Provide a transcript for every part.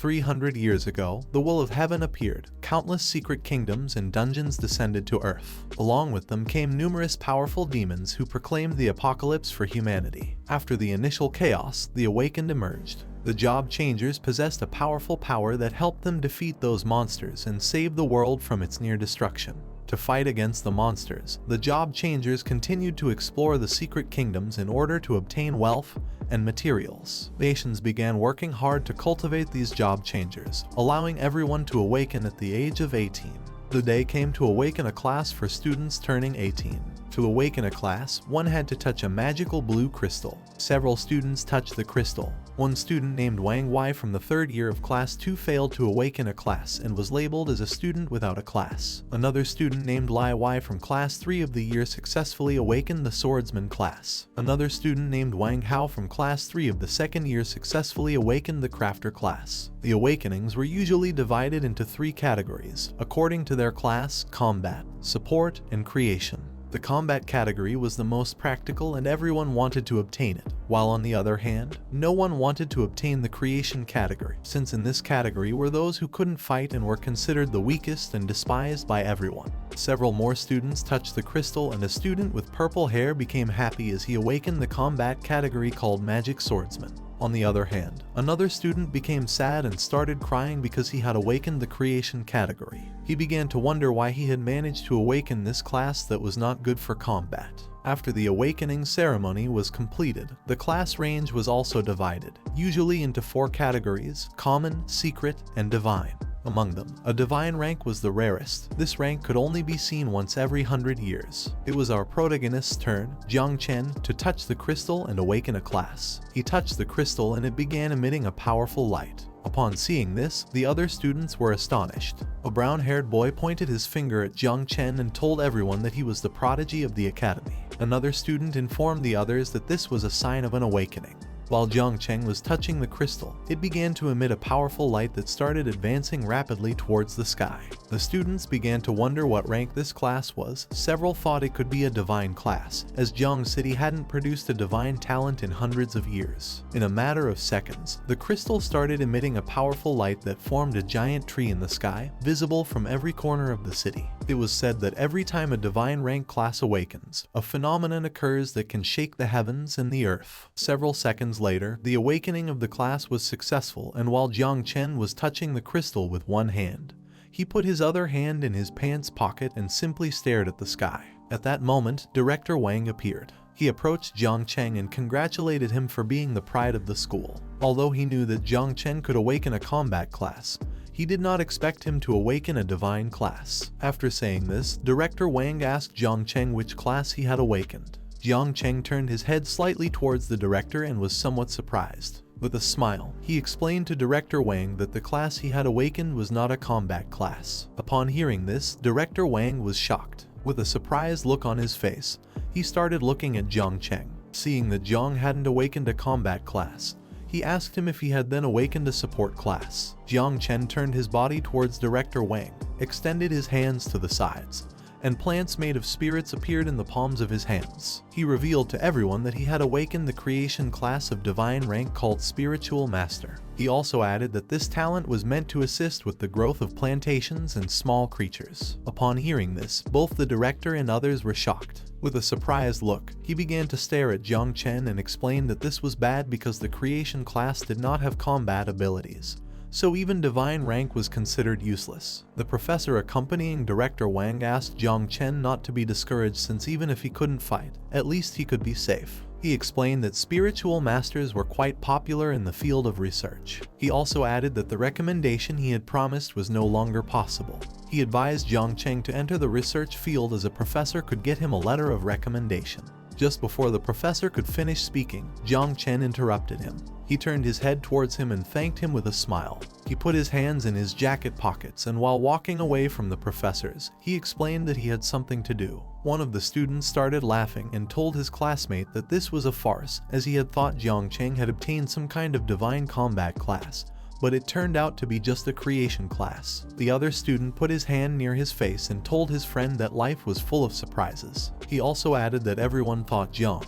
300 years ago, the will of heaven appeared. Countless secret kingdoms and dungeons descended to Earth. Along with them came numerous powerful demons who proclaimed the apocalypse for humanity. After the initial chaos, the awakened emerged. The Job Changers possessed a powerful power that helped them defeat those monsters and save the world from its near destruction. To fight against the monsters, the Job Changers continued to explore the secret kingdoms in order to obtain wealth and materials. Nations began working hard to cultivate these Job Changers, allowing everyone to awaken at the age of 18. The day came to awaken a class for students turning 18. To awaken a class, one had to touch a magical blue crystal. Several students touched the crystal. One student named Wang Wei from the 3rd year of Class 2 failed to awaken a class and was labeled as a student without a class. Another student named Lai Wei from Class 3 of the year successfully awakened the swordsman class. Another student named Wang Hao from Class 3 of the 2nd year successfully awakened the crafter class. The awakenings were usually divided into 3 categories, according to their class: combat, support, and creation. The combat category was the most practical and everyone wanted to obtain it, while on the other hand, no one wanted to obtain the creation category, since in this category were those who couldn't fight and were considered the weakest and despised by everyone. Several more students touched the crystal and a student with purple hair became happy as he awakened the combat category called Magic Swordsman. On the other hand, another student became sad and started crying because he had awakened the creation category. He began to wonder why he had managed to awaken this class that was not good for combat. After the awakening ceremony was completed, the class range was also divided, usually into 4 categories: common, secret, and divine. Among them, a divine rank was the rarest. This rank could only be seen once every 100 years. It was our protagonist's turn, Jiang Chen, to touch the crystal and awaken a class. He touched the crystal and it began emitting a powerful light. Upon seeing this, the other students were astonished. A brown-haired boy pointed his finger at Jiang Chen and told everyone that he was the prodigy of the academy. Another student informed the others that this was a sign of an awakening. While Jiang Chen was touching the crystal, it began to emit a powerful light that started advancing rapidly towards the sky. The students began to wonder what rank this class was. Several thought it could be a divine class, as Jiang City hadn't produced a divine talent in hundreds of years. In a matter of seconds, the crystal started emitting a powerful light that formed a giant tree in the sky, visible from every corner of the city. It was said that every time a divine rank class awakens, a phenomenon occurs that can shake the heavens and the earth. Several seconds later, the awakening of the class was successful, and while Jiang Chen was touching the crystal with one hand, he put his other hand in his pants pocket and simply stared at the sky. At that moment, Director Wang appeared. He approached Jiang Chen and congratulated him for being the pride of the school. Although he knew that Jiang Chen could awaken a combat class, he did not expect him to awaken a divine class. After saying this, Director Wang asked Jiang Chen which class he had awakened. Jiang Chen turned his head slightly towards the director and was somewhat surprised. With a smile, he explained to Director Wang that the class he had awakened was not a combat class. Upon hearing this, Director Wang was shocked. With a surprised look on his face, he started looking at Jiang Chen. Seeing that Jiang hadn't awakened a combat class, he asked him if he had then awakened a support class. Jiang Chen turned his body towards Director Wang, extended his hands to the sides, and plants made of spirits appeared in the palms of his hands. He revealed to everyone that he had awakened the creation class of divine rank called Spiritual Master. He also added that this talent was meant to assist with the growth of plantations and small creatures. Upon hearing this, both the director and others were shocked. With a surprised look, he began to stare at Jiang Chen and explained that this was bad because the creation class did not have combat abilities, so even divine rank was considered useless. The professor accompanying Director Wang asked Jiang Chen not to be discouraged since even if he couldn't fight, at least he could be safe. He explained that spiritual masters were quite popular in the field of research. He also added that the recommendation he had promised was no longer possible. He advised Jiang Chen to enter the research field as a professor could get him a letter of recommendation. Just before the professor could finish speaking, Jiang Chen interrupted him. He turned his head towards him and thanked him with a smile. He put his hands in his jacket pockets and while walking away from the professors, he explained that he had something to do. One of the students started laughing and told his classmate that this was a farce, as he had thought Jiang Chen had obtained some kind of divine combat class, but it turned out to be just a creation class. The other student put his hand near his face and told his friend that life was full of surprises. He also added that everyone thought Jiang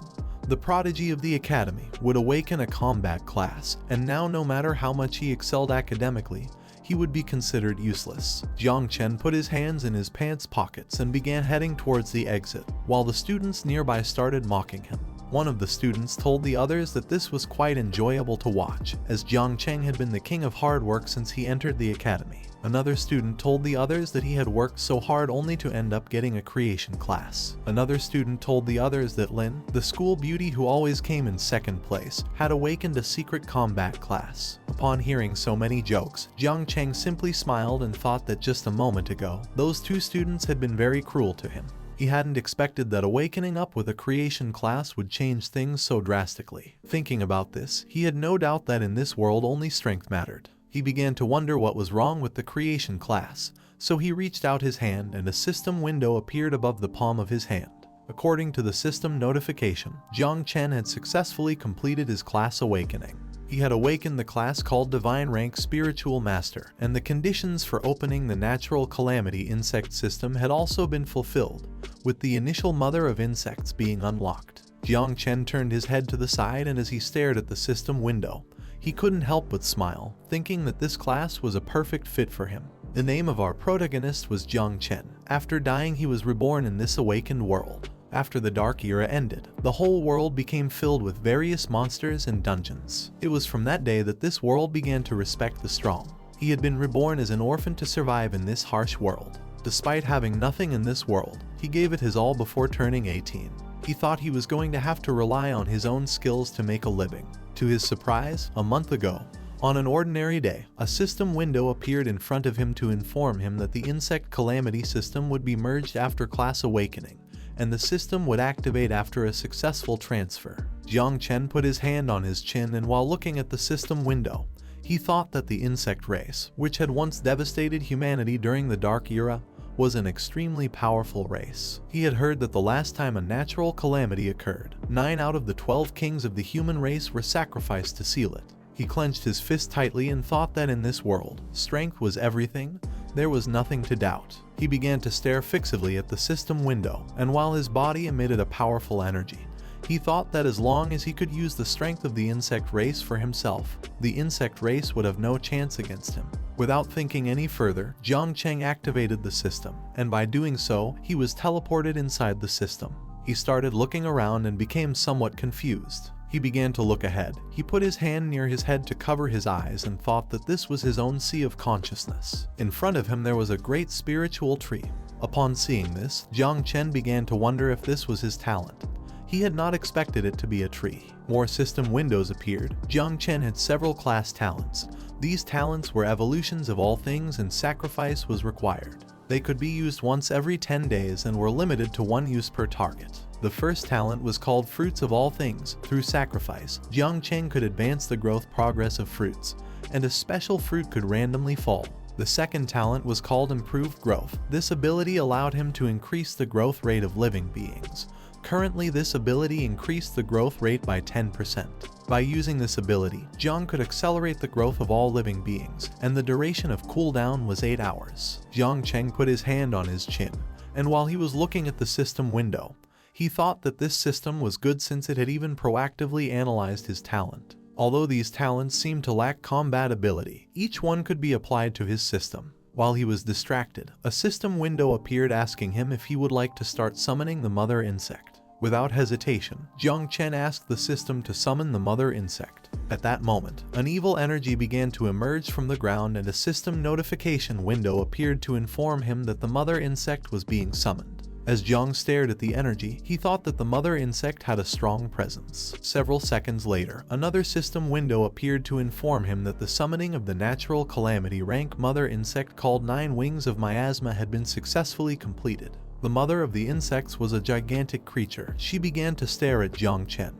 the prodigy of the academy, would awaken a combat class, and now no matter how much he excelled academically, he would be considered useless. Jiang Chen put his hands in his pants pockets and began heading towards the exit, while the students nearby started mocking him. One of the students told the others that this was quite enjoyable to watch, as Jiang Chen had been the king of hard work since he entered the academy. Another student told the others that he had worked so hard only to end up getting a creation class. Another student told the others that Lin, the school beauty who always came in second place, had awakened a secret combat class. Upon hearing so many jokes, Jiang Chen simply smiled and thought that just a moment ago, those two students had been very cruel to him. He hadn't expected that awakening up with a creation class would change things so drastically. Thinking about this, he had no doubt that in this world only strength mattered. He began to wonder what was wrong with the creation class, so he reached out his hand and a system window appeared above the palm of his hand. According to the system notification, Jiang Chen had successfully completed his class awakening. He had awakened the class called Divine Rank Spiritual Master, and the conditions for opening the Natural Calamity Insect system had also been fulfilled, with the initial Mother of Insects being unlocked. Jiang Chen turned his head to the side, and as he stared at the system window, he couldn't help but smile, thinking that this class was a perfect fit for him. The name of our protagonist was Jiang Chen. After dying, he was reborn in this awakened world. After the Dark Era ended, the whole world became filled with various monsters and dungeons. It was from that day that this world began to respect the strong. He had been reborn as an orphan to survive in this harsh world. Despite having nothing in this world, he gave it his all before turning 18. He thought he was going to have to rely on his own skills to make a living. To his surprise, a month ago, on an ordinary day, a system window appeared in front of him to inform him that the Insect Calamity system would be merged after class awakening, and the system would activate after a successful transfer. Jiang Chen put his hand on his chin, and while looking at the system window, he thought that the insect race, which had once devastated humanity during the Dark Era, was an extremely powerful race. He had heard that the last time a natural calamity occurred, 9 out of the 12 kings of the human race were sacrificed to seal it. He clenched his fist tightly and thought that in this world, strength was everything. There was nothing to doubt. He began to stare fixedly at the system window, and while his body emitted a powerful energy, he thought that as long as he could use the strength of the insect race for himself, the insect race would have no chance against him. Without thinking any further, Jiang Chen activated the system, and by doing so, he was teleported inside the system. He started looking around and became somewhat confused. He began to look ahead. He put his hand near his head to cover his eyes and thought that this was his own sea of consciousness. In front of him there was a great spiritual tree. Upon seeing this, Jiang Chen began to wonder if this was his talent. He had not expected it to be a tree. More system windows appeared. Jiang Chen had several class talents. These talents were evolutions of all things, and sacrifice was required. They could be used once every 10 days and were limited to 1 use per target. The first talent was called Fruits of All Things. Through sacrifice, Jiang Chen could advance the growth progress of fruits, and a special fruit could randomly fall. The second talent was called Improved Growth. This ability allowed him to increase the growth rate of living beings. Currently, this ability increased the growth rate by 10%. By using this ability, Jiang could accelerate the growth of all living beings, and the duration of cooldown was 8 hours. Jiang Chen put his hand on his chin, and while he was looking at the system window, he thought that this system was good since it had even proactively analyzed his talent. Although these talents seemed to lack combat ability, each one could be applied to his system. While he was distracted, a system window appeared asking him if he would like to start summoning the mother insect. Without hesitation, Jiang Chen asked the system to summon the mother insect. At that moment, an evil energy began to emerge from the ground, and a system notification window appeared to inform him that the mother insect was being summoned. As Jiang stared at the energy, he thought that the mother insect had a strong presence. Several seconds later, another system window appeared to inform him that the summoning of the natural calamity rank mother insect called 9 Wings of Miasma had been successfully completed. The mother of the insects was a gigantic creature. She began to stare at Jiang Chen,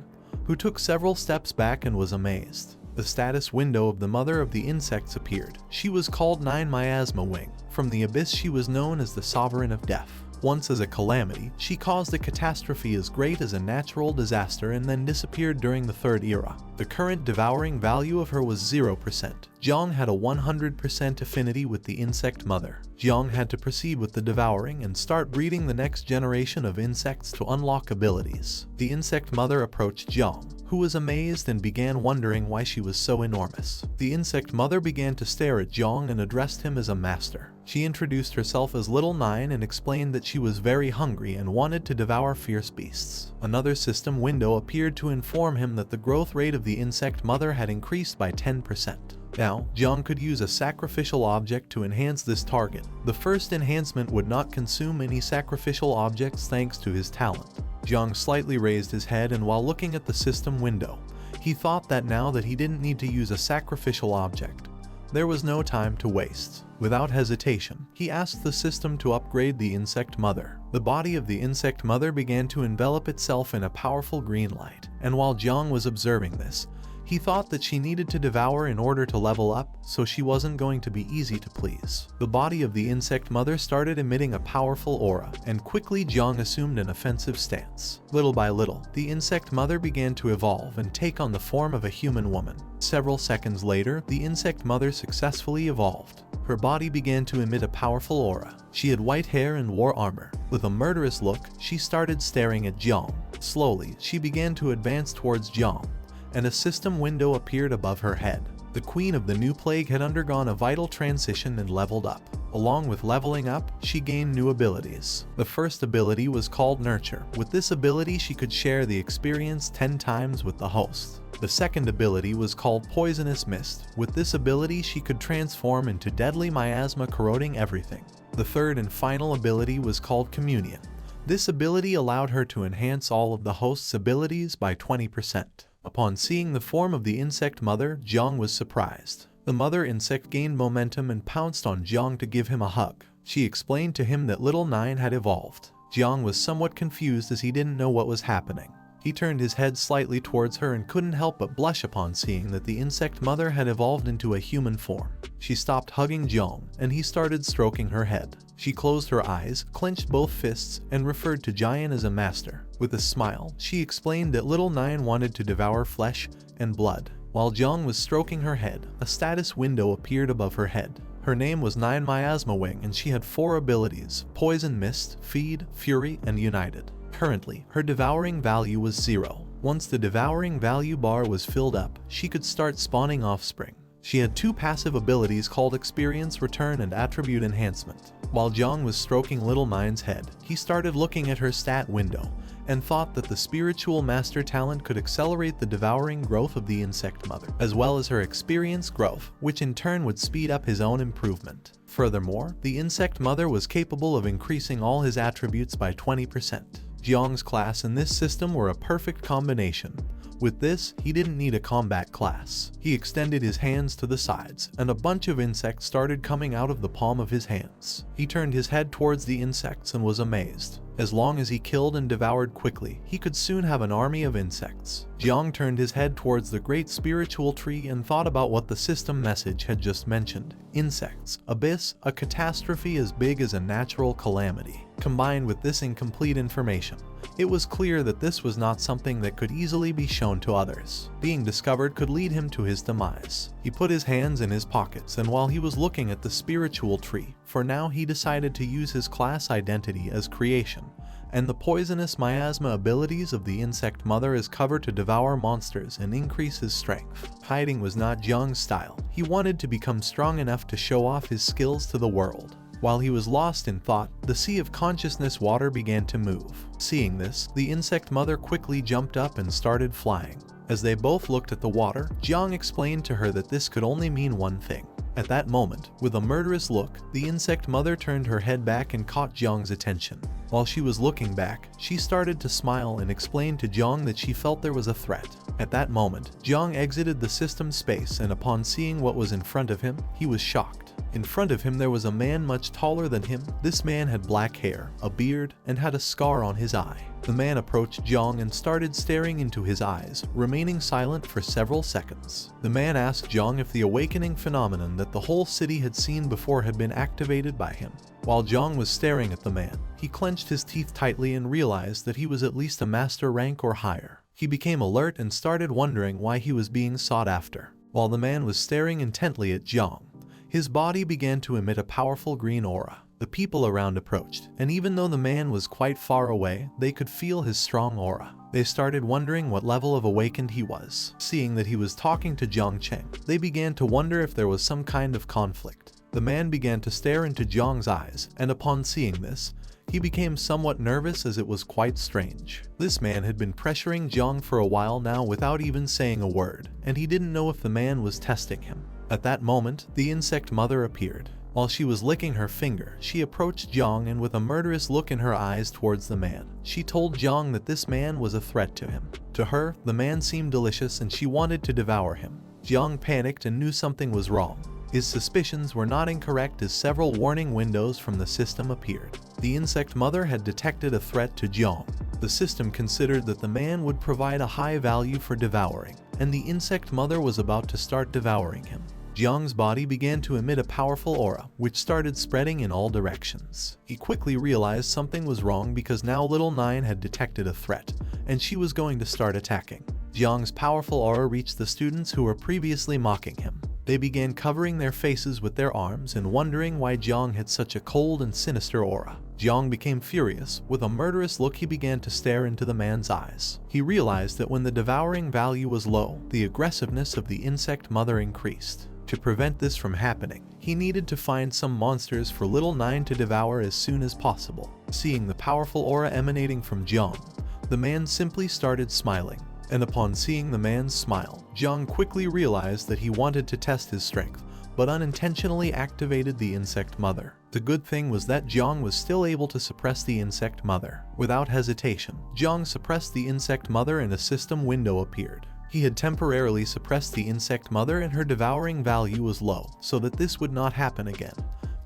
who took several steps back and was amazed. The status window of the mother of the insects appeared. She was called 9 Miasma Wing. From the abyss she was known as the Sovereign of Death. Once as a calamity, she caused a catastrophe as great as a natural disaster and then disappeared during the Third Era. The current devouring value of her was 0%. Jiang had a 100% affinity with the insect mother. Jiang had to proceed with the devouring and start breeding the next generation of insects to unlock abilities. The insect mother approached Jiang, who was amazed and began wondering why she was so enormous. The insect mother began to stare at Jiang and addressed him as a master. She introduced herself as Little Nine and explained that she was very hungry and wanted to devour fierce beasts. Another system window appeared to inform him that the growth rate of the insect mother had increased by 10%. Now, Jiang could use a sacrificial object to enhance this target. The first enhancement would not consume any sacrificial objects thanks to his talent. Jiang slightly raised his head, and while looking at the system window, he thought that now that he didn't need to use a sacrificial object, there was no time to waste. Without hesitation, he asked the system to upgrade the insect mother. The body of the insect mother began to envelop itself in a powerful green light, and while Jiang was observing this, he thought that she needed to devour in order to level up, so she wasn't going to be easy to please. The body of the insect mother started emitting a powerful aura, and quickly Jiang assumed an offensive stance. Little by little, the insect mother began to evolve and take on the form of a human woman. Several seconds later, the insect mother successfully evolved. Her body began to emit a powerful aura. She had white hair and wore armor. With a murderous look, she started staring at Jiang. Slowly, she began to advance towards Jiang, and a system window appeared above her head. The Queen of the New Plague had undergone a vital transition and leveled up. Along with leveling up, she gained new abilities. The first ability was called Nurture. With this ability, she could share the experience 10 times with the host. The second ability was called Poisonous Mist. With this ability, she could transform into deadly miasma, corroding everything. The third and final ability was called Communion. This ability allowed her to enhance all of the host's abilities by 20%. Upon seeing the form of the insect mother, Jiang was surprised. The mother insect gained momentum and pounced on Jiang to give him a hug. She explained to him that Little Nine had evolved. Jiang was somewhat confused as he didn't know what was happening. He turned his head slightly towards her and couldn't help but blush upon seeing that the insect mother had evolved into a human form. She stopped hugging Jiang, and he started stroking her head. She closed her eyes, clenched both fists, and referred to Jiang as a master. With a smile, she explained that Little Nine wanted to devour flesh and blood. While Jiang was stroking her head, a status window appeared above her head. Her name was Nine Miasma Wing, and she had 4 abilities: Poison Mist, Feed, Fury, and United. Currently, her devouring value was 0. Once the devouring value bar was filled up, she could start spawning offspring. She had 2 passive abilities called Experience Return and Attribute Enhancement. While Jiang was stroking Little Nine's head, he started looking at her stat window and thought that the spiritual master talent could accelerate the devouring growth of the insect mother, as well as her experience growth, which in turn would speed up his own improvement. Furthermore, the insect mother was capable of increasing all his attributes by 20%. Jiang's class and this system were a perfect combination. With this, he didn't need a combat class. He extended his hands to the sides, and a bunch of insects started coming out of the palm of his hands. He turned his head towards the insects and was amazed. As long as he killed and devoured quickly, he could soon have an army of insects. Jiang turned his head towards the great spiritual tree and thought about what the system message had just mentioned. Insects, abyss, a catastrophe as big as a natural calamity. Combined with this incomplete information, it was clear that this was not something that could easily be shown to others. Being discovered could lead him to his demise. He put his hands in his pockets, and while he was looking at the spiritual tree, for now he decided to use his class identity as creation, and the poisonous miasma abilities of the insect mother as cover to devour monsters and increase his strength. Hiding was not Jiang's style. He wanted to become strong enough to show off his skills to the world. While he was lost in thought, the sea of consciousness water began to move. Seeing this, the insect mother quickly jumped up and started flying. As they both looked at the water, Jiang explained to her that this could only mean one thing. At that moment, with a murderous look, the insect mother turned her head back and caught Jiang's attention. While she was looking back, she started to smile and explained to Jiang that she felt there was a threat. At that moment, Jiang exited the system space, and upon seeing what was in front of him, he was shocked. In front of him there was a man much taller than him. This man had black hair, a beard, and had a scar on his eye. The man approached Jiang and started staring into his eyes, remaining silent for several seconds. The man asked Jiang if the awakening phenomenon that the whole city had seen before had been activated by him. While Jiang was staring at the man, he clenched his teeth tightly and realized that he was at least a master rank or higher. He became alert and started wondering why he was being sought after. While the man was staring intently at Jiang, his body began to emit a powerful green aura. The people around approached, and even though the man was quite far away, they could feel his strong aura. They started wondering what level of awakened he was. Seeing that he was talking to Jiang Chen, they began to wonder if there was some kind of conflict. The man began to stare into Jiang's eyes, and upon seeing this, he became somewhat nervous as it was quite strange. This man had been pressuring Jiang for a while now without even saying a word, and he didn't know if the man was testing him. At that moment, the insect mother appeared. While she was licking her finger, she approached Jiang and with a murderous look in her eyes towards the man, she told Jiang that this man was a threat to him. To her, the man seemed delicious and she wanted to devour him. Jiang panicked and knew something was wrong. His suspicions were not incorrect as several warning windows from the system appeared. The insect mother had detected a threat to Jiang. The system considered that the man would provide a high value for devouring, and the insect mother was about to start devouring him. Jiang's body began to emit a powerful aura, which started spreading in all directions. He quickly realized something was wrong because now Little Nine had detected a threat, and she was going to start attacking. Jiang's powerful aura reached the students who were previously mocking him. They began covering their faces with their arms and wondering why Jiang had such a cold and sinister aura. Jiang became furious. With a murderous look, he began to stare into the man's eyes. He realized that when the devouring value was low, the aggressiveness of the insect mother increased. To prevent this from happening, he needed to find some monsters for Little Nine to devour as soon as possible. Seeing the powerful aura emanating from Jiang, the man simply started smiling. And upon seeing the man's smile, Jiang quickly realized that he wanted to test his strength, but unintentionally activated the insect mother. The good thing was that Jiang was still able to suppress the insect mother. Without hesitation, Jiang suppressed the insect mother and a system window appeared. He had temporarily suppressed the insect mother and her devouring value was low, so that this would not happen again.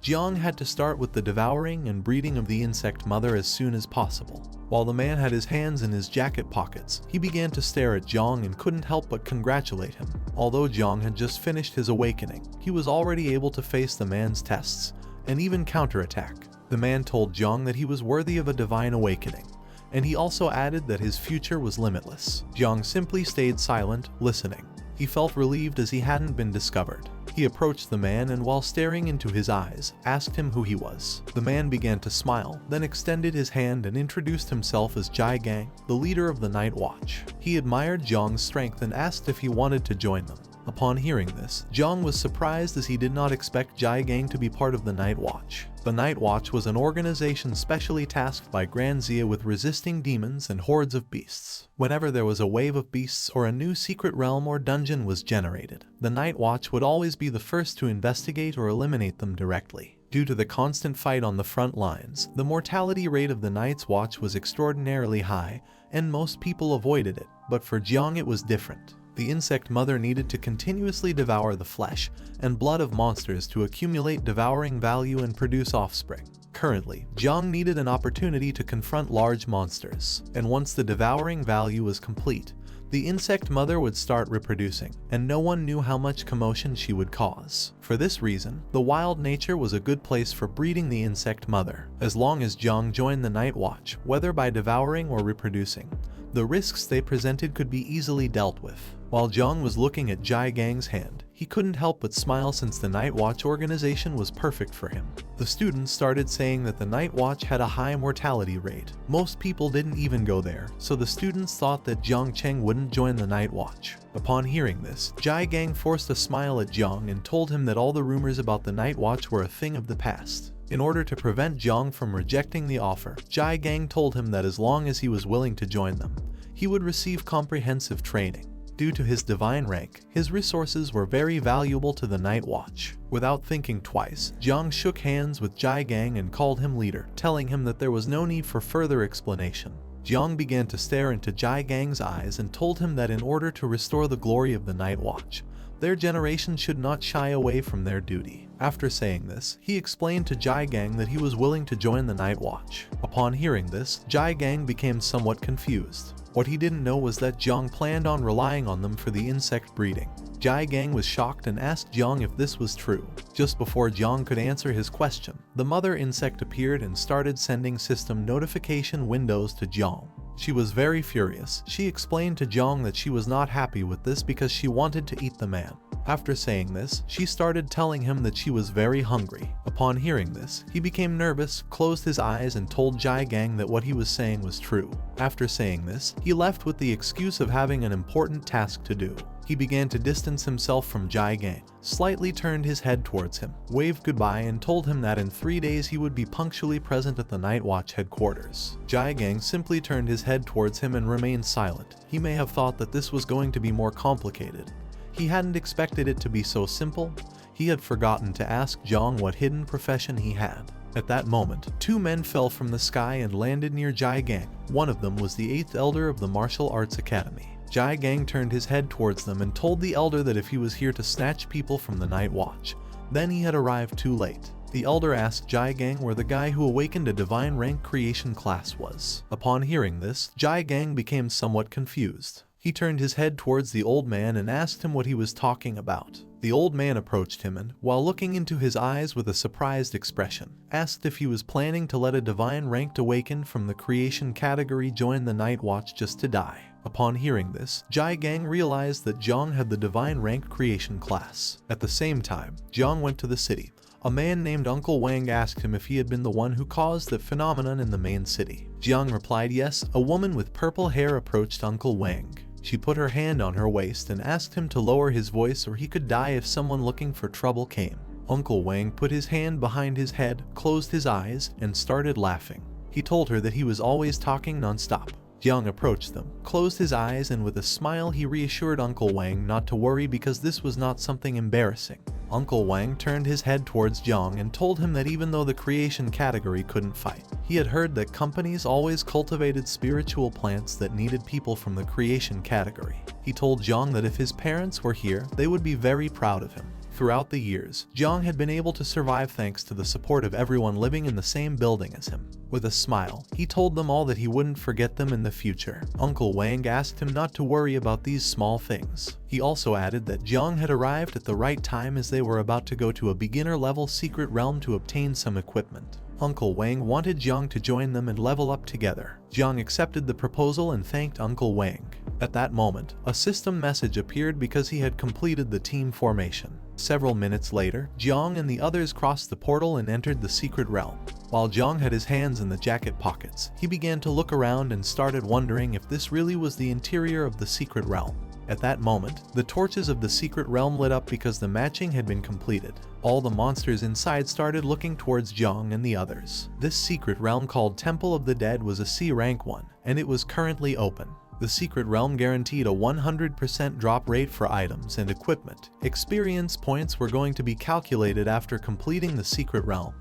Jiang had to start with the devouring and breeding of the insect mother as soon as possible. While the man had his hands in his jacket pockets, he began to stare at Jiang and couldn't help but congratulate him. Although Jiang had just finished his awakening, he was already able to face the man's tests, and even counterattack. The man told Jiang that he was worthy of a divine awakening, and he also added that his future was limitless. Jiang simply stayed silent, listening. He felt relieved as he hadn't been discovered. He approached the man and while staring into his eyes, asked him who he was. The man began to smile, then extended his hand and introduced himself as Jai Gang, the leader of the Night Watch. He admired Jiang's strength and asked if he wanted to join them. Upon hearing this, Jiang was surprised as he did not expect Jai Gang to be part of the Night Watch. The Night Watch was an organization specially tasked by Grand Zia with resisting demons and hordes of beasts. Whenever there was a wave of beasts or a new secret realm or dungeon was generated, the Night Watch would always be the first to investigate or eliminate them directly. Due to the constant fight on the front lines, the mortality rate of the Night's Watch was extraordinarily high, and most people avoided it, but for Jiang it was different. The insect mother needed to continuously devour the flesh and blood of monsters to accumulate devouring value and produce offspring. Currently, Jiang needed an opportunity to confront large monsters, and once the devouring value was complete, the insect mother would start reproducing, and no one knew how much commotion she would cause. For this reason, the wild nature was a good place for breeding the insect mother. As long as Jiang joined the Night Watch, whether by devouring or reproducing, the risks they presented could be easily dealt with. While Jiang was looking at Jai Gang's hand, he couldn't help but smile since the Night Watch organization was perfect for him. The students started saying that the Night Watch had a high mortality rate. Most people didn't even go there, so the students thought that Jiang Chen wouldn't join the Night Watch. Upon hearing this, Jai Gang forced a smile at Jiang and told him that all the rumors about the Night Watch were a thing of the past. In order to prevent Jiang from rejecting the offer, Jai Gang told him that as long as he was willing to join them, he would receive comprehensive training. Due to his divine rank, his resources were very valuable to the Night Watch. Without thinking twice, Jiang shook hands with Jai Gang and called him leader, telling him that there was no need for further explanation. Jiang began to stare into Jai Gang's eyes and told him that in order to restore the glory of the Night Watch, Their generation should not shy away from their duty. After saying this, he explained to Jiang that he was willing to join the Night Watch. Upon hearing this, Jiang became somewhat confused. What he didn't know was that Jiang planned on relying on them for the insect breeding. Jiang was shocked and asked Jiang if this was true. Just before Jiang could answer his question, the mother insect appeared and started sending system notification windows to Jiang. She was very furious. She explained to Jiang that she was not happy with this because she wanted to eat the man. After saying this, she started telling him that she was very hungry. Upon hearing this, he became nervous, closed his eyes and told Jiang that what he was saying was true. After saying this, he left with the excuse of having an important task to do. He began to distance himself from Jiang, slightly turned his head towards him, waved goodbye and told him that in 3 days he would be punctually present at the Night Watch headquarters. Jiang simply turned his head towards him and remained silent. He may have thought that this was going to be more complicated. He hadn't expected it to be so simple. He had forgotten to ask Jiang what hidden profession he had. At that moment, 2 men fell from the sky and landed near Jiang. One of them was the 8th elder of the Martial Arts Academy. Jiang turned his head towards them and told the elder that if he was here to snatch people from the Night Watch, then he had arrived too late. The elder asked Jiang where the guy who awakened a divine rank creation class was. Upon hearing this, Jiang became somewhat confused. He turned his head towards the old man and asked him what he was talking about. The old man approached him and, while looking into his eyes with a surprised expression, asked if he was planning to let a divine ranked awakened from the creation category join the Night Watch just to die. Upon hearing this, Jiang realized that Jiang had the divine rank creation class. At the same time, Jiang went to the city. A man named Uncle Wang asked him if he had been the one who caused the phenomenon in the main city. Jiang replied yes. A woman with purple hair approached Uncle Wang. She put her hand on her waist and asked him to lower his voice or he could die if someone looking for trouble came. Uncle Wang put his hand behind his head, closed his eyes, and started laughing. He told her that he was always talking non-stop. Jiang approached them, closed his eyes, and with a smile he reassured Uncle Wang not to worry because this was not something embarrassing. Uncle Wang turned his head towards Jiang and told him that even though the creation category couldn't fight, he had heard that companies always cultivated spiritual plants that needed people from the creation category. He told Jiang that if his parents were here, they would be very proud of him. Throughout the years, Jiang had been able to survive thanks to the support of everyone living in the same building as him. With a smile, he told them all that he wouldn't forget them in the future. Uncle Wang asked him not to worry about these small things. He also added that Jiang had arrived at the right time as they were about to go to a beginner-level secret realm to obtain some equipment. Uncle Wang wanted Jiang to join them and level up together. Jiang accepted the proposal and thanked Uncle Wang. At that moment, a system message appeared because he had completed the team formation. Several minutes later, Jiang and the others crossed the portal and entered the secret realm. While Jiang had his hands in the jacket pockets, he began to look around and started wondering if this really was the interior of the secret realm. At that moment, the torches of the secret realm lit up because the matching had been completed. All the monsters inside started looking towards Jiang and the others. This secret realm called Temple of the Dead was a C rank one, and it was currently open. The secret realm guaranteed a 100% drop rate for items and equipment. Experience points were going to be calculated after completing the secret realm.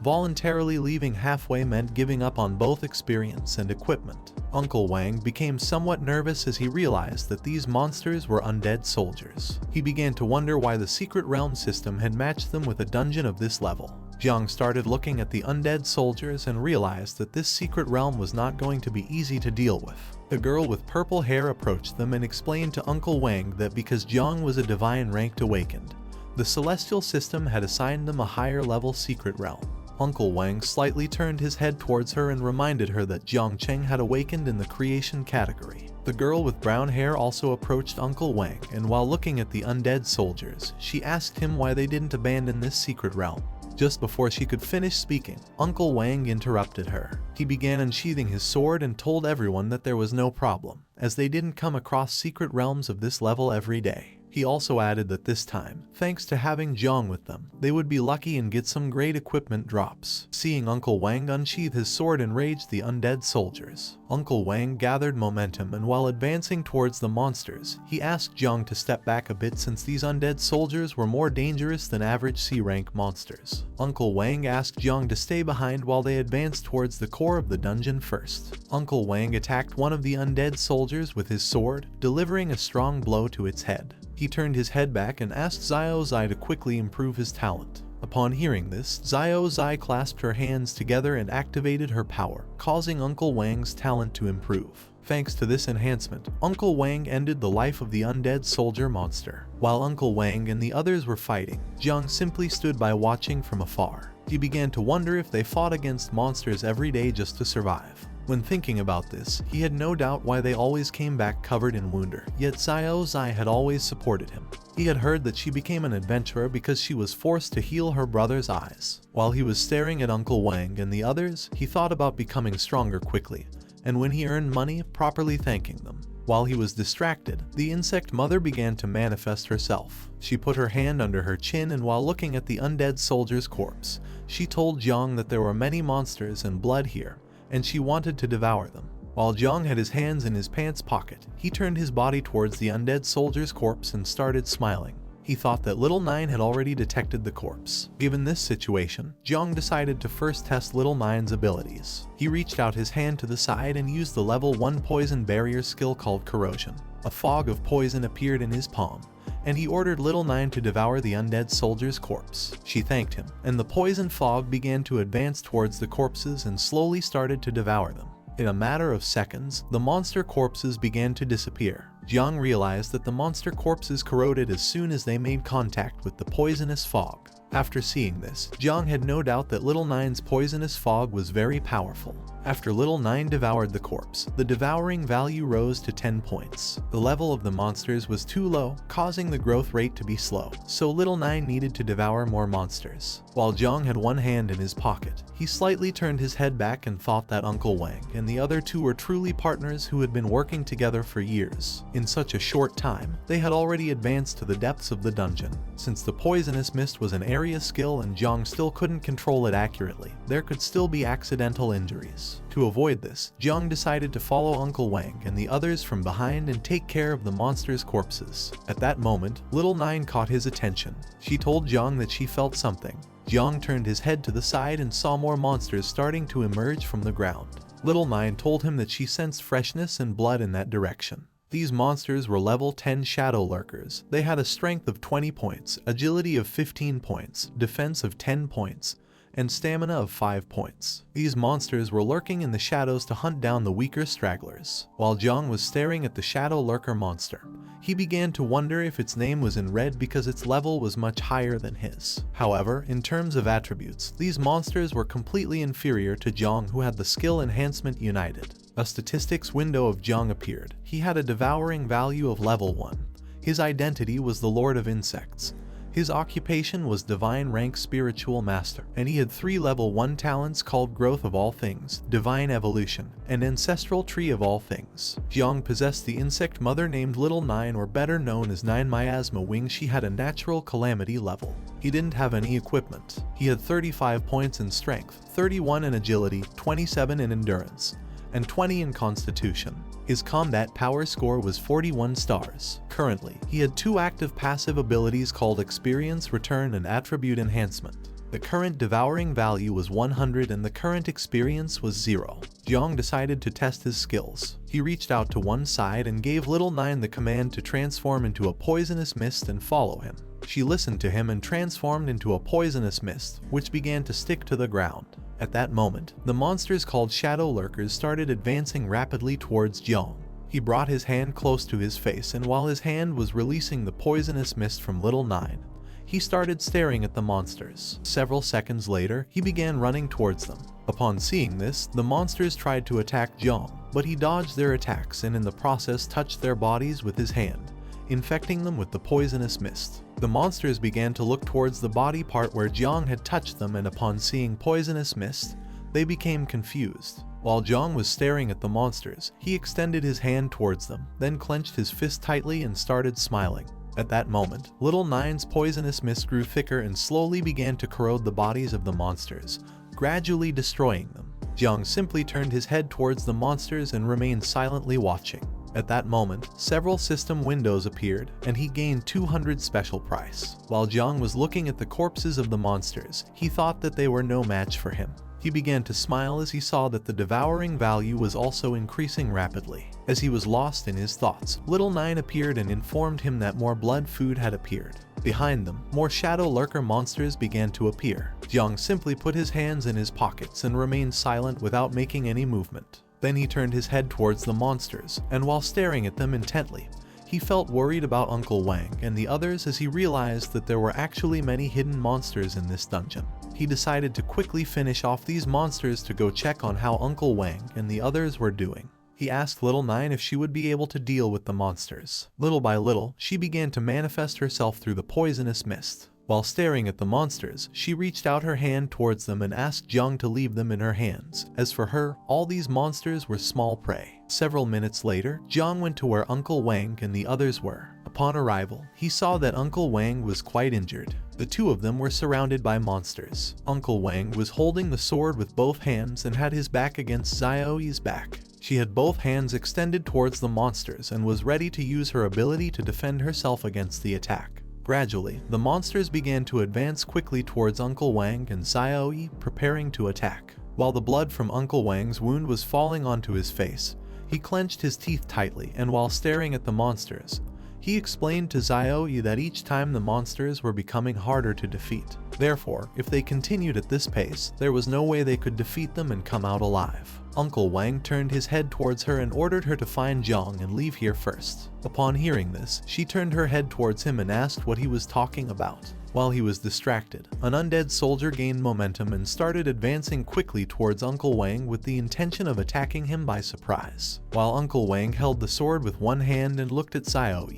Voluntarily leaving halfway meant giving up on both experience and equipment. Uncle Wang became somewhat nervous as he realized that these monsters were undead soldiers. He began to wonder why the secret realm system had matched them with a dungeon of this level. Jiang started looking at the undead soldiers and realized that this secret realm was not going to be easy to deal with. The girl with purple hair approached them and explained to Uncle Wang that because Jiang was a divine ranked awakened, the celestial system had assigned them a higher level secret realm. Uncle Wang slightly turned his head towards her and reminded her that Jiang Chen had awakened in the creation category. The girl with brown hair also approached Uncle Wang, and while looking at the undead soldiers, she asked him why they didn't abandon this secret realm. Just before she could finish speaking, Uncle Wang interrupted her. He began unsheathing his sword and told everyone that there was no problem, as they didn't come across secret realms of this level every day. He also added that this time, thanks to having Jiang with them, they would be lucky and get some great equipment drops. Seeing Uncle Wang unsheath his sword enraged the undead soldiers. Uncle Wang gathered momentum and while advancing towards the monsters, he asked Jiang to step back a bit since these undead soldiers were more dangerous than average C-rank monsters. Uncle Wang asked Jiang to stay behind while they advanced towards the core of the dungeon first. Uncle Wang attacked one of the undead soldiers with his sword, delivering a strong blow to its head. He He turned his head back and asked Zio Zai to quickly improve his talent. Upon hearing this, Zio Zai clasped her hands together and activated her power, causing Uncle Wang's talent to improve. Thanks to this enhancement, Uncle Wang ended the life of the undead soldier monster. While Uncle Wang and the others were fighting, Jiang simply stood by watching from afar. He began to wonder if they fought against monsters every day just to survive. When thinking about this, he had no doubt why they always came back covered in wounder, yet Zio Zai had always supported him. He had heard that she became an adventurer because she was forced to heal her brother's eyes. While he was staring at Uncle Wang and the others, he thought about becoming stronger quickly, and when he earned money, properly thanking them. While he was distracted, the insect mother began to manifest herself. She put her hand under her chin, and while looking at the undead soldier's corpse, she told Jiang that there were many monsters and blood here, and she wanted to devour them. While Jiang had his hands in his pants pocket, he turned his body towards the undead soldier's corpse and started smiling. He thought that Little Nine had already detected the corpse. Given this situation, Jiang decided to first test Little Nine's abilities. He reached out his hand to the side and used the level 1 poison barrier skill called Corrosion. A fog of poison appeared in his palm, and he ordered Little Nine to devour the undead soldier's corpse. She thanked him, and the poison fog began to advance towards the corpses and slowly started to devour them. In a matter of seconds, the monster corpses began to disappear. Jiang realized that the monster corpses corroded as soon as they made contact with the poisonous fog. After seeing this, Jiang had no doubt that Little Nine's poisonous fog was very powerful. After Little Nine devoured the corpse, the devouring value rose to 10 points. The level of the monsters was too low, causing the growth rate to be slow, so Little Nine needed to devour more monsters. While Jiang had one hand in his pocket, he slightly turned his head back and thought that Uncle Wang and the other two were truly partners who had been working together for years. In such a short time, they had already advanced to the depths of the dungeon. Since the poisonous mist was an area skill and Jiang still couldn't control it accurately, there could still be accidental injuries. To avoid this, Jiang decided to follow Uncle Wang and the others from behind and take care of the monsters' corpses. At that moment, Little Nine caught his attention. She told Jiang that she felt something. Jiang turned his head to the side and saw more monsters starting to emerge from the ground. Little Nine told him that she sensed freshness and blood in that direction. These monsters were level 10 shadow lurkers. They had a strength of 20 points, agility of 15 points, defense of 10 points, and stamina of 5 points. These monsters were lurking in the shadows to hunt down the weaker stragglers. While Jiang was staring at the shadow lurker monster, he began to wonder if its name was in red because its level was much higher than his. However, in terms of attributes, these monsters were completely inferior to Jiang, who had the skill enhancement united. A statistics window of Jiang appeared. He had a devouring value of level 1. His identity was the Lord of Insects. His occupation was Divine Rank Spiritual Master, and he had 3 level 1 talents called Growth of All Things, Divine Evolution, and Ancestral Tree of All Things. Jiang possessed the insect mother named Little Nine, or better known as Nine Miasma Wing. She had a natural Calamity level. He didn't have any equipment. He had 35 points in Strength, 31 in Agility, 27 in Endurance, and 20 in Constitution. His combat power score was 41 stars. Currently, he had 2 active passive abilities called Experience Return and Attribute Enhancement. The current devouring value was 100 and the current experience was 0. Jiang decided to test his skills. He reached out to one side and gave Little Nine the command to transform into a poisonous mist and follow him. She listened to him and transformed into a poisonous mist, which began to stick to the ground. At that moment, the monsters called Shadow Lurkers started advancing rapidly towards Jiang. He brought his hand close to his face, and while his hand was releasing the poisonous mist from Little Nine, he started staring at the monsters. Several seconds later, he began running towards them. Upon seeing this, the monsters tried to attack Jiang, but he dodged their attacks and in the process touched their bodies with his hand, infecting them with the poisonous mist. The monsters began to look towards the body part where Jiang had touched them, and upon seeing poisonous mist, they became confused. While Jiang was staring at the monsters, he extended his hand towards them, then clenched his fist tightly and started smiling. At that moment, Little Nine's poisonous mist grew thicker and slowly began to corrode the bodies of the monsters, gradually destroying them. Jiang simply turned his head towards the monsters and remained silently watching. At that moment, several system windows appeared, and he gained 200 special price. While Jiang was looking at the corpses of the monsters, he thought that they were no match for him. He began to smile as he saw that the devouring value was also increasing rapidly. As he was lost in his thoughts, Little Nine appeared and informed him that more blood food had appeared. Behind them, more shadow lurker monsters began to appear. Jiang simply put his hands in his pockets and remained silent without making any movement. Then he turned his head towards the monsters, and while staring at them intently, he felt worried about Uncle Wang and the others as he realized that there were actually many hidden monsters in this dungeon. He decided to quickly finish off these monsters to go check on how Uncle Wang and the others were doing. He asked Little Nine if she would be able to deal with the monsters. Little by little, she began to manifest herself through the poisonous mist. While staring at the monsters, she reached out her hand towards them and asked Jiang to leave them in her hands. As for her, all these monsters were small prey. Several minutes later, Jiang went to where Uncle Wang and the others were. Upon arrival, he saw that Uncle Wang was quite injured. The two of them were surrounded by monsters. Uncle Wang was holding the sword with both hands and had his back against Zio's back. She had both hands extended towards the monsters and was ready to use her ability to defend herself against the attack. Gradually, the monsters began to advance quickly towards Uncle Wang and Zio, preparing to attack. While the blood from Uncle Wang's wound was falling onto his face, he clenched his teeth tightly, and while staring at the monsters, he explained to Zio that each time the monsters were becoming harder to defeat. Therefore, if they continued at this pace, there was no way they could defeat them and come out alive. Uncle Wang turned his head towards her and ordered her to find Jiang and leave here first. Upon hearing this, she turned her head towards him and asked what he was talking about. While he was distracted, an undead soldier gained momentum and started advancing quickly towards Uncle Wang with the intention of attacking him by surprise. While Uncle Wang held the sword with one hand and looked at Zio,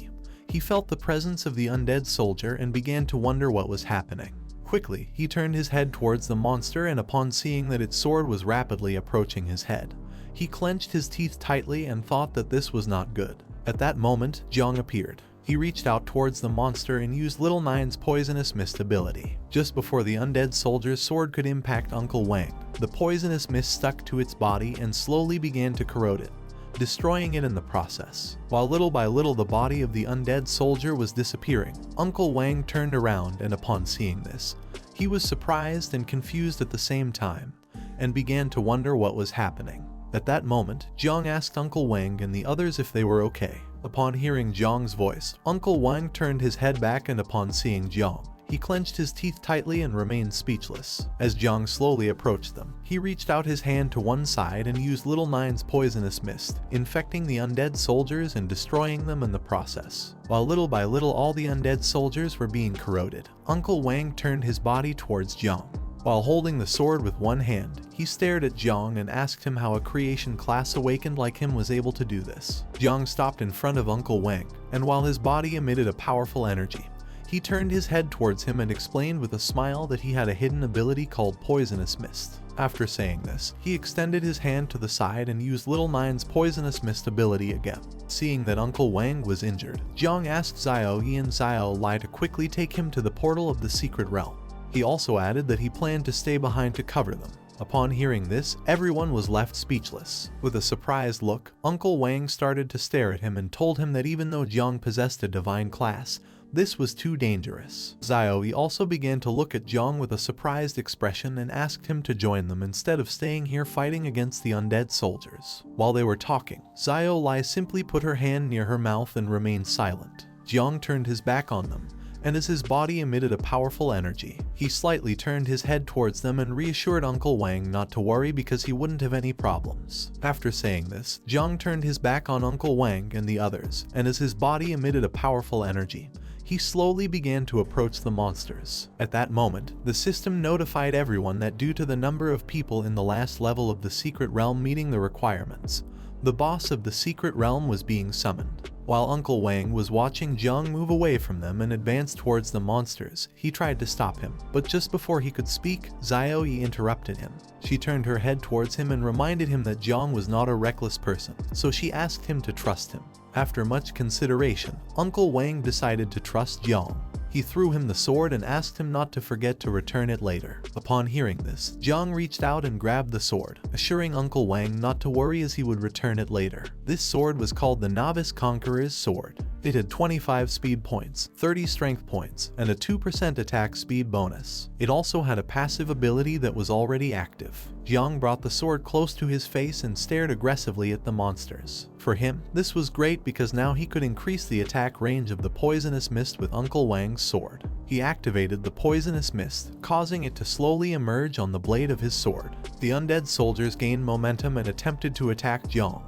he felt the presence of the undead soldier and began to wonder what was happening. Quickly, he turned his head towards the monster, and upon seeing that its sword was rapidly approaching his head, he clenched his teeth tightly and thought that this was not good. At that moment, Jiang appeared. He reached out towards the monster and used Little Nine's poisonous mist ability. Just before the undead soldier's sword could impact Uncle Wang, the poisonous mist stuck to its body and slowly began to corrode it, destroying it in the process. While little by little the body of the undead soldier was disappearing, Uncle Wang turned around, and upon seeing this, he was surprised and confused at the same time, and began to wonder what was happening. At that moment, Jiang asked Uncle Wang and the others if they were okay. Upon hearing Jiang's voice, Uncle Wang turned his head back, and upon seeing Jiang, he clenched his teeth tightly and remained speechless. As Jiang slowly approached them, he reached out his hand to one side and used Little Nine's poisonous mist, infecting the undead soldiers and destroying them in the process. While little by little all the undead soldiers were being corroded, Uncle Wang turned his body towards Jiang. While holding the sword with one hand, he stared at Jiang and asked him how a creation class awakened like him was able to do this. Jiang stopped in front of Uncle Wang, and while his body emitted a powerful energy, he turned his head towards him and explained with a smile that he had a hidden ability called Poisonous Mist. After saying this, he extended his hand to the side and used Little Nine's Poisonous Mist ability again. Seeing that Uncle Wang was injured, Jiang asked Zio and Zio Lai to quickly take him to the portal of the secret realm. He also added that he planned to stay behind to cover them. Upon hearing this, everyone was left speechless. With a surprised look, Uncle Wang started to stare at him and told him that even though Jiang possessed a divine class, this was too dangerous. Zio also began to look at Jiang with a surprised expression and asked him to join them instead of staying here fighting against the undead soldiers. While they were talking, Zio Lai simply put her hand near her mouth and remained silent. Jiang turned his back on them, and as his body emitted a powerful energy, he slightly turned his head towards them and reassured Uncle Wang not to worry because he wouldn't have any problems. After saying this, Jiang turned his back on Uncle Wang and the others, and as his body emitted a powerful energy, he slowly began to approach the monsters. At that moment, the system notified everyone that due to the number of people in the last level of the secret realm meeting the requirements, the boss of the secret realm was being summoned. While Uncle Wang was watching Jiang move away from them and advance towards the monsters, he tried to stop him, but just before he could speak, Zio interrupted him. She turned her head towards him and reminded him that Jiang was not a reckless person, so she asked him to trust him. After much consideration, Uncle Wang decided to trust Jiang. He threw him the sword and asked him not to forget to return it later. Upon hearing this, Jiang reached out and grabbed the sword, assuring Uncle Wang not to worry as he would return it later. This sword was called the Novice Conqueror's Sword. It had 25 speed points, 30 strength points, and a 2% attack speed bonus. It also had a passive ability that was already active. Jiang brought the sword close to his face and stared aggressively at the monsters. For him, this was great because now he could increase the attack range of the poisonous mist with Uncle Wang's sword. He activated the poisonous mist, causing it to slowly emerge on the blade of his sword. The undead soldiers gained momentum and attempted to attack Jiang,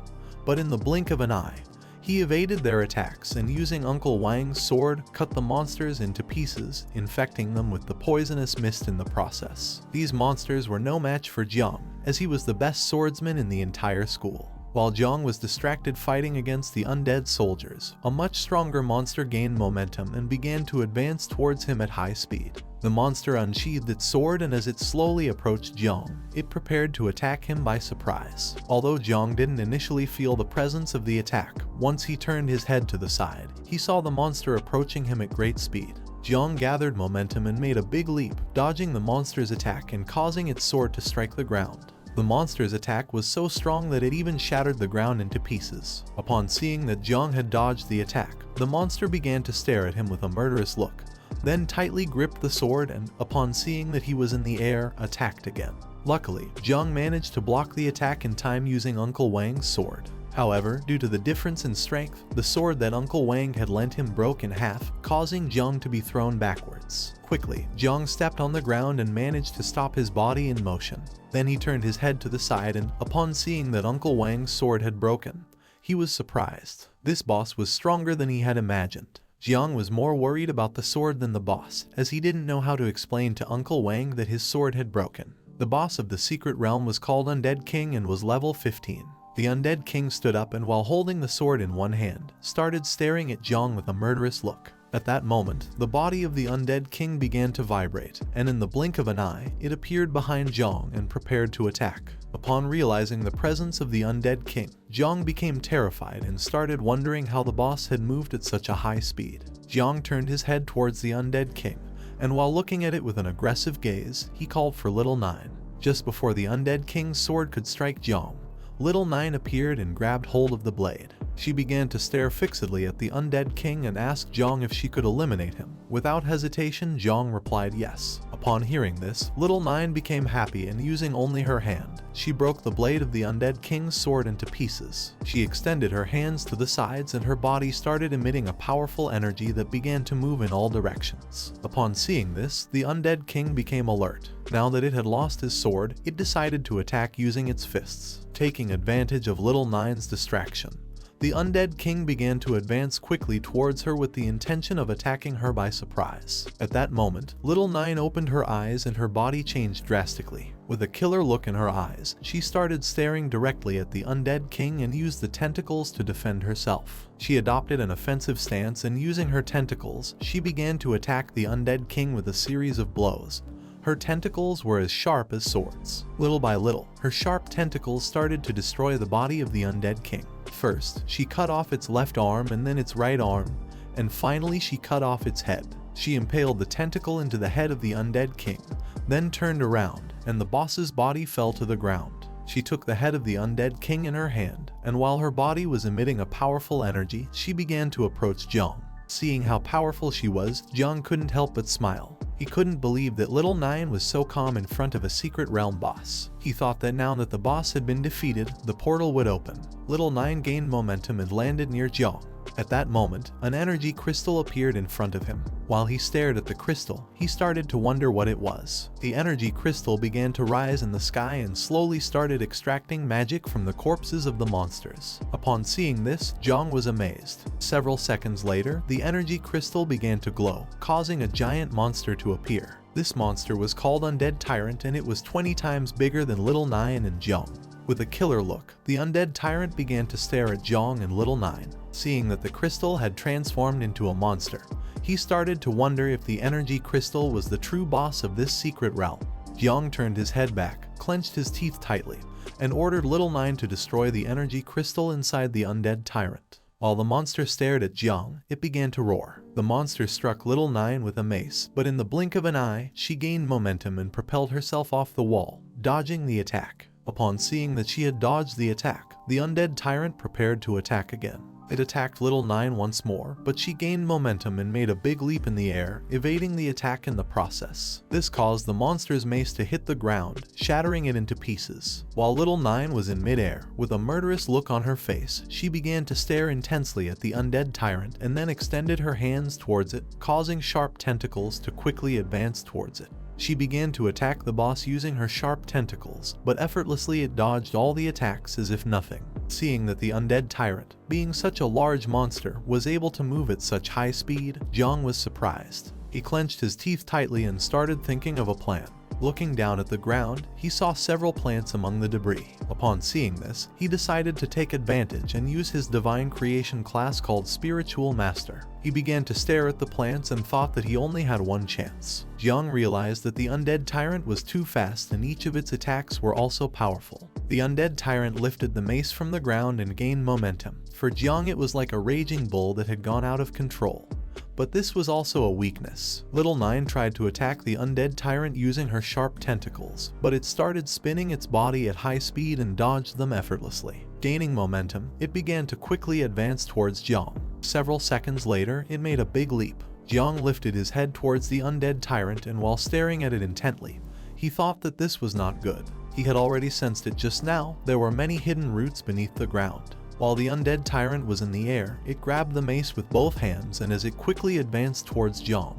but in the blink of an eye, he evaded their attacks and using Uncle Wang's sword, cut the monsters into pieces, infecting them with the poisonous mist in the process. These monsters were no match for Jiang, as he was the best swordsman in the entire school. While Jiang was distracted fighting against the undead soldiers, a much stronger monster gained momentum and began to advance towards him at high speed. The monster unsheathed its sword, and as it slowly approached Jiang, it prepared to attack him by surprise. Although Jiang didn't initially feel the presence of the attack, once he turned his head to the side, he saw the monster approaching him at great speed. Jiang gathered momentum and made a big leap, dodging the monster's attack and causing its sword to strike the ground. The monster's attack was so strong that it even shattered the ground into pieces. Upon seeing that Jiang had dodged the attack, the monster began to stare at him with a murderous look, then tightly gripped the sword and, upon seeing that he was in the air, attacked again. Luckily, Jiang managed to block the attack in time using Uncle Wang's sword. However, due to the difference in strength, the sword that Uncle Wang had lent him broke in half, causing Jiang to be thrown backwards. Quickly, Jiang stepped on the ground and managed to stop his body in motion. Then he turned his head to the side and, upon seeing that Uncle Wang's sword had broken, he was surprised. This boss was stronger than he had imagined. Jiang was more worried about the sword than the boss, as he didn't know how to explain to Uncle Wang that his sword had broken. The boss of the secret realm was called Undead King and was level 15. The Undead King stood up and, while holding the sword in one hand, started staring at Jiang with a murderous look. At that moment, the body of the Undead King began to vibrate, and in the blink of an eye, it appeared behind Jiang and prepared to attack. Upon realizing the presence of the Undead King, Jiang became terrified and started wondering how the boss had moved at such a high speed. Jiang turned his head towards the Undead King, and while looking at it with an aggressive gaze, he called for Little Nine. Just before the Undead King's sword could strike Jiang, Little Nine appeared and grabbed hold of the blade. She began to stare fixedly at the Undead King and asked Jiang if she could eliminate him. Without hesitation, Jiang replied yes. Upon hearing this, Little Nine became happy and, using only her hand, she broke the blade of the Undead King's sword into pieces. She extended her hands to the sides and her body started emitting a powerful energy that began to move in all directions. Upon seeing this, the Undead King became alert. Now that it had lost his sword, it decided to attack using its fists. Taking advantage of Little Nine's distraction, the Undead King began to advance quickly towards her with the intention of attacking her by surprise. At that moment, Little Nine opened her eyes and her body changed drastically. With a killer look in her eyes, she started staring directly at the Undead King and used the tentacles to defend herself. She adopted an offensive stance and, using her tentacles, she began to attack the Undead King with a series of blows. Her tentacles were as sharp as swords. Little by little, her sharp tentacles started to destroy the body of the Undead King. First, she cut off its left arm and then its right arm, and finally she cut off its head. She impaled the tentacle into the head of the Undead King, then turned around, and the boss's body fell to the ground. She took the head of the Undead King in her hand, and while her body was emitting a powerful energy, she began to approach Jiang. Seeing how powerful she was, Jiang couldn't help but smile. He couldn't believe that Little Nine was so calm in front of a secret realm boss. He thought that now that the boss had been defeated, the portal would open. Little Nine gained momentum and landed near Jiang. At that moment, an energy crystal appeared in front of him. While he stared at the crystal, he started to wonder what it was. The energy crystal began to rise in the sky and slowly started extracting magic from the corpses of the monsters. Upon seeing this, Jiang was amazed. Several seconds later, the energy crystal began to glow, causing a giant monster to appear. This monster was called Undead Tyrant, and it was 20 times bigger than Little Nine and Jiang. With a killer look, the Undead Tyrant began to stare at Jiang and Little Nine. Seeing that the crystal had transformed into a monster, he started to wonder if the energy crystal was the true boss of this secret realm. Jiang turned his head back, clenched his teeth tightly, and ordered Little Nine to destroy the energy crystal inside the Undead Tyrant. While the monster stared at Jiang, it began to roar. The monster struck Little Nine with a mace, but in the blink of an eye, she gained momentum and propelled herself off the wall, dodging the attack. Upon seeing that she had dodged the attack, the Undead Tyrant prepared to attack again. It attacked Little Nine once more, but she gained momentum and made a big leap in the air, evading the attack in the process. This caused the monster's mace to hit the ground, shattering it into pieces. While Little Nine was in midair, with a murderous look on her face, she began to stare intensely at the undead tyrant and then extended her hands towards it, causing sharp tentacles to quickly advance towards it. She began to attack the boss using her sharp tentacles, but effortlessly it dodged all the attacks as if nothing. Seeing that the undead tyrant, being such a large monster, was able to move at such high speed, Jiang was surprised. He clenched his teeth tightly and started thinking of a plan. Looking down at the ground, he saw several plants among the debris. Upon seeing this, he decided to take advantage and use his divine creation class called Spiritual Master. He began to stare at the plants and thought that he only had one chance. Jiang realized that the undead tyrant was too fast and each of its attacks were also powerful. The undead tyrant lifted the mace from the ground and gained momentum. For Jiang it was like a raging bull that had gone out of control. But this was also a weakness. Little Nine tried to attack the undead tyrant using her sharp tentacles, but it started spinning its body at high speed and dodged them effortlessly. Gaining momentum, it began to quickly advance towards Jiang. Several seconds later, it made a big leap. Jiang lifted his head towards the undead tyrant, and while staring at it intently, he thought that this was not good. He had already sensed it just now. There were many hidden roots beneath the ground. While the undead tyrant was in the air, it grabbed the mace with both hands, and as it quickly advanced towards Jiang,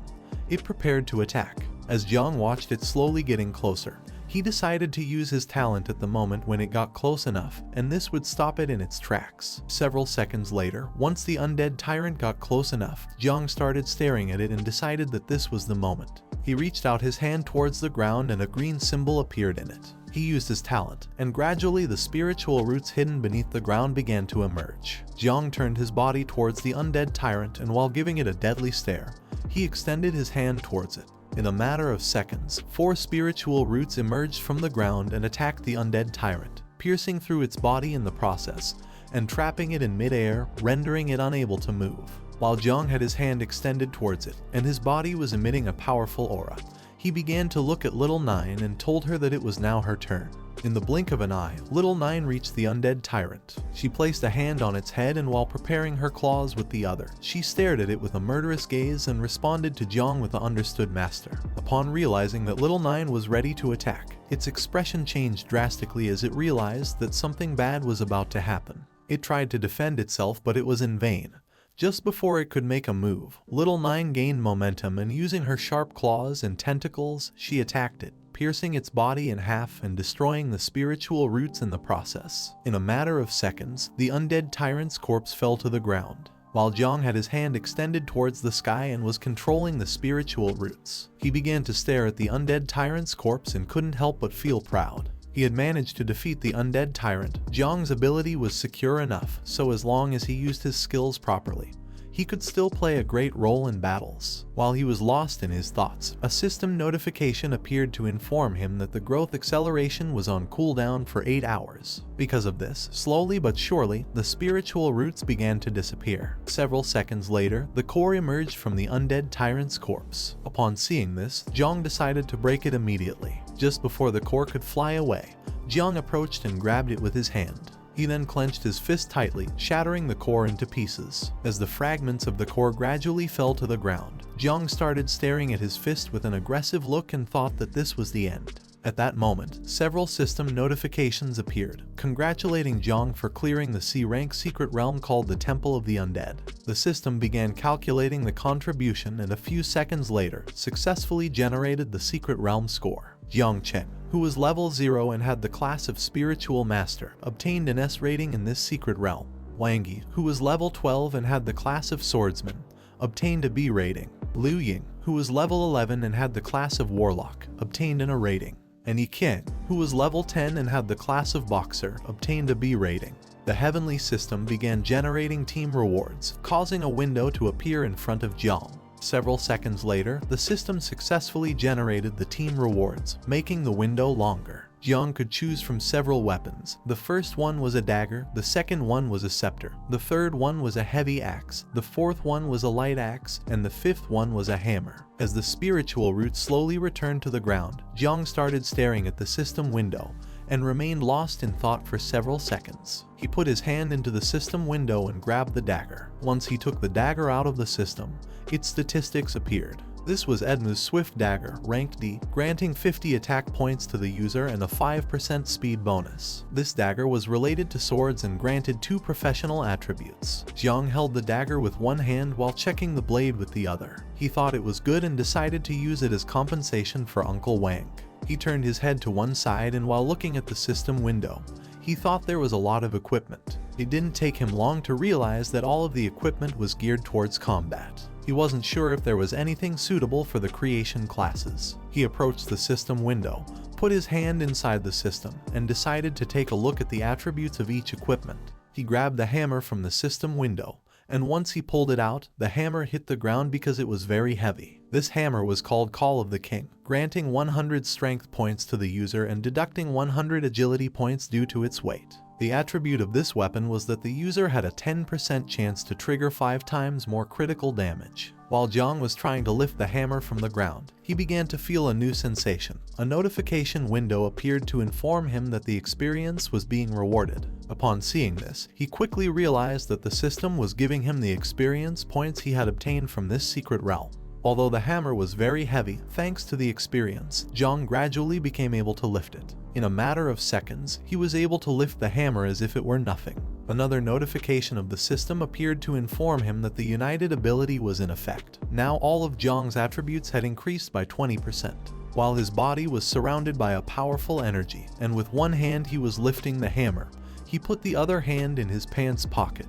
it prepared to attack. As Jiang watched it slowly getting closer, he decided to use his talent at the moment when it got close enough, and this would stop it in its tracks. Several seconds later, once the undead tyrant got close enough, Jiang started staring at it and decided that this was the moment. He reached out his hand towards the ground and a green symbol appeared in it. He used his talent, and gradually the spiritual roots hidden beneath the ground began to emerge. Jiang turned his body towards the undead tyrant, and while giving it a deadly stare, he extended his hand towards it. In a matter of seconds, 4 spiritual roots emerged from the ground and attacked the undead tyrant, piercing through its body in the process, and trapping it in midair, rendering it unable to move. While Jiang had his hand extended towards it, and his body was emitting a powerful aura, he began to look at Little Nine and told her that it was now her turn. In the blink of an eye, Little Nine reached the undead tyrant. She placed a hand on its head, and while preparing her claws with the other, she stared at it with a murderous gaze and responded to Jiang with the understood master. Upon realizing that Little Nine was ready to attack, its expression changed drastically as it realized that something bad was about to happen. It tried to defend itself, but it was in vain. Just before it could make a move, Little Nine gained momentum, and using her sharp claws and tentacles, she attacked it, piercing its body in half and destroying the spiritual roots in the process. In a matter of seconds, the undead tyrant's corpse fell to the ground, while Jiang had his hand extended towards the sky and was controlling the spiritual roots. He began to stare at the undead tyrant's corpse and couldn't help but feel proud. He had managed to defeat the undead tyrant. Jiang's ability was secure enough, so as long as he used his skills properly, he could still play a great role in battles. While he was lost in his thoughts, a system notification appeared to inform him that the growth acceleration was on cooldown for 8 hours. Because of this, slowly but surely, the spiritual roots began to disappear. Several seconds later, the core emerged from the undead tyrant's corpse. Upon seeing this, Jiang decided to break it immediately. Just before the core could fly away, Jiang approached and grabbed it with his hand. He then clenched his fist tightly, shattering the core into pieces. As the fragments of the core gradually fell to the ground, Jiang started staring at his fist with an aggressive look and thought that this was the end. At that moment, several system notifications appeared, congratulating Jiang for clearing the C-rank secret realm called the Temple of the Undead. The system began calculating the contribution and a few seconds later, successfully generated the secret realm score. Jiang Chen, who was level 0 and had the class of Spiritual Master, obtained an S rating in this secret realm. Wang Yi, who was level 12 and had the class of Swordsman, obtained a B rating. Liu Ying, who was level 11 and had the class of Warlock, obtained an A rating. And Yi Qian, who was level 10 and had the class of Boxer, obtained a B rating. The heavenly system began generating team rewards, causing a window to appear in front of Jiang. Several seconds later, the system successfully generated the team rewards, making the window longer. Jiang could choose from several weapons. The first one was a dagger, the second one was a scepter, the third one was a heavy axe, the fourth one was a light axe, and the fifth one was a hammer. As the spiritual roots slowly returned to the ground, Jiang started staring at the system window and remained lost in thought for several seconds. He put his hand into the system window and grabbed the dagger. Once he took the dagger out of the system, its statistics appeared. This was Edmu's Swift Dagger, ranked D, granting 50 attack points to the user and a 5% speed bonus. This dagger was related to swords and granted 2 professional attributes. Jiang held the dagger with one hand while checking the blade with the other. He thought it was good and decided to use it as compensation for Uncle Wang. He turned his head to one side and while looking at the system window, he thought there was a lot of equipment. It didn't take him long to realize that all of the equipment was geared towards combat. He wasn't sure if there was anything suitable for the creation classes. He approached the system window, put his hand inside the system, and decided to take a look at the attributes of each equipment. He grabbed the hammer from the system window, and once he pulled it out, the hammer hit the ground because it was very heavy. This hammer was called Call of the King, granting 100 strength points to the user and deducting 100 agility points due to its weight. The attribute of this weapon was that the user had a 10% chance to trigger 5 times more critical damage. While Jiang was trying to lift the hammer from the ground, he began to feel a new sensation. A notification window appeared to inform him that the experience was being rewarded. Upon seeing this, he quickly realized that the system was giving him the experience points he had obtained from this secret realm. Although the hammer was very heavy, thanks to the experience, Jiang gradually became able to lift it. In a matter of seconds, he was able to lift the hammer as if it were nothing. Another notification of the system appeared to inform him that the United ability was in effect. Now all of Jiang's attributes had increased by 20%. While his body was surrounded by a powerful energy, and with one hand he was lifting the hammer, he put the other hand in his pants pocket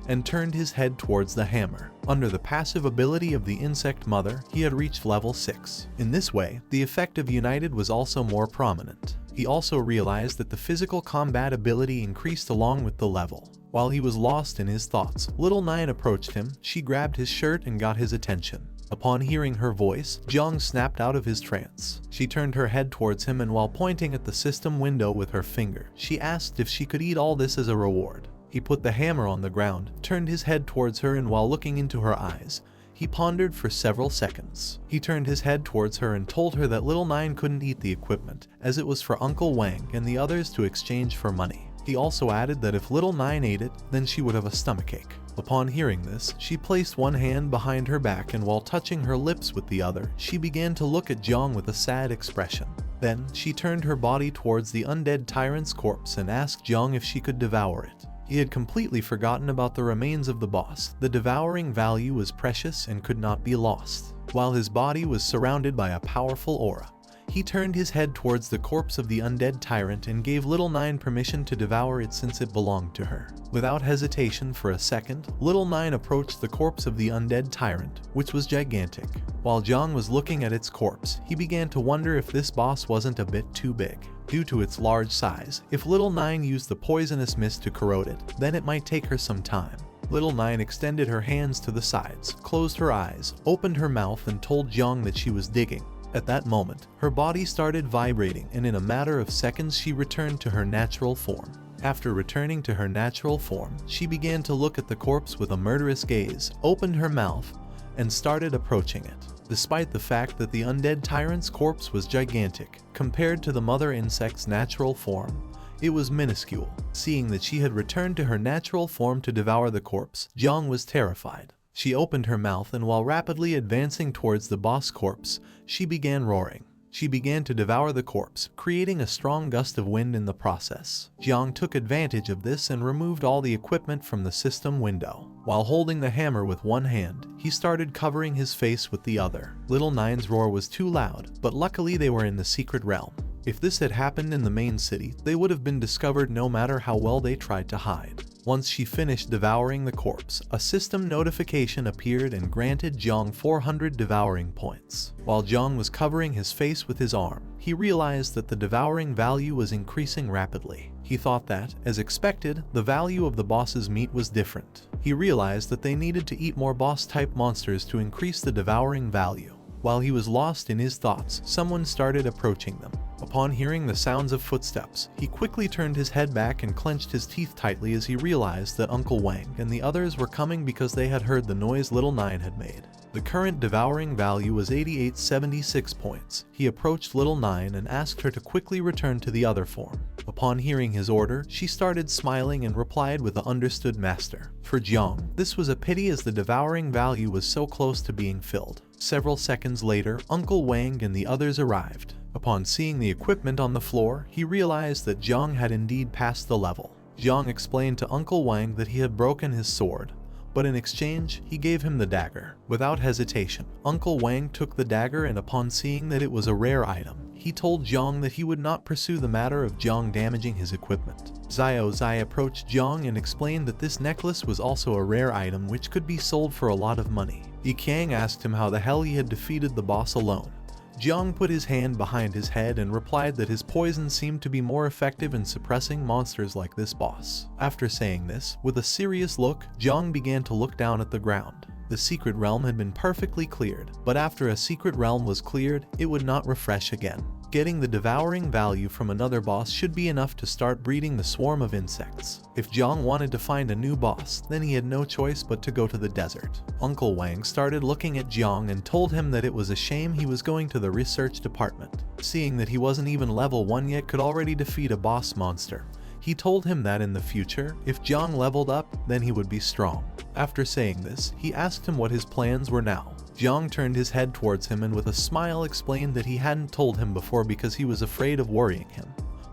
and turned his head towards the hammer. Under the passive ability of the Insect Mother, he had reached level 6. In this way, the effect of United was also more prominent. He also realized that the physical combat ability increased along with the level. While he was lost in his thoughts, Little Nine approached him. She grabbed his shirt and got his attention. Upon hearing her voice, Jiang snapped out of his trance. She turned her head towards him and while pointing at the system window with her finger, she asked if she could eat all this as a reward. He put the hammer on the ground, turned his head towards her and while looking into her eyes, he pondered for several seconds. He turned his head towards her and told her that Little Nine couldn't eat the equipment, as it was for Uncle Wang and the others to exchange for money. He also added that if Little Nine ate it, then she would have a stomachache. Upon hearing this, she placed one hand behind her back and while touching her lips with the other, she began to look at Jiang with a sad expression. Then, she turned her body towards the undead tyrant's corpse and asked Jiang if she could devour it. He had completely forgotten about the remains of the boss. The devouring value was precious and could not be lost. While his body was surrounded by a powerful aura, he turned his head towards the corpse of the undead tyrant and gave Little Nine permission to devour it since it belonged to her. Without hesitation for a second, Little Nine approached the corpse of the undead tyrant, which was gigantic. While Jiang was looking at its corpse, he began to wonder if this boss wasn't a bit too big. Due to its large size, if Little Nine used the poisonous mist to corrode it, then it might take her some time. Little Nine extended her hands to the sides, closed her eyes, opened her mouth and told Jiang that she was digging. At that moment, her body started vibrating and in a matter of seconds she returned to her natural form. After returning to her natural form, she began to look at the corpse with a murderous gaze, opened her mouth, and started approaching it. Despite the fact that the undead tyrant's corpse was gigantic, compared to the mother insect's natural form, it was minuscule. Seeing that she had returned to her natural form to devour the corpse, Jiang was terrified. She opened her mouth and while rapidly advancing towards the boss corpse, she began roaring. She began to devour the corpse, creating a strong gust of wind in the process. Jiang took advantage of this and removed all the equipment from the system window. While holding the hammer with one hand, he started covering his face with the other. Little Nine's roar was too loud, but luckily they were in the secret realm. If this had happened in the main city, they would have been discovered no matter how well they tried to hide. Once she finished devouring the corpse, a system notification appeared and granted Jiang 400 devouring points. While Jiang was covering his face with his arm, he realized that the devouring value was increasing rapidly. He thought that, as expected, the value of the boss's meat was different. He realized that they needed to eat more boss-type monsters to increase the devouring value. While he was lost in his thoughts, someone started approaching them. Upon hearing the sounds of footsteps, he quickly turned his head back and clenched his teeth tightly as he realized that Uncle Wang and the others were coming because they had heard the noise Little Nine had made. The current devouring value was 8876 points. He approached Little Nine and asked her to quickly return to the other form. Upon hearing his order, she started smiling and replied with a understood master. For Jiang, this was a pity as the devouring value was so close to being filled. Several seconds later, Uncle Wang and the others arrived. Upon seeing the equipment on the floor, he realized that Jiang had indeed passed the level. Jiang explained to Uncle Wang that he had broken his sword, but in exchange, he gave him the dagger. Without hesitation, Uncle Wang took the dagger, and upon seeing that it was a rare item, he told Jiang that he would not pursue the matter of Jiang damaging his equipment. Zio Zai approached Jiang and explained that this necklace was also a rare item which could be sold for a lot of money. Yi Qiang asked him how the hell he had defeated the boss alone. Jiang put his hand behind his head and replied that his poison seemed to be more effective in suppressing monsters like this boss. After saying this, with a serious look, Jiang began to look down at the ground. The secret realm had been perfectly cleared, but after a secret realm was cleared, it would not refresh again. Getting the devouring value from another boss should be enough to start breeding the swarm of insects. If Jiang wanted to find a new boss, then he had no choice but to go to the desert. Uncle Wang started looking at Jiang and told him that it was a shame he was going to the research department. Seeing that he wasn't even level 1 yet could already defeat a boss monster, he told him that in the future, if Jiang leveled up, then he would be strong. After saying this, he asked him what his plans were now. Jiang turned his head towards him and with a smile explained that he hadn't told him before because he was afraid of worrying him.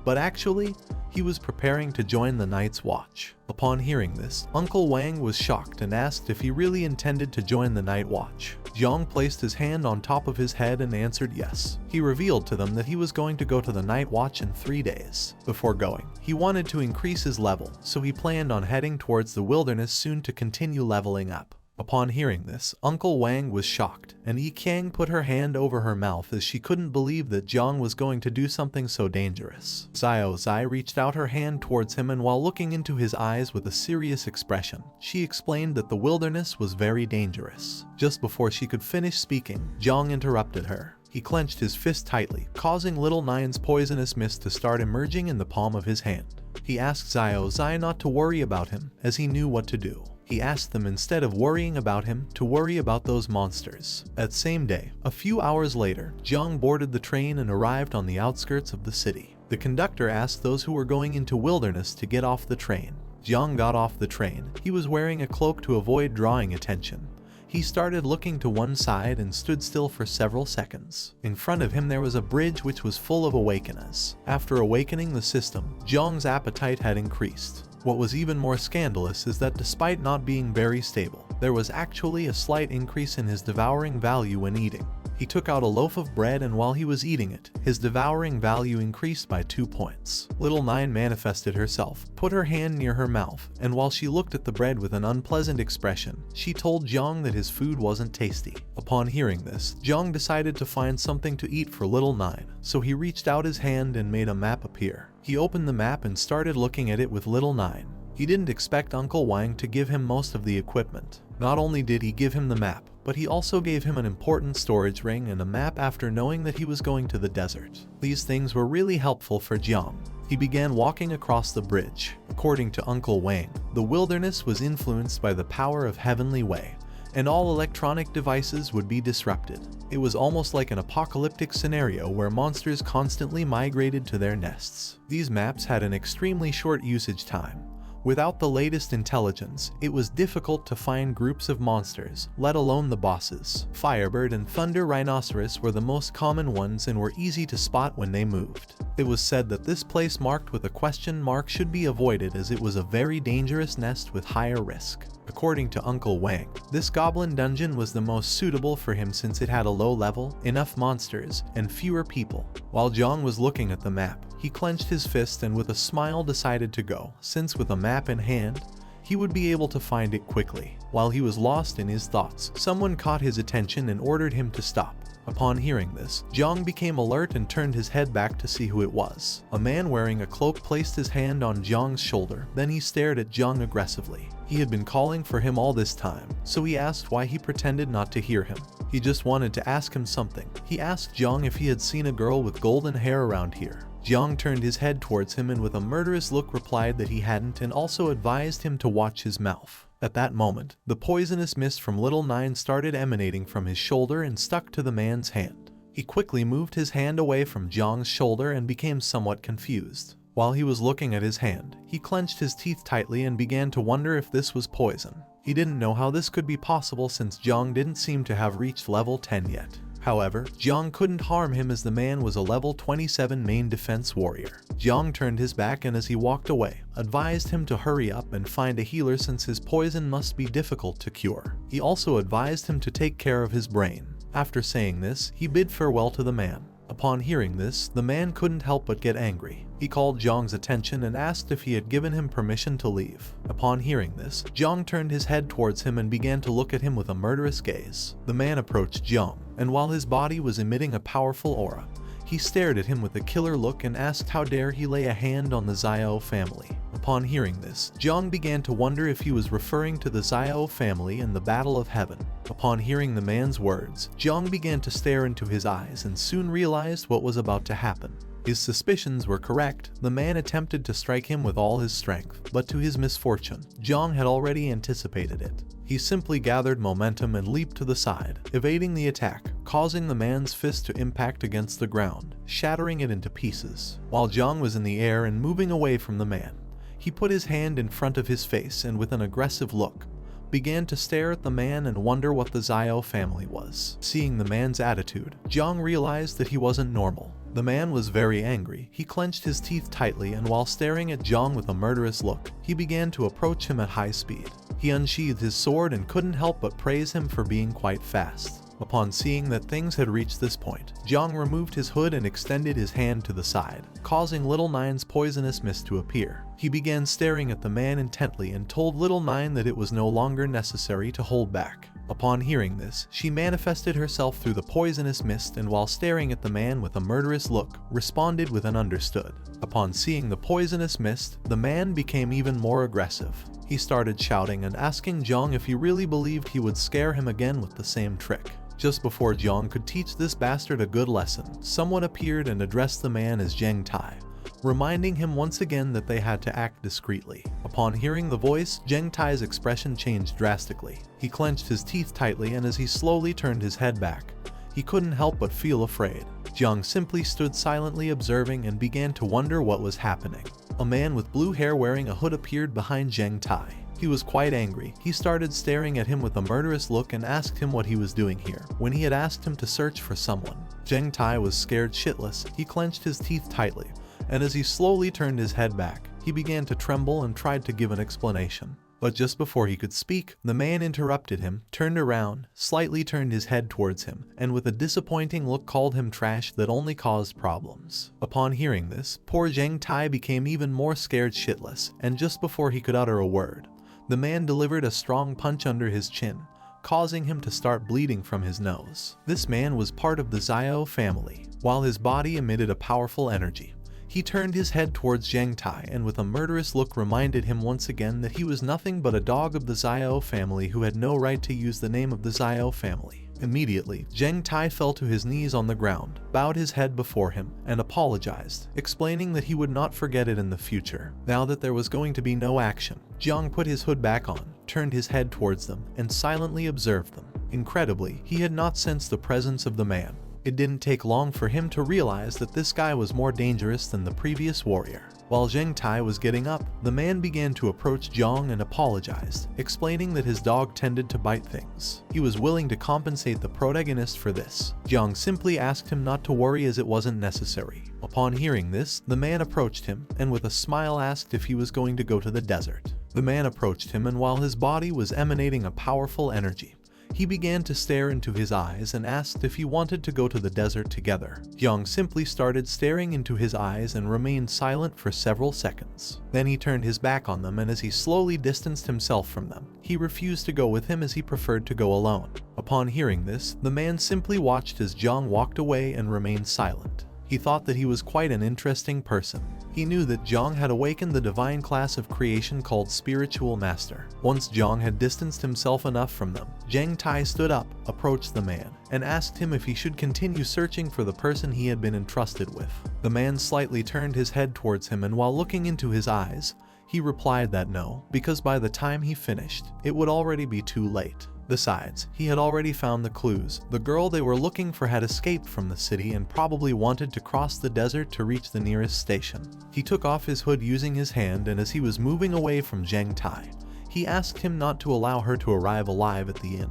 But actually, he was preparing to join the Night's Watch. Upon hearing this, Uncle Wang was shocked and asked if he really intended to join the Night Watch. Jiang placed his hand on top of his head and answered yes. He revealed to them that he was going to go to the Night Watch in 3 days. Before going, he wanted to increase his level, so he planned on heading towards the wilderness soon to continue leveling up. Upon hearing this, Uncle Wang was shocked, and Yi Qiang put her hand over her mouth as she couldn't believe that Jiang was going to do something so dangerous. Zio Zai reached out her hand towards him, and while looking into his eyes with a serious expression, she explained that the wilderness was very dangerous. Just before she could finish speaking, Jiang interrupted her. He clenched his fist tightly, causing Little Nine's poisonous mist to start emerging in the palm of his hand. He asked Zio Zai not to worry about him, as he knew what to do. He asked them instead of worrying about him, to worry about those monsters. That same day, a few hours later, Jiang boarded the train and arrived on the outskirts of the city. The conductor asked those who were going into wilderness to get off the train. Jiang got off the train. He was wearing a cloak to avoid drawing attention. He started looking to one side and stood still for several seconds. In front of him there was a bridge which was full of awakeners. After awakening the system, Jiang's appetite had increased. What was even more scandalous is that despite not being very stable, there was actually a slight increase in his devouring value when eating. He took out a loaf of bread, and while he was eating it, his devouring value increased by 2 points. Little Nine manifested herself, put her hand near her mouth, and while she looked at the bread with an unpleasant expression, she told Jiang that his food wasn't tasty. Upon hearing this, Jiang decided to find something to eat for Little Nine, so he reached out his hand and made a map appear. He opened the map and started looking at it with Little Nine. He didn't expect Uncle Wang to give him most of the equipment. Not only did he give him the map, but he also gave him an important storage ring and a map after knowing that he was going to the desert. These things were really helpful for Jiang. He began walking across the bridge. According to Uncle Wang, the wilderness was influenced by the power of Heavenly Way, and all electronic devices would be disrupted. It was almost like an apocalyptic scenario where monsters constantly migrated to their nests. These maps had an extremely short usage time. Without the latest intelligence, it was difficult to find groups of monsters, let alone the bosses. Firebird and Thunder Rhinoceros were the most common ones and were easy to spot when they moved. It was said that this place marked with a question mark should be avoided as it was a very dangerous nest with higher risk. According to Uncle Wang, this goblin dungeon was the most suitable for him since it had a low level, enough monsters, and fewer people. While Jiang was looking at the map, he clenched his fist and with a smile decided to go, since with a map in hand, he would be able to find it quickly. While he was lost in his thoughts, someone caught his attention and ordered him to stop. Upon hearing this, Jiang became alert and turned his head back to see who it was. A man wearing a cloak placed his hand on Jiang's shoulder, then he stared at Jiang aggressively. He had been calling for him all this time, so he asked why he pretended not to hear him. He just wanted to ask him something. He asked Jiang if he had seen a girl with golden hair around here. Jiang turned his head towards him and with a murderous look replied that he hadn't and also advised him to watch his mouth. At that moment, the poisonous mist from Little Nine started emanating from his shoulder and stuck to the man's hand. He quickly moved his hand away from Jiang's shoulder and became somewhat confused. While he was looking at his hand, he clenched his teeth tightly and began to wonder if this was poison. He didn't know how this could be possible since Jiang didn't seem to have reached level 10 yet. However, Jiang couldn't harm him as the man was a level 27 main defense warrior. Jiang turned his back and as he walked away, advised him to hurry up and find a healer since his poison must be difficult to cure. He also advised him to take care of his brain. After saying this, he bid farewell to the man. Upon hearing this, the man couldn't help but get angry. He called Jiang's attention and asked if he had given him permission to leave. Upon hearing this, Jiang turned his head towards him and began to look at him with a murderous gaze. The man approached Jiang, and while his body was emitting a powerful aura, he stared at him with a killer look and asked how dare he lay a hand on the Zio family. Upon hearing this, Jiang began to wonder if he was referring to the Zio family and the Battle of Heaven. Upon hearing the man's words, Jiang began to stare into his eyes and soon realized what was about to happen. His suspicions were correct. The man attempted to strike him with all his strength, but to his misfortune, Jiang had already anticipated it. He simply gathered momentum and leaped to the side, evading the attack, causing the man's fist to impact against the ground, shattering it into pieces. While Jiang was in the air and moving away from the man, he put his hand in front of his face and with an aggressive look, began to stare at the man and wonder what the Zio family was. Seeing the man's attitude, Jiang realized that he wasn't normal. The man was very angry. He clenched his teeth tightly and while staring at Jiang with a murderous look, he began to approach him at high speed. He unsheathed his sword and couldn't help but praise him for being quite fast. Upon seeing that things had reached this point, Jiang removed his hood and extended his hand to the side, causing Little Nine's poisonous mist to appear. He began staring at the man intently and told Little Nine that it was no longer necessary to hold back. Upon hearing this, she manifested herself through the poisonous mist and while staring at the man with a murderous look, responded with an understood. Upon seeing the poisonous mist, the man became even more aggressive. He started shouting and asking Jiang if he really believed he would scare him again with the same trick. Just before Jiang could teach this bastard a good lesson, someone appeared and addressed the man as Zheng Tai, reminding him once again that they had to act discreetly. Upon hearing the voice, Zheng Tai's expression changed drastically. He clenched his teeth tightly and as he slowly turned his head back, he couldn't help but feel afraid. Jiang simply stood silently observing and began to wonder what was happening. A man with blue hair wearing a hood appeared behind Zheng Tai. He was quite angry. He started staring at him with a murderous look and asked him what he was doing here. When he had asked him to search for someone, Zheng Tai was scared shitless. He clenched his teeth tightly, and as he slowly turned his head back, he began to tremble and tried to give an explanation. But just before he could speak, the man interrupted him, turned around, slightly turned his head towards him, and with a disappointing look called him trash that only caused problems. Upon hearing this, poor Zheng Tai became even more scared shitless, and just before he could utter a word, the man delivered a strong punch under his chin, causing him to start bleeding from his nose. This man was part of the Zio family. While his body emitted a powerful energy, he turned his head towards Zheng Tai and with a murderous look reminded him once again that he was nothing but a dog of the Zio family who had no right to use the name of the Zio family. Immediately, Zheng Tai fell to his knees on the ground, bowed his head before him, and apologized, explaining that he would not forget it in the future. Now that there was going to be no action, Jiang put his hood back on, turned his head towards them, and silently observed them. Incredibly, he had not sensed the presence of the man. It didn't take long for him to realize that this guy was more dangerous than the previous warrior. While Zheng Tai was getting up, the man began to approach Jiang and apologized, explaining that his dog tended to bite things. He was willing to compensate the protagonist for this. Jiang simply asked him not to worry as it wasn't necessary. Upon hearing this, the man approached him and with a smile asked if he was going to go to the desert. The man approached him and while his body was emanating a powerful energy, he began to stare into his eyes and asked if he wanted to go to the desert together. Jiang simply started staring into his eyes and remained silent for several seconds. Then he turned his back on them and as he slowly distanced himself from them, he refused to go with him as he preferred to go alone. Upon hearing this, the man simply watched as Jiang walked away and remained silent. He thought that he was quite an interesting person. He knew that Jiang had awakened the divine class of creation called Spiritual Master. Once Jiang had distanced himself enough from them, Zhang Tai stood up, approached the man, and asked him if he should continue searching for the person he had been entrusted with. The man slightly turned his head towards him, and while looking into his eyes, he replied that no, because by the time he finished, it would already be too late. Besides, he had already found the clues. The girl they were looking for had escaped from the city and probably wanted to cross the desert to reach the nearest station. He took off his hood using his hand, and as he was moving away from Zhang Tai, he asked him not to allow her to arrive alive at the inn,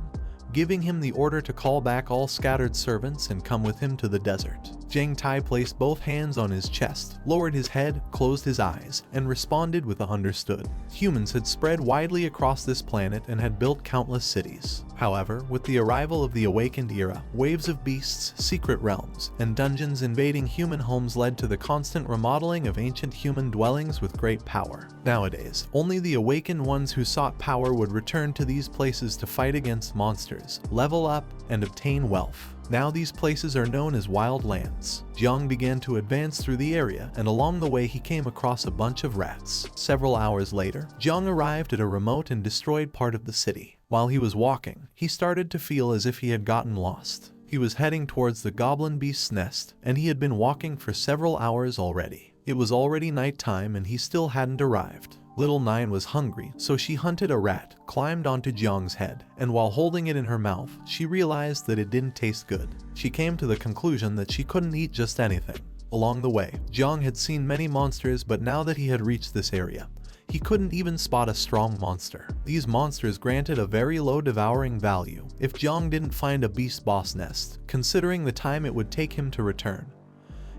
giving him the order to call back all scattered servants and come with him to the desert. Zhang Tai placed both hands on his chest, lowered his head, closed his eyes, and responded with a understood. Humans had spread widely across this planet and had built countless cities. However, with the arrival of the awakened era, waves of beasts, secret realms, and dungeons invading human homes led to the constant remodeling of ancient human dwellings with great power. Nowadays, only the awakened ones who sought power would return to these places to fight against monsters, level up, and obtain wealth. Now these places are known as wild lands. Jiang began to advance through the area, and along the way he came across a bunch of rats. Several hours later, Jiang arrived at a remote and destroyed part of the city. While he was walking, he started to feel as if he had gotten lost. He was heading towards the goblin beast's nest, and he had been walking for several hours already. It was already nighttime and he still hadn't arrived. Little Nine was hungry, so she hunted a rat, climbed onto Jiang's head, and while holding it in her mouth, she realized that it didn't taste good. She came to the conclusion that she couldn't eat just anything. Along the way, Jiang had seen many monsters, but now that he had reached this area, he couldn't even spot a strong monster. These monsters granted a very low devouring value if Jiang didn't find a beast boss nest, considering the time it would take him to return.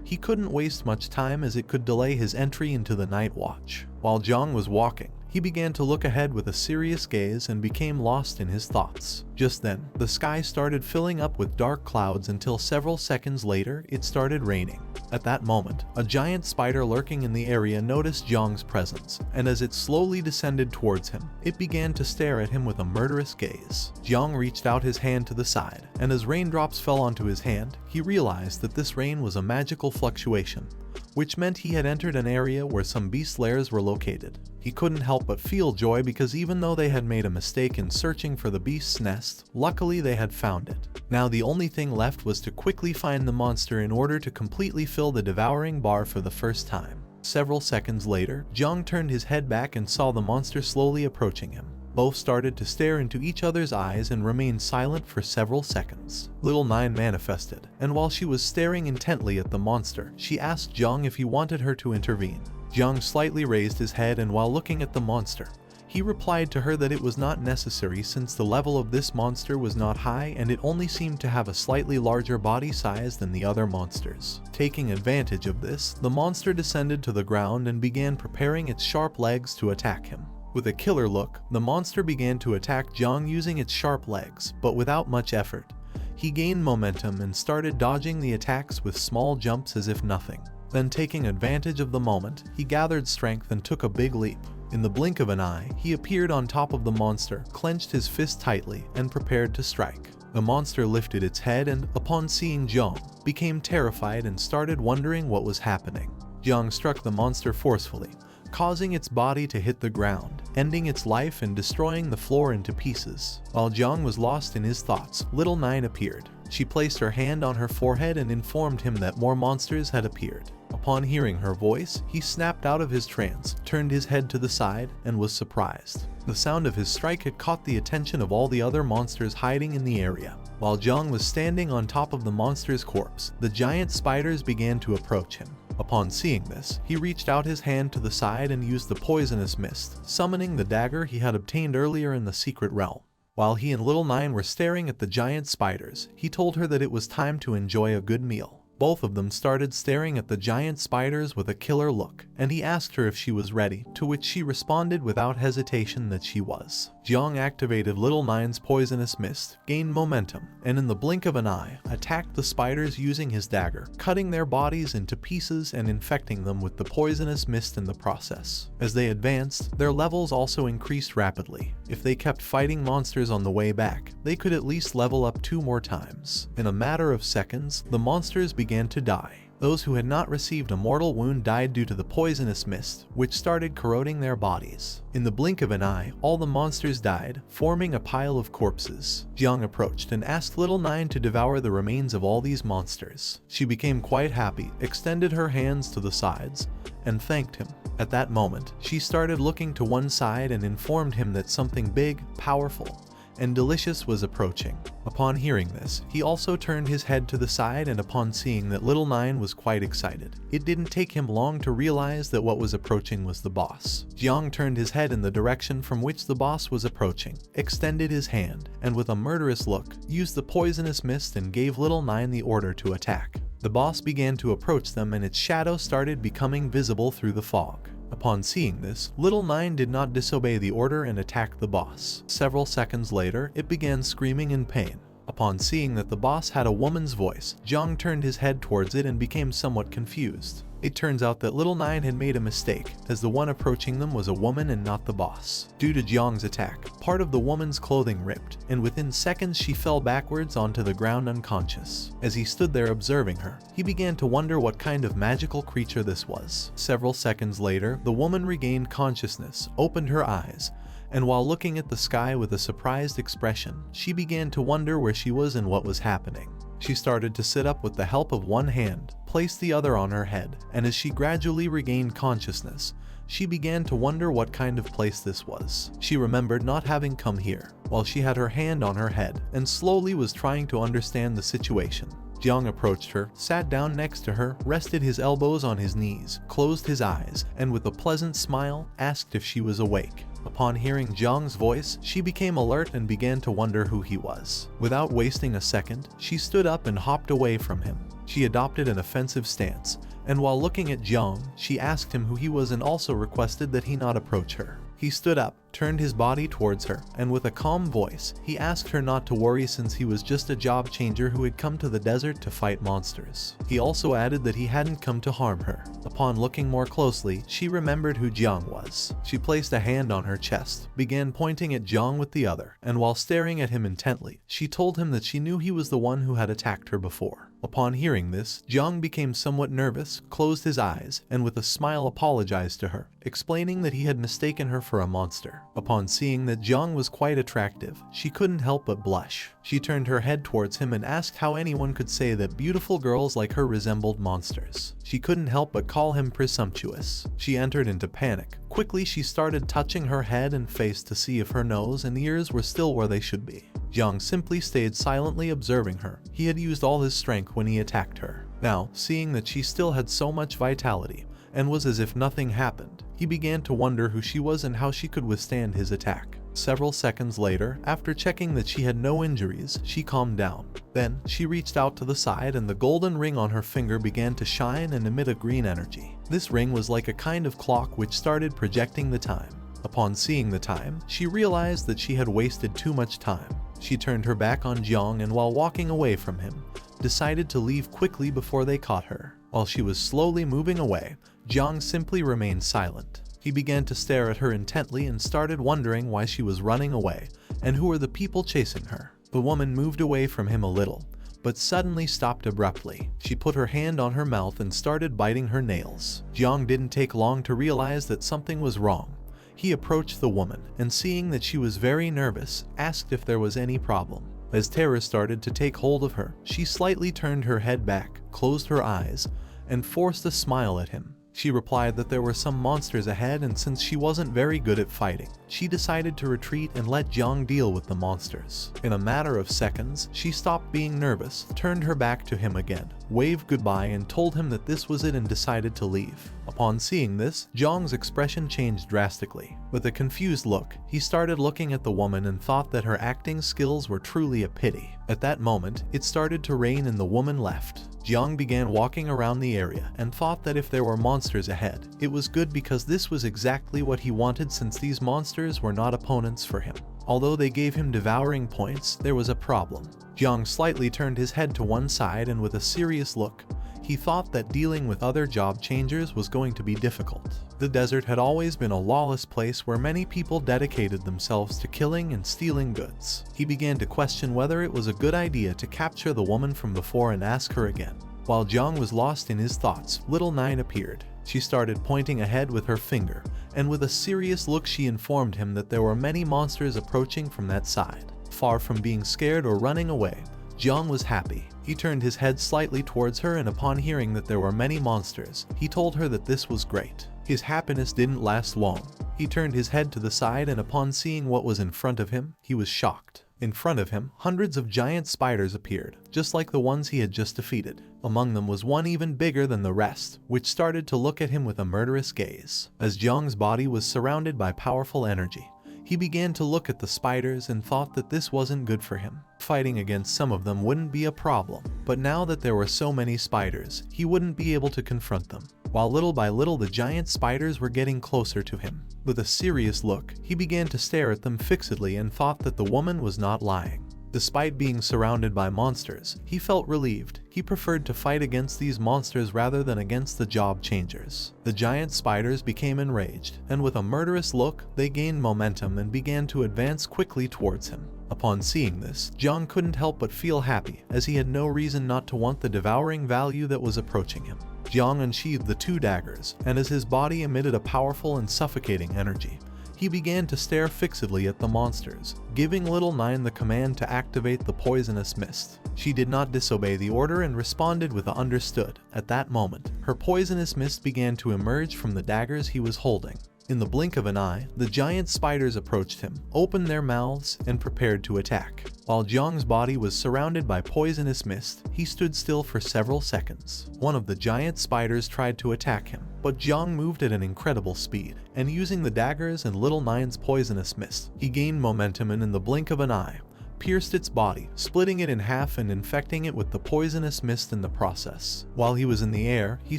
He couldn't waste much time as it could delay his entry into the night watch. While Jiang was walking, he began to look ahead with a serious gaze and became lost in his thoughts. Just then, the sky started filling up with dark clouds until several seconds later, it started raining. At that moment, a giant spider lurking in the area noticed Jiang's presence, and as it slowly descended towards him, it began to stare at him with a murderous gaze. Jiang reached out his hand to the side, and as raindrops fell onto his hand, he realized that this rain was a magical fluctuation, which meant he had entered an area where some beast lairs were located. He couldn't help but feel joy because even though they had made a mistake in searching for the beast's nest, luckily they had found it. Now the only thing left was to quickly find the monster in order to completely fill the devouring bar for the first time. Several seconds later, Jiang turned his head back and saw the monster slowly approaching him. Both started to stare into each other's eyes and remained silent for several seconds. Little Nine manifested, and while she was staring intently at the monster, she asked Jiang if he wanted her to intervene. Jiang slightly raised his head, and while looking at the monster, he replied to her that it was not necessary since the level of this monster was not high and it only seemed to have a slightly larger body size than the other monsters. Taking advantage of this, the monster descended to the ground and began preparing its sharp legs to attack him. With a killer look, the monster began to attack Jiang using its sharp legs, but without much effort. He gained momentum and started dodging the attacks with small jumps as if nothing. Then, taking advantage of the moment, he gathered strength and took a big leap. In the blink of an eye, he appeared on top of the monster, clenched his fist tightly, and prepared to strike. The monster lifted its head and, upon seeing Jiang, became terrified and started wondering what was happening. Jiang struck the monster forcefully, causing its body to hit the ground, ending its life and destroying the floor into pieces. While Jiang was lost in his thoughts, Little Nine appeared. She placed her hand on her forehead and informed him that more monsters had appeared. Upon hearing her voice, he snapped out of his trance, turned his head to the side, and was surprised. The sound of his strike had caught the attention of all the other monsters hiding in the area. While Jiang was standing on top of the monster's corpse, the giant spiders began to approach him. Upon seeing this, he reached out his hand to the side and used the poisonous mist, summoning the dagger he had obtained earlier in the secret realm. While he and Little Nine were staring at the giant spiders, he told her that it was time to enjoy a good meal. Both of them started staring at the giant spiders with a killer look, and he asked her if she was ready, to which she responded without hesitation that she was. Jiang activated Little Nine's poisonous mist, gained momentum, and in the blink of an eye, attacked the spiders using his dagger, cutting their bodies into pieces and infecting them with the poisonous mist in the process. As they advanced, their levels also increased rapidly. If they kept fighting monsters on the way back, they could at least level up 2 more times. In a matter of seconds, the monsters began to die. Those who had not received a mortal wound died due to the poisonous mist, which started corroding their bodies. In the blink of an eye, all the monsters died, forming a pile of corpses. Jiang approached and asked Little Nine to devour the remains of all these monsters. She became quite happy, extended her hands to the sides, and thanked him. At that moment, she started looking to one side and informed him that something big, powerful, and delicious was approaching. Upon hearing this, he also turned his head to the side, and upon seeing that Little Nine was quite excited, it didn't take him long to realize that what was approaching was the boss. Jiang turned his head in the direction from which the boss was approaching, extended his hand, and with a murderous look, used the poisonous mist and gave Little Nine the order to attack. The boss began to approach them, and its shadow started becoming visible through the fog. Upon seeing this, Little Nine did not disobey the order and attacked the boss. Several seconds later, it began screaming in pain. Upon seeing that the boss had a woman's voice, Jiang turned his head towards it and became somewhat confused. It turns out that Little Nine had made a mistake, as the one approaching them was a woman and not the boss. Due to Jiang's attack, part of the woman's clothing ripped, and within seconds she fell backwards onto the ground unconscious. As he stood there observing her, he began to wonder what kind of magical creature this was. Several seconds later, the woman regained consciousness, opened her eyes, and while looking at the sky with a surprised expression, she began to wonder where she was and what was happening. She started to sit up with the help of one hand, placed the other on her head, and as she gradually regained consciousness, she began to wonder what kind of place this was. She remembered not having come here, while she had her hand on her head, and slowly was trying to understand the situation. Jiang approached her, sat down next to her, rested his elbows on his knees, closed his eyes, and with a pleasant smile, asked if she was awake. Upon hearing Jiang's voice, she became alert and began to wonder who he was. Without wasting a second, she stood up and hopped away from him. She adopted an offensive stance, and while looking at Jiang, she asked him who he was and also requested that he not approach her. He stood up, turned his body towards her, and with a calm voice, he asked her not to worry since he was just a job changer who had come to the desert to fight monsters. He also added that he hadn't come to harm her. Upon looking more closely, she remembered who Jiang was. She placed a hand on her chest, began pointing at Jiang with the other, and while staring at him intently, she told him that she knew he was the one who had attacked her before. Upon hearing this, Jiang became somewhat nervous, closed his eyes, and with a smile apologized to her, explaining that he had mistaken her for a monster. Upon seeing that Jiang was quite attractive, she couldn't help but blush. She turned her head towards him and asked how anyone could say that beautiful girls like her resembled monsters. She couldn't help but call him presumptuous. She entered into panic. Quickly she started touching her head and face to see if her nose and ears were still where they should be. Jiang simply stayed silently observing her. He had used all his strength when he attacked her. Now, seeing that she still had so much vitality, and was as if nothing happened, he began to wonder who she was and how she could withstand his attack. Several seconds later, after checking that she had no injuries, she calmed down. Then, she reached out to the side and the golden ring on her finger began to shine and emit a green energy. This ring was like a kind of clock which started projecting the time. Upon seeing the time, she realized that she had wasted too much time. She turned her back on Jiang and while walking away from him, decided to leave quickly before they caught her. While she was slowly moving away, Jiang simply remained silent. He began to stare at her intently and started wondering why she was running away and who were the people chasing her. The woman moved away from him a little, but suddenly stopped abruptly. She put her hand on her mouth and started biting her nails. Jiang didn't take long to realize that something was wrong. He approached the woman and seeing that she was very nervous, asked if there was any problem. As terror started to take hold of her, she slightly turned her head back, closed her eyes, and forced a smile at him. She replied that there were some monsters ahead and since she wasn't very good at fighting, she decided to retreat and let Jiang deal with the monsters. In a matter of seconds, she stopped being nervous, turned her back to him again, waved goodbye and told him that this was it and decided to leave. Upon seeing this, Jiang's expression changed drastically. With a confused look, he started looking at the woman and thought that her acting skills were truly a pity. At that moment, it started to rain and the woman left. Jiang began walking around the area and thought that if there were monsters ahead, it was good because this was exactly what he wanted since these monsters were not opponents for him. Although they gave him devouring points, there was a problem. Jiang slightly turned his head to one side and with a serious look, he thought that dealing with other job changers was going to be difficult. The desert had always been a lawless place where many people dedicated themselves to killing and stealing goods. He began to question whether it was a good idea to capture the woman from before and ask her again. While Jiang was lost in his thoughts, little Nine appeared. She started pointing ahead with her finger, and with a serious look she informed him that there were many monsters approaching from that side. Far from being scared or running away, Jiang was happy. He turned his head slightly towards her, and upon hearing that there were many monsters, he told her that this was great. His happiness didn't last long. He turned his head to the side, and upon seeing what was in front of him, he was shocked. In front of him, hundreds of giant spiders appeared, just like the ones he had just defeated. Among them was one even bigger than the rest, which started to look at him with a murderous gaze. As Jiang's body was surrounded by powerful energy, he began to look at the spiders and thought that this wasn't good for him. Fighting against some of them wouldn't be a problem, but now that there were so many spiders, he wouldn't be able to confront them. While little by little the giant spiders were getting closer to him. With a serious look, he began to stare at them fixedly and thought that the woman was not lying. Despite being surrounded by monsters, he felt relieved. He preferred to fight against these monsters rather than against the job changers. The giant spiders became enraged, and with a murderous look, they gained momentum and began to advance quickly towards him. Upon seeing this, Jiang couldn't help but feel happy, as he had no reason not to want the devouring value that was approaching him. Jiang unsheathed the two daggers, and as his body emitted a powerful and suffocating energy, he began to stare fixedly at the monsters, giving little Nine the command to activate the poisonous mist. She did not disobey the order and responded with a understood. At that moment, her poisonous mist began to emerge from the daggers he was holding. In the blink of an eye, the giant spiders approached him, opened their mouths, and prepared to attack. While Jiang's body was surrounded by poisonous mist, he stood still for several seconds. One of the giant spiders tried to attack him, but Jiang moved at an incredible speed, and using the daggers and little Nine's poisonous mist, he gained momentum and in the blink of an eye, pierced its body, splitting it in half and infecting it with the poisonous mist in the process. While he was in the air, he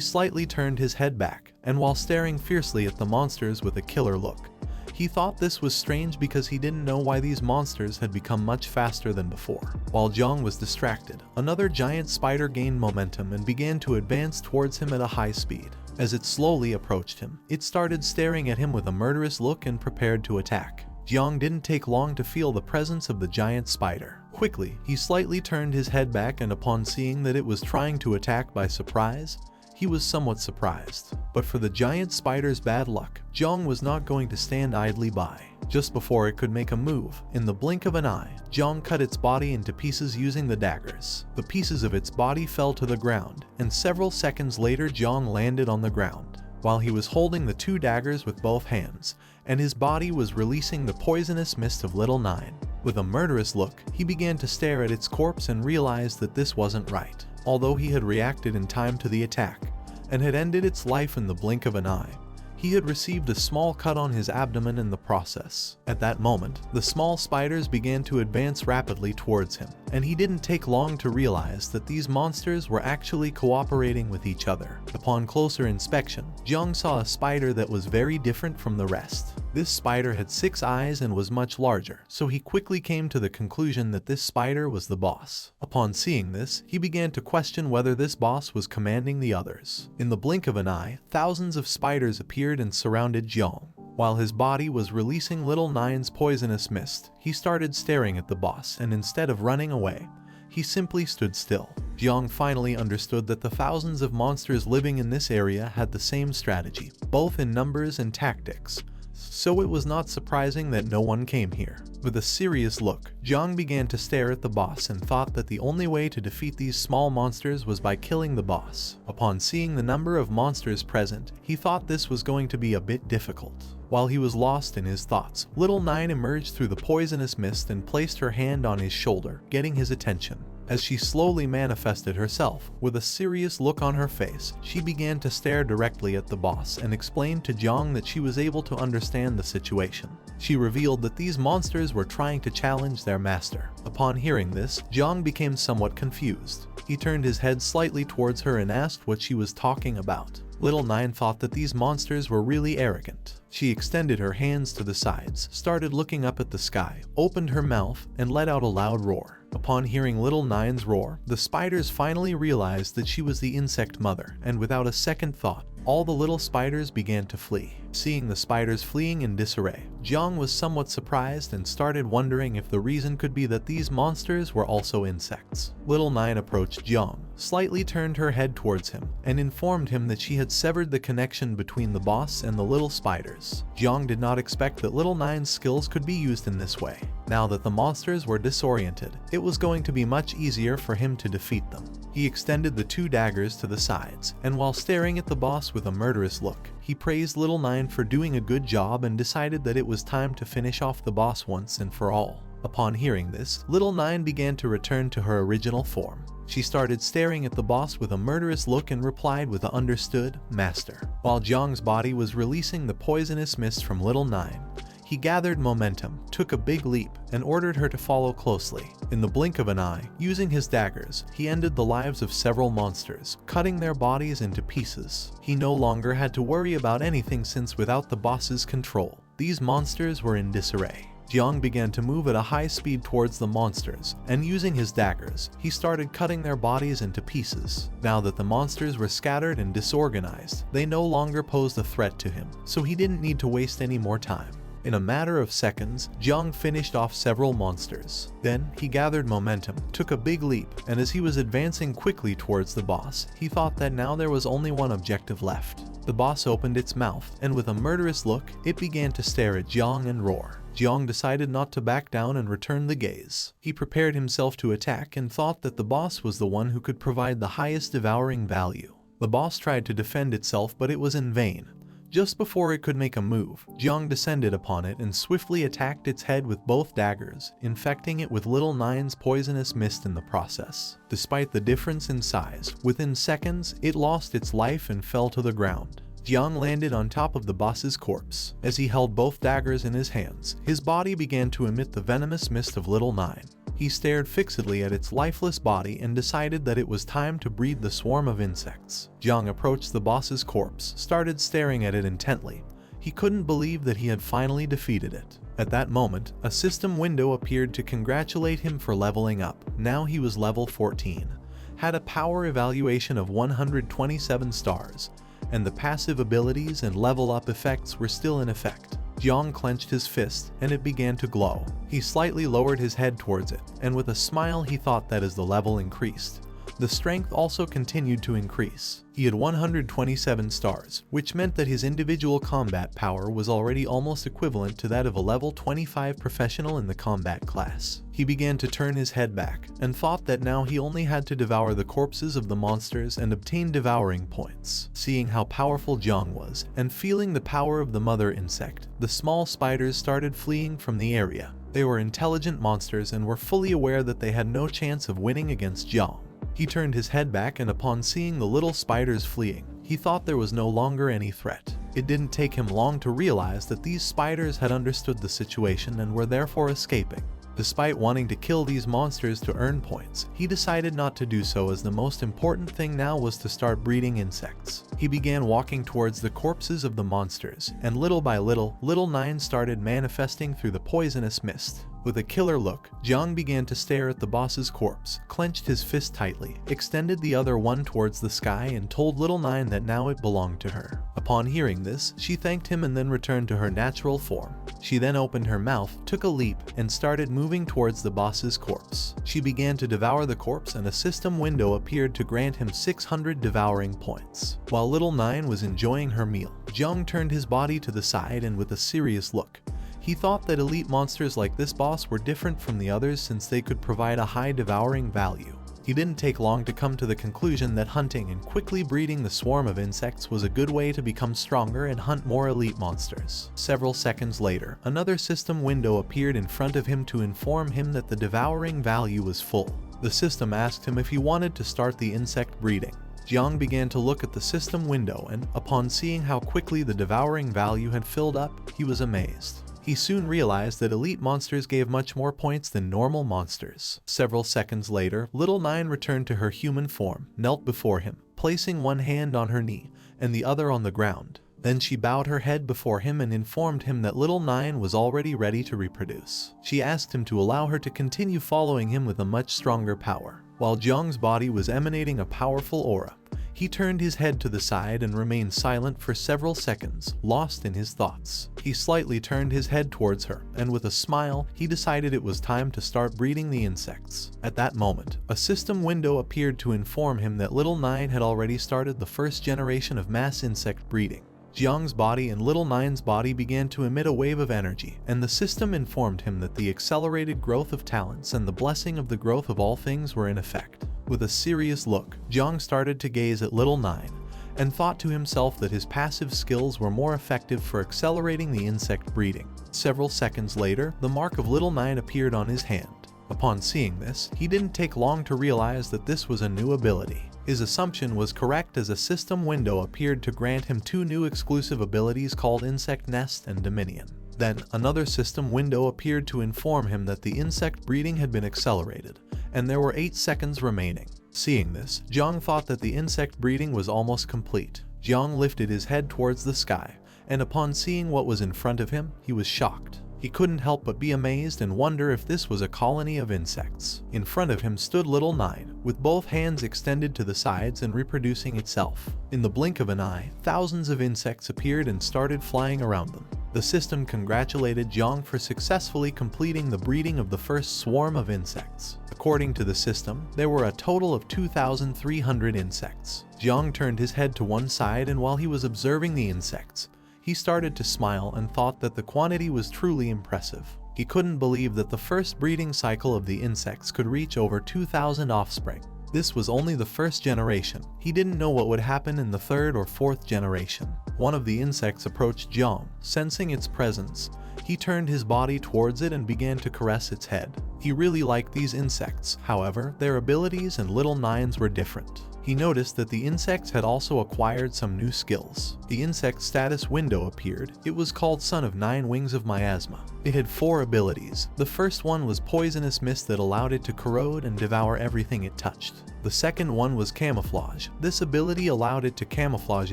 slightly turned his head back, and while staring fiercely at the monsters with a killer look, he thought this was strange because he didn't know why these monsters had become much faster than before. While Jiang was distracted, another giant spider gained momentum and began to advance towards him at a high speed. As it slowly approached him, it started staring at him with a murderous look and prepared to attack. Jiang didn't take long to feel the presence of the giant spider. Quickly, he slightly turned his head back, and upon seeing that it was trying to attack by surprise, he was somewhat surprised. But for the giant spider's bad luck, Jiang was not going to stand idly by. Just before it could make a move, in the blink of an eye, Jiang cut its body into pieces using the daggers. The pieces of its body fell to the ground, and several seconds later Jiang landed on the ground. While he was holding the two daggers with both hands, and his body was releasing the poisonous mist of little Nine. With a murderous look, he began to stare at its corpse and realized that this wasn't right. Although he had reacted in time to the attack, and had ended its life in the blink of an eye, he had received a small cut on his abdomen in the process. At that moment, the small spiders began to advance rapidly towards him, and he didn't take long to realize that these monsters were actually cooperating with each other. Upon closer inspection, Jiang saw a spider that was very different from the rest. This spider had 6 eyes and was much larger, so he quickly came to the conclusion that this spider was the boss. Upon seeing this, he began to question whether this boss was commanding the others. In the blink of an eye, thousands of spiders appeared and surrounded Jiang. While his body was releasing little Nine's poisonous mist, he started staring at the boss, and instead of running away, he simply stood still. Jiang finally understood that the thousands of monsters living in this area had the same strategy, both in numbers and tactics, so it was not surprising that no one came here. With a serious look, Jiang began to stare at the boss and thought that the only way to defeat these small monsters was by killing the boss. Upon seeing the number of monsters present, he thought this was going to be a bit difficult. While he was lost in his thoughts, little Nine emerged through the poisonous mist and placed her hand on his shoulder, getting his attention. As she slowly manifested herself, with a serious look on her face, she began to stare directly at the boss and explained to Jiang that she was able to understand the situation. She revealed that these monsters were trying to challenge their master. Upon hearing this, Jiang became somewhat confused. He turned his head slightly towards her and asked what she was talking about. Little Nine thought that these monsters were really arrogant. She extended her hands to the sides, started looking up at the sky, opened her mouth, and let out a loud roar. Upon hearing little Nine's roar, the spiders finally realized that she was the insect mother, and without a second thought, all the little spiders began to flee. Seeing the spiders fleeing in disarray, Jiang was somewhat surprised and started wondering if the reason could be that these monsters were also insects. Little Nine approached Jiang, slightly turned her head towards him, and informed him that she had severed the connection between the boss and the little spiders. Jiang did not expect that Little Nine's skills could be used in this way. Now that the monsters were disoriented, it was going to be much easier for him to defeat them. He extended the two daggers to the sides, and while staring at the boss with a murderous look, he praised Little Nine for doing a good job and decided that it was time to finish off the boss once and for all. Upon hearing this, Little Nine began to return to her original form. She started staring at the boss with a murderous look and replied with a "Understood, Master." While Jiang's body was releasing the poisonous mist from Little Nine, he gathered momentum, took a big leap, and ordered her to follow closely. In the blink of an eye, using his daggers, he ended the lives of several monsters, cutting their bodies into pieces. He no longer had to worry about anything since without the boss's control, these monsters were in disarray. Jiang began to move at a high speed towards the monsters, and using his daggers, he started cutting their bodies into pieces. Now that the monsters were scattered and disorganized, they no longer posed a threat to him, so he didn't need to waste any more time. In a matter of seconds, Jiang finished off several monsters. Then, he gathered momentum, took a big leap, and as he was advancing quickly towards the boss, he thought that now there was only one objective left. The boss opened its mouth, and with a murderous look, it began to stare at Jiang and roar. Jiang decided not to back down and return the gaze. He prepared himself to attack and thought that the boss was the one who could provide the highest devouring value. The boss tried to defend itself, but it was in vain. Just before it could make a move, Jiang descended upon it and swiftly attacked its head with both daggers, infecting it with Little Nine's poisonous mist in the process. Despite the difference in size, within seconds, it lost its life and fell to the ground. Jiang landed on top of the boss's corpse. As he held both daggers in his hands, his body began to emit the venomous mist of Little Nine. He stared fixedly at its lifeless body and decided that it was time to breed the swarm of insects. Jiang approached the boss's corpse, started staring at it intently. He couldn't believe that he had finally defeated it. At that moment, a system window appeared to congratulate him for leveling up. Now he was level 14, had a power evaluation of 127 stars, and the passive abilities and level up effects were still in effect. Jiang clenched his fist, and it began to glow. He slightly lowered his head towards it, and with a smile he thought that as the level increased, the strength also continued to increase. He had 127 stars, which meant that his individual combat power was already almost equivalent to that of a level 25 professional in the combat class. He began to turn his head back, and thought that now he only had to devour the corpses of the monsters and obtain devouring points. Seeing how powerful Jiang was, and feeling the power of the mother insect, the small spiders started fleeing from the area. They were intelligent monsters and were fully aware that they had no chance of winning against Jiang. He turned his head back, and upon seeing the little spiders fleeing, he thought there was no longer any threat. It didn't take him long to realize that these spiders had understood the situation and were therefore escaping. Despite wanting to kill these monsters to earn points, he decided not to do so, as the most important thing now was to start breeding insects. He began walking towards the corpses of the monsters, and little by little, Little Nine started manifesting through the poisonous mist. With a killer look, Jiang began to stare at the boss's corpse, clenched his fist tightly, extended the other one towards the sky, and told Little Nine that now it belonged to her. Upon hearing this, she thanked him and then returned to her natural form. She then opened her mouth, took a leap, and started moving towards the boss's corpse. She began to devour the corpse, and a system window appeared to grant him 600 devouring points. While Little Nine was enjoying her meal, Jiang turned his body to the side, and with a serious look, he thought that elite monsters like this boss were different from the others since they could provide a high devouring value. He didn't take long to come to the conclusion that hunting and quickly breeding the swarm of insects was a good way to become stronger and hunt more elite monsters. Several seconds later, another system window appeared in front of him to inform him that the devouring value was full. The system asked him if he wanted to start the insect breeding. Jiang began to look at the system window, and upon seeing how quickly the devouring value had filled up, he was amazed. He soon realized that elite monsters gave much more points than normal monsters. Several seconds later, Little Nine returned to her human form, knelt before him, placing one hand on her knee and the other on the ground. Then she bowed her head before him and informed him that Little Nine was already ready to reproduce. She asked him to allow her to continue following him with a much stronger power. While Jiang's body was emanating a powerful aura, He turned his head to the side and remained silent for several seconds, lost in his thoughts. He slightly turned his head towards her, and with a smile, he decided it was time to start breeding the insects. At that moment, a system window appeared to inform him that Little Nine had already started the first generation of mass insect breeding. Jiang's body and Little Nine's body began to emit a wave of energy, and the system informed him that the accelerated growth of talents and the blessing of the growth of all things were in effect. With a serious look, Jiang started to gaze at Little Nine, and thought to himself that his passive skills were more effective for accelerating the insect breeding. Several seconds later, the mark of Little Nine appeared on his hand. Upon seeing this, he didn't take long to realize that this was a new ability. His assumption was correct as a system window appeared to grant him 2 new exclusive abilities called Insect Nest and Dominion. Then, another system window appeared to inform him that the insect breeding had been accelerated, and there were 8 seconds remaining. Seeing this, Jiang thought that the insect breeding was almost complete. Jiang lifted his head towards the sky, and upon seeing what was in front of him, he was shocked. He couldn't help but be amazed and wonder if this was a colony of insects. In front of him stood Little Nine, with both hands extended to the sides and reproducing itself. In the blink of an eye, thousands of insects appeared and started flying around them. The system congratulated Jiang for successfully completing the breeding of the first swarm of insects. According to the system, there were a total of 2,300 insects. Jiang turned his head to one side, and while he was observing the insects, he started to smile and thought that the quantity was truly impressive. He couldn't believe that the first breeding cycle of the insects could reach over 2,000 offspring. This was only the first generation. He didn't know what would happen in the 3rd or 4th generation. One of the insects approached Jiang. Sensing its presence, he turned his body towards it and began to caress its head. He really liked these insects, however, their abilities and Little Nine's were different. He noticed that the insects had also acquired some new skills. The insect status window appeared. It was called Son of 9 Wings of Miasma. It had 4 abilities. The first one was Poisonous Mist that allowed it to corrode and devour everything it touched. The second one was Camouflage. This ability allowed it to camouflage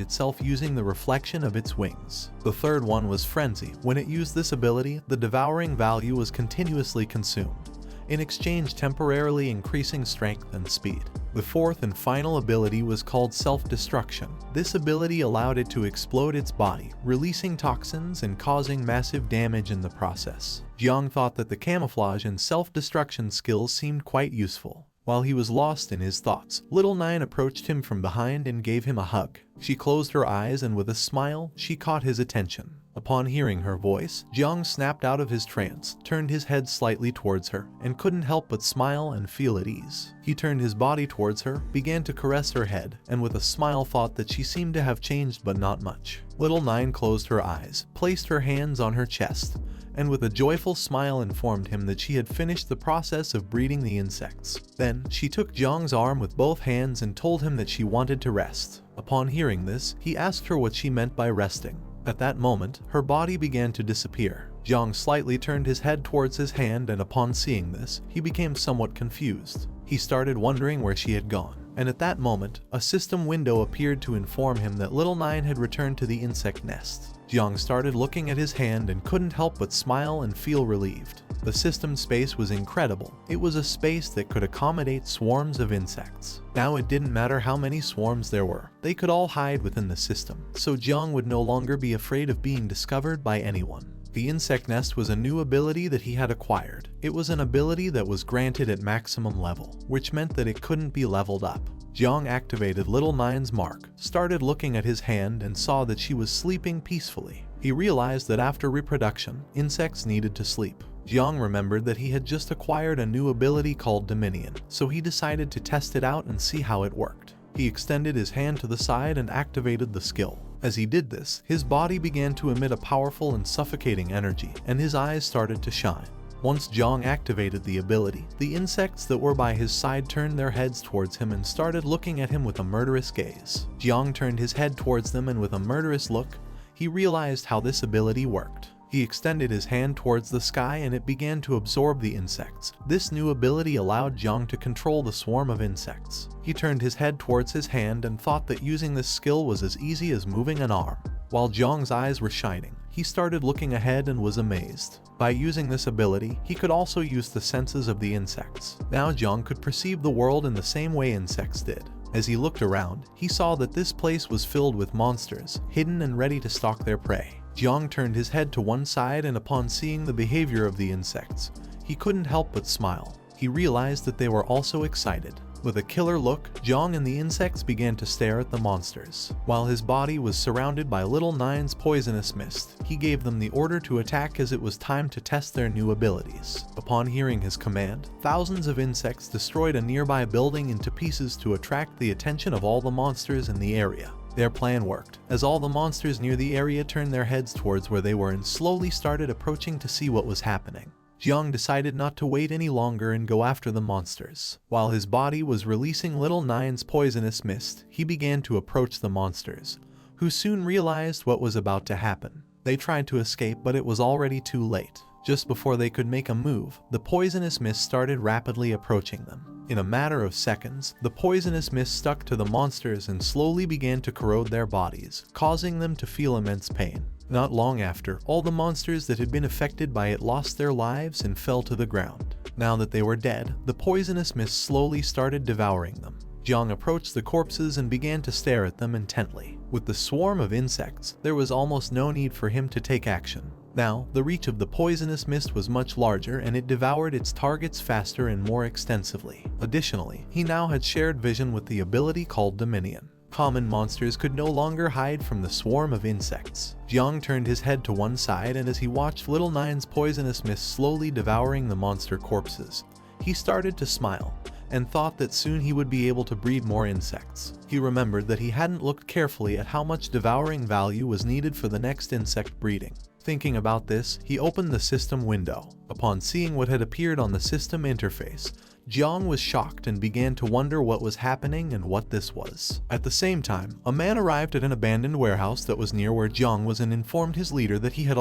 itself using the reflection of its wings. The third one was Frenzy. When it used this ability, the devouring value was continuously consumed, in exchange temporarily increasing strength and speed. The fourth and final ability was called Self-Destruction. This ability allowed it to explode its body, releasing toxins and causing massive damage in the process. Jiang thought that the camouflage and self-destruction skills seemed quite useful. While he was lost in his thoughts, Little Nine approached him from behind and gave him a hug. She closed her eyes and with a smile, she caught his attention. Upon hearing her voice, Jiang snapped out of his trance, turned his head slightly towards her, and couldn't help but smile and feel at ease. He turned his body towards her, began to caress her head, and with a smile thought that she seemed to have changed but not much. Little Nine closed her eyes, placed her hands on her chest, and with a joyful smile informed him that she had finished the process of breeding the insects. Then, she took Jiang's arm with both hands and told him that she wanted to rest. Upon hearing this, he asked her what she meant by resting. At that moment, her body began to disappear. Jiang slightly turned his head towards his hand, and upon seeing this, he became somewhat confused. He started wondering where she had gone. And at that moment, a system window appeared to inform him that Little Nine had returned to the insect nest. Jiang started looking at his hand and couldn't help but smile and feel relieved. The system space was incredible. It was a space that could accommodate swarms of insects. Now it didn't matter how many swarms there were. They could all hide within the system, so Jiang would no longer be afraid of being discovered by anyone. The insect nest was a new ability that he had acquired. It was an ability that was granted at maximum level, which meant that it couldn't be leveled up. Jiang activated Little Nine's mark, started looking at his hand and saw that she was sleeping peacefully. He realized that after reproduction, insects needed to sleep. Jiang remembered that he had just acquired a new ability called Dominion, so he decided to test it out and see how it worked. He extended his hand to the side and activated the skill. As he did this, his body began to emit a powerful and suffocating energy, and his eyes started to shine. Once Jiang activated the ability, the insects that were by his side turned their heads towards him and started looking at him with a murderous gaze. Jiang turned his head towards them, and with a murderous look, he realized how this ability worked. He extended his hand towards the sky and it began to absorb the insects. This new ability allowed Jiang to control the swarm of insects. He turned his head towards his hand and thought that using this skill was as easy as moving an arm. While Jiang's eyes were shining, he started looking ahead and was amazed. By using this ability, he could also use the senses of the insects. Now Jiang could perceive the world in the same way insects did. As he looked around, he saw that this place was filled with monsters, hidden and ready to stalk their prey. Jiang turned his head to one side, and upon seeing the behavior of the insects, he couldn't help but smile. He realized that they were also excited. With a killer look, Jiang and the insects began to stare at the monsters. While his body was surrounded by Little Nine's poisonous mist, he gave them the order to attack as it was time to test their new abilities. Upon hearing his command, thousands of insects destroyed a nearby building into pieces to attract the attention of all the monsters in the area. Their plan worked, as all the monsters near the area turned their heads towards where they were and slowly started approaching to see what was happening. Jiang decided not to wait any longer and go after the monsters. While his body was releasing Little Nine's poisonous mist, he began to approach the monsters, who soon realized what was about to happen. They tried to escape, but it was already too late. Just before they could make a move, the poisonous mist started rapidly approaching them. In a matter of seconds, the poisonous mist stuck to the monsters and slowly began to corrode their bodies, causing them to feel immense pain. Not long after, all the monsters that had been affected by it lost their lives and fell to the ground. Now that they were dead, the poisonous mist slowly started devouring them. Jiang approached the corpses and began to stare at them intently. With the swarm of insects, there was almost no need for him to take action. Now, the reach of the poisonous mist was much larger and it devoured its targets faster and more extensively. Additionally, he now had shared vision with the ability called Dominion. Common monsters could no longer hide from the swarm of insects. Jiang turned his head to one side, and as he watched Little Nine's poisonous mist slowly devouring the monster corpses, he started to smile and thought that soon he would be able to breed more insects. He remembered that he hadn't looked carefully at how much devouring value was needed for the next insect breeding. Thinking about this, he opened the system window. Upon seeing what had appeared on the system interface, Jiang was shocked and began to wonder what was happening and what this was. At the same time, a man arrived at an abandoned warehouse that was near where Jiang was and informed his leader that he had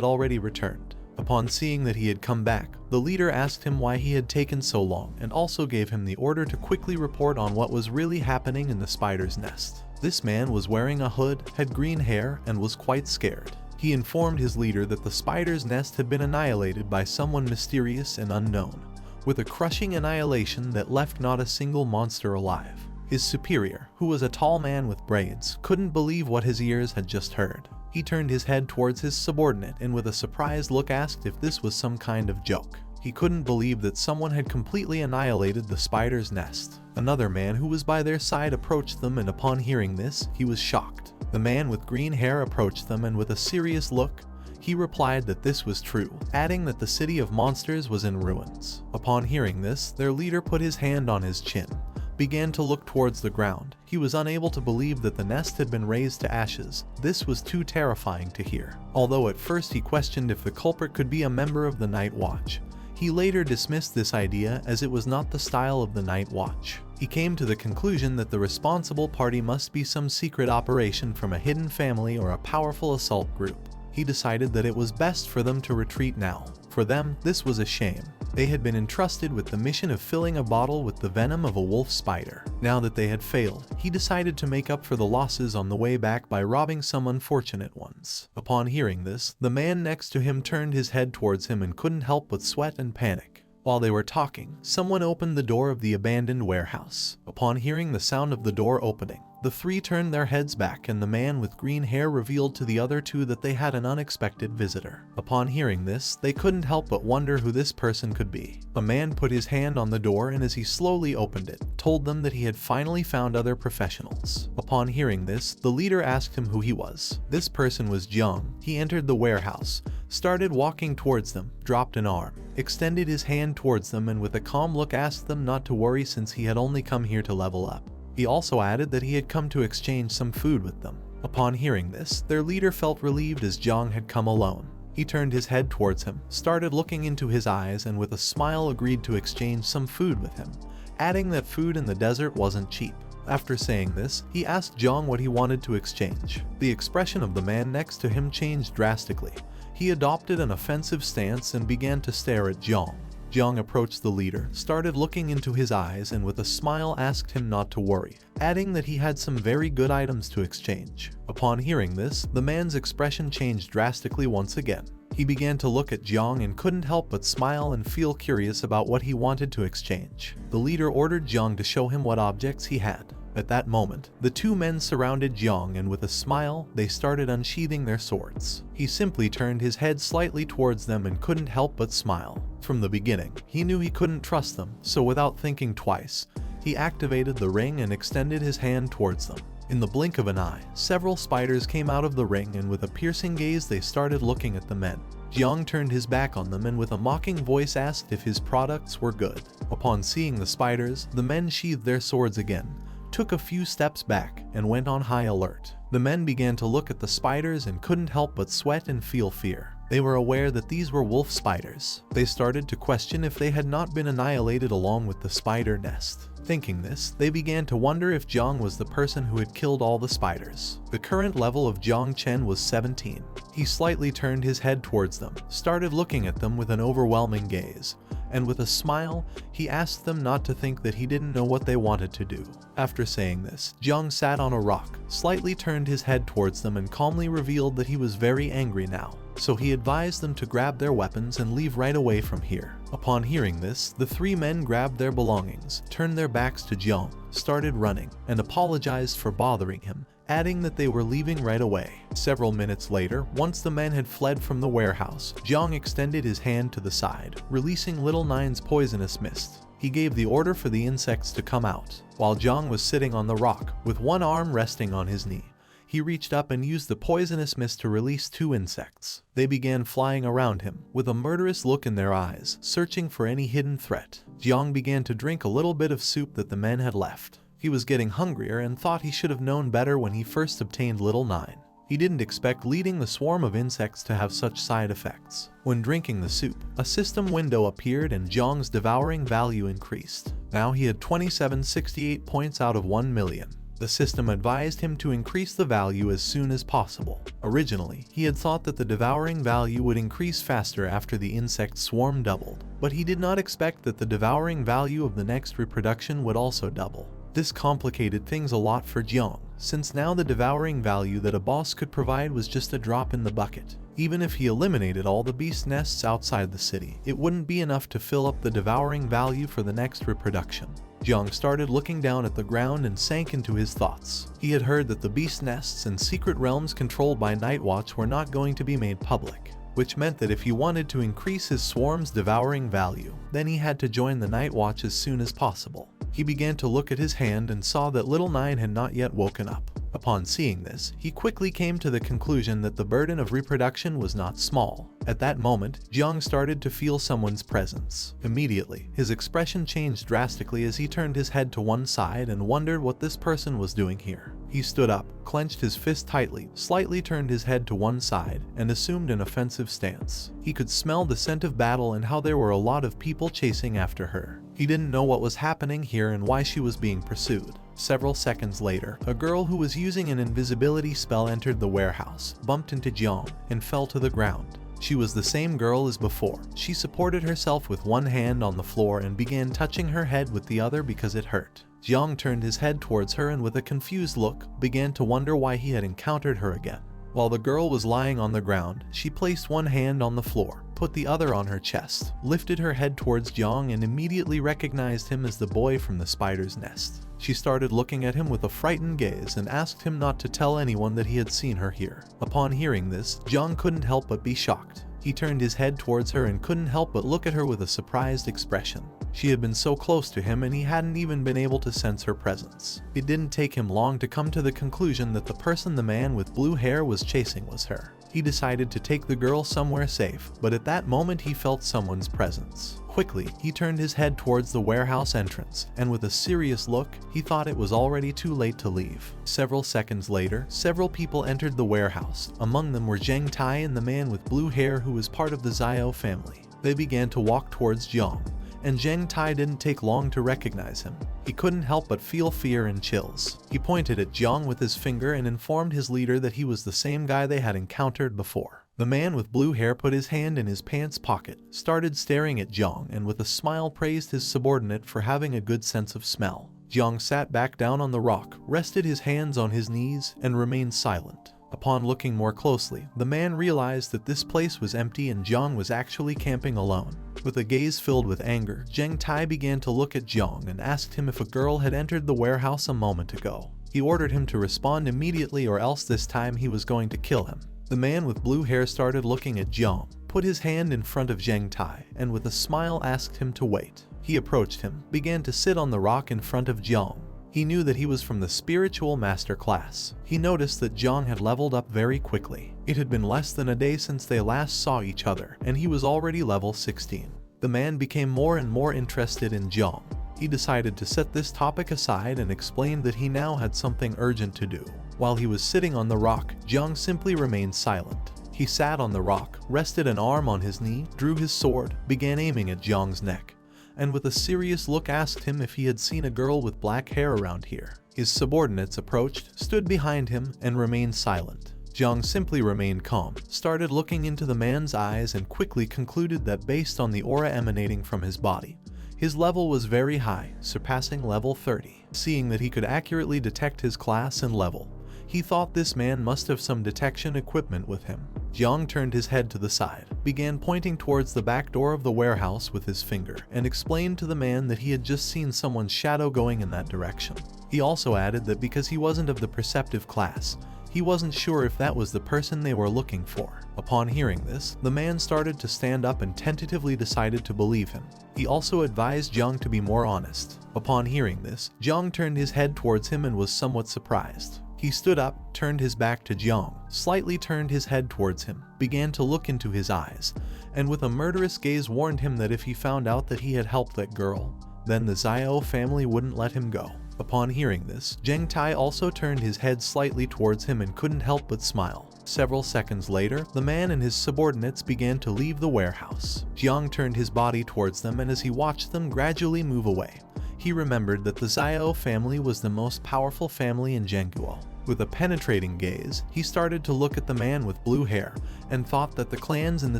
already returned. Upon seeing that he had come back, the leader asked him why he had taken so long and also gave him the order to quickly report on what was really happening in the spider's nest. This man was wearing a hood, had green hair, and was quite scared. He informed his leader that the spider's nest had been annihilated by someone mysterious and unknown, with a crushing annihilation that left not a single monster alive. His superior, who was a tall man with braids, couldn't believe what his ears had just heard. He turned his head towards his subordinate and with a surprised look asked if this was some kind of joke. He couldn't believe that someone had completely annihilated the spider's nest. Another man who was by their side approached them, and upon hearing this, he was shocked. The man with green hair approached them and with a serious look, he replied that this was true, adding that the city of monsters was in ruins. Upon hearing this, their leader put his hand on his chin, began to look towards the ground. He was unable to believe that the nest had been razed to ashes. This was too terrifying to hear. Although at first he questioned if the culprit could be a member of the Night Watch, he later dismissed this idea as it was not the style of the Night Watch. He came to the conclusion that the responsible party must be some secret operation from a hidden family or a powerful assault group. He decided that it was best for them to retreat now. For them, this was a shame. They had been entrusted with the mission of filling a bottle with the venom of a wolf spider. Now that they had failed, he decided to make up for the losses on the way back by robbing some unfortunate ones. Upon hearing this, the man next to him turned his head towards him and couldn't help but sweat and panic. While they were talking, someone opened the door of the abandoned warehouse. Upon hearing the sound of the door opening, the three turned their heads back and the man with green hair revealed to the other two that they had an unexpected visitor. Upon hearing this, they couldn't help but wonder who this person could be. A man put his hand on the door and as he slowly opened it, told them that he had finally found other professionals. Upon hearing this, the leader asked him who he was. This person was Jiang. He entered the warehouse, started walking towards them, dropped an arm, extended his hand towards them and with a calm look asked them not to worry since he had only come here to level up. He also added that he had come to exchange some food with them. Upon hearing this, their leader felt relieved as Jiang had come alone. He turned his head towards him, started looking into his eyes and with a smile agreed to exchange some food with him, adding that food in the desert wasn't cheap. After saying this, he asked Jiang what he wanted to exchange. The expression of the man next to him changed drastically. He adopted an offensive stance and began to stare at Jiang. Jiang approached the leader, started looking into his eyes and with a smile asked him not to worry, adding that he had some very good items to exchange. Upon hearing this, the man's expression changed drastically once again. He began to look at Jiang and couldn't help but smile and feel curious about what he wanted to exchange. The leader ordered Jiang to show him what objects he had. At that moment, the two men surrounded Jiang and with a smile, they started unsheathing their swords. He simply turned his head slightly towards them and couldn't help but smile. From the beginning, he knew he couldn't trust them, so without thinking twice, he activated the ring and extended his hand towards them. In the blink of an eye, several spiders came out of the ring and with a piercing gaze they started looking at the men. Jiang turned his back on them and with a mocking voice asked if his products were good. Upon seeing the spiders, the men sheathed their swords again, took a few steps back, and went on high alert. The men began to look at the spiders and couldn't help but sweat and feel fear. They were aware that these were wolf spiders. They started to question if they had not been annihilated along with the spider nest. Thinking this, they began to wonder if Jiang was the person who had killed all the spiders. The current level of Jiang Chen was 17. He slightly turned his head towards them, started looking at them with an overwhelming gaze, and with a smile, he asked them not to think that he didn't know what they wanted to do. After saying this, Jiang sat on a rock, slightly turned his head towards them and calmly revealed that he was very angry now. So he advised them to grab their weapons and leave right away from here. Upon hearing this, the three men grabbed their belongings, turned their backs to Jiang, started running, and apologized for bothering him, adding that they were leaving right away. Several minutes later, once the men had fled from the warehouse, Jiang extended his hand to the side, releasing Little Nine's poisonous mist. He gave the order for the insects to come out. While Jiang was sitting on the rock, with one arm resting on his knee, he reached up and used the poisonous mist to release two insects. They began flying around him, with a murderous look in their eyes, searching for any hidden threat. Jiang began to drink a little bit of soup that the men had left. He was getting hungrier and thought he should have known better when he first obtained Little Nine. He didn't expect leading the swarm of insects to have such side effects. When drinking the soup, a system window appeared and Jiang's devouring value increased. Now he had 2768 points out of 1 million. The system advised him to increase the value as soon as possible. Originally, he had thought that the devouring value would increase faster after the insect swarm doubled, but he did not expect that the devouring value of the next reproduction would also double. This complicated things a lot for Jiang, since now the devouring value that a boss could provide was just a drop in the bucket. Even if he eliminated all the beast nests outside the city, it wouldn't be enough to fill up the devouring value for the next reproduction. Jiang started looking down at the ground and sank into his thoughts. He had heard that the beast nests and secret realms controlled by Nightwatch were not going to be made public, which meant that if he wanted to increase his swarm's devouring value, then he had to join the Nightwatch as soon as possible. He began to look at his hand and saw that Little Nine had not yet woken up. Upon seeing this, he quickly came to the conclusion that the burden of reproduction was not small. At that moment, Jiang started to feel someone's presence. Immediately, his expression changed drastically as he turned his head to one side and wondered what this person was doing here. He stood up, clenched his fist tightly, slightly turned his head to one side, and assumed an offensive stance. He could smell the scent of battle and how there were a lot of people chasing after her. He didn't know what was happening here and why she was being pursued. Several seconds later, a girl who was using an invisibility spell entered the warehouse, bumped into Jiang, and fell to the ground. She was the same girl as before. She supported herself with one hand on the floor and began touching her head with the other because it hurt. Jiang turned his head towards her and with a confused look, began to wonder why he had encountered her again. While the girl was lying on the ground, she placed one hand on the floor, put the other on her chest, lifted her head towards Jiang and immediately recognized him as the boy from the spider's nest. She started looking at him with a frightened gaze and asked him not to tell anyone that he had seen her here. Upon hearing this, Jiang couldn't help but be shocked. He turned his head towards her and couldn't help but look at her with a surprised expression. She had been so close to him and he hadn't even been able to sense her presence. It didn't take him long to come to the conclusion that the person the man with blue hair was chasing was her. He decided to take the girl somewhere safe, but at that moment he felt someone's presence. Quickly, he turned his head towards the warehouse entrance, and with a serious look, he thought it was already too late to leave. Several seconds later, several people entered the warehouse. Among them were Zheng Tai and the man with blue hair who was part of the Zio family. They began to walk towards Jiang, and Zheng Tai didn't take long to recognize him. He couldn't help but feel fear and chills. He pointed at Jiang with his finger and informed his leader that he was the same guy they had encountered before. The man with blue hair put his hand in his pants pocket, started staring at Jiang, and with a smile praised his subordinate for having a good sense of smell. Jiang sat back down on the rock, rested his hands on his knees, and remained silent. Upon looking more closely, the man realized that this place was empty and Jiang was actually camping alone. With a gaze filled with anger, Zheng Tai began to look at Jiang and asked him if a girl had entered the warehouse a moment ago. He ordered him to respond immediately or else this time he was going to kill him. The man with blue hair started looking at Jiang, put his hand in front of Zheng Tai, and with a smile asked him to wait. He approached him, began to sit on the rock in front of Jiang. He knew that he was from the spiritual master class. He noticed that Jiang had leveled up very quickly. It had been less than a day since they last saw each other, and he was already level 16. The man became more and more interested in Jiang. He decided to set this topic aside and explained that he now had something urgent to do. While he was sitting on the rock, Jiang simply remained silent. He sat on the rock, rested an arm on his knee, drew his sword, began aiming at Jiang's neck, and with a serious look asked him if he had seen a girl with black hair around here. His subordinates approached, stood behind him, and remained silent. Jiang simply remained calm, started looking into the man's eyes and quickly concluded that based on the aura emanating from his body, his level was very high, surpassing level 30. Seeing that he could accurately detect his class and level, he thought this man must have some detection equipment with him. Jiang turned his head to the side, began pointing towards the back door of the warehouse with his finger, and explained to the man that he had just seen someone's shadow going in that direction. He also added that because he wasn't of the perceptive class, he wasn't sure if that was the person they were looking for. Upon hearing this, the man started to stand up and tentatively decided to believe him. He also advised Jiang to be more honest. Upon hearing this, Jiang turned his head towards him and was somewhat surprised. He stood up, turned his back to Jiang, slightly turned his head towards him, began to look into his eyes, and with a murderous gaze warned him that if he found out that he had helped that girl, then the Zio family wouldn't let him go. Upon hearing this, Zheng Tai also turned his head slightly towards him and couldn't help but smile. Several seconds later, the man and his subordinates began to leave the warehouse. Jiang turned his body towards them, and as he watched them gradually move away, he remembered that the Zio family was the most powerful family in Zhenguo. With a penetrating gaze, he started to look at the man with blue hair and thought that the clans in the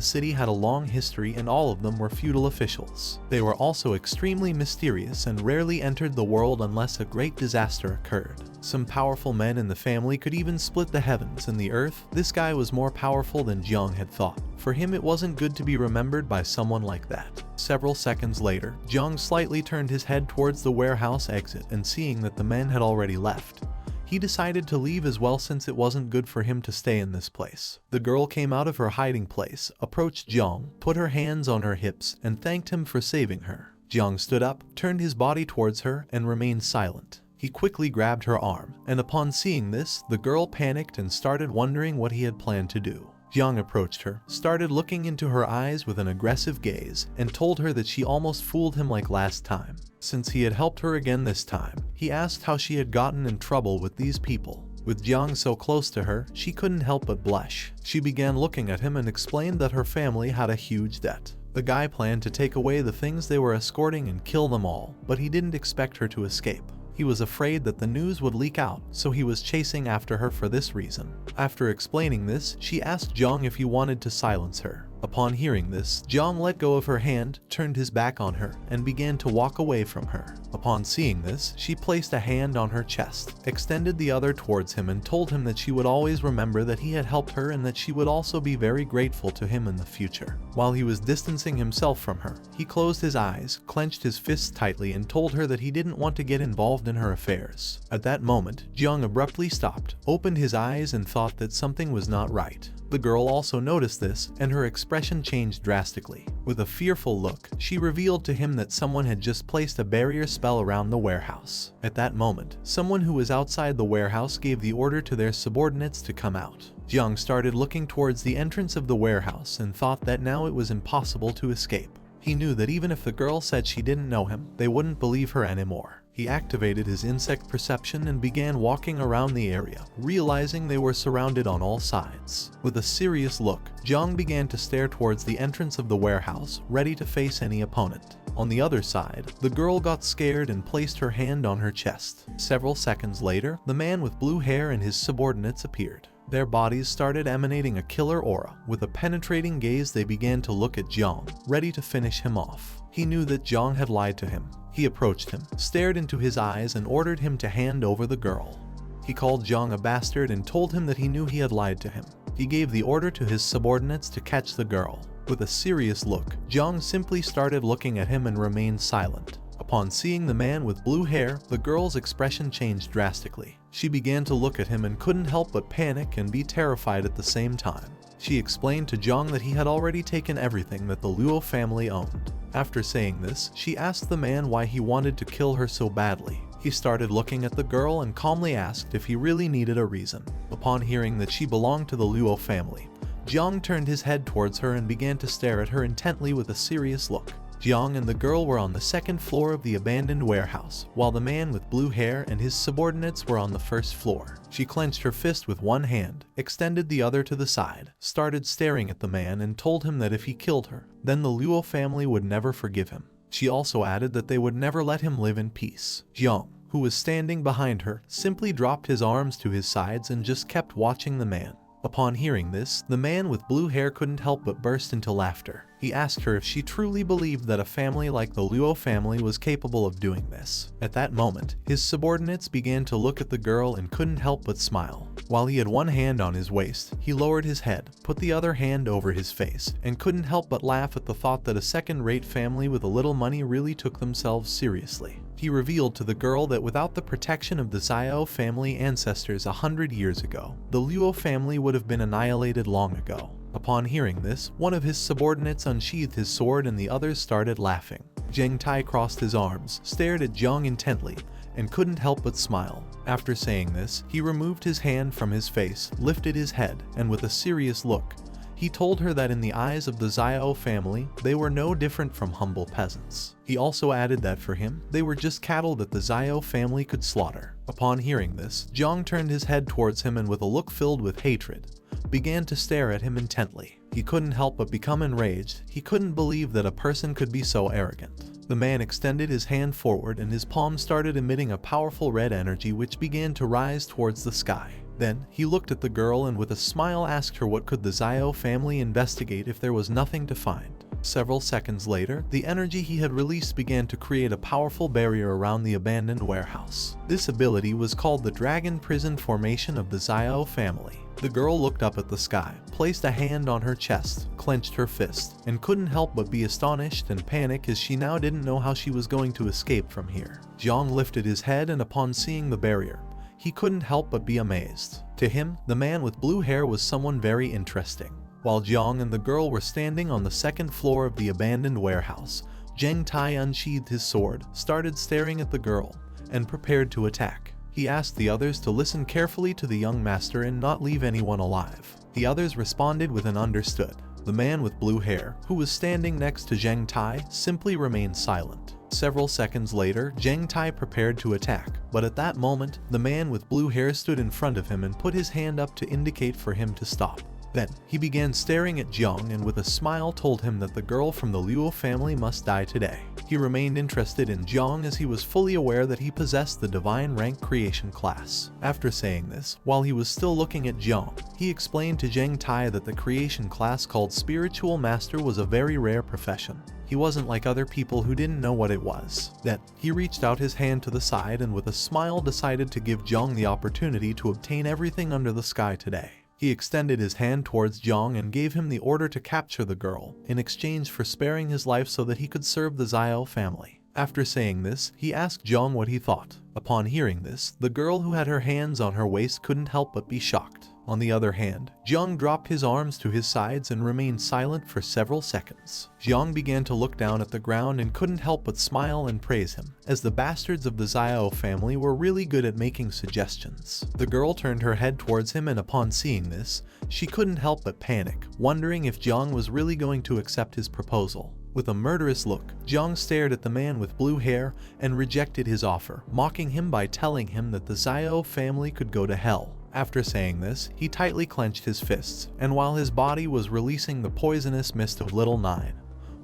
city had a long history and all of them were feudal officials. They were also extremely mysterious and rarely entered the world unless a great disaster occurred. Some powerful men in the family could even split the heavens and the earth. This guy was more powerful than Jiang had thought. For him, it wasn't good to be remembered by someone like that. Several seconds later, Jiang slightly turned his head towards the warehouse exit, and seeing that the men had already left, he decided to leave as well since it wasn't good for him to stay in this place. The girl came out of her hiding place, approached Jiang, put her hands on her hips, and thanked him for saving her. Jiang stood up, turned his body towards her, and remained silent. He quickly grabbed her arm, and upon seeing this, the girl panicked and started wondering what he had planned to do. Jiang approached her, started looking into her eyes with an aggressive gaze, and told her that she almost fooled him like last time. Since he had helped her again this time, he asked how she had gotten in trouble with these people. With Jiang so close to her, she couldn't help but blush. She began looking at him and explained that her family had a huge debt. The guy planned to take away the things they were escorting and kill them all, but he didn't expect her to escape. He was afraid that the news would leak out, so he was chasing after her for this reason. After explaining this, she asked Jiang if he wanted to silence her. Upon hearing this, Jiang let go of her hand, turned his back on her, and began to walk away from her. Upon seeing this, she placed a hand on her chest, extended the other towards him, and told him that she would always remember that he had helped her and that she would also be very grateful to him in the future. While he was distancing himself from her, he closed his eyes, clenched his fists tightly, and told her that he didn't want to get involved in her affairs. At that moment, Jiang abruptly stopped, opened his eyes, and thought that something was not right. The girl also noticed this, and her expression changed drastically. With a fearful look, she revealed to him that someone had just placed a barrier spell around the warehouse. At that moment, someone who was outside the warehouse gave the order to their subordinates to come out. Jiang started looking towards the entrance of the warehouse and thought that now it was impossible to escape. He knew that even if the girl said she didn't know him, they wouldn't believe her anymore. He activated his insect perception and began walking around the area, realizing they were surrounded on all sides. With a serious look, Jiang began to stare towards the entrance of the warehouse, ready to face any opponent. On the other side, the girl got scared and placed her hand on her chest. Several seconds later, the man with blue hair and his subordinates appeared. Their bodies started emanating a killer aura. With a penetrating gaze, they began to look at Jiang, ready to finish him off. He knew that Jiang had lied to him. He approached him, stared into his eyes, and ordered him to hand over the girl. He called Jiang a bastard and told him that he knew he had lied to him. He gave the order to his subordinates to catch the girl. With a serious look, Jiang simply started looking at him and remained silent. Upon seeing the man with blue hair, the girl's expression changed drastically. She began to look at him and couldn't help but panic and be terrified at the same time. She explained to Jiang that he had already taken everything that the Luo family owned. After saying this, she asked the man why he wanted to kill her so badly. He started looking at the girl and calmly asked if he really needed a reason. Upon hearing that she belonged to the Luo family, Jiang turned his head towards her and began to stare at her intently with a serious look. Jiang and the girl were on the second floor of the abandoned warehouse, while the man with blue hair and his subordinates were on the first floor. She clenched her fist with one hand, extended the other to the side, started staring at the man and told him that if he killed her, then the Luo family would never forgive him. She also added that they would never let him live in peace. Jiang, who was standing behind her, simply dropped his arms to his sides and just kept watching the man. Upon hearing this, the man with blue hair couldn't help but burst into laughter. He asked her if she truly believed that a family like the Luo family was capable of doing this. At that moment, his subordinates began to look at the girl and couldn't help but smile. While he had one hand on his waist, he lowered his head, put the other hand over his face, and couldn't help but laugh at the thought that a second-rate family with a little money really took themselves seriously. He revealed to the girl that without the protection of the Zio family ancestors 100 years ago, the Luo family would have been annihilated long ago. Upon hearing this, one of his subordinates unsheathed his sword and the others started laughing. Jiang Chen crossed his arms, stared at Jiang intently, and couldn't help but smile. After saying this, he removed his hand from his face, lifted his head, and with a serious look, he told her that in the eyes of the Zio family, they were no different from humble peasants. He also added that for him, they were just cattle that the Zio family could slaughter. Upon hearing this, Jiang turned his head towards him and with a look filled with hatred, began to stare at him intently. He couldn't help but become enraged. He couldn't believe that a person could be so arrogant. The man extended his hand forward and his palm started emitting a powerful red energy which began to rise towards the sky. Then, he looked at the girl and with a smile asked her what could the Zio family investigate if there was nothing to find. Several seconds later, the energy he had released began to create a powerful barrier around the abandoned warehouse. This ability was called the Dragon Prison Formation of the Zio family. The girl looked up at the sky, placed a hand on her chest, clenched her fist, and couldn't help but be astonished and panic as she now didn't know how she was going to escape from here. Jiang lifted his head and upon seeing the barrier, he couldn't help but be amazed. To him, the man with blue hair was someone very interesting. While Jiang and the girl were standing on the second floor of the abandoned warehouse, Jiang Chen unsheathed his sword, started staring at the girl, and prepared to attack. He asked the others to listen carefully to the young master and not leave anyone alive. The others responded with an understood. The man with blue hair, who was standing next to Jiang Chen, simply remained silent. Several seconds later, Jiang Chen prepared to attack, but at that moment, the man with blue hair stood in front of him and put his hand up to indicate for him to stop. Then, he began staring at Jiang and with a smile told him that the girl from the Luo family must die today. He remained interested in Jiang as he was fully aware that he possessed the divine rank creation class. After saying this, while he was still looking at Jiang, he explained to Jiang Chen that the creation class called Spiritual Master was a very rare profession. He wasn't like other people who didn't know what it was. Then, he reached out his hand to the side and with a smile decided to give Jiang the opportunity to obtain everything under the sky today. He extended his hand towards Jiang and gave him the order to capture the girl, in exchange for sparing his life so that he could serve the Zio family. After saying this, he asked Jiang what he thought. Upon hearing this, the girl who had her hands on her waist couldn't help but be shocked. On the other hand, Jiang dropped his arms to his sides and remained silent for several seconds. Jiang began to look down at the ground and couldn't help but smile and praise him, as the bastards of the Zio family were really good at making suggestions. The girl turned her head towards him and upon seeing this, she couldn't help but panic, wondering if Jiang was really going to accept his proposal. With a murderous look, Jiang stared at the man with blue hair and rejected his offer, mocking him by telling him that the Zio family could go to hell. After saying this, he tightly clenched his fists, and while his body was releasing the poisonous mist of Little Nine,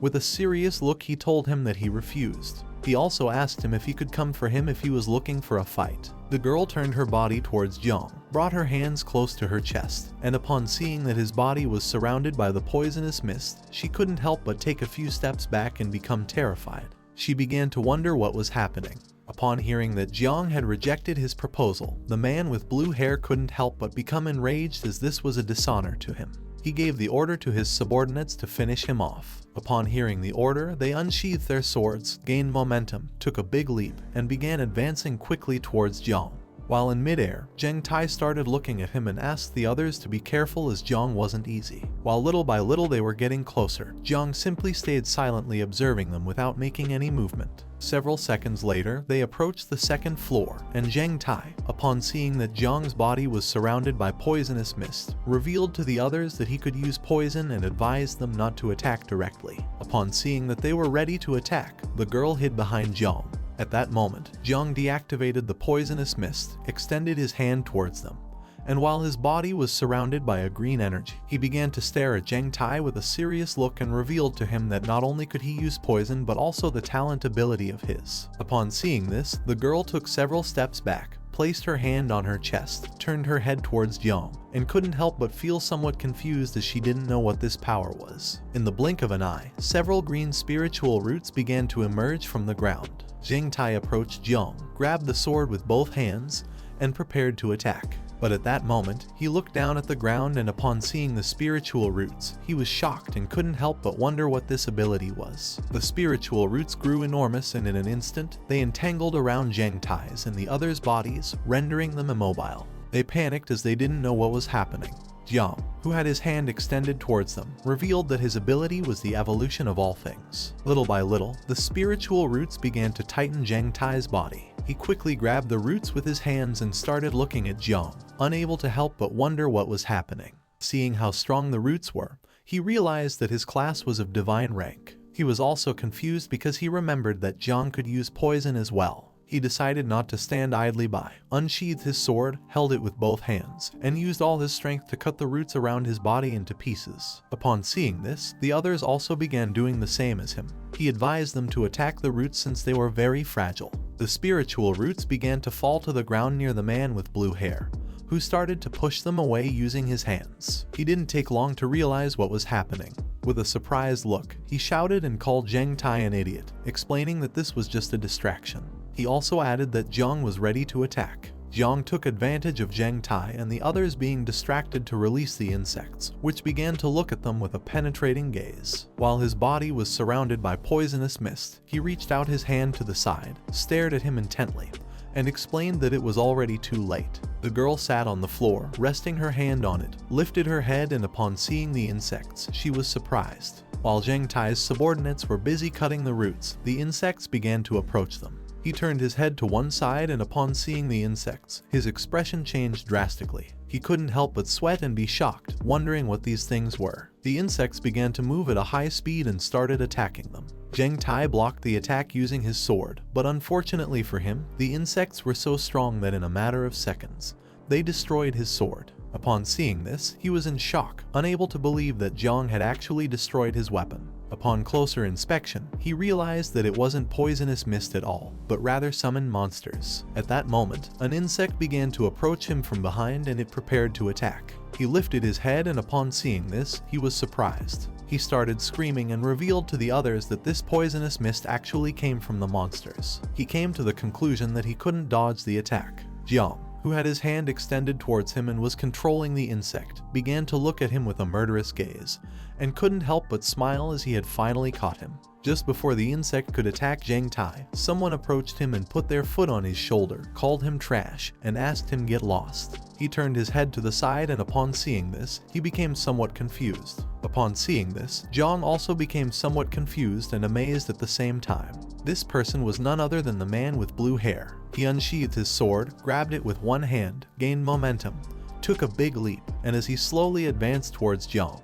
with a serious look he told him that he refused. He also asked him if he could come for him if he was looking for a fight. The girl turned her body towards Jiang, brought her hands close to her chest, and upon seeing that his body was surrounded by the poisonous mist, she couldn't help but take a few steps back and become terrified. She began to wonder what was happening. Upon hearing that Jiang had rejected his proposal, the man with blue hair couldn't help but become enraged, as this was a dishonor to him. He gave the order to his subordinates to finish him off. Upon hearing the order, they unsheathed their swords, gained momentum, took a big leap, and began advancing quickly towards Jiang. While in midair, Zheng Tai started looking at him and asked the others to be careful, as Jiang wasn't easy. While little by little they were getting closer, Jiang simply stayed silently observing them without making any movement. Several seconds later, they approached the second floor, and Zheng Tai, upon seeing that Jiang's body was surrounded by poisonous mist, revealed to the others that he could use poison and advised them not to attack directly. Upon seeing that they were ready to attack, the girl hid behind Jiang. At that moment, Jiang deactivated the poisonous mist, extended his hand towards them, and while his body was surrounded by a green energy, he began to stare at Zheng Tai with a serious look and revealed to him that not only could he use poison but also the talent ability of his. Upon seeing this, the girl took several steps back, placed her hand on her chest, turned her head towards Jiang, and couldn't help but feel somewhat confused, as she didn't know what this power was. In the blink of an eye, several green spiritual roots began to emerge from the ground. Zheng Tai approached Jiang, grabbed the sword with both hands, and prepared to attack. But at that moment, he looked down at the ground, and upon seeing the spiritual roots, he was shocked and couldn't help but wonder what this ability was. The spiritual roots grew enormous, and in an instant, they entangled around Zheng Tai's and the others' bodies, rendering them immobile. They panicked as they didn't know what was happening. Jiang, who had his hand extended towards them, revealed that his ability was the evolution of all things. Little by little, the spiritual roots began to tighten Zheng Tai's body. He quickly grabbed the roots with his hands and started looking at Jiang, unable to help but wonder what was happening. Seeing how strong the roots were, he realized that his class was of divine rank. He was also confused because he remembered that Jiang could use poison as well. He decided not to stand idly by, unsheathed his sword, held it with both hands, and used all his strength to cut the roots around his body into pieces. Upon seeing this, the others also began doing the same as him. He advised them to attack the roots since they were very fragile. The spiritual roots began to fall to the ground near the man with blue hair, who started to push them away using his hands. He didn't take long to realize what was happening. With a surprised look, he shouted and called Zheng Tai an idiot, explaining that this was just a distraction. He also added that Jiang was ready to attack. Jiang took advantage of Zheng Tai and the others being distracted to release the insects, which began to look at them with a penetrating gaze. While his body was surrounded by poisonous mist, he reached out his hand to the side, stared at him intently, and explained that it was already too late. The girl sat on the floor, resting her hand on it, lifted her head, and upon seeing the insects, she was surprised. While Zheng Tai's subordinates were busy cutting the roots, the insects began to approach them. He turned his head to one side, and upon seeing the insects, his expression changed drastically. He couldn't help but sweat and be shocked, wondering what these things were. The insects began to move at a high speed and started attacking them. Zheng Tai blocked the attack using his sword, but unfortunately for him, the insects were so strong that in a matter of seconds, they destroyed his sword. Upon seeing this, he was in shock, unable to believe that Jiang had actually destroyed his weapon. Upon closer inspection, he realized that it wasn't poisonous mist at all, but rather summoned monsters. At that moment, an insect began to approach him from behind and it prepared to attack. He lifted his head, and upon seeing this, he was surprised. He started screaming and revealed to the others that this poisonous mist actually came from the monsters. He came to the conclusion that he couldn't dodge the attack. Jiang, who had his hand extended towards him and was controlling the insect, began to look at him with a murderous gaze, and couldn't help but smile as he had finally caught him. Just before the insect could attack Zheng Tai, someone approached him and put their foot on his shoulder, called him trash, and asked him get lost. He turned his head to the side, and upon seeing this, he became somewhat confused. Upon seeing this, Jiang also became somewhat confused and amazed at the same time. This person was none other than the man with blue hair. He unsheathed his sword, grabbed it with one hand, gained momentum, took a big leap, and as he slowly advanced towards Jiang,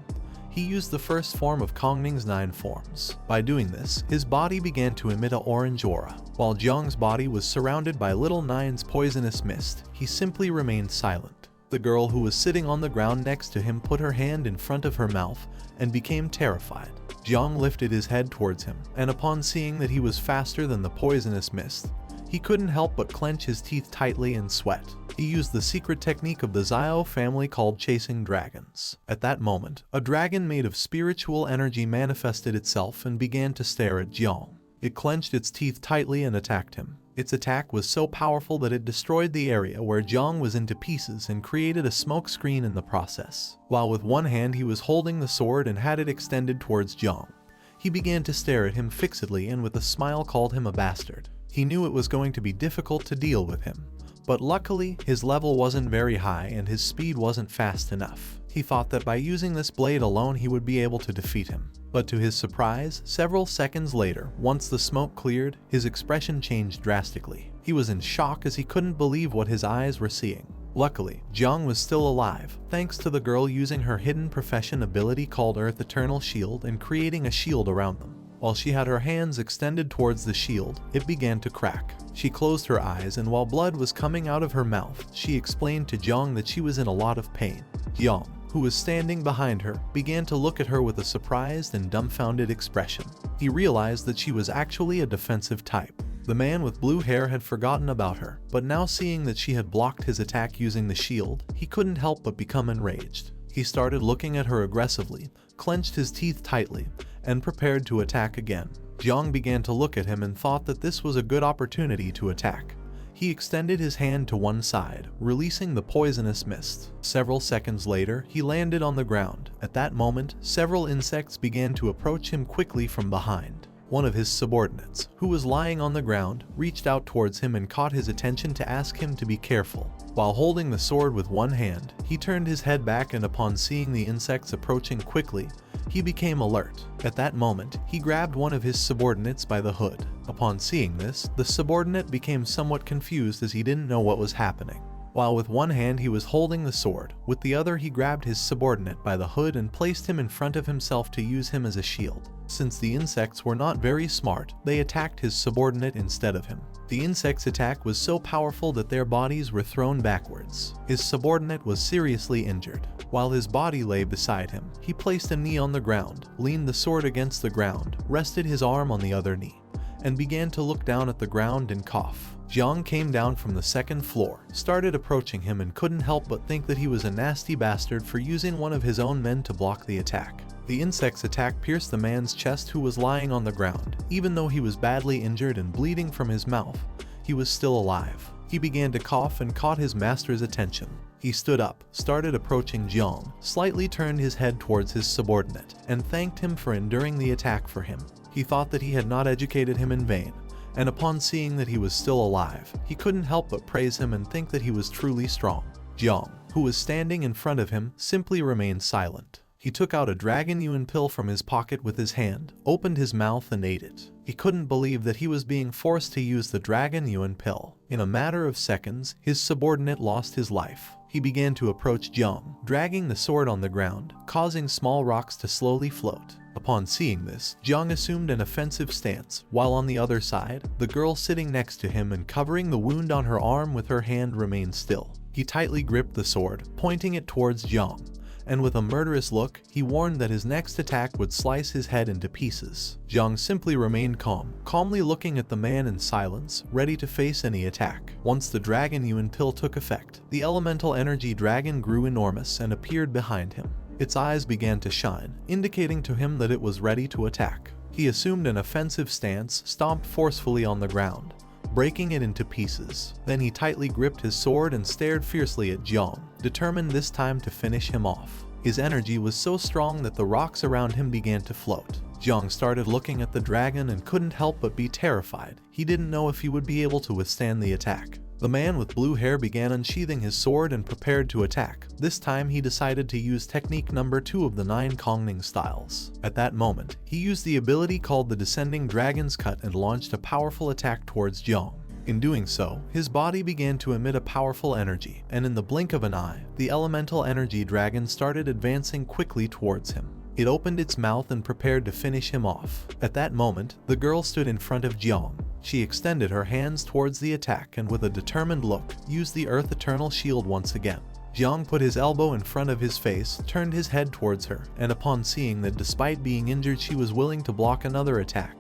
he used the first form of Kongning's 9 forms. By doing this, his body began to emit an orange aura. While Jiang's body was surrounded by Little Nine's poisonous mist, he simply remained silent. The girl who was sitting on the ground next to him put her hand in front of her mouth and became terrified. Jiang lifted his head towards him, and upon seeing that he was faster than the poisonous mist, he couldn't help but clench his teeth tightly and sweat. He used the secret technique of the Zio family called chasing dragons. At that moment, a dragon made of spiritual energy manifested itself and began to stare at Jiang. It clenched its teeth tightly and attacked him. Its attack was so powerful that it destroyed the area where Jiang was into pieces and created a smoke screen in the process. While with one hand he was holding the sword and had it extended towards Jiang, he began to stare at him fixedly and with a smile called him a bastard. He knew it was going to be difficult to deal with him, but luckily his level wasn't very high and his speed wasn't fast enough. He thought that by using this blade alone he would be able to defeat him. But to his surprise, several seconds later, once the smoke cleared, his expression changed drastically. He was in shock as he couldn't believe what his eyes were seeing. Luckily, Jiang was still alive, thanks to the girl using her hidden profession ability called Earth Eternal Shield and creating a shield around them. While she had her hands extended towards the shield, it began to crack. She closed her eyes and while blood was coming out of her mouth, she explained to Jiang that she was in a lot of pain. Jiang, who was standing behind her, began to look at her with a surprised and dumbfounded expression. He realized that she was actually a defensive type. The man with blue hair had forgotten about her, but now seeing that she had blocked his attack using the shield, he couldn't help but become enraged. He started looking at her aggressively, clenched his teeth tightly, and prepared to attack again. Jiang began to look at him and thought that this was a good opportunity to attack. He extended his hand to one side, releasing the poisonous mist. Several seconds later, he landed on the ground. At that moment, several insects began to approach him quickly from behind. One of his subordinates, who was lying on the ground, reached out towards him and caught his attention to ask him to be careful. While holding the sword with one hand, he turned his head back and upon seeing the insects approaching quickly, he became alert. At that moment, he grabbed one of his subordinates by the hood. Upon seeing this, the subordinate became somewhat confused as he didn't know what was happening. While with one hand he was holding the sword, with the other he grabbed his subordinate by the hood and placed him in front of himself to use him as a shield. Since the insects were not very smart, they attacked his subordinate instead of him. The insect's attack was so powerful that their bodies were thrown backwards. His subordinate was seriously injured. While his body lay beside him, he placed a knee on the ground, leaned the sword against the ground, rested his arm on the other knee, and began to look down at the ground and cough. Jiang came down from the second floor, started approaching him and couldn't help but think that he was a nasty bastard for using one of his own men to block the attack. The insect's attack pierced the man's chest who was lying on the ground. Even though he was badly injured and bleeding from his mouth, he was still alive. He began to cough and caught his master's attention. He stood up, started approaching Jiang, slightly turned his head towards his subordinate, and thanked him for enduring the attack for him. He thought that he had not educated him in vain, and upon seeing that he was still alive, he couldn't help but praise him and think that he was truly strong. Jiang, who was standing in front of him, simply remained silent. He took out a dragon yuan pill from his pocket with his hand, opened his mouth and ate it. He couldn't believe that he was being forced to use the dragon yuan pill. In a matter of seconds, his subordinate lost his life. He began to approach Jiang, dragging the sword on the ground, causing small rocks to slowly float. Upon seeing this, Jiang assumed an offensive stance, while on the other side, the girl sitting next to him and covering the wound on her arm with her hand remained still. He tightly gripped the sword, pointing it towards Jiang, and with a murderous look, he warned that his next attack would slice his head into pieces. Jiang simply remained calm, calmly looking at the man in silence, ready to face any attack. Once the dragon yuan pill took effect, the elemental energy dragon grew enormous and appeared behind him. Its eyes began to shine, indicating to him that it was ready to attack. He assumed an offensive stance, stomped forcefully on the ground, breaking it into pieces. Then he tightly gripped his sword and stared fiercely at Jiang, determined this time to finish him off. His energy was so strong that the rocks around him began to float. Jiang started looking at the dragon and couldn't help but be terrified. He didn't know if he would be able to withstand the attack. The man with blue hair began unsheathing his sword and prepared to attack. This time he decided to use technique number 2 of the 9 Kongning styles. At that moment, he used the ability called the Descending Dragon's Cut and launched a powerful attack towards Jiang. In doing so, his body began to emit a powerful energy, and in the blink of an eye, the elemental energy dragon started advancing quickly towards him. It opened its mouth and prepared to finish him off. At that moment, the girl stood in front of Jiang. She extended her hands towards the attack and with a determined look, used the Earth Eternal Shield once again. Jiang put his elbow in front of his face, turned his head towards her, and upon seeing that despite being injured she was willing to block another attack,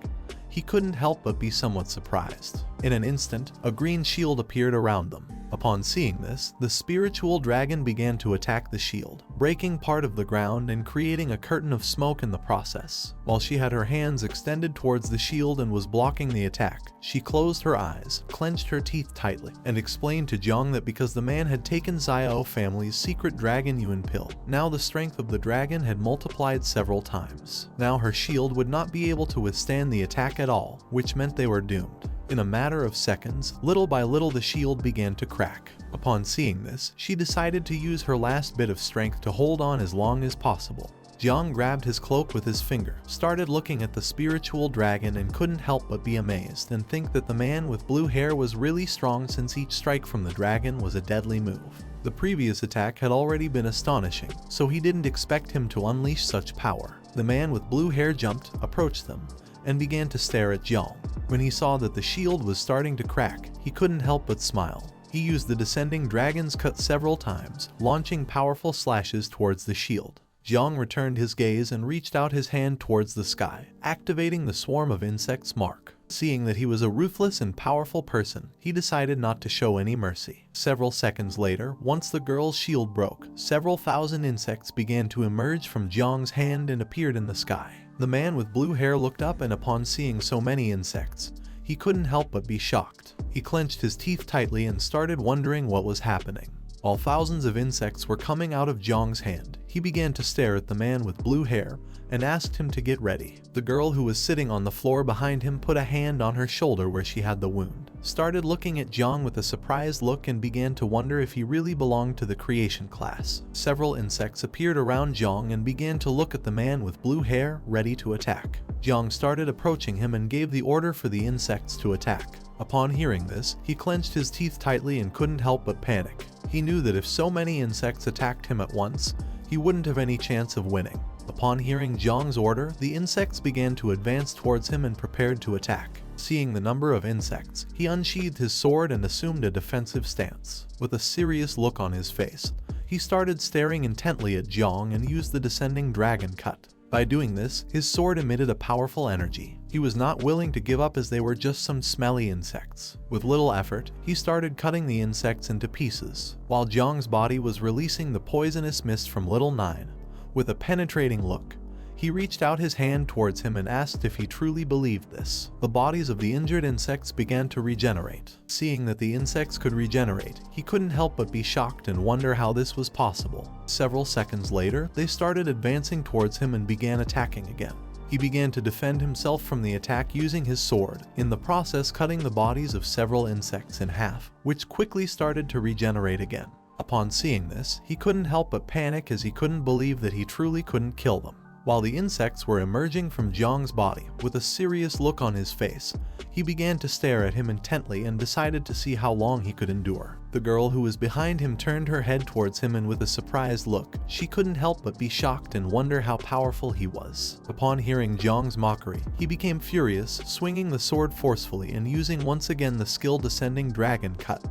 he couldn't help but be somewhat surprised. In an instant, a green shield appeared around them. Upon seeing this, the spiritual dragon began to attack the shield, breaking part of the ground and creating a curtain of smoke in the process. While she had her hands extended towards the shield and was blocking the attack, she closed her eyes, clenched her teeth tightly, and explained to Jiang that because the man had taken Zio family's secret dragon Yuan pill, now the strength of the dragon had multiplied several times. Now her shield would not be able to withstand the attack at all, which meant they were doomed. In a matter of seconds, little by little the shield began to crack. Upon seeing this, she decided to use her last bit of strength to hold on as long as possible. Jiang grabbed his cloak with his finger, started looking at the spiritual dragon and couldn't help but be amazed and think that the man with blue hair was really strong since each strike from the dragon was a deadly move. The previous attack had already been astonishing, so he didn't expect him to unleash such power. The man with blue hair jumped, approached them, and began to stare at Jiang. When he saw that the shield was starting to crack, he couldn't help but smile. He used the descending dragon's cut several times, launching powerful slashes towards the shield. Jiang returned his gaze and reached out his hand towards the sky, activating the swarm of insects mark. Seeing that he was a ruthless and powerful person, he decided not to show any mercy. Several seconds later, once the girl's shield broke, several thousand insects began to emerge from Jiang's hand and appeared in the sky. The man with blue hair looked up and upon seeing so many insects, he couldn't help but be shocked. He clenched his teeth tightly and started wondering what was happening. While thousands of insects were coming out of Jiang's hand, he began to stare at the man with blue hair and asked him to get ready. The girl who was sitting on the floor behind him put a hand on her shoulder where she had the wound, started looking at Jiang with a surprised look and began to wonder if he really belonged to the creation class. Several insects appeared around Jiang and began to look at the man with blue hair, ready to attack. Jiang started approaching him and gave the order for the insects to attack. Upon hearing this, he clenched his teeth tightly and couldn't help but panic. He knew that if so many insects attacked him at once, he wouldn't have any chance of winning. Upon hearing Jiang's order, the insects began to advance towards him and prepared to attack. Seeing the number of insects, he unsheathed his sword and assumed a defensive stance. With a serious look on his face, he started staring intently at Jiang and used the descending dragon cut. By doing this, his sword emitted a powerful energy. He was not willing to give up as they were just some smelly insects. With little effort, he started cutting the insects into pieces, while Jiang's body was releasing the poisonous mist from Little Nine. With a penetrating look, he reached out his hand towards him and asked if he truly believed this. The bodies of the injured insects began to regenerate. Seeing that the insects could regenerate, he couldn't help but be shocked and wonder how this was possible. Several seconds later, they started advancing towards him and began attacking again. He began to defend himself from the attack using his sword, in the process cutting the bodies of several insects in half, which quickly started to regenerate again. Upon seeing this, he couldn't help but panic as he couldn't believe that he truly couldn't kill them. While the insects were emerging from Jiang's body, with a serious look on his face, he began to stare at him intently and decided to see how long he could endure. The girl who was behind him turned her head towards him and with a surprised look, she couldn't help but be shocked and wonder how powerful he was. Upon hearing Jiang's mockery, he became furious, swinging the sword forcefully and using once again the skill descending dragon cut,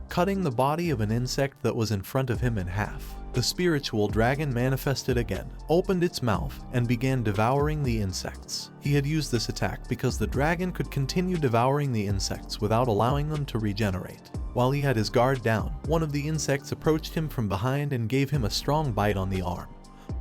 cutting the body of an insect that was in front of him in half. The spiritual dragon manifested again, opened its mouth, and began devouring the insects. He had used this attack because the dragon could continue devouring the insects without allowing them to regenerate. While he had his guard down, one of the insects approached him from behind and gave him a strong bite on the arm,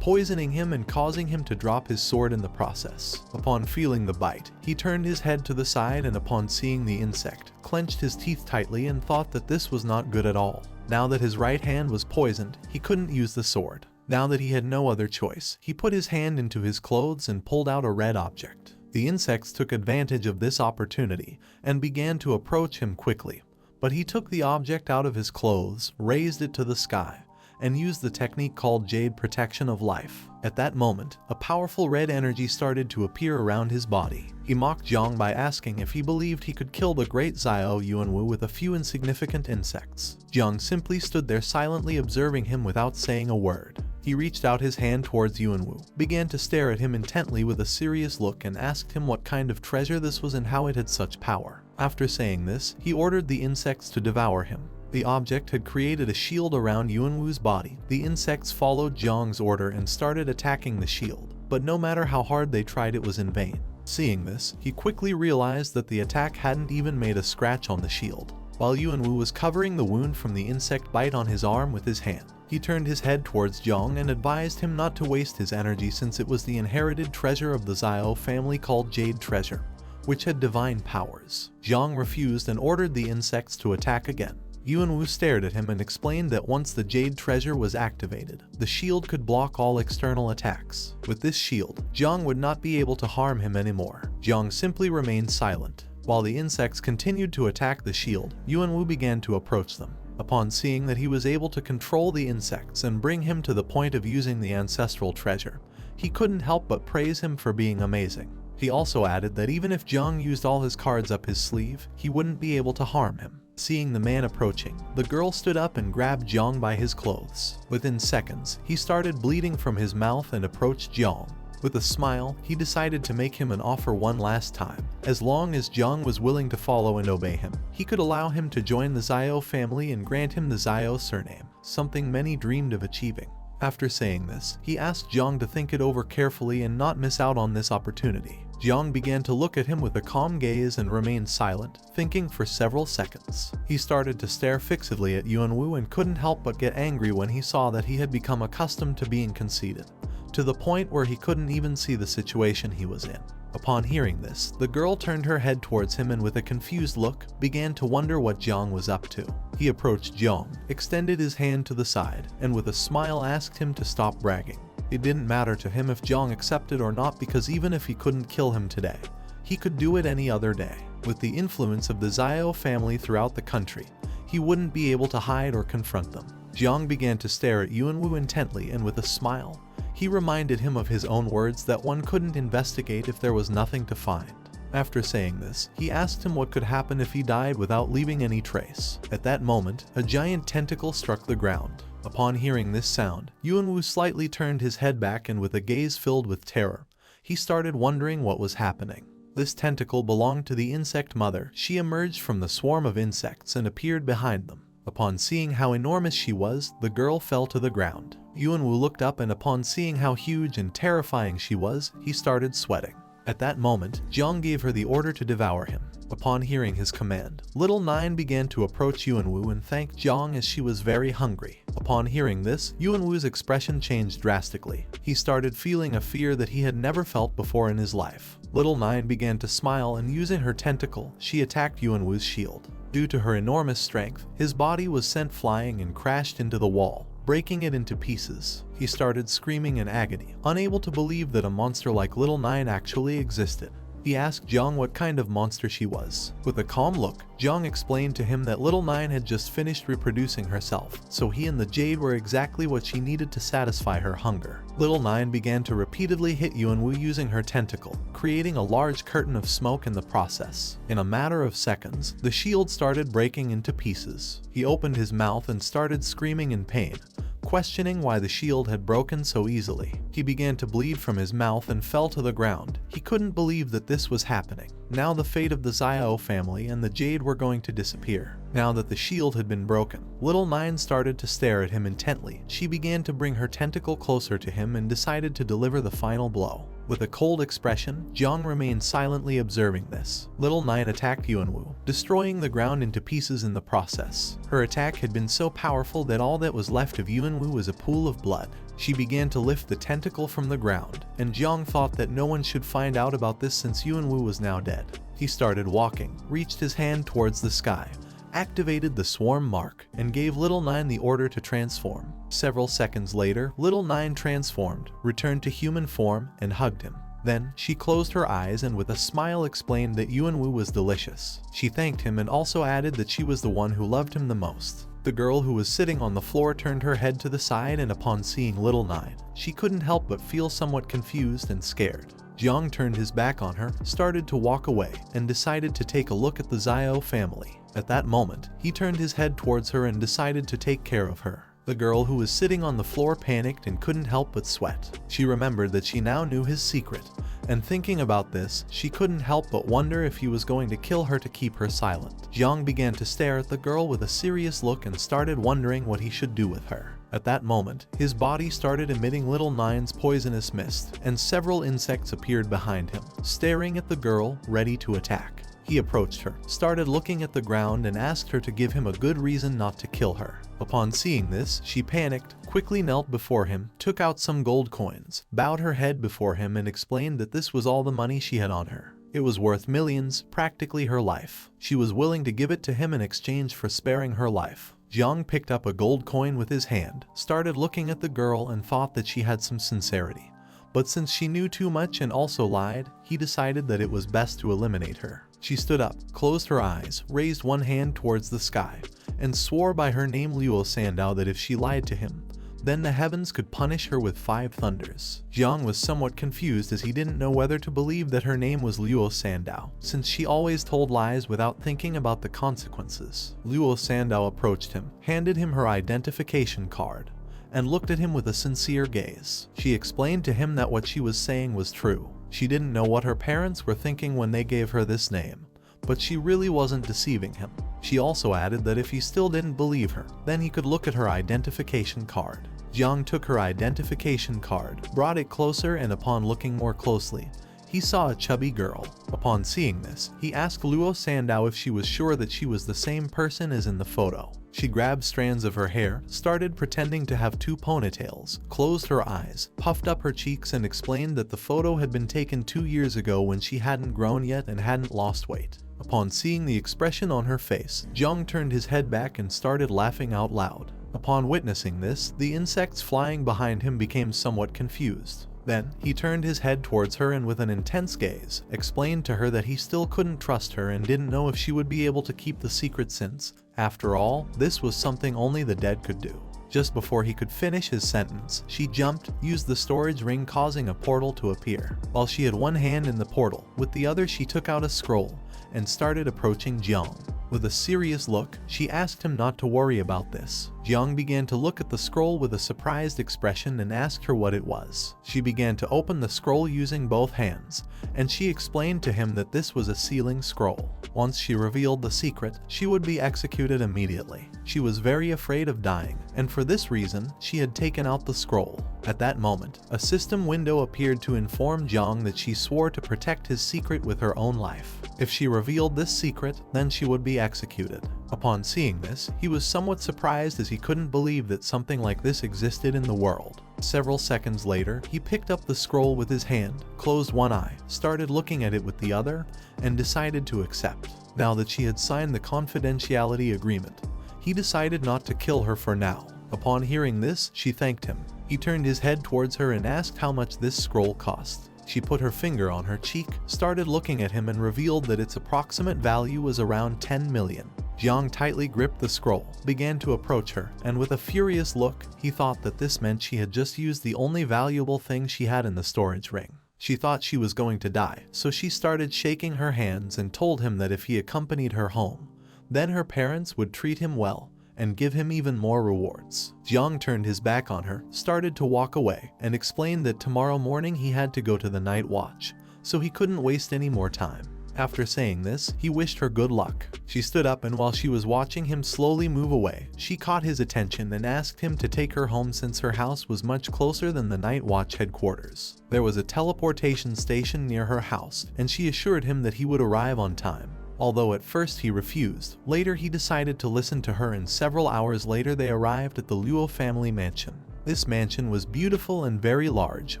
poisoning him and causing him to drop his sword in the process. Upon feeling the bite, he turned his head to the side and upon seeing the insect, clenched his teeth tightly and thought that this was not good at all. Now that his right hand was poisoned, he couldn't use the sword. Now that he had no other choice, he put his hand into his clothes and pulled out a red object. The insects took advantage of this opportunity and began to approach him quickly, but he took the object out of his clothes, raised it to the sky, and used the technique called Jade Protection of Life. At that moment, a powerful red energy started to appear around his body. He mocked Jiang by asking if he believed he could kill the great Zio Yuanwu with a few insignificant insects. Jiang simply stood there silently observing him without saying a word. He reached out his hand towards Yuanwu, began to stare at him intently with a serious look and asked him what kind of treasure this was and how it had such power. After saying this, he ordered the insects to devour him. The object had created a shield around Yuanwu's body. The insects followed Jiang's order and started attacking the shield, but no matter how hard they tried, it was in vain. Seeing this, he quickly realized that the attack hadn't even made a scratch on the shield. While Yuanwu was covering the wound from the insect bite on his arm with his hand, he turned his head towards Jiang and advised him not to waste his energy since it was the inherited treasure of the Zio family called Jade Treasure, which had divine powers. Jiang refused and ordered the insects to attack again. Yuanwu stared at him and explained that once the Jade Treasure was activated, the shield could block all external attacks. With this shield, Jiang would not be able to harm him anymore. Jiang simply remained silent. While the insects continued to attack the shield, Yuanwu began to approach them. Upon seeing that he was able to control the insects and bring him to the point of using the ancestral treasure, he couldn't help but praise him for being amazing. He also added that even if Jiang used all his cards up his sleeve, he wouldn't be able to harm him. Seeing the man approaching, the girl stood up and grabbed Jiang by his clothes. Within seconds, he started bleeding from his mouth and approached Jiang. With a smile, he decided to make him an offer one last time. As long as Jiang was willing to follow and obey him, he could allow him to join the Zio family and grant him the Zio surname, something many dreamed of achieving. After saying this, he asked Jiang to think it over carefully and not miss out on this opportunity. Jiang began to look at him with a calm gaze and remained silent, thinking for several seconds. He started to stare fixedly at Yuanwu and couldn't help but get angry when he saw that he had become accustomed to being conceited, to the point where he couldn't even see the situation he was in. Upon hearing this, the girl turned her head towards him and with a confused look, began to wonder what Jiang was up to. He approached Jiang, extended his hand to the side, and with a smile asked him to stop bragging. It didn't matter to him if Jiang accepted or not because even if he couldn't kill him today, he could do it any other day. With the influence of the Zio family throughout the country, he wouldn't be able to hide or confront them. Jiang began to stare at Yuanwu intently and with a smile, he reminded him of his own words that one couldn't investigate if there was nothing to find. After saying this, he asked him what could happen if he died without leaving any trace. At that moment, a giant tentacle struck the ground. Upon hearing this sound, Yuanwu slightly turned his head back and with a gaze filled with terror, he started wondering what was happening. This tentacle belonged to the insect mother. She emerged from the swarm of insects and appeared behind them. Upon seeing how enormous she was, the girl fell to the ground. Yuanwu looked up and upon seeing how huge and terrifying she was, he started sweating. At that moment, Jiang gave her the order to devour him. Upon hearing his command, Little Nine began to approach Yuanwu and thank Jiang as she was very hungry. Upon hearing this, Yuanwu's expression changed drastically. He started feeling a fear that he had never felt before in his life. Little Nine began to smile and using her tentacle, she attacked Yuanwu's shield. Due to her enormous strength, his body was sent flying and crashed into the wall, breaking it into pieces. He started screaming in agony, unable to believe that a monster like Little Nine actually existed. He asked Jiang what kind of monster she was. With a calm look, Jiang explained to him that Little Nine had just finished reproducing herself, so he and the Jade were exactly what she needed to satisfy her hunger. Little Nine began to repeatedly hit Yuanwu using her tentacle, creating a large curtain of smoke in the process. In a matter of seconds, the shield started breaking into pieces. He opened his mouth and started screaming in pain, questioning why the shield had broken so easily. He began to bleed from his mouth and fell to the ground. He couldn't believe that this was happening. Now the fate of the Zio family and the Jade were going to disappear. Now that the shield had been broken, Little Nine started to stare at him intently. She began to bring her tentacle closer to him and decided to deliver the final blow. With a cold expression, Jiang remained silently observing this. Little Nine attacked Yuanwu, destroying the ground into pieces in the process. Her attack had been so powerful that all that was left of Yuanwu was a pool of blood. She began to lift the tentacle from the ground, and Jiang thought that no one should find out about this since Yuanwu was now dead. He started walking, reached his hand towards the sky, activated the swarm mark, and gave Little Nine the order to transform. Several seconds later, Little Nine transformed, returned to human form, and hugged him. Then, she closed her eyes and with a smile explained that Yuanwu was delicious. She thanked him and also added that she was the one who loved him the most. The girl who was sitting on the floor turned her head to the side and upon seeing Little Nine, she couldn't help but feel somewhat confused and scared. Jiang turned his back on her, started to walk away, and decided to take a look at the Zio family. At that moment, he turned his head towards her and decided to take care of her. The girl who was sitting on the floor panicked and couldn't help but sweat. She remembered that she now knew his secret, and thinking about this, she couldn't help but wonder if he was going to kill her to keep her silent. Jiang began to stare at the girl with a serious look and started wondering what he should do with her. At that moment, his body started emitting Little Nine's poisonous mist, and several insects appeared behind him, staring at the girl, ready to attack. He approached her, started looking at the ground and asked her to give him a good reason not to kill her. Upon seeing this, she panicked, quickly knelt before him, took out some gold coins, bowed her head before him and explained that this was all the money she had on her. It was worth millions, practically her life. She was willing to give it to him in exchange for sparing her life. Jiang picked up a gold coin with his hand, started looking at the girl and thought that she had some sincerity. But since she knew too much and also lied, he decided that it was best to eliminate her. She stood up, closed her eyes, raised one hand towards the sky, and swore by her name Luo Sandow that if she lied to him, then the heavens could punish her with 5 thunders. Jiang was somewhat confused as he didn't know whether to believe that her name was Luo Sandow, since she always told lies without thinking about the consequences. Luo Sandow approached him, handed him her identification card, and looked at him with a sincere gaze. She explained to him that what she was saying was true. She didn't know what her parents were thinking when they gave her this name, but she really wasn't deceiving him. She also added that if he still didn't believe her, then he could look at her identification card. Jiang took her identification card, brought it closer, and upon looking more closely, he saw a chubby girl. Upon seeing this, he asked Luo Sandow if she was sure that she was the same person as in the photo. She grabbed strands of her hair, started pretending to have 2 ponytails, closed her eyes, puffed up her cheeks and explained that the photo had been taken 2 years ago when she hadn't grown yet and hadn't lost weight. Upon seeing the expression on her face, Jiang turned his head back and started laughing out loud. Upon witnessing this, the insects flying behind him became somewhat confused. Then, he turned his head towards her and with an intense gaze, explained to her that he still couldn't trust her and didn't know if she would be able to keep the secret since, after all, this was something only the dead could do. Just before he could finish his sentence, she jumped, used the storage ring causing a portal to appear. While she had one hand in the portal, with the other she took out a scroll, and started approaching Jiang. With a serious look, she asked him not to worry about this. Jiang began to look at the scroll with a surprised expression and asked her what it was. She began to open the scroll using both hands, and she explained to him that this was a sealing scroll. Once she revealed the secret, she would be executed immediately. She was very afraid of dying, and for this reason, she had taken out the scroll. At that moment, a system window appeared to inform Jiang that she swore to protect his secret with her own life. If she revealed this secret, then she would be executed. Upon seeing this, he was somewhat surprised as he couldn't believe that something like this existed in the world. Several seconds later, he picked up the scroll with his hand, closed one eye, started looking at it with the other, and decided to accept. Now that she had signed the confidentiality agreement, he decided not to kill her for now. Upon hearing this, she thanked him. He turned his head towards her and asked how much this scroll cost. She put her finger on her cheek, started looking at him and revealed that its approximate value was around 10 million. Jiang tightly gripped the scroll, began to approach her, and with a furious look, he thought that this meant she had just used the only valuable thing she had in the storage ring. She thought she was going to die, so she started shaking her hands and told him that if he accompanied her home, then her parents would treat him well and give him even more rewards. Jiang turned his back on her, started to walk away, and explained that tomorrow morning he had to go to the night watch, so he couldn't waste any more time. After saying this, he wished her good luck. She stood up and while she was watching him slowly move away, she caught his attention and asked him to take her home since her house was much closer than the night watch headquarters. There was a teleportation station near her house, and she assured him that he would arrive on time. Although at first he refused, later he decided to listen to her and several hours later they arrived at the Luo family mansion. This mansion was beautiful and very large,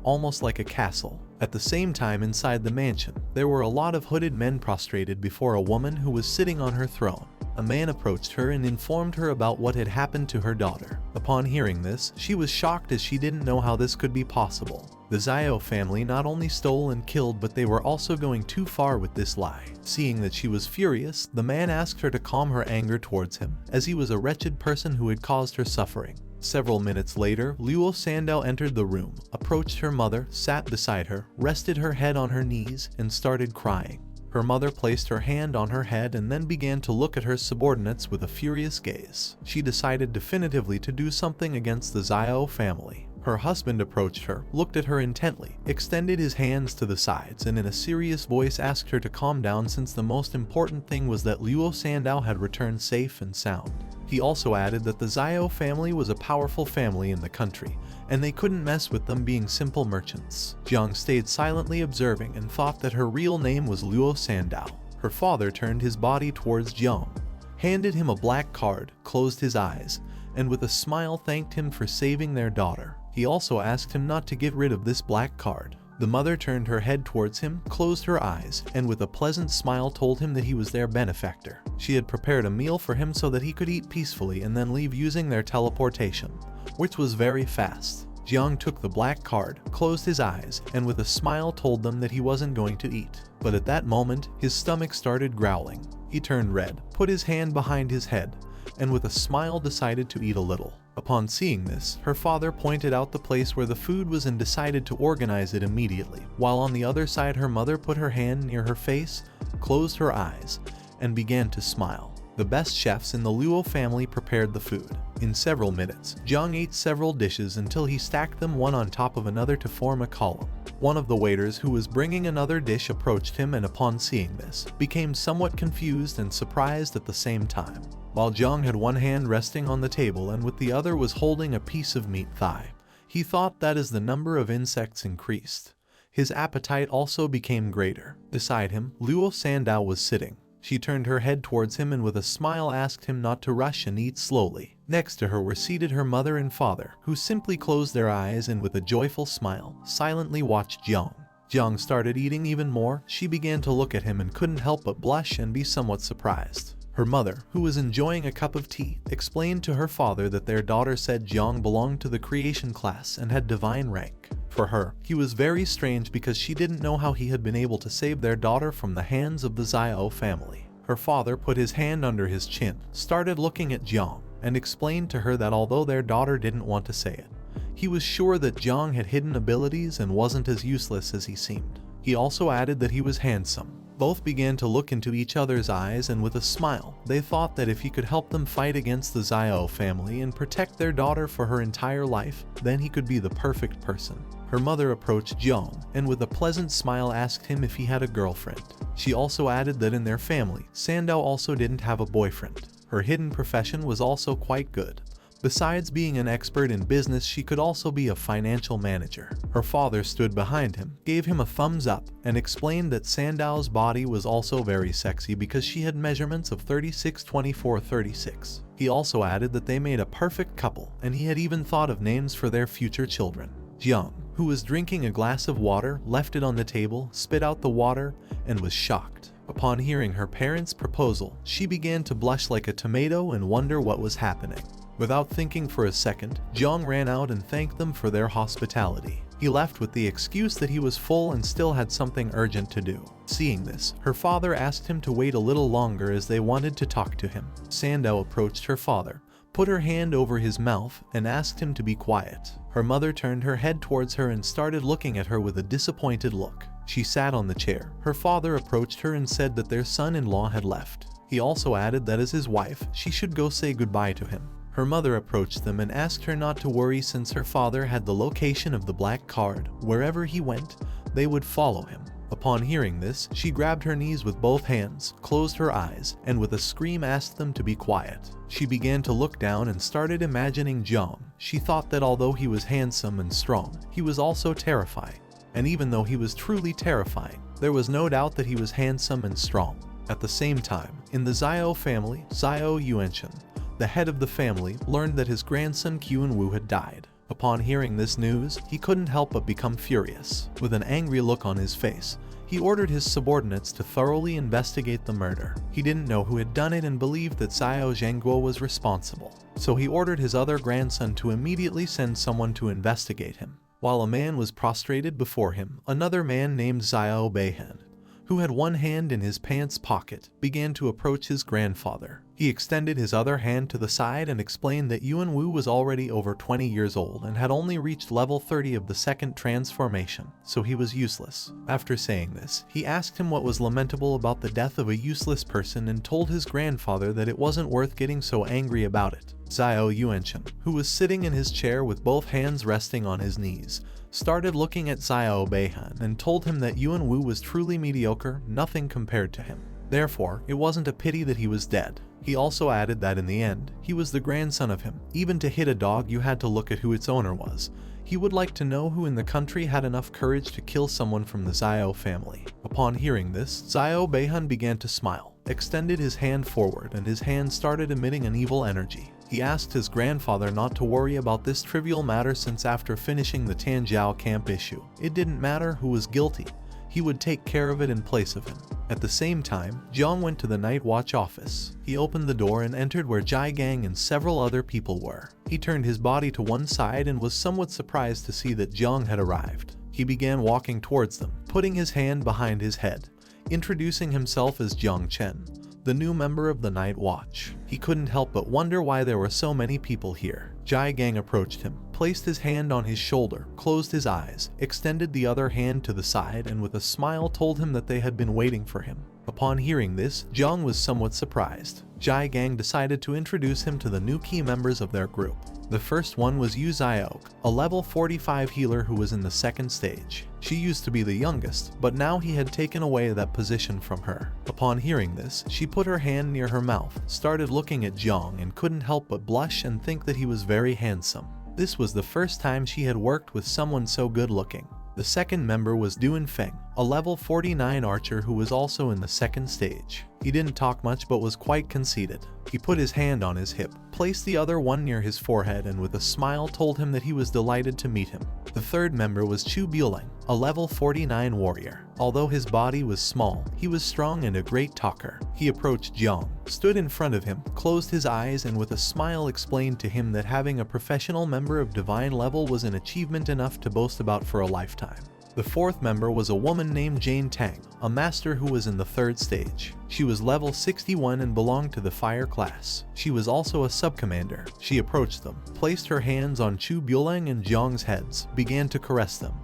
almost like a castle. At the same time inside the mansion, there were a lot of hooded men prostrated before a woman who was sitting on her throne. A man approached her and informed her about what had happened to her daughter. Upon hearing this, she was shocked as she didn't know how this could be possible. The Zio family not only stole and killed, but they were also going too far with this lie. Seeing that she was furious, the man asked her to calm her anger towards him, as he was a wretched person who had caused her suffering. Several minutes later, Luo Sandow entered the room, approached her mother, sat beside her, rested her head on her knees, and started crying. Her mother placed her hand on her head and then began to look at her subordinates with a furious gaze. She decided definitively to do something against the Zio family. Her husband approached her, looked at her intently, extended his hands to the sides, and in a serious voice asked her to calm down since the most important thing was that Luo Sandow had returned safe and sound. He also added that the Zio family was a powerful family in the country, and they couldn't mess with them being simple merchants. Jiang stayed silently observing and thought that her real name was Luo Sandow. her father turned his body towards Jiang, handed him a black card, closed his eyes, and with a smile thanked him for saving their daughter. He also asked him not to get rid of this black card. The mother turned her head towards him, closed her eyes, and with a pleasant smile told him that he was their benefactor. She had prepared a meal for him so that he could eat peacefully and then leave using their teleportation, which was very fast. Jiang took the black card, closed his eyes, and with a smile told them that he wasn't going to eat. But at that moment, his stomach started growling. He turned red, put his hand behind his head, and with a smile decided to eat a little. Upon seeing this, her father pointed out the place where the food was and decided to organize it immediately, while on the other side her mother put her hand near her face, closed her eyes, and began to smile. The best chefs in the Luo family prepared the food. In several minutes, Jiang ate several dishes until he stacked them one on top of another to form a column. One of the waiters who was bringing another dish approached him and upon seeing this, became somewhat confused and surprised at the same time. While Jiang had one hand resting on the table and with the other was holding a piece of meat thigh, he thought that as the number of insects increased, his appetite also became greater. Beside him, Luo Sandow was sitting. She turned her head towards him and with a smile asked him not to rush and eat slowly. Next to her were seated her mother and father, who simply closed their eyes and with a joyful smile, silently watched Jiang. Jiang started eating even more. She began to look at him and couldn't help but blush and be somewhat surprised. Her mother, who was enjoying a cup of tea, explained to her father that their daughter said Jiang belonged to the creation class and had divine rank. For her, he was very strange because she didn't know how he had been able to save their daughter from the hands of the Zio family. Her father put his hand under his chin, started looking at Jiang, and explained to her that although their daughter didn't want to say it, he was sure that Jiang had hidden abilities and wasn't as useless as he seemed. He also added that he was handsome. Both began to look into each other's eyes and with a smile, they thought that if he could help them fight against the Zio family and protect their daughter for her entire life, then he could be the perfect person. Her mother approached Jiang and with a pleasant smile asked him if he had a girlfriend. She also added that in their family, Sandow also didn't have a boyfriend. Her hidden profession was also quite good. Besides being an expert in business, she could also be a financial manager. Her father stood behind him, gave him a thumbs up, and explained that Sandow's body was also very sexy because she had measurements of 36, 24, 36. He also added that they made a perfect couple, and he had even thought of names for their future children. Jiang, who was drinking a glass of water, left it on the table, spit out the water, and was shocked. Upon hearing her parents' proposal, she began to blush like a tomato and wonder what was happening. Without thinking for a second, Jiang ran out and thanked them for their hospitality. He left with the excuse that he was full and still had something urgent to do. Seeing this, her father asked him to wait a little longer as they wanted to talk to him. Sandow approached her father, put her hand over his mouth, and asked him to be quiet. Her mother turned her head towards her and started looking at her with a disappointed look. She sat on the chair. Her father approached her and said that their son-in-law had left. He also added that as his wife, she should go say goodbye to him. Her mother approached them and asked her not to worry since her father had the location of the black card. Wherever he went, they would follow him. Upon hearing this, she grabbed her knees with both hands, closed her eyes, and with a scream asked them to be quiet. She began to look down and started imagining Jiang. She thought that although he was handsome and strong, he was also terrifying. And even though he was truly terrifying, there was no doubt that he was handsome and strong. At the same time, in the Zio family, Zio Chen, the head of the family, learned that his grandson Qianwu had died. Upon hearing this news, he couldn't help but become furious. With an angry look on his face, he ordered his subordinates to thoroughly investigate the murder. He didn't know who had done it and believed that Zio Zhangguo was responsible. So he ordered his other grandson to immediately send someone to investigate him. While a man was prostrated before him, another man named Zio Beihan, who had one hand in his pants pocket, began to approach his grandfather. He extended his other hand to the side and explained that Yuanwu was already over 20 years old and had only reached level 30 of the second transformation, so he was useless. After saying this, he asked him what was lamentable about the death of a useless person and told his grandfather that it wasn't worth getting so angry about it. Zio Chen, who was sitting in his chair with both hands resting on his knees, started looking at Zio Beihan and told him that Yuanwu was truly mediocre, nothing compared to him. Therefore, it wasn't a pity that he was dead. He also added that in the end, he was the grandson of him. Even to hit a dog, you had to look at who its owner was. He would like to know who in the country had enough courage to kill someone from the Zio family. Upon hearing this, Zio Ban began to smile, extended his hand forward, and his hand started emitting an evil energy. He asked his grandfather not to worry about this trivial matter since after finishing the Tianjiao camp issue, it didn't matter who was guilty. He would take care of it in place of him. At the same time, Jiang went to the night watch office. He opened the door and entered where Jai Gang and several other people were. He turned his body to one side and was somewhat surprised to see that Jiang had arrived. He began walking towards them, putting his hand behind his head, introducing himself as Jiang Chen, the new member of the Night Watch. He couldn't help but wonder why there were so many people here. Jai Gang approached him, placed his hand on his shoulder, closed his eyes, extended the other hand to the side, and with a smile told him that they had been waiting for him. Upon hearing this, Jiang was somewhat surprised. Jai Gang decided to introduce him to the new key members of their group. The first one was Yu Xiaok, a level 45 healer who was in the second stage. She used to be the youngest, but now he had taken away that position from her. Upon hearing this, she put her hand near her mouth, started looking at Jiang, and couldn't help but blush and think that he was very handsome. This was the first time she had worked with someone so good looking. The second member was Duan Feng, a level 49 archer who was also in the second stage. He didn't talk much but was quite conceited. He put his hand on his hip, placed the other one near his forehead, and with a smile told him that he was delighted to meet him. The third member was Chu Biuling, a level 49 warrior. Although his body was small, he was strong and a great talker. He approached Jiang, stood in front of him, closed his eyes, and with a smile explained to him that having a professional member of divine level was an achievement enough to boast about for a lifetime. The fourth member was a woman named Jane Tang, a master who was in the third stage. She was level 61 and belonged to the fire class. She was also a sub-commander. She approached them, placed her hands on Chu Biuling and Jiang's heads, began to caress them,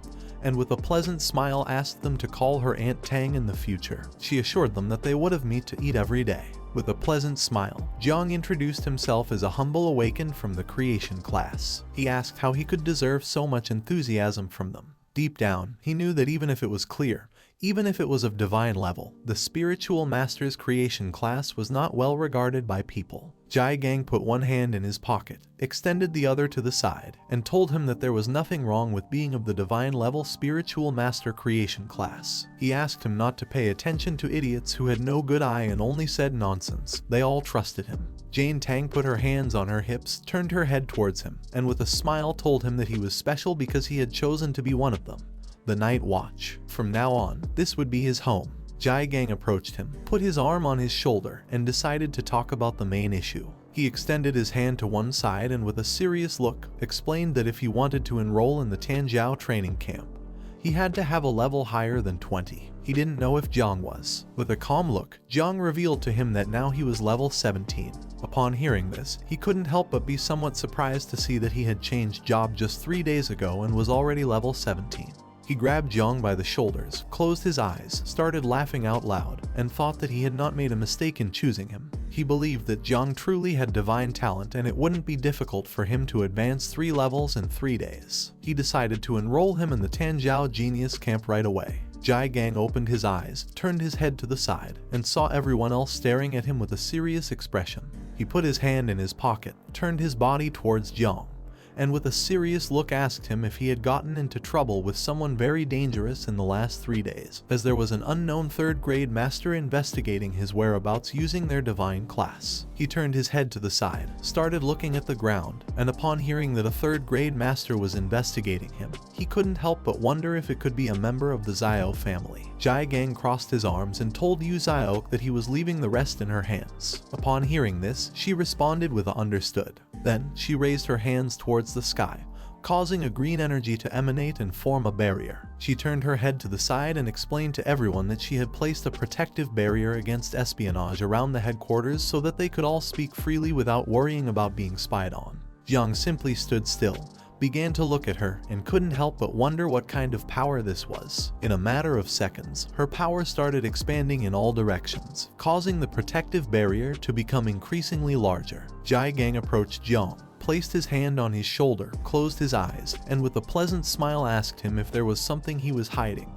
and with a pleasant smile asked them to call her Aunt Tang in the future. She assured them that they would have meat to eat every day. With a pleasant smile, Jiang introduced himself as a humble awakened from the creation class. He asked how he could deserve so much enthusiasm from them. Deep down, he knew that even if it was clear, even if it was of divine level, the spiritual master's creation class was not well regarded by people. Jai Gang put one hand in his pocket, extended the other to the side, and told him that there was nothing wrong with being of the divine level spiritual master creation class. He asked him not to pay attention to idiots who had no good eye and only said nonsense. They all trusted him. Jane Tang put her hands on her hips, turned her head towards him, and with a smile told him that he was special because he had chosen to be one of them. The Night Watch. From now on, this would be his home. Jai Gang approached him, put his arm on his shoulder, and decided to talk about the main issue. He extended his hand to one side and with a serious look, explained that if he wanted to enroll in the Tianjiao training camp, he had to have a level higher than 20. He didn't know if Jiang was. With a calm look, Jiang revealed to him that now he was level 17. Upon hearing this, he couldn't help but be somewhat surprised to see that he had changed job just 3 days ago and was already level 17. He grabbed Jiang by the shoulders, closed his eyes, started laughing out loud, and thought that he had not made a mistake in choosing him. He believed that Jiang truly had divine talent and it wouldn't be difficult for him to advance 3 levels in 3 days. He decided to enroll him in the Tianjiao Genius Camp right away. Jai Gang opened his eyes, turned his head to the side, and saw everyone else staring at him with a serious expression. He put his hand in his pocket, turned his body towards Jiang, and with a serious look asked him if he had gotten into trouble with someone very dangerous in the last 3 days, as there was an unknown 3rd grade master investigating his whereabouts using their divine class. He turned his head to the side, started looking at the ground, and upon hearing that a 3rd grade master was investigating him, he couldn't help but wonder if it could be a member of the Zio family. Jai Gang crossed his arms and told Yu Xiaok that he was leaving the rest in her hands. Upon hearing this, she responded with a understood. Then, she raised her hands towards the sky, causing a green energy to emanate and form a barrier. She turned her head to the side and explained to everyone that she had placed a protective barrier against espionage around the headquarters so that they could all speak freely without worrying about being spied on. Jiang simply stood still, began to look at her, and couldn't help but wonder what kind of power this was. In a matter of seconds, her power started expanding in all directions, causing the protective barrier to become increasingly larger. Jai Gang approached Jiang, placed his hand on his shoulder, closed his eyes, and with a pleasant smile asked him if there was something he was hiding,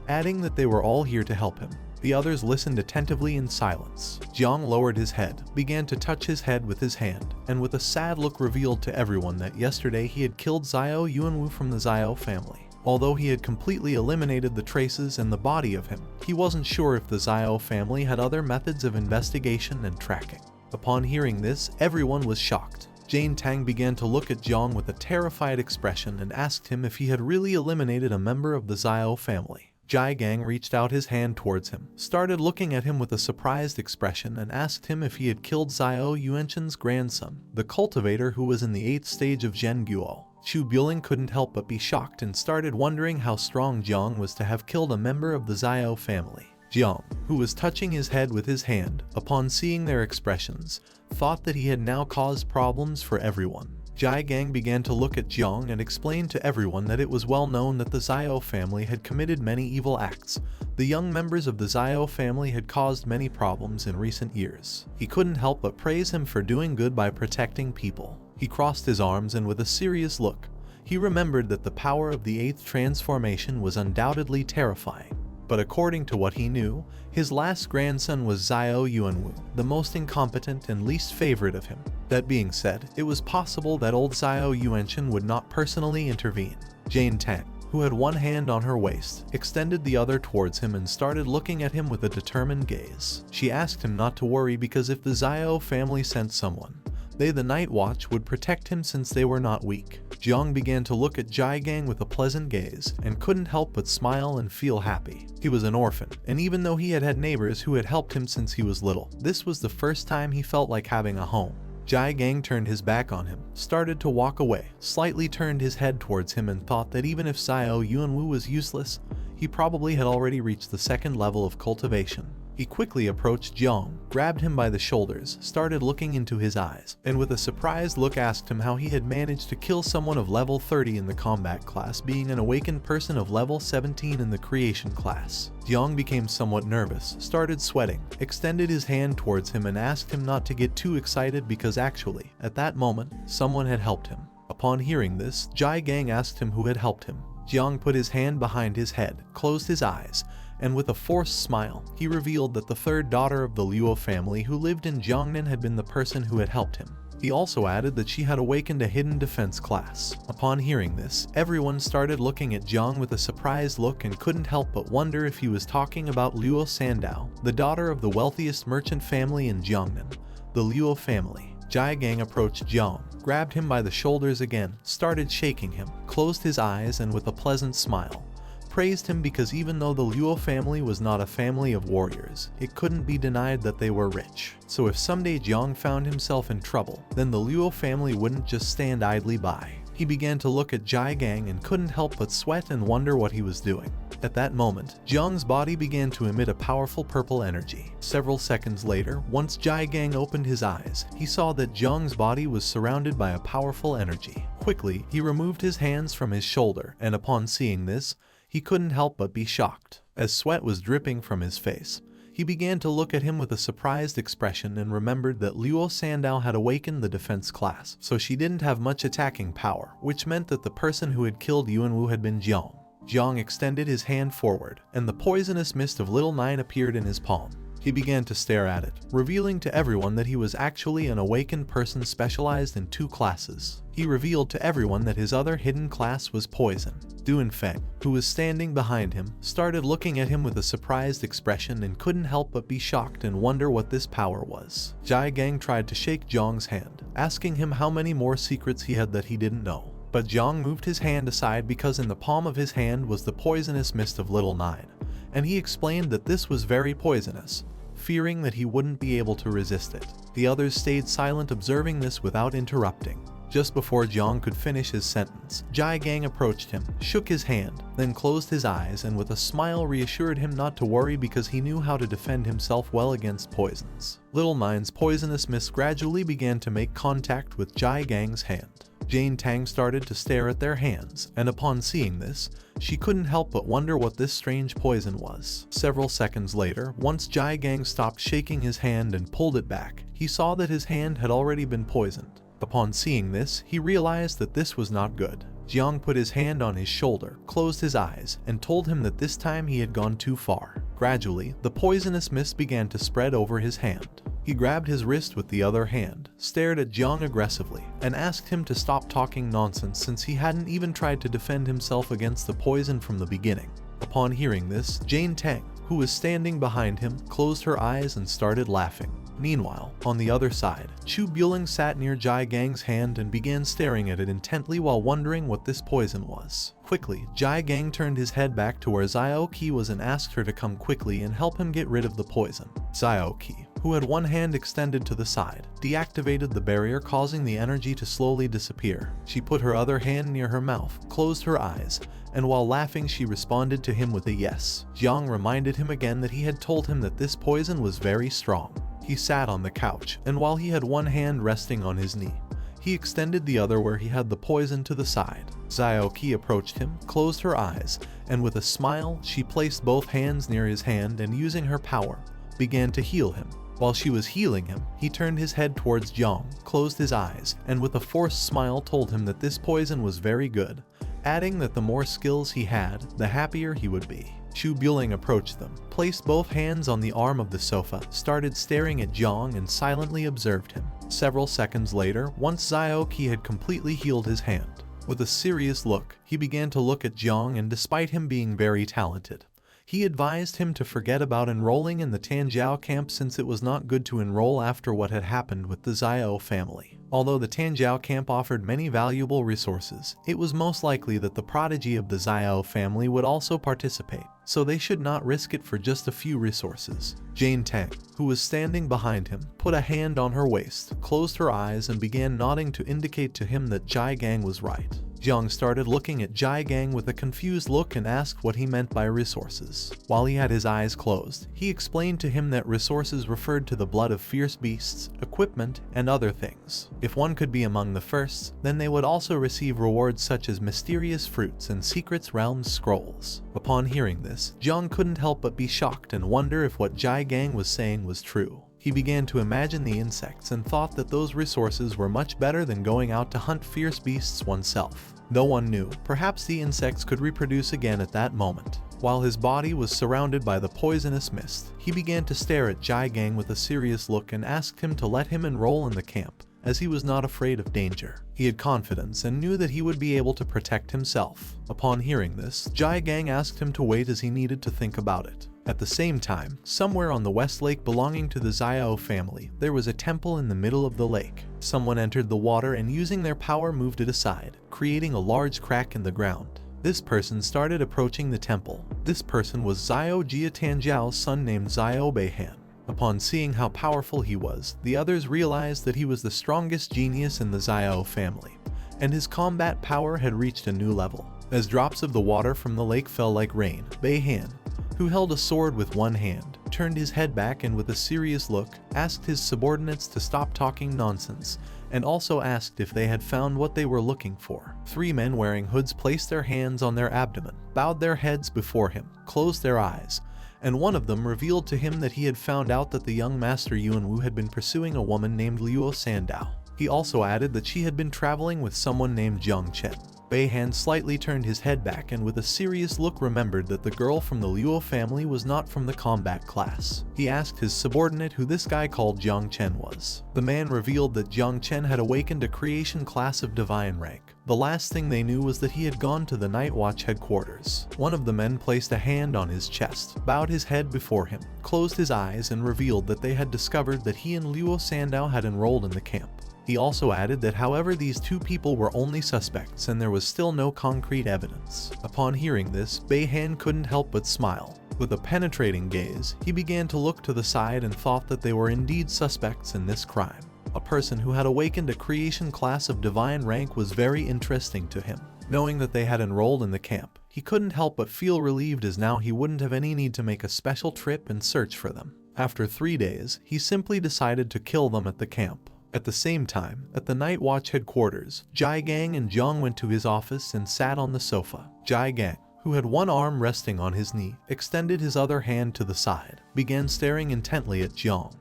adding that they were all here to help him. The others listened attentively in silence. Jiang lowered his head, began to touch his head with his hand, and with a sad look revealed to everyone that yesterday he had killed Zio Yuanwu from the Zio family. Although he had completely eliminated the traces and the body of him, he wasn't sure if the Zio family had other methods of investigation and tracking. Upon hearing this, everyone was shocked. Jane Tang began to look at Jiang with a terrified expression and asked him if he had really eliminated a member of the Zio family. Jai Gang reached out his hand towards him, started looking at him with a surprised expression and asked him if he had killed Zio Yuanchen's grandson, the cultivator who was in the 8th stage of Zhenguo. Chu Buling couldn't help but be shocked and started wondering how strong Jiang was to have killed a member of the Zio family. Jiang, who was touching his head with his hand, upon seeing their expressions, thought that he had now caused problems for everyone. Jai Gang began to look at Jiang and explain to everyone that it was well known that the Zio family had committed many evil acts. The young members of the Zio family had caused many problems in recent years. He couldn't help but praise him for doing good by protecting people. He crossed his arms and with a serious look, he remembered that the power of the 8th transformation was undoubtedly terrifying. But according to what he knew, his last grandson was Zio Yuanwu, the most incompetent and least favorite of him. That being said, it was possible that old Zio Yuanchen would not personally intervene. Jane Tang, who had one hand on her waist, extended the other towards him and started looking at him with a determined gaze. She asked him not to worry because if the Zio family sent someone, they, the Night Watch, would protect him since they were not weak. Jiang began to look at Jai Gang with a pleasant gaze and couldn't help but smile and feel happy. He was an orphan, and even though he had had neighbors who had helped him since he was little, this was the first time he felt like having a home. Jai Gang turned his back on him, started to walk away, slightly turned his head towards him and thought that even if Zio Yuanwu was useless, he probably had already reached the 2nd level of cultivation. He quickly approached Jiang, grabbed him by the shoulders, started looking into his eyes, and with a surprised look asked him how he had managed to kill someone of level 30 in the combat class being an awakened person of level 17 in the creation class. Jiang became somewhat nervous, started sweating, extended his hand towards him and asked him not to get too excited because actually, at that moment, someone had helped him. Upon hearing this, Jai Gang asked him who had helped him. Jiang put his hand behind his head, closed his eyes, and with a forced smile, he revealed that the 3rd daughter of the Luo family who lived in Jiangnan had been the person who had helped him. He also added that she had awakened a hidden defense class. Upon hearing this, everyone started looking at Jiang with a surprised look and couldn't help but wonder if he was talking about Luo Sandow, the daughter of the wealthiest merchant family in Jiangnan, the Luo family. Jai Gang approached Jiang, grabbed him by the shoulders again, started shaking him, closed his eyes and with a pleasant smile, praised him because even though the Luo family was not a family of warriors, it couldn't be denied that they were rich. So if someday Jiang found himself in trouble, then the Luo family wouldn't just stand idly by. He began to look at Jai Gang and couldn't help but sweat and wonder what he was doing. At that moment, Jiang's body began to emit a powerful purple energy. Several seconds later, once Jai Gang opened his eyes, he saw that Jiang's body was surrounded by a powerful energy. Quickly, he removed his hands from his shoulder, and upon seeing this, he couldn't help but be shocked. As sweat was dripping from his face, he began to look at him with a surprised expression and remembered that Luo Sandow had awakened the defense class, so she didn't have much attacking power, which meant that the person who had killed Yuanwu had been Jiang. Jiang extended his hand forward, and the poisonous mist of Little Nine appeared in his palm. He began to stare at it, revealing to everyone that he was actually an awakened person specialized in 2 classes. He revealed to everyone that his other hidden class was poison. Duanfeng, who was standing behind him, started looking at him with a surprised expression and couldn't help but be shocked and wonder what this power was. Jai Gang tried to shake Jiang's hand, asking him how many more secrets he had that he didn't know. But Jiang moved his hand aside because in the palm of his hand was the poisonous mist of Little Nine, and he explained that this was very poisonous, fearing that he wouldn't be able to resist it. The others stayed silent observing this without interrupting. Just before Jiang could finish his sentence, Jai Gang approached him, shook his hand, then closed his eyes and with a smile reassured him not to worry because he knew how to defend himself well against poisons. Little Nine's poisonous mist gradually began to make contact with Jai Gang's hand. Jane Tang started to stare at their hands, and upon seeing this, she couldn't help but wonder what this strange poison was. Several seconds later, once Jai Gang stopped shaking his hand and pulled it back, he saw that his hand had already been poisoned. Upon seeing this, he realized that this was not good. Jiang put his hand on his shoulder, closed his eyes, and told him that this time he had gone too far. Gradually, the poisonous mist began to spread over his hand. He grabbed his wrist with the other hand, stared at Jiang aggressively, and asked him to stop talking nonsense since he hadn't even tried to defend himself against the poison from the beginning. Upon hearing this, Jiang Chen, who was standing behind him, closed her eyes and started laughing. Meanwhile, on the other side, Chu Buling sat near Jai Gang's hand and began staring at it intently while wondering what this poison was. Quickly, Jai Gang turned his head back to where Zio Qi was and asked her to come quickly and help him get rid of the poison. Zio Qi, who had one hand extended to the side, deactivated the barrier, causing the energy to slowly disappear. She put her other hand near her mouth, closed her eyes, and while laughing she responded to him with a yes. Jiang reminded him again that he had told him that this poison was very strong. He sat on the couch, and while he had one hand resting on his knee, he extended the other where he had the poison to the side. Zio Qi approached him, closed her eyes, and with a smile, she placed both hands near his hand and using her power, began to heal him. While she was healing him, he turned his head towards Jiang, closed his eyes, and with a forced smile told him that this poison was very good, adding that the more skills he had, the happier he would be. Chu Buling approached them, placed both hands on the arm of the sofa, started staring at Jiang and silently observed him. Several seconds later, once Zio Qi had completely healed his hand, with a serious look, he began to look at Jiang, and despite him being very talented, he advised him to forget about enrolling in the Tanjiao camp since it was not good to enroll after what had happened with the Zio family. Although the Tanjiao camp offered many valuable resources, it was most likely that the prodigy of the Zio family would also participate, so they should not risk it for just a few resources. Jiang Chen, who was standing behind him, put a hand on her waist, closed her eyes and began nodding to indicate to him that Jai Gang was right. Jiang started looking at Jai Gang with a confused look and asked what he meant by resources. While he had his eyes closed, he explained to him that resources referred to the blood of fierce beasts, equipment, and other things. If one could be among the first, then they would also receive rewards such as mysterious fruits and secrets realms scrolls. Upon hearing this, Jiang couldn't help but be shocked and wonder if what Jai Gang was saying was true. He began to imagine the insects and thought that those resources were much better than going out to hunt fierce beasts oneself. No one knew, perhaps the insects could reproduce again at that moment. While his body was surrounded by the poisonous mist, he began to stare at Jai Gang with a serious look and asked him to let him enroll in the camp, as he was not afraid of danger. He had confidence and knew that he would be able to protect himself. Upon hearing this, Jai Gang asked him to wait as he needed to think about it. At the same time, somewhere on the west lake belonging to the Zio family, there was a temple in the middle of the lake. Someone entered the water and using their power moved it aside, creating a large crack in the ground. This person started approaching the temple. This person was Zio Jia Tanjiao's son named Zio Beihan. Upon seeing how powerful he was, the others realized that he was the strongest genius in the Zio family, and his combat power had reached a new level. As drops of the water from the lake fell like rain, Beihan, who held a sword with one hand, turned his head back and with a serious look, asked his subordinates to stop talking nonsense, and also asked if they had found what they were looking for. 3 men wearing hoods placed their hands on their abdomen, bowed their heads before him, closed their eyes, and one of them revealed to him that he had found out that the young master Yuanwu had been pursuing a woman named Luo Sandow. He also added that she had been traveling with someone named Jiang Chen. Beihan slightly turned his head back and with a serious look remembered that the girl from the Luo family was not from the combat class. He asked his subordinate who this guy called Jiang Chen was. The man revealed that Jiang Chen had awakened a creation class of divine rank. The last thing they knew was that he had gone to the Night Watch headquarters. One of the men placed a hand on his chest, bowed his head before him, closed his eyes and revealed that they had discovered that he and Luo Sandow had enrolled in the camp. He also added that however these 2 people were only suspects and there was still no concrete evidence. Upon hearing this, Beihan couldn't help but smile. With a penetrating gaze, he began to look to the side and thought that they were indeed suspects in this crime. A person who had awakened a creation class of divine rank was very interesting to him. Knowing that they had enrolled in the camp, he couldn't help but feel relieved as now he wouldn't have any need to make a special trip and search for them. After 3 days, he simply decided to kill them at the camp. At the same time, at the Night Watch headquarters, Jai Gang and Jiang went to his office and sat on the sofa. Jai Gang, who had one arm resting on his knee, extended his other hand to the side, began staring intently at Jiang,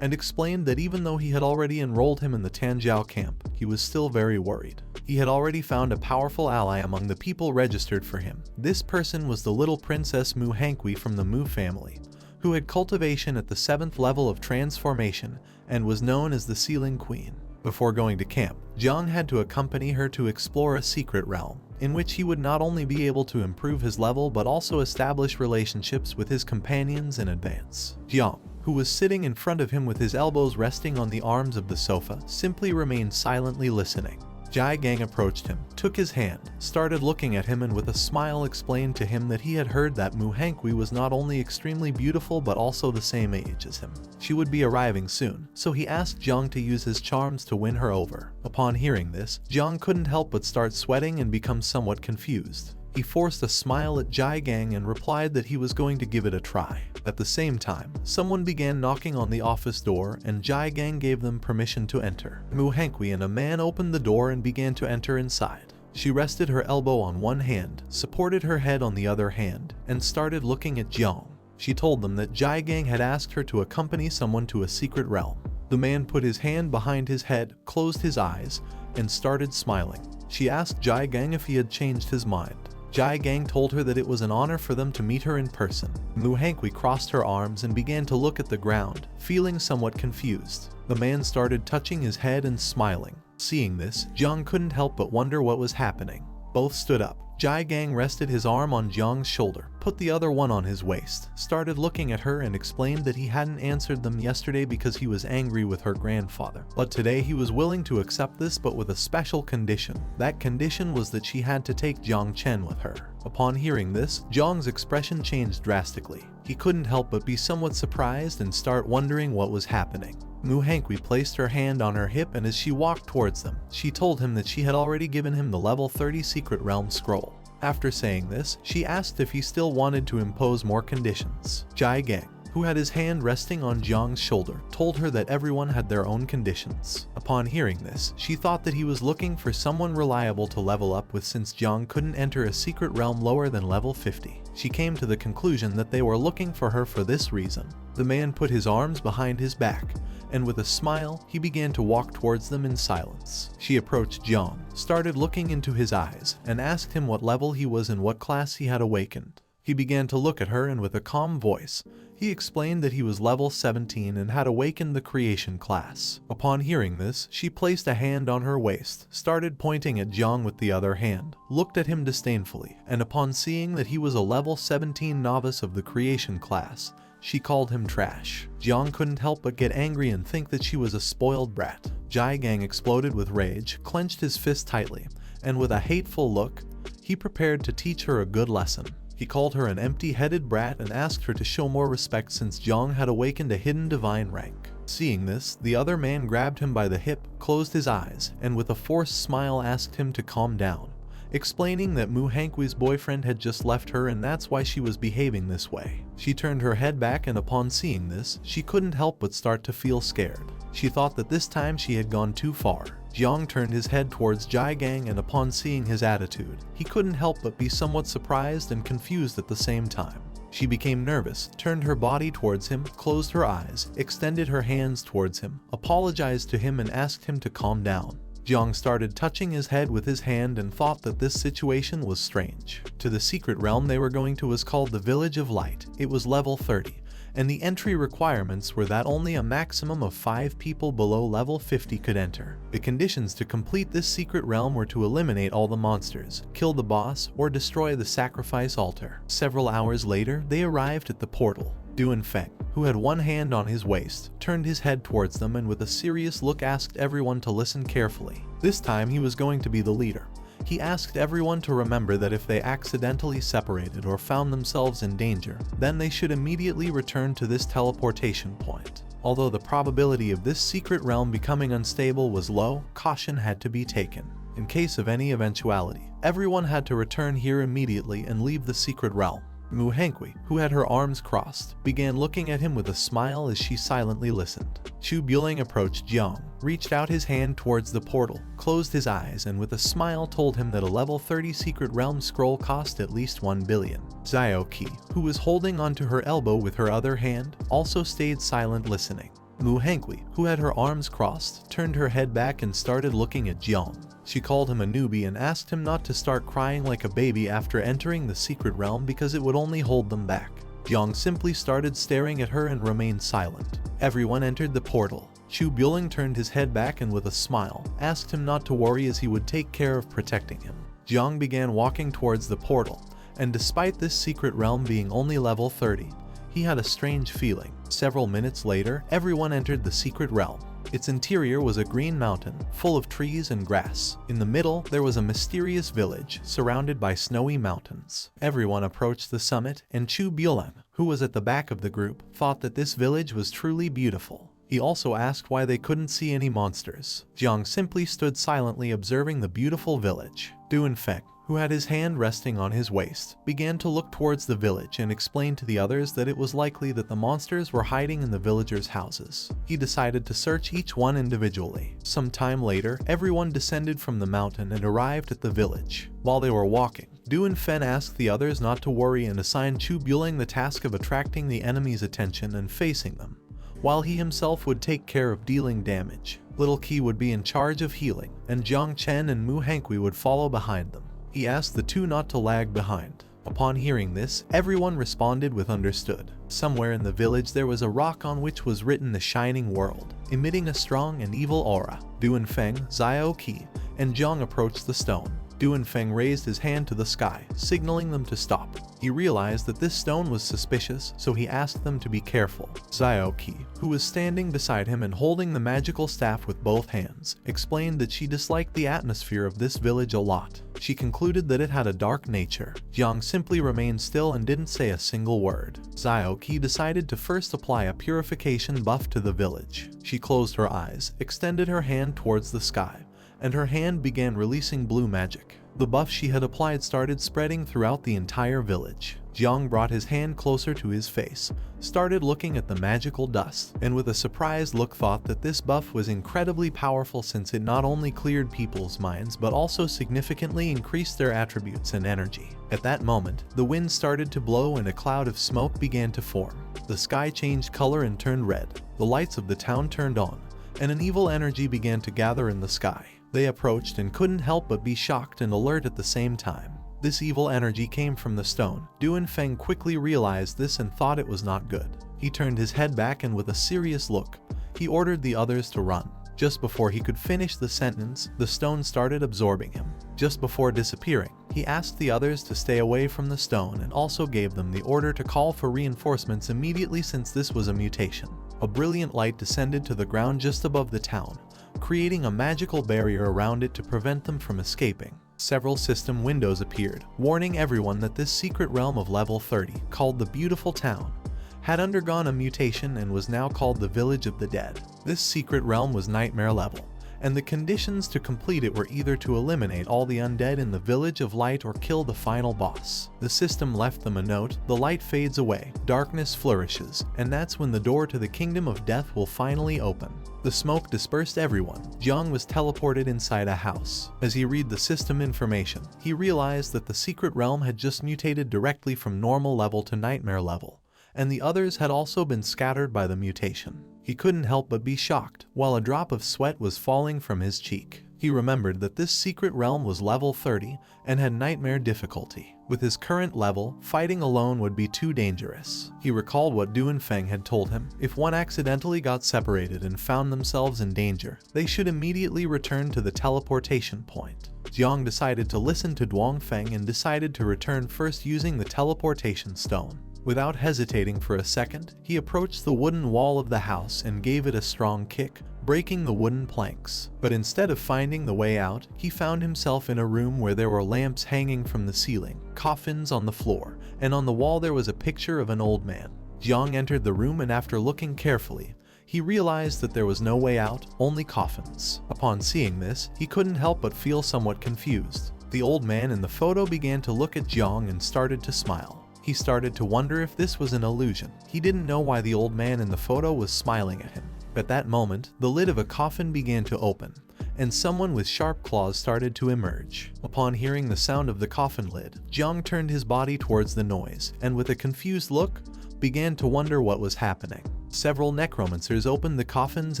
and explained that even though he had already enrolled him in the Tanjiao camp, he was still very worried. He had already found a powerful ally among the people registered for him. This person was the little princess Mu Hankui from the Mu family, who had cultivation at the 7th level of transformation and was known as the Sealing Queen. Before going to camp, Jiang had to accompany her to explore a secret realm, in which he would not only be able to improve his level but also establish relationships with his companions in advance. Jiang, who was sitting in front of him with his elbows resting on the arms of the sofa, simply remained silently listening. Jai Gang approached him, took his hand, started looking at him, and with a smile explained to him that he had heard that Mu Hankui was not only extremely beautiful but also the same age as him. She would be arriving soon, so he asked Jiang to use his charms to win her over. Upon hearing this, Jiang couldn't help but start sweating and become somewhat confused. He forced a smile at Jai Gang and replied that he was going to give it a try. At the same time, someone began knocking on the office door and Jai Gang gave them permission to enter. Mu Hankui and a man opened the door and began to enter inside. She rested her elbow on one hand, supported her head on the other hand, and started looking at Jiang. She told them that Jai Gang had asked her to accompany someone to a secret realm. The man put his hand behind his head, closed his eyes, and started smiling. She asked Jai Gang if he had changed his mind. Jai Gang told her that it was an honor for them to meet her in person. Mu Hankui crossed her arms and began to look at the ground, feeling somewhat confused. The man started touching his head and smiling. Seeing this, Jiang couldn't help but wonder what was happening. Both stood up. Jai Gang rested his arm on Jiang's shoulder, put the other one on his waist, started looking at her and explained that he hadn't answered them yesterday because he was angry with her grandfather. But today he was willing to accept this, but with a special condition. That condition was that she had to take Jiang Chen with her. Upon hearing this, Jiang's expression changed drastically. He couldn't help but be somewhat surprised and start wondering what was happening. Mu Hankui placed her hand on her hip, and as she walked towards them, she told him that she had already given him the level 30 secret realm scroll. After saying this, she asked if he still wanted to impose more conditions. Jai Gang, who had his hand resting on Jiang's shoulder, told her that everyone had their own conditions. Upon hearing this, she thought that he was looking for someone reliable to level up with since Jiang couldn't enter a secret realm lower than level 50. She came to the conclusion that they were looking for her for this reason. The man put his arms behind his back, and with a smile, he began to walk towards them in silence. She approached Jiang, started looking into his eyes, and asked him what level he was and what class he had awakened. He began to look at her, and with a calm voice, he explained that he was level 17 and had awakened the creation class. Upon hearing this, she placed a hand on her waist, started pointing at Jiang with the other hand, looked at him disdainfully, and upon seeing that he was a level 17 novice of the creation class, she called him trash. Jiang couldn't help but get angry and think that she was a spoiled brat. Jai Gang exploded with rage, clenched his fist tightly, and with a hateful look, he prepared to teach her a good lesson. He called her an empty-headed brat and asked her to show more respect since Jiang had awakened a hidden divine rank. Seeing this, the other man grabbed him by the hip, closed his eyes, and with a forced smile asked him to calm down, explaining that Mu Hankui's boyfriend had just left her and that's why she was behaving this way. She turned her head back, and upon seeing this, she couldn't help but start to feel scared. She thought that this time she had gone too far. Jiang turned his head towards Jai Gang, and upon seeing his attitude, he couldn't help but be somewhat surprised and confused at the same time. She became nervous, turned her body towards him, closed her eyes, extended her hands towards him, apologized to him and asked him to calm down. Jiang started touching his head with his hand and thought that this situation was strange. To the secret realm they were going to was called the Village of Light. It was level 30, and the entry requirements were that only a maximum of 5 people below level 50 could enter. The conditions to complete this secret realm were to eliminate all the monsters, kill the boss, or destroy the sacrifice altar. Several hours later, they arrived at the portal. Duan Feng, who had one hand on his waist, turned his head towards them and with a serious look asked everyone to listen carefully. This time he was going to be the leader. He asked everyone to remember that if they accidentally separated or found themselves in danger, then they should immediately return to this teleportation point. Although the probability of this secret realm becoming unstable was low, caution had to be taken. In case of any eventuality, everyone had to return here immediately and leave the secret realm. Mu Hankui, who had her arms crossed, began looking at him with a smile as she silently listened. Chu Buling approached Jiang, reached out his hand towards the portal, closed his eyes, and with a smile told him that a level 30 secret realm scroll cost at least 1 billion. Zio Qi, who was holding onto her elbow with her other hand, also stayed silent listening. Mu Hankwi, who had her arms crossed, turned her head back and started looking at Jiang. She called him a newbie and asked him not to start crying like a baby after entering the secret realm because it would only hold them back. Jiang simply started staring at her and remained silent. Everyone entered the portal. Chu Buling turned his head back and with a smile, asked him not to worry as he would take care of protecting him. Jiang began walking towards the portal, and despite this secret realm being only level 30, he had a strange feeling. Several minutes later, everyone entered the secret realm. Its interior was a green mountain, full of trees and grass. In the middle, there was a mysterious village, surrounded by snowy mountains. Everyone approached the summit, and Chu Buling, who was at the back of the group, thought that this village was truly beautiful. He also asked why they couldn't see any monsters. Jiang simply stood silently observing the beautiful village. Duanfeng, who had his hand resting on his waist, began to look towards the village and explained to the others that it was likely that the monsters were hiding in the villagers' houses. He decided to search each one individually. Some time later, everyone descended from the mountain and arrived at the village. While they were walking, Duanfeng asked the others not to worry and assigned Chu Buling the task of attracting the enemy's attention and facing them, while he himself would take care of dealing damage. Little Qi would be in charge of healing, and Jiang Chen and Mu Hankwi would follow behind them. He asked the two not to lag behind. Upon hearing this, everyone responded with understood. Somewhere in the village there was a rock on which was written the Shining World, emitting a strong and evil aura. Duanfeng, Zio Qi, and Jiang approached the stone. Duanfeng raised his hand to the sky, signaling them to stop. He realized that this stone was suspicious, so he asked them to be careful. Zio Qi, who was standing beside him and holding the magical staff with both hands, explained that she disliked the atmosphere of this village a lot. She concluded that it had a dark nature. Jiang simply remained still and didn't say a single word. Zio Qi decided to first apply a purification buff to the village. She closed her eyes, extended her hand towards the sky, and her hand began releasing blue magic. The buff she had applied started spreading throughout the entire village. Jiang brought his hand closer to his face, started looking at the magical dust, and with a surprised look thought that this buff was incredibly powerful since it not only cleared people's minds but also significantly increased their attributes and energy. At that moment, the wind started to blow and a cloud of smoke began to form. The sky changed color and turned red. The lights of the town turned on, and an evil energy began to gather in the sky. They approached and couldn't help but be shocked and alert at the same time. This evil energy came from the stone. Duanfeng quickly realized this and thought it was not good. He turned his head back and with a serious look, he ordered the others to run. Just before he could finish the sentence, the stone started absorbing him. Just before disappearing, he asked the others to stay away from the stone and also gave them the order to call for reinforcements immediately since this was a mutation. A brilliant light descended to the ground just above the town, creating a magical barrier around it to prevent them from escaping. Several system windows appeared, warning everyone that this secret realm of level 30, called the Beautiful Town, had undergone a mutation and was now called the Village of the Dead. This secret realm was nightmare level, and the conditions to complete it were either to eliminate all the undead in the Village of Light or kill the final boss. The system left them a note: the light fades away, darkness flourishes, and that's when the door to the Kingdom of Death will finally open. The smoke dispersed everyone. Jiang was teleported inside a house. As he read the system information, he realized that the secret realm had just mutated directly from normal level to nightmare level, and the others had also been scattered by the mutation. He couldn't help but be shocked, while a drop of sweat was falling from his cheek. He remembered that this secret realm was level 30 and had nightmare difficulty. With his current level, fighting alone would be too dangerous. He recalled what Duanfeng had told him: if one accidentally got separated and found themselves in danger, they should immediately return to the teleportation point. Jiang decided to listen to Duanfeng and decided to return first using the teleportation stone. Without hesitating for a second, he approached the wooden wall of the house and gave it a strong kick, breaking the wooden planks. But instead of finding the way out, he found himself in a room where there were lamps hanging from the ceiling, coffins on the floor, and on the wall there was a picture of an old man. Jiang entered the room and after looking carefully, he realized that there was no way out, only coffins. Upon seeing this, he couldn't help but feel somewhat confused. The old man in the photo began to look at Jiang and started to smile. He started to wonder if this was an illusion. He didn't know why the old man in the photo was smiling at him. At that moment, the lid of a coffin began to open, and someone with sharp claws started to emerge. Upon hearing the sound of the coffin lid, Jiang turned his body towards the noise, and with a confused look, began to wonder what was happening. Several necromancers opened the coffins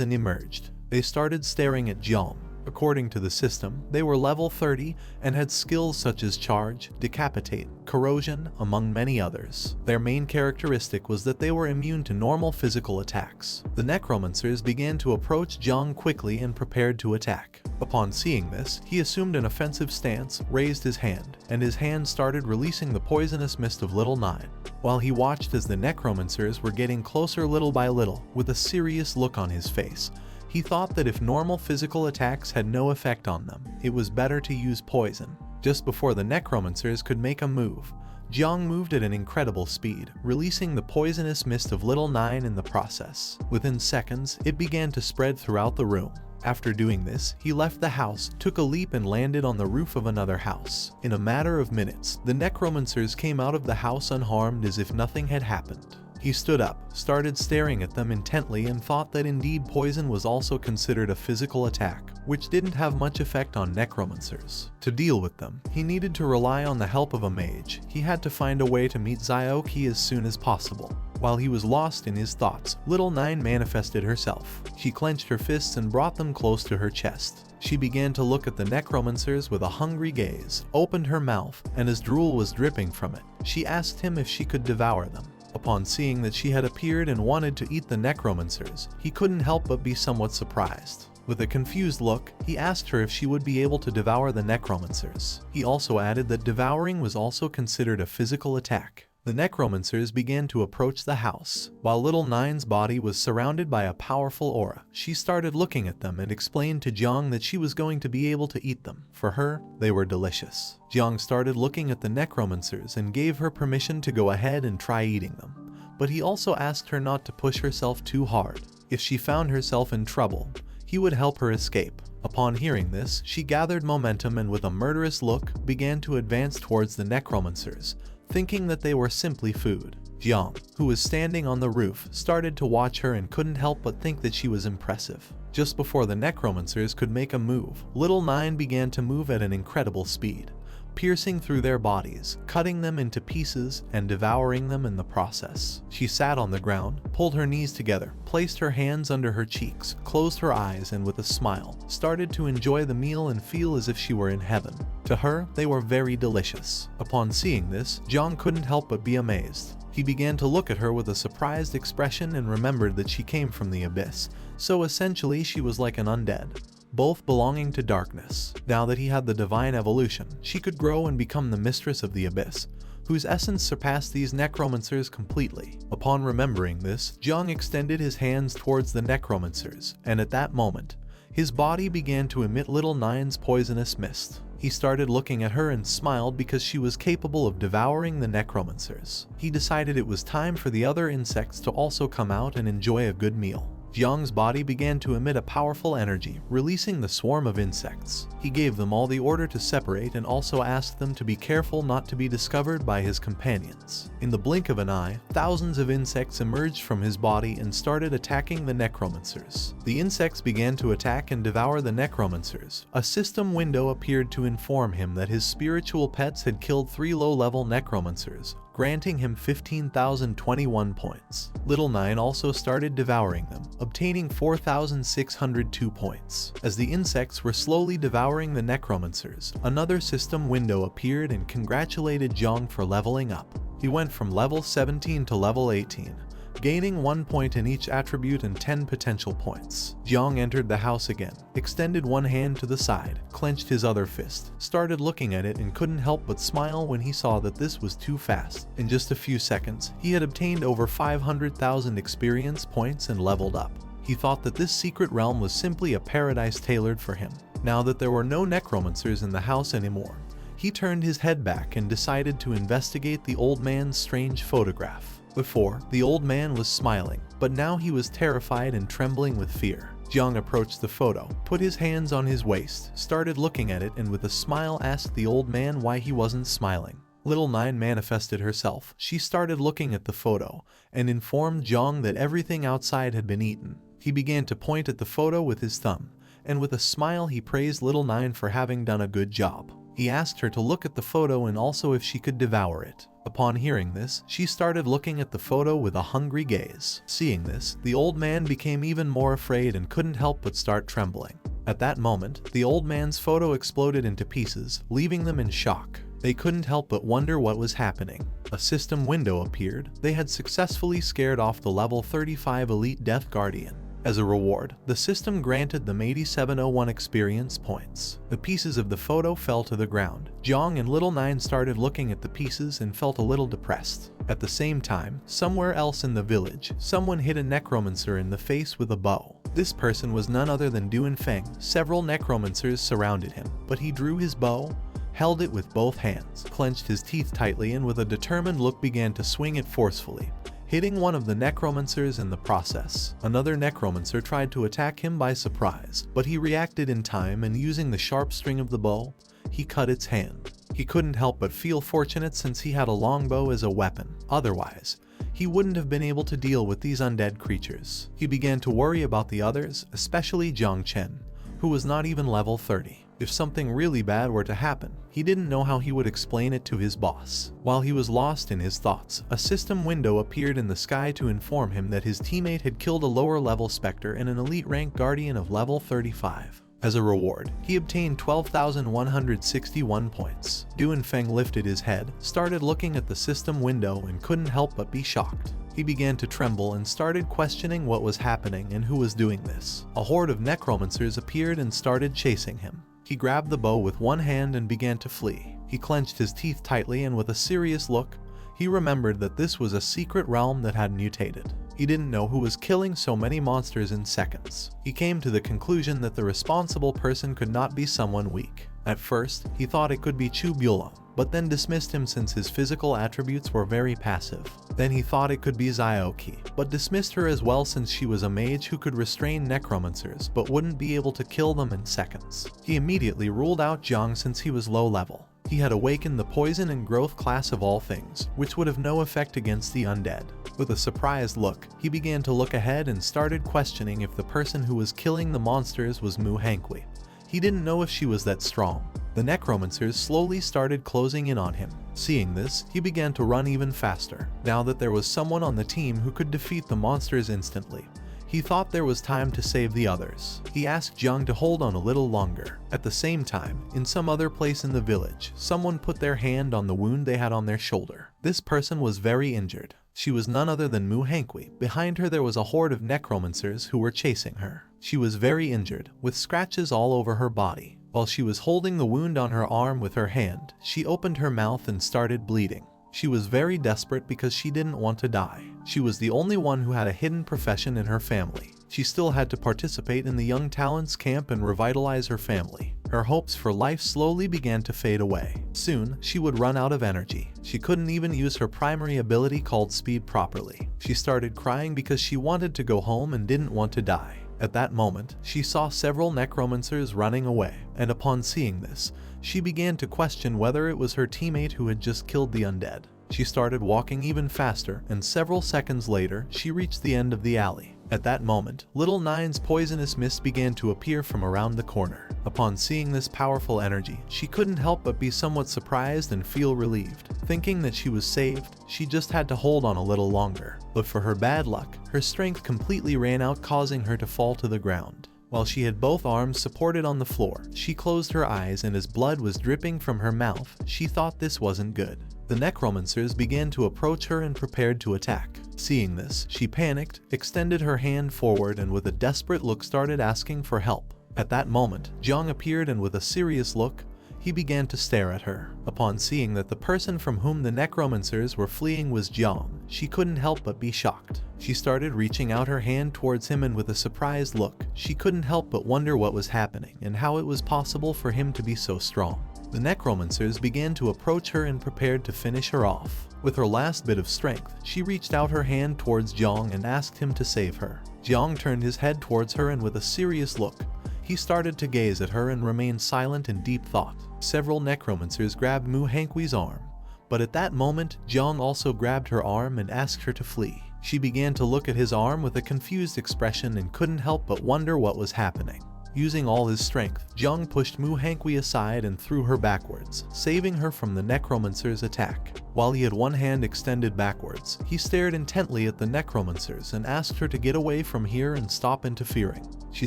and emerged. They started staring at Jiang. According to the system, they were level 30 and had skills such as charge, decapitate, corrosion, among many others. Their main characteristic was that they were immune to normal physical attacks. The necromancers began to approach Jiang quickly and prepared to attack. Upon seeing this, he assumed an offensive stance, raised his hand, and his hand started releasing the poisonous mist of Little Nine. While he watched as the necromancers were getting closer little by little, with a serious look on his face, he thought that if normal physical attacks had no effect on them, it was better to use poison. Just before the necromancers could make a move, Jiang moved at an incredible speed, releasing the poisonous mist of Little Nine in the process. Within seconds, it began to spread throughout the room. After doing this, he left the house, took a leap and landed on the roof of another house. In a matter of minutes, the necromancers came out of the house unharmed as if nothing had happened. He stood up, started staring at them intently and thought that indeed poison was also considered a physical attack, which didn't have much effect on necromancers. To deal with them, he needed to rely on the help of a mage. He had to find a way to meet Zioki as soon as possible. While he was lost in his thoughts, Little Nine manifested herself. She clenched her fists and brought them close to her chest. She began to look at the necromancers with a hungry gaze, opened her mouth, and as drool was dripping from it, she asked him if she could devour them. Upon seeing that she had appeared and wanted to eat the necromancers, he couldn't help but be somewhat surprised. With a confused look, he asked her if she would be able to devour the necromancers. He also added that devouring was also considered a physical attack. The necromancers began to approach the house. While Little Nine's body was surrounded by a powerful aura, she started looking at them and explained to Jiang that she was going to be able to eat them. For her, they were delicious. Jiang started looking at the necromancers and gave her permission to go ahead and try eating them. But he also asked her not to push herself too hard. If she found herself in trouble, he would help her escape. Upon hearing this, she gathered momentum and with a murderous look began to advance towards the necromancers, thinking that they were simply food. Jiang, who was standing on the roof, started to watch her and couldn't help but think that she was impressive. Just before the necromancers could make a move, Little Nine began to move at an incredible speed, piercing through their bodies, cutting them into pieces, and devouring them in the process. She sat on the ground, pulled her knees together, placed her hands under her cheeks, closed her eyes, and with a smile, started to enjoy the meal and feel as if she were in heaven. To her, they were very delicious. Upon seeing this, Jiang couldn't help but be amazed. He began to look at her with a surprised expression and remembered that she came from the abyss, so essentially she was like an undead, both belonging to darkness. Now that he had the divine evolution, she could grow and become the mistress of the abyss, whose essence surpassed these necromancers completely. Upon remembering this, Jiang extended his hands towards the necromancers, and at that moment, his body began to emit Little Nine's poisonous mist. He started looking at her and smiled because she was capable of devouring the necromancers. He decided it was time for the other insects to also come out and enjoy a good meal. Jiang's body began to emit a powerful energy, releasing the swarm of insects. He gave them all the order to separate and also asked them to be careful not to be discovered by his companions. In the blink of an eye, thousands of insects emerged from his body and started attacking the necromancers. The insects began to attack and devour the necromancers. A system window appeared to inform him that his spiritual pets had killed 3 low-level necromancers, granting him 15,021 points. Little Nine also started devouring them, obtaining 4,602 points. As the insects were slowly devouring the necromancers, another system window appeared and congratulated Jiang for leveling up. He went from level 17 to level 18, gaining 1 point in each attribute and 10 potential points. Jiang entered the house again, extended one hand to the side, clenched his other fist, started looking at it and couldn't help but smile when he saw that this was too fast. In just a few seconds, he had obtained over 500,000 experience points and leveled up. He thought that this secret realm was simply a paradise tailored for him. Now that there were no necromancers in the house anymore, he turned his head back and decided to investigate the old man's strange photograph. Before, the old man was smiling, but now he was terrified and trembling with fear. Jiang approached the photo, put his hands on his waist, started looking at it, and with a smile asked the old man why he wasn't smiling. Little Nine manifested herself. She started looking at the photo and informed Jiang that everything outside had been eaten. He began to point at the photo with his thumb, and with a smile he praised Little Nine for having done a good job. He asked her to look at the photo and also if she could devour it. Upon hearing this, she started looking at the photo with a hungry gaze. Seeing this, the old man became even more afraid and couldn't help but start trembling. At that moment, the old man's photo exploded into pieces, leaving them in shock. They couldn't help but wonder what was happening. A system window appeared. They had successfully scared off the level 35 elite Death Guardian. As a reward, the system granted them 8701 experience points. The pieces of the photo fell to the ground. Jiang and Little Nine started looking at the pieces and felt a little depressed. At the same time, somewhere else in the village, someone hit a Necromancer in the face with a bow. This person was none other than Duanfeng. Several Necromancers surrounded him, but he drew his bow, held it with both hands, clenched his teeth tightly, and with a determined look began to swing it forcefully, hitting one of the Necromancers in the process. Another Necromancer tried to attack him by surprise, but he reacted in time and using the sharp string of the bow, he cut its hand. He couldn't help but feel fortunate since he had a longbow as a weapon. Otherwise, he wouldn't have been able to deal with these undead creatures. He began to worry about the others, especially Jiang Chen, who was not even level 30. If something really bad were to happen, he didn't know how he would explain it to his boss. While he was lost in his thoughts, a system window appeared in the sky to inform him that his teammate had killed a lower level Spectre and an elite rank Guardian of level 35. As a reward, he obtained 12,161 points. Duanfeng lifted his head, started looking at the system window and couldn't help but be shocked. He began to tremble and started questioning what was happening and who was doing this. A horde of Necromancers appeared and started chasing him. He grabbed the bow with one hand and began to flee. He clenched his teeth tightly and with a serious look, he remembered that this was a secret realm that had mutated. He didn't know who was killing so many monsters in seconds. He came to the conclusion that the responsible person could not be someone weak. At first, he thought it could be Chu Bulo, but then dismissed him since his physical attributes were very passive. Then he thought it could be Zioki, but dismissed her as well since she was a mage who could restrain necromancers but wouldn't be able to kill them in seconds. He immediately ruled out Jiang since he was low level. He had awakened the poison and growth class of all things, which would have no effect against the undead. With a surprised look, he began to look ahead and started questioning if the person who was killing the monsters was Mu Hankui. He didn't know if she was that strong. The necromancers slowly started closing in on him. Seeing this, he began to run even faster. Now that there was someone on the team who could defeat the monsters instantly, he thought there was time to save the others. He asked Jiang to hold on a little longer. At the same time, in some other place in the village, someone put their hand on the wound they had on their shoulder. This person was very injured. She was none other than Mu Hankui. Behind her there was a horde of necromancers who were chasing her. She was very injured, with scratches all over her body. While she was holding the wound on her arm with her hand, she opened her mouth and started bleeding. She was very desperate because she didn't want to die. She was the only one who had a hidden profession in her family. She still had to participate in the Young Talents camp and revitalize her family. Her hopes for life slowly began to fade away. Soon, she would run out of energy. She couldn't even use her primary ability called speed properly. She started crying because she wanted to go home and didn't want to die. At that moment, she saw several necromancers running away, and upon seeing this, she began to question whether it was her teammate who had just killed the undead. She started walking even faster, and several seconds later, she reached the end of the alley. At that moment, Little Nine's poisonous mist began to appear from around the corner. Upon seeing this powerful energy, she couldn't help but be somewhat surprised and feel relieved. Thinking that she was saved, she just had to hold on a little longer. But for her bad luck, her strength completely ran out, causing her to fall to the ground. While she had both arms supported on the floor, she closed her eyes, and as blood was dripping from her mouth, she thought this wasn't good. The necromancers began to approach her and prepared to attack. Seeing this, she panicked, extended her hand forward, and with a desperate look started asking for help. At that moment, Jiang appeared, and with a serious look, he began to stare at her. Upon seeing that the person from whom the necromancers were fleeing was Jiang, she couldn't help but be shocked. She started reaching out her hand towards him, and with a surprised look, she couldn't help but wonder what was happening and how it was possible for him to be so strong. The necromancers began to approach her and prepared to finish her off. With her last bit of strength, she reached out her hand towards Jiang and asked him to save her. Jiang turned his head towards her, and with a serious look, he started to gaze at her and remained silent in deep thought. Several necromancers grabbed Mu Hankui's arm, but at that moment, Jiang also grabbed her arm and asked her to flee. She began to look at his arm with a confused expression and couldn't help but wonder what was happening. Using all his strength, Jiang pushed Mu Hangui aside and threw her backwards, saving her from the Necromancer's attack. While he had one hand extended backwards, he stared intently at the Necromancers and asked her to get away from here and stop interfering. She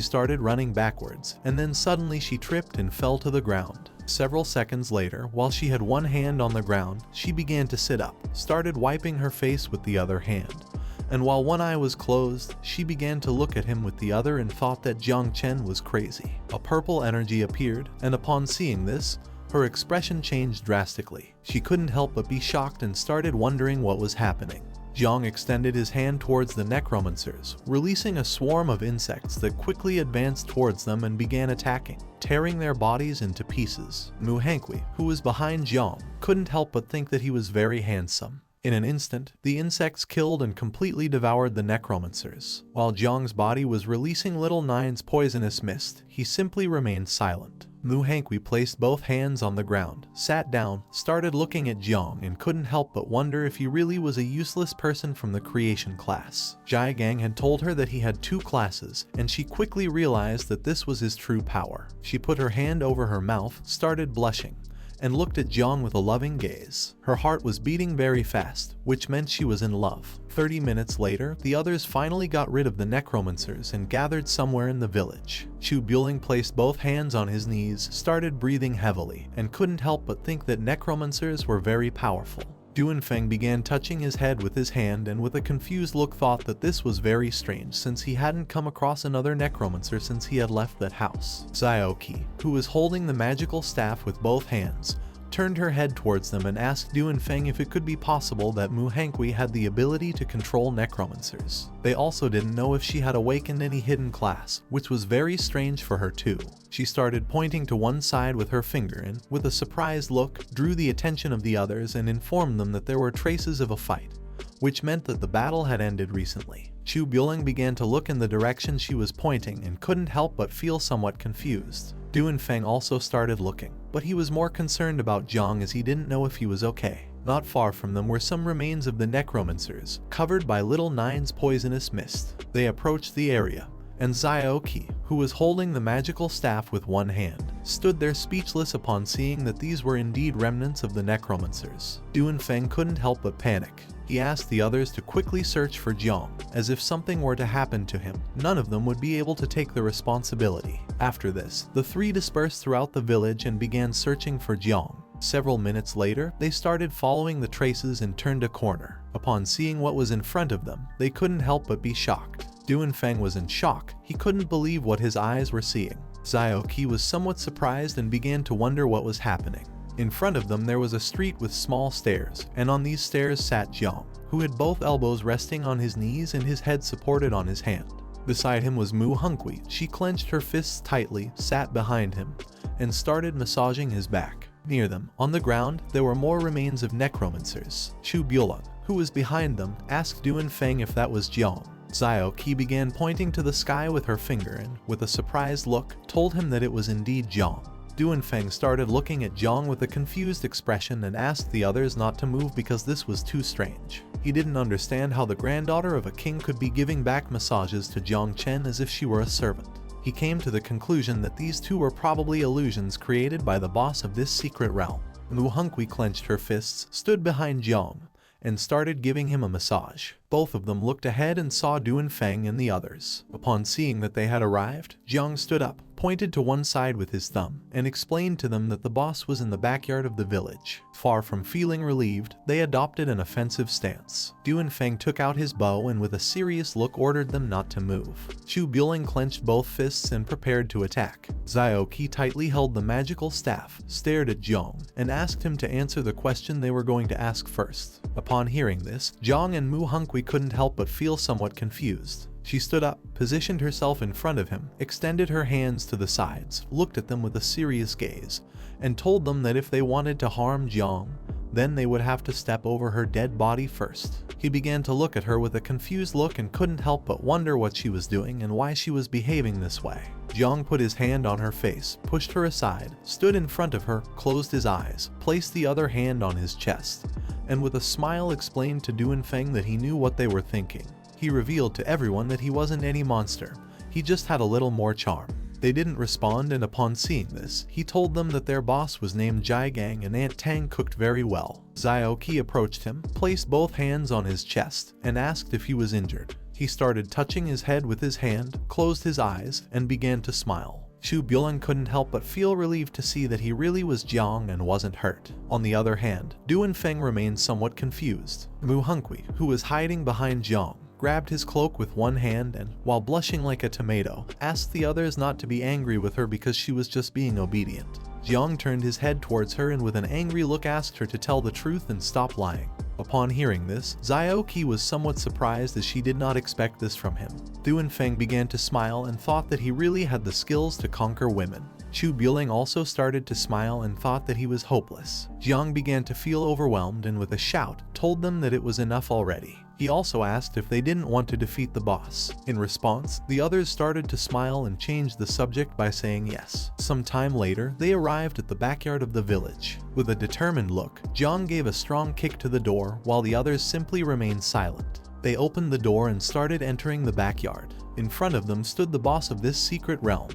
started running backwards, and then suddenly she tripped and fell to the ground. Several seconds later, while she had one hand on the ground, she began to sit up, started wiping her face with the other hand. And while one eye was closed, she began to look at him with the other and thought that Jiang Chen was crazy. A purple energy appeared, and upon seeing this, her expression changed drastically. She couldn't help but be shocked and started wondering what was happening. Jiang extended his hand towards the Necromancers, releasing a swarm of insects that quickly advanced towards them and began attacking, tearing their bodies into pieces. Mu Hangui, who was behind Jiang, couldn't help but think that he was very handsome. In an instant, the insects killed and completely devoured the Necromancers. While Jiang's body was releasing little Nine's poisonous mist, he simply remained silent. Mu Hangui placed both hands on the ground, sat down, started looking at Jiang, and couldn't help but wonder if he really was a useless person from the creation class. Jai Gang had told her that he had 2 classes, and she quickly realized that this was his true power. She put her hand over her mouth, started blushing, and looked at Jiang with a loving gaze. Her heart was beating very fast, which meant she was in love. 30 minutes later, the others finally got rid of the Necromancers and gathered somewhere in the village. Chu Bueling placed both hands on his knees, started breathing heavily, and couldn't help but think that Necromancers were very powerful. Duanfeng began touching his head with his hand and with a confused look thought that this was very strange since he hadn't come across another Necromancer since he had left that house. Zioqi, who was holding the magical staff with both hands, turned her head towards them and asked Duanfeng if it could be possible that Mu Hangui had the ability to control Necromancers. They also didn't know if she had awakened any hidden class, which was very strange for her too. She started pointing to one side with her finger and, with a surprised look, drew the attention of the others and informed them that there were traces of a fight, which meant that the battle had ended recently. Chu Bueling began to look in the direction she was pointing and couldn't help but feel somewhat confused. Duanfeng also started looking, but he was more concerned about Jiang as he didn't know if he was okay. Not far from them were some remains of the Necromancers, covered by little Nine's poisonous mist. They approached the area, and Zioqi, who was holding the magical staff with one hand, stood there speechless upon seeing that these were indeed remnants of the Necromancers. Duanfeng couldn't help but panic. He asked the others to quickly search for Jiang, as if something were to happen to him, none of them would be able to take the responsibility. After this, the 3 dispersed throughout the village and began searching for Jiang. Several minutes later, they started following the traces and turned a corner. Upon seeing what was in front of them, they couldn't help but be shocked. Duanfeng was in shock. He couldn't believe what his eyes were seeing. Zioqi was somewhat surprised and began to wonder what was happening. In front of them there was a street with small stairs, and on these stairs sat Jiang, who had both elbows resting on his knees and his head supported on his hand. Beside him was Mu Hangui. She clenched her fists tightly, sat behind him, and started massaging his back. Near them, on the ground, there were more remains of Necromancers. Chu Bueling, who was behind them, asked Duanfeng if that was Jiang. Zioqi began pointing to the sky with her finger and, with a surprised look, told him that it was indeed Jiang. Duanfeng started looking at Jiang with a confused expression and asked the others not to move because this was too strange. He didn't understand how the granddaughter of a king could be giving back massages to Jiang Chen as if she were a servant. He came to the conclusion that these two were probably illusions created by the boss of this secret realm. Mu Hangui clenched her fists, stood behind Jiang, and started giving him a massage. Both of them looked ahead and saw Duanfeng and the others. Upon seeing that they had arrived, Jiang stood up, pointed to one side with his thumb, and explained to them that the boss was in the backyard of the village. Far from feeling relieved, they adopted an offensive stance. Duanfeng took out his bow and with a serious look ordered them not to move. Chu Bueling clenched both fists and prepared to attack. Zioqi tightly held the magical staff, stared at Jiang, and asked him to answer the question they were going to ask first. Upon hearing this, Jiang and Mu Hangui couldn't help but feel somewhat confused. She stood up, positioned herself in front of him, extended her hands to the sides, looked at them with a serious gaze, and told them that if they wanted to harm Jiang, then they would have to step over her dead body first. He began to look at her with a confused look and couldn't help but wonder what she was doing and why she was behaving this way. Jiang put his hand on her face, pushed her aside, stood in front of her, closed his eyes, placed the other hand on his chest, and with a smile explained to Duanfeng that he knew what they were thinking. He revealed to everyone that he wasn't any monster, he just had a little more charm. They didn't respond, and upon seeing this, he told them that their boss was named Jiang and Aunt Tang cooked very well. Zio Qi approached him, placed both hands on his chest, and asked if he was injured. He started touching his head with his hand, closed his eyes, and began to smile. Chu Bulan couldn't help but feel relieved to see that he really was Jiang and wasn't hurt. On the other hand, Du Feng remained somewhat confused. Mu Hongqi, who was hiding behind Jiang, grabbed his cloak with one hand and, while blushing like a tomato, asked the others not to be angry with her because she was just being obedient. Jiang turned his head towards her and with an angry look asked her to tell the truth and stop lying. Upon hearing this, Zio Qi was somewhat surprised as she did not expect this from him. Du Feng began to smile and thought that he really had the skills to conquer women. Chu Bulan also started to smile and thought that he was hopeless. Jiang began to feel overwhelmed and with a shout, told them that it was enough already. He also asked if they didn't want to defeat the boss. In response, the others started to smile and changed the subject by saying yes. Some time later, they arrived at the backyard of the village. With a determined look, Jiang gave a strong kick to the door while the others simply remained silent. They opened the door and started entering the backyard. In front of them stood the boss of this secret realm,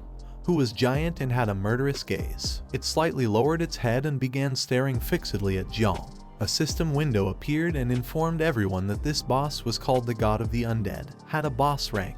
who was giant and had a murderous gaze. It slightly lowered its head and began staring fixedly at Jiang. A system window appeared and informed everyone that this boss was called the God of the Undead, had a boss rank,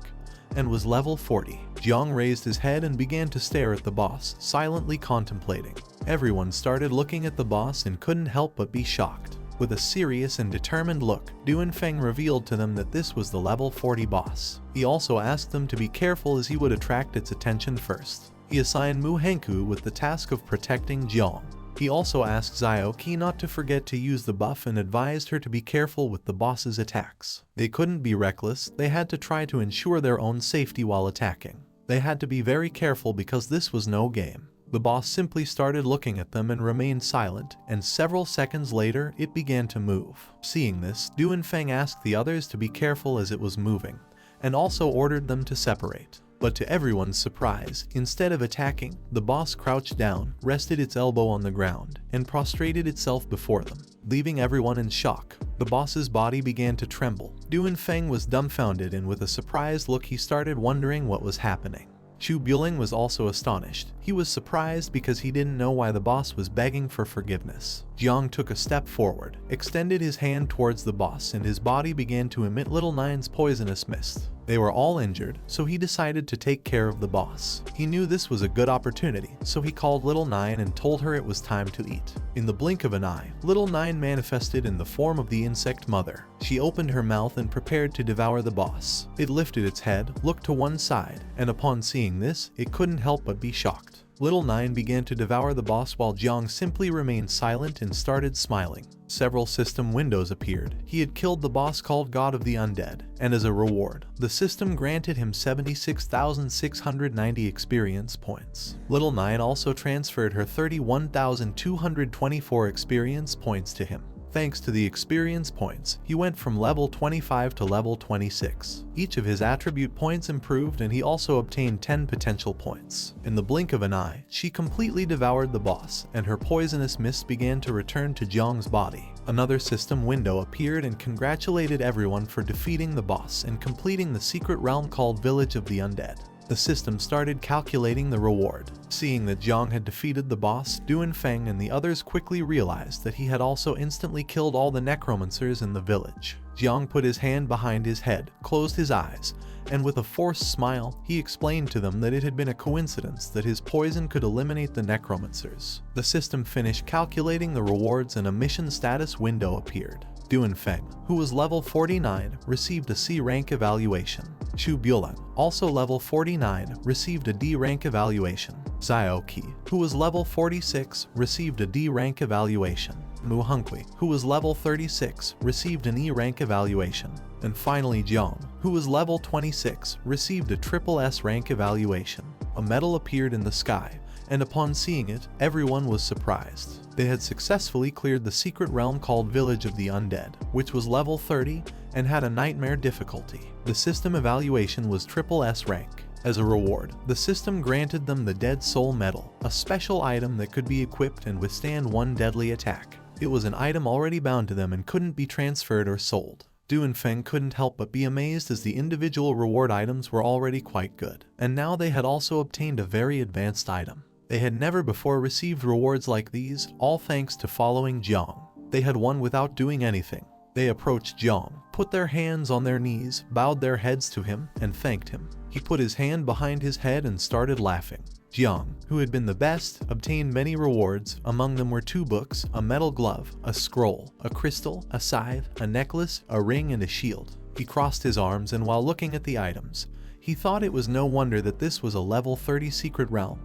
and was level 40. Jiang raised his head and began to stare at the boss, silently contemplating. Everyone started looking at the boss and couldn't help but be shocked. With a serious and determined look, Du Feng revealed to them that this was the level 40 boss. He also asked them to be careful as he would attract its attention first. He assigned Mu Hongqi with the task of protecting Jiang. He also asked Zio Qi not to forget to use the buff and advised her to be careful with the boss's attacks. They couldn't be reckless, they had to try to ensure their own safety while attacking. They had to be very careful because this was no game. The boss simply started looking at them and remained silent, and several seconds later, it began to move. Seeing this, Du Feng asked the others to be careful as it was moving, and also ordered them to separate. But to everyone's surprise, instead of attacking, the boss crouched down, rested its elbow on the ground, and prostrated itself before them, leaving everyone in shock. The boss's body began to tremble. Du Feng was dumbfounded and with a surprised look he started wondering what was happening. Chu Bulan was also astonished. He was surprised because he didn't know why the boss was begging for forgiveness. Jiang took a step forward, extended his hand towards the boss, and his body began to emit Little Nine's poisonous mist. They were all injured, so he decided to take care of the boss. He knew this was a good opportunity, so he called Little Nine and told her it was time to eat. In the blink of an eye, Little Nine manifested in the form of the insect mother. She opened her mouth and prepared to devour the boss. It lifted its head, looked to one side, and upon seeing this, it couldn't help but be shocked. Little Nine began to devour the boss while Jiang simply remained silent and started smiling. Several system windows appeared. He had killed the boss called God of the Undead, and as a reward, the system granted him 76,690 experience points. Little Nine also transferred her 31,224 experience points to him. Thanks to the experience points, he went from level 25 to level 26. Each of his attribute points improved and he also obtained 10 potential points. In the blink of an eye, she completely devoured the boss, and her poisonous mist began to return to Jiang's body. Another system window appeared and congratulated everyone for defeating the boss and completing the secret realm called Village of the Undead. The system started calculating the reward. Seeing that Jiang had defeated the boss, Du Feng and the others quickly realized that he had also instantly killed all the necromancers in the village. Jiang put his hand behind his head, closed his eyes, and with a forced smile, he explained to them that it had been a coincidence that his poison could eliminate the necromancers. The system finished calculating the rewards and a mission status window appeared. Du Feng, who was level 49, received a C rank evaluation. Chu Bulan, also level 49, received a D rank evaluation. Zio Qi, who was level 46, received a D rank evaluation. Mu Hongqi, who was level 36, received an E rank evaluation. And finally Jiang, who was level 26, received a triple S rank evaluation. A medal appeared in the sky, and upon seeing it, everyone was surprised. They had successfully cleared the secret realm called Village of the Undead, which was level 30 and had a nightmare difficulty. The system evaluation was triple S rank. As a reward, the system granted them the Dead Soul Medal, a special item that could be equipped and withstand one deadly attack. It was an item already bound to them and couldn't be transferred or sold. Feng couldn't help but be amazed as the individual reward items were already quite good, and now they had also obtained a very advanced item. They had never before received rewards like these, all thanks to following Jiang. They had won without doing anything. They approached Jiang, put their hands on their knees, bowed their heads to him, and thanked him. He put his hand behind his head and started laughing. Jiang, who had been the best, obtained many rewards. Among them were 2 books, a metal glove, a scroll, a crystal, a scythe, a necklace, a ring, and a shield. He crossed his arms, and while looking at the items, he thought it was no wonder that this was a level 30 secret realm.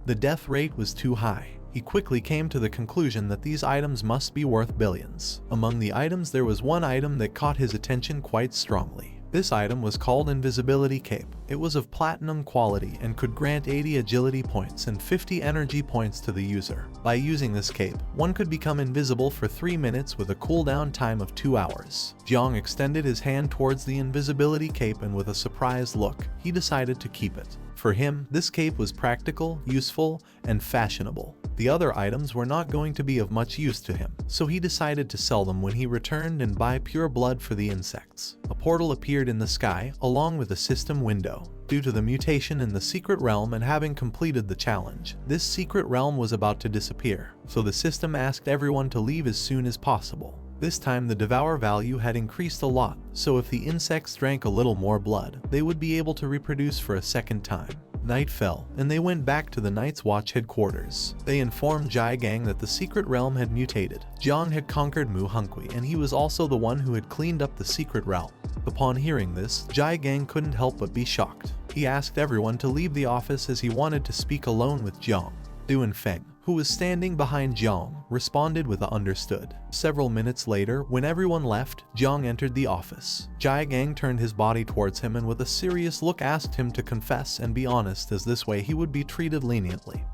The death rate was too high. He quickly came to the conclusion that these items must be worth billions. Among the items, there was one item that caught his attention quite strongly. This item was called Invisibility Cape. It was of platinum quality and could grant 80 agility points and 50 energy points to the user. By using this cape, one could become invisible for 3 minutes with a cooldown time of 2 hours. Jiang extended his hand towards the invisibility cape, and with a surprised look, he decided to keep it. For him, this cape was practical, useful, and fashionable. The other items were not going to be of much use to him, so he decided to sell them when he returned and buy pure blood for the insects. A portal appeared in the sky, along with a system window. Due to the mutation in the secret realm and having completed the challenge, this secret realm was about to disappear, so the system asked everyone to leave as soon as possible. This time the devour value had increased a lot, so if the insects drank a little more blood, they would be able to reproduce for a second time. Night fell, and they went back to the Night's Watch headquarters. They informed Jai Gang that the secret realm had mutated. Jiang had conquered Mu Hunkui, and he was also the one who had cleaned up the secret realm. Upon hearing this, Jai Gang couldn't help but be shocked. He asked everyone to leave the office as he wanted to speak alone with Jiang. Feng, who was standing behind Jiang, responded with a understood. Several minutes later, when everyone left, Jiang entered the office. Jai Gang turned his body towards him and with a serious look asked him to confess and be honest, as this way he would be treated leniently.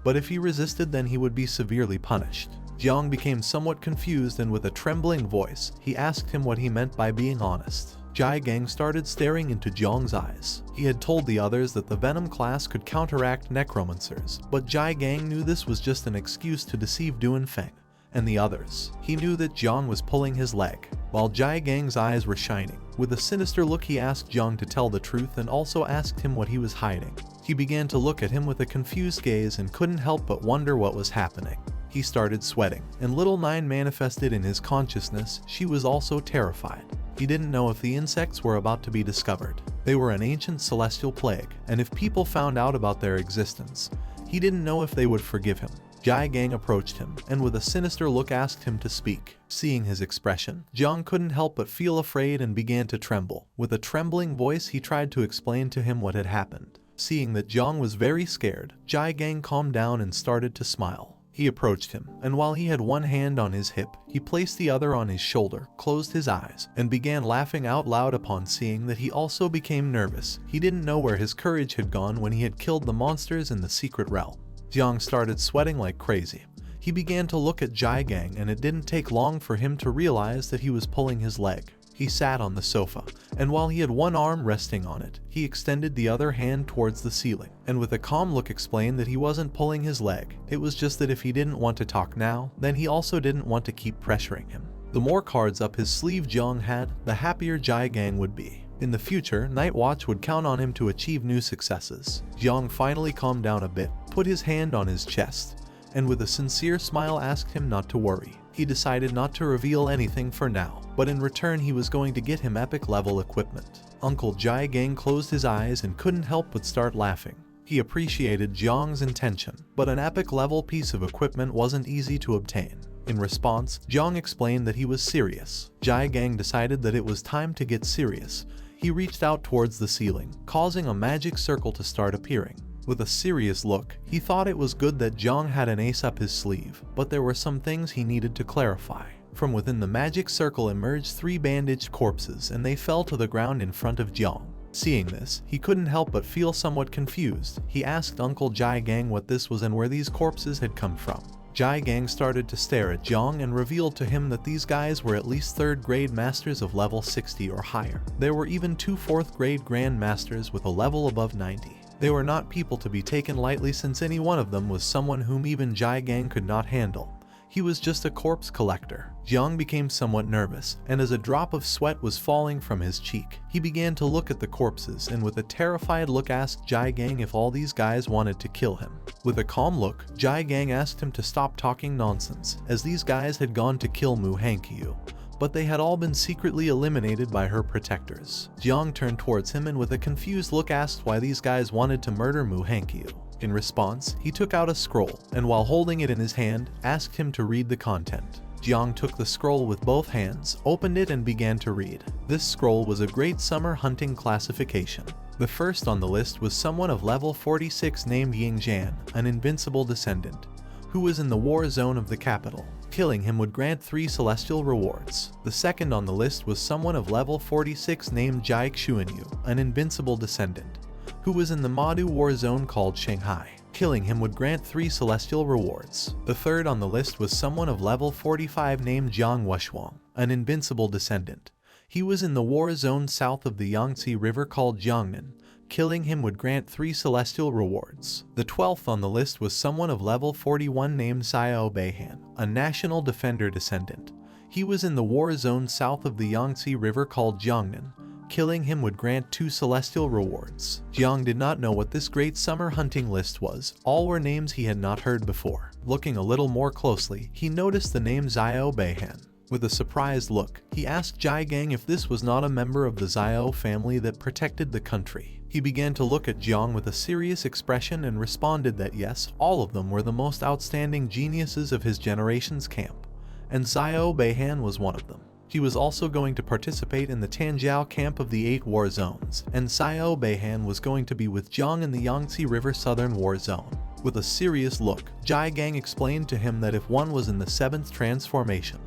But if he resisted, then he would be severely punished. Jiang became somewhat confused, and with a trembling voice, he asked him what he meant by being honest. Jai Gang started staring into Jiang's eyes. He had told the others that the Venom class could counteract Necromancers, but Jai Gang knew this was just an excuse to deceive Feng and the others. He knew that Jiang was pulling his leg. While Jai Gang's eyes were shining, with a sinister look he asked Jiang to tell the truth and also asked him what he was hiding. He began to look at him with a confused gaze and couldn't help but wonder what was happening. He started sweating, and Little Nine manifested in his consciousness. She was also terrified. He didn't know if the insects were about to be discovered. They were an ancient celestial plague, and if people found out about their existence, he didn't know if they would forgive him. Jai Gang approached him, and with a sinister look asked him to speak. Seeing his expression, Jiang couldn't help but feel afraid and began to tremble. With a trembling voice, he tried to explain to him what had happened. Seeing that Jiang was very scared, Jai Gang calmed down and started to smile. He approached him, and while he had one hand on his hip, he placed the other on his shoulder, closed his eyes, and began laughing out loud. Upon seeing that, he also became nervous. He didn't know where his courage had gone when he had killed the monsters in the secret realm. Jiang started sweating like crazy. He began to look at Jai Gang, and it didn't take long for him to realize that he was pulling his leg. He sat on the sofa, and while he had one arm resting on it, he extended the other hand towards the ceiling, and with a calm look explained that he wasn't pulling his leg. It was just that if he didn't want to talk now, then he also didn't want to keep pressuring him. The more cards up his sleeve Jiang had, the happier Jai Gang would be. In the future, Night Watch would count on him to achieve new successes. Jiang finally calmed down a bit, put his hand on his chest, and with a sincere smile asked him not to worry. He decided not to reveal anything for now, but in return he was going to get him epic level equipment. Uncle Jai Gang closed his eyes and couldn't help but start laughing. He appreciated Jiang's intention, but an epic level piece of equipment wasn't easy to obtain. In response, Jiang explained that he was serious. Jai Gang decided that it was time to get serious. He reached out towards the ceiling, causing a magic circle to start appearing. With a serious look, he thought it was good that Jiang had an ace up his sleeve, but there were some things he needed to clarify. From within the magic circle emerged 3 bandaged corpses, and they fell to the ground in front of Jiang. Seeing this, he couldn't help but feel somewhat confused. He asked Uncle Jai Gang what this was and where these corpses had come from. Jai Gang started to stare at Jiang and revealed to him that these guys were at least 3rd grade masters of level 60 or higher. There were even 2 4th grade grand masters with a level above 90. They were not people to be taken lightly, since any one of them was someone whom even Jai Gang could not handle. He was just a corpse collector. Jiang became somewhat nervous, and as a drop of sweat was falling from his cheek, he began to look at the corpses and with a terrified look asked Jai Gang if all these guys wanted to kill him. With a calm look, Jai Gang asked him to stop talking nonsense, as these guys had gone to kill Mu Hankyu, but they had all been secretly eliminated by her protectors. Jiang turned towards him and with a confused look asked why these guys wanted to murder Mu Hankyu. In response, he took out a scroll, and while holding it in his hand, asked him to read the content. Jiang took the scroll with both hands, opened it and began to read. This scroll was a great summer hunting classification. The first on the list was someone of level 46 named Ying Zhan, an invincible descendant, who was in the war zone of the capital. Killing him would grant 3 celestial rewards. The second on the list was someone of level 46 named Jai Xuanyu, an invincible descendant, who was in the Madu war zone called Shanghai. Killing him would grant 3 celestial rewards. The third on the list was someone of level 45 named Jiang Wuxuang, an invincible descendant. He was in the war zone south of the Yangtze River called Jiangnan. Killing him would grant 3 celestial rewards. The 12th on the list was someone of level 41 named Zio Ban, a national defender descendant. He was in the war zone south of the Yangtze River called Jiangnan. Killing him would grant 2 celestial rewards. Jiang did not know what this great summer hunting list was. All were names he had not heard before. Looking a little more closely, he noticed the name Zio Ban. With a surprised look, he asked Jai Gang if this was not a member of the Zio family that protected the country. He began to look at Jiang with a serious expression and responded that yes, all of them were the most outstanding geniuses of his generation's camp, and Zio Ban was one of them. He was also going to participate in the Tanjiao camp of the 8 war zones, and Zio Ban was going to be with Jiang in the Yangtze River Southern War Zone. With a serious look, Jai Gang explained to him that if one was in the 7th transformation,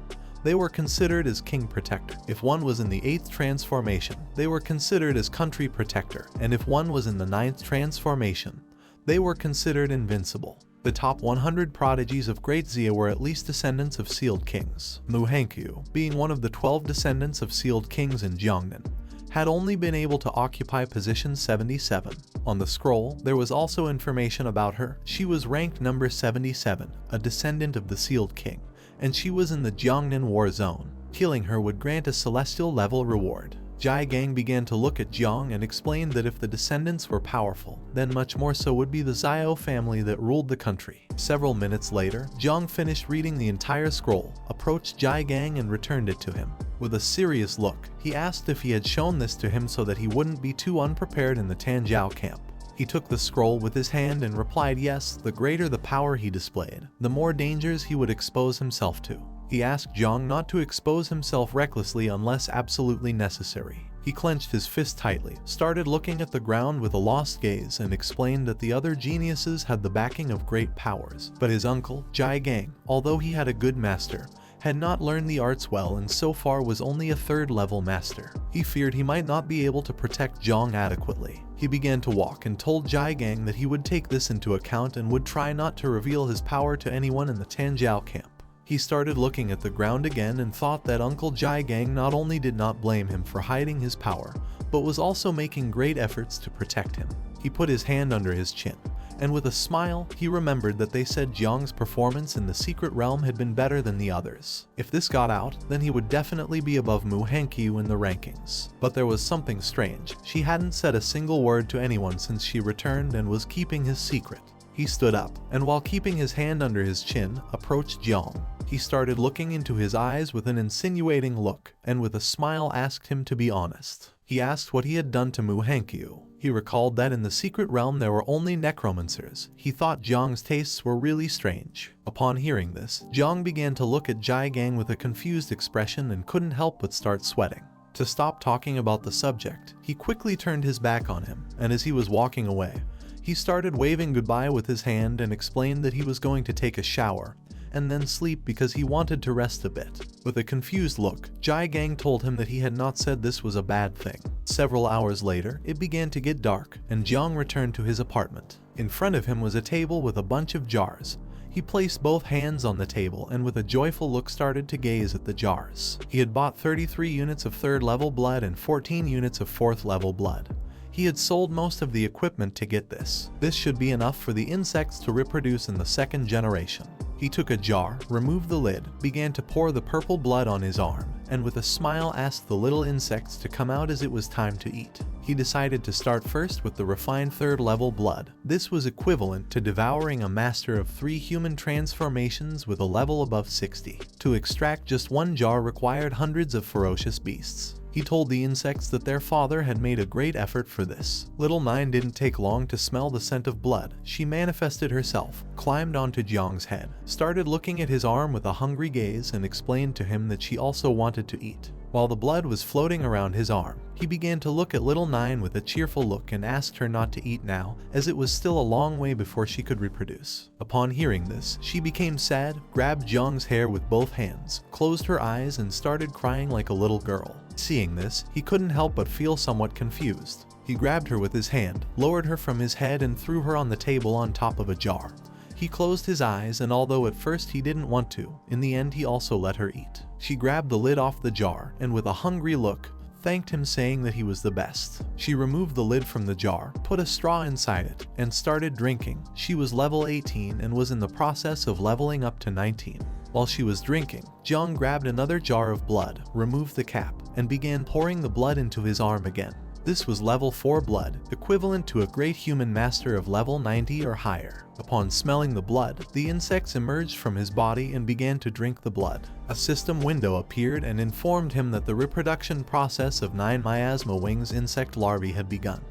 they were considered as King Protector. If one was in the 8th transformation, they were considered as Country Protector, and if one was in the 9th transformation, they were considered invincible. The top 100 prodigies of Great Zia were at least descendants of sealed kings. Mu Hankyu, being one of the 12 descendants of sealed kings in Jiangnan, had only been able to occupy position 77. On the scroll, there was also information about her. She was ranked number 77, a descendant of the sealed king, and she was in the Jiangnan war zone. Killing her would grant a celestial level reward. Jai Gang began to look at Jiang and explained that if the descendants were powerful, then much more so would be the Zio family that ruled the country. Several minutes later, Jiang finished reading the entire scroll, approached Jai Gang and returned it to him. With a serious look, he asked if he had shown this to him so that he wouldn't be too unprepared in the Tanjiao camp. He took the scroll with his hand and replied yes, the greater the power he displayed, the more dangers he would expose himself to. He asked Jiang not to expose himself recklessly unless absolutely necessary. He clenched his fist tightly, started looking at the ground with a lost gaze, and explained that the other geniuses had the backing of great powers. But his uncle, Jai Gang, although he had a good master, had not learned the arts well and so far was only a 3rd level master. He feared he might not be able to protect Jiang adequately. He began to walk and told Jai Gang that he would take this into account and would try not to reveal his power to anyone in the Tanjiao camp. He started looking at the ground again and thought that Uncle Jai Gang not only did not blame him for hiding his power, but was also making great efforts to protect him. He put his hand under his chin, and with a smile, he remembered that they said Jiang's performance in the secret realm had been better than the others. If this got out, then he would definitely be above Mu Hankyu in the rankings. But there was something strange. She hadn't said a single word to anyone since she returned and was keeping his secret. He stood up, and while keeping his hand under his chin, approached Jiang. He started looking into his eyes with an insinuating look, and with a smile asked him to be honest. He asked what he had done to Mu Hankyu. He recalled that in the secret realm there were only necromancers. He thought Jiang's tastes were really strange. Upon hearing this, Jiang began to look at Jai Gang with a confused expression and couldn't help but start sweating. To stop talking about the subject, he quickly turned his back on him, and as he was walking away, he started waving goodbye with his hand and explained that he was going to take a shower and then sleep because he wanted to rest a bit. With a confused look, Jai Gang told him that he had not said this was a bad thing. Several hours later, it began to get dark, and Jiang returned to his apartment. In front of him was a table with a bunch of jars. He placed both hands on the table and with a joyful look started to gaze at the jars. He had bought 33 units of 3rd level blood and 14 units of 4th level blood. He had sold most of the equipment to get this. This should be enough for the insects to reproduce in the 2nd generation. He took a jar, removed the lid, began to pour the purple blood on his arm, and with a smile asked the little insects to come out as it was time to eat. He decided to start first with the refined 3rd level blood. This was equivalent to devouring a master of 3 human transformations with a level above 60. To extract just 1 jar required hundreds of ferocious beasts. He told the insects that their father had made a great effort for this. Little Nine didn't take long to smell the scent of blood. She manifested herself, climbed onto Jiang's head, started looking at his arm with a hungry gaze, and explained to him that she also wanted to eat. While the blood was floating around his arm, he began to look at Little Nine with a cheerful look and asked her not to eat now, as it was still a long way before she could reproduce. Upon hearing this, she became sad, grabbed Jiang's hair with both hands, closed her eyes, and started crying like a little girl. Seeing this, he couldn't help but feel somewhat confused. He grabbed her with his hand, lowered her from his head, and threw her on the table on top of a jar. He closed his eyes, and although at first he didn't want to, in the end he also let her eat. She grabbed the lid off the jar, and with a hungry look, thanked him, saying that he was the best. She removed the lid from the jar, put a straw inside it, and started drinking. She was level 18 and was in the process of leveling up to 19. While she was drinking, Jiang grabbed another jar of blood, removed the cap, and began pouring the blood into his arm again. This was level 4 blood, equivalent to a great human master of level 90 or higher. Upon smelling the blood, the insects emerged from his body and began to drink the blood. A system window appeared and informed him that the reproduction process of 9 miasma wings insect larvae had begun.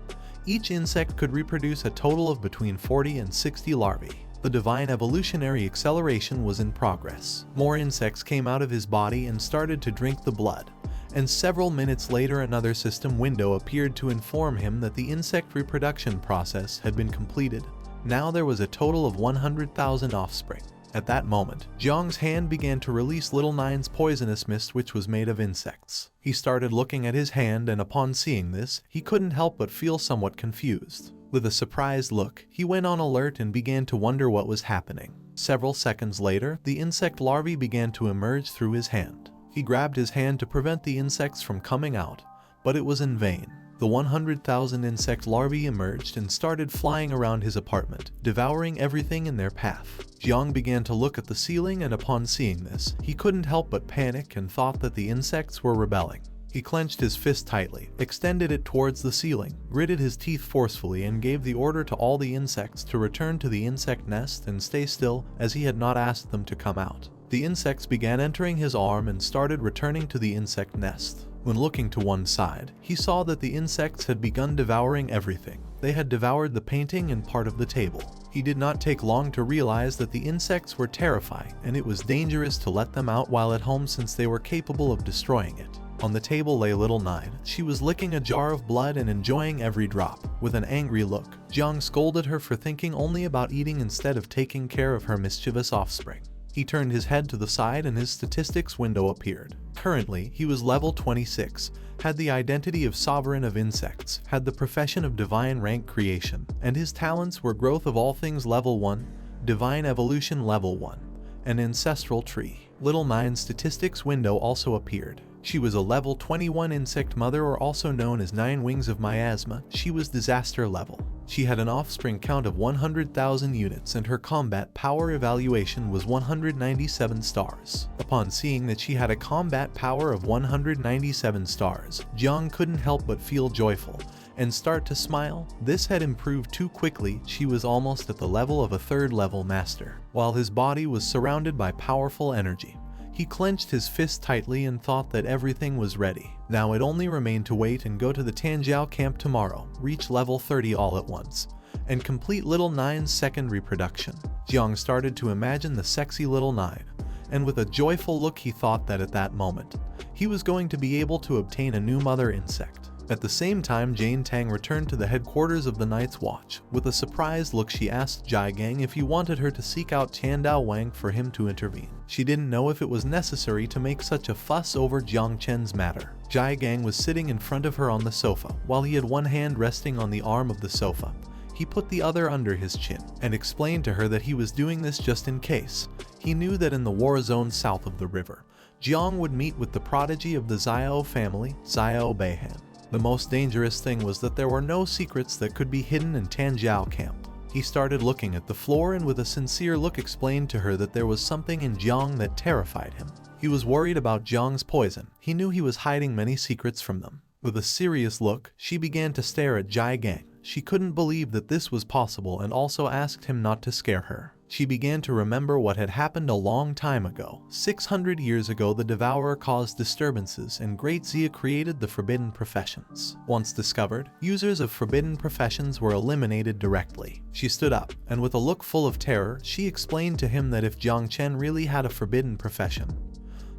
Each insect could reproduce a total of between 40 and 60 larvae. The divine evolutionary acceleration was in progress. More insects came out of his body and started to drink the blood. And several minutes later another system window appeared to inform him that the insect reproduction process had been completed. Now there was a total of 100,000 offspring. At that moment, Jiang's hand began to release Little Nine's poisonous mist, which was made of insects. He started looking at his hand, and upon seeing this, he couldn't help but feel somewhat confused. With a surprised look, he went on alert and began to wonder what was happening. Several seconds later, the insect larvae began to emerge through his hand. He grabbed his hand to prevent the insects from coming out, but it was in vain. The 100,000 insect larvae emerged and started flying around his apartment, devouring everything in their path. Jiang began to look at the ceiling, and upon seeing this, he couldn't help but panic and thought that the insects were rebelling. He clenched his fist tightly, extended it towards the ceiling, gritted his teeth forcefully, and gave the order to all the insects to return to the insect nest and stay still, as he had not asked them to come out. The insects began entering his arm and started returning to the insect nest. When looking to one side, he saw that the insects had begun devouring everything. They had devoured the painting and part of the table. He did not take long to realize that the insects were terrifying, and it was dangerous to let them out while at home since they were capable of destroying it. On the table lay Little Nine. She was licking a jar of blood and enjoying every drop. With an angry look, Jiang scolded her for thinking only about eating instead of taking care of her mischievous offspring. He turned his head to the side and his statistics window appeared. Currently, he was level 26, had the identity of Sovereign of Insects, had the profession of Divine Rank Creation, and his talents were Growth of All Things level 1, Divine Evolution level 1, and Ancestral Tree. Little Nine's statistics window also appeared. She was a level 21 insect mother, or also known as 9 Wings of Miasma. She was disaster level. She had an offspring count of 100,000 units and her combat power evaluation was 197 stars. Upon seeing that she had a combat power of 197 stars, Jiang couldn't help but feel joyful and start to smile. This had improved too quickly. She was almost at the level of a 3rd level master. While his body was surrounded by powerful energy, he clenched his fist tightly and thought that everything was ready. Now it only remained to wait and go to the Tanjiao camp tomorrow, reach level 30 all at once, and complete Little Nine's second reproduction. Jiang started to imagine the sexy Little Nine, and with a joyful look he thought that at that moment, he was going to be able to obtain a new mother insect. At the same time, Jane Tang returned to the headquarters of the Night's Watch. With a surprised look, she asked Jai Gang if he wanted her to seek out Tiandao Wang for him to intervene. She didn't know if it was necessary to make such a fuss over Jiang Chen's matter. Jai Gang was sitting in front of her on the sofa, while he had one hand resting on the arm of the sofa. He put the other under his chin, and explained to her that he was doing this just in case. He knew that in the war zone south of the river, Jiang would meet with the prodigy of the Zio family, Zio Beihan. The most dangerous thing was that there were no secrets that could be hidden in Tanjiao camp. He started looking at the floor and with a sincere look explained to her that there was something in Jiang that terrified him. He was worried about Jiang's poison. He knew he was hiding many secrets from them. With a serious look, she began to stare at Jiang. She couldn't believe that this was possible and also asked him not to scare her. She began to remember what had happened a long time ago. 600 years ago, the Devourer caused disturbances and Great Zia created the forbidden professions. Once discovered, users of forbidden professions were eliminated directly. She stood up, and with a look full of terror, she explained to him that if Jiang Chen really had a forbidden profession,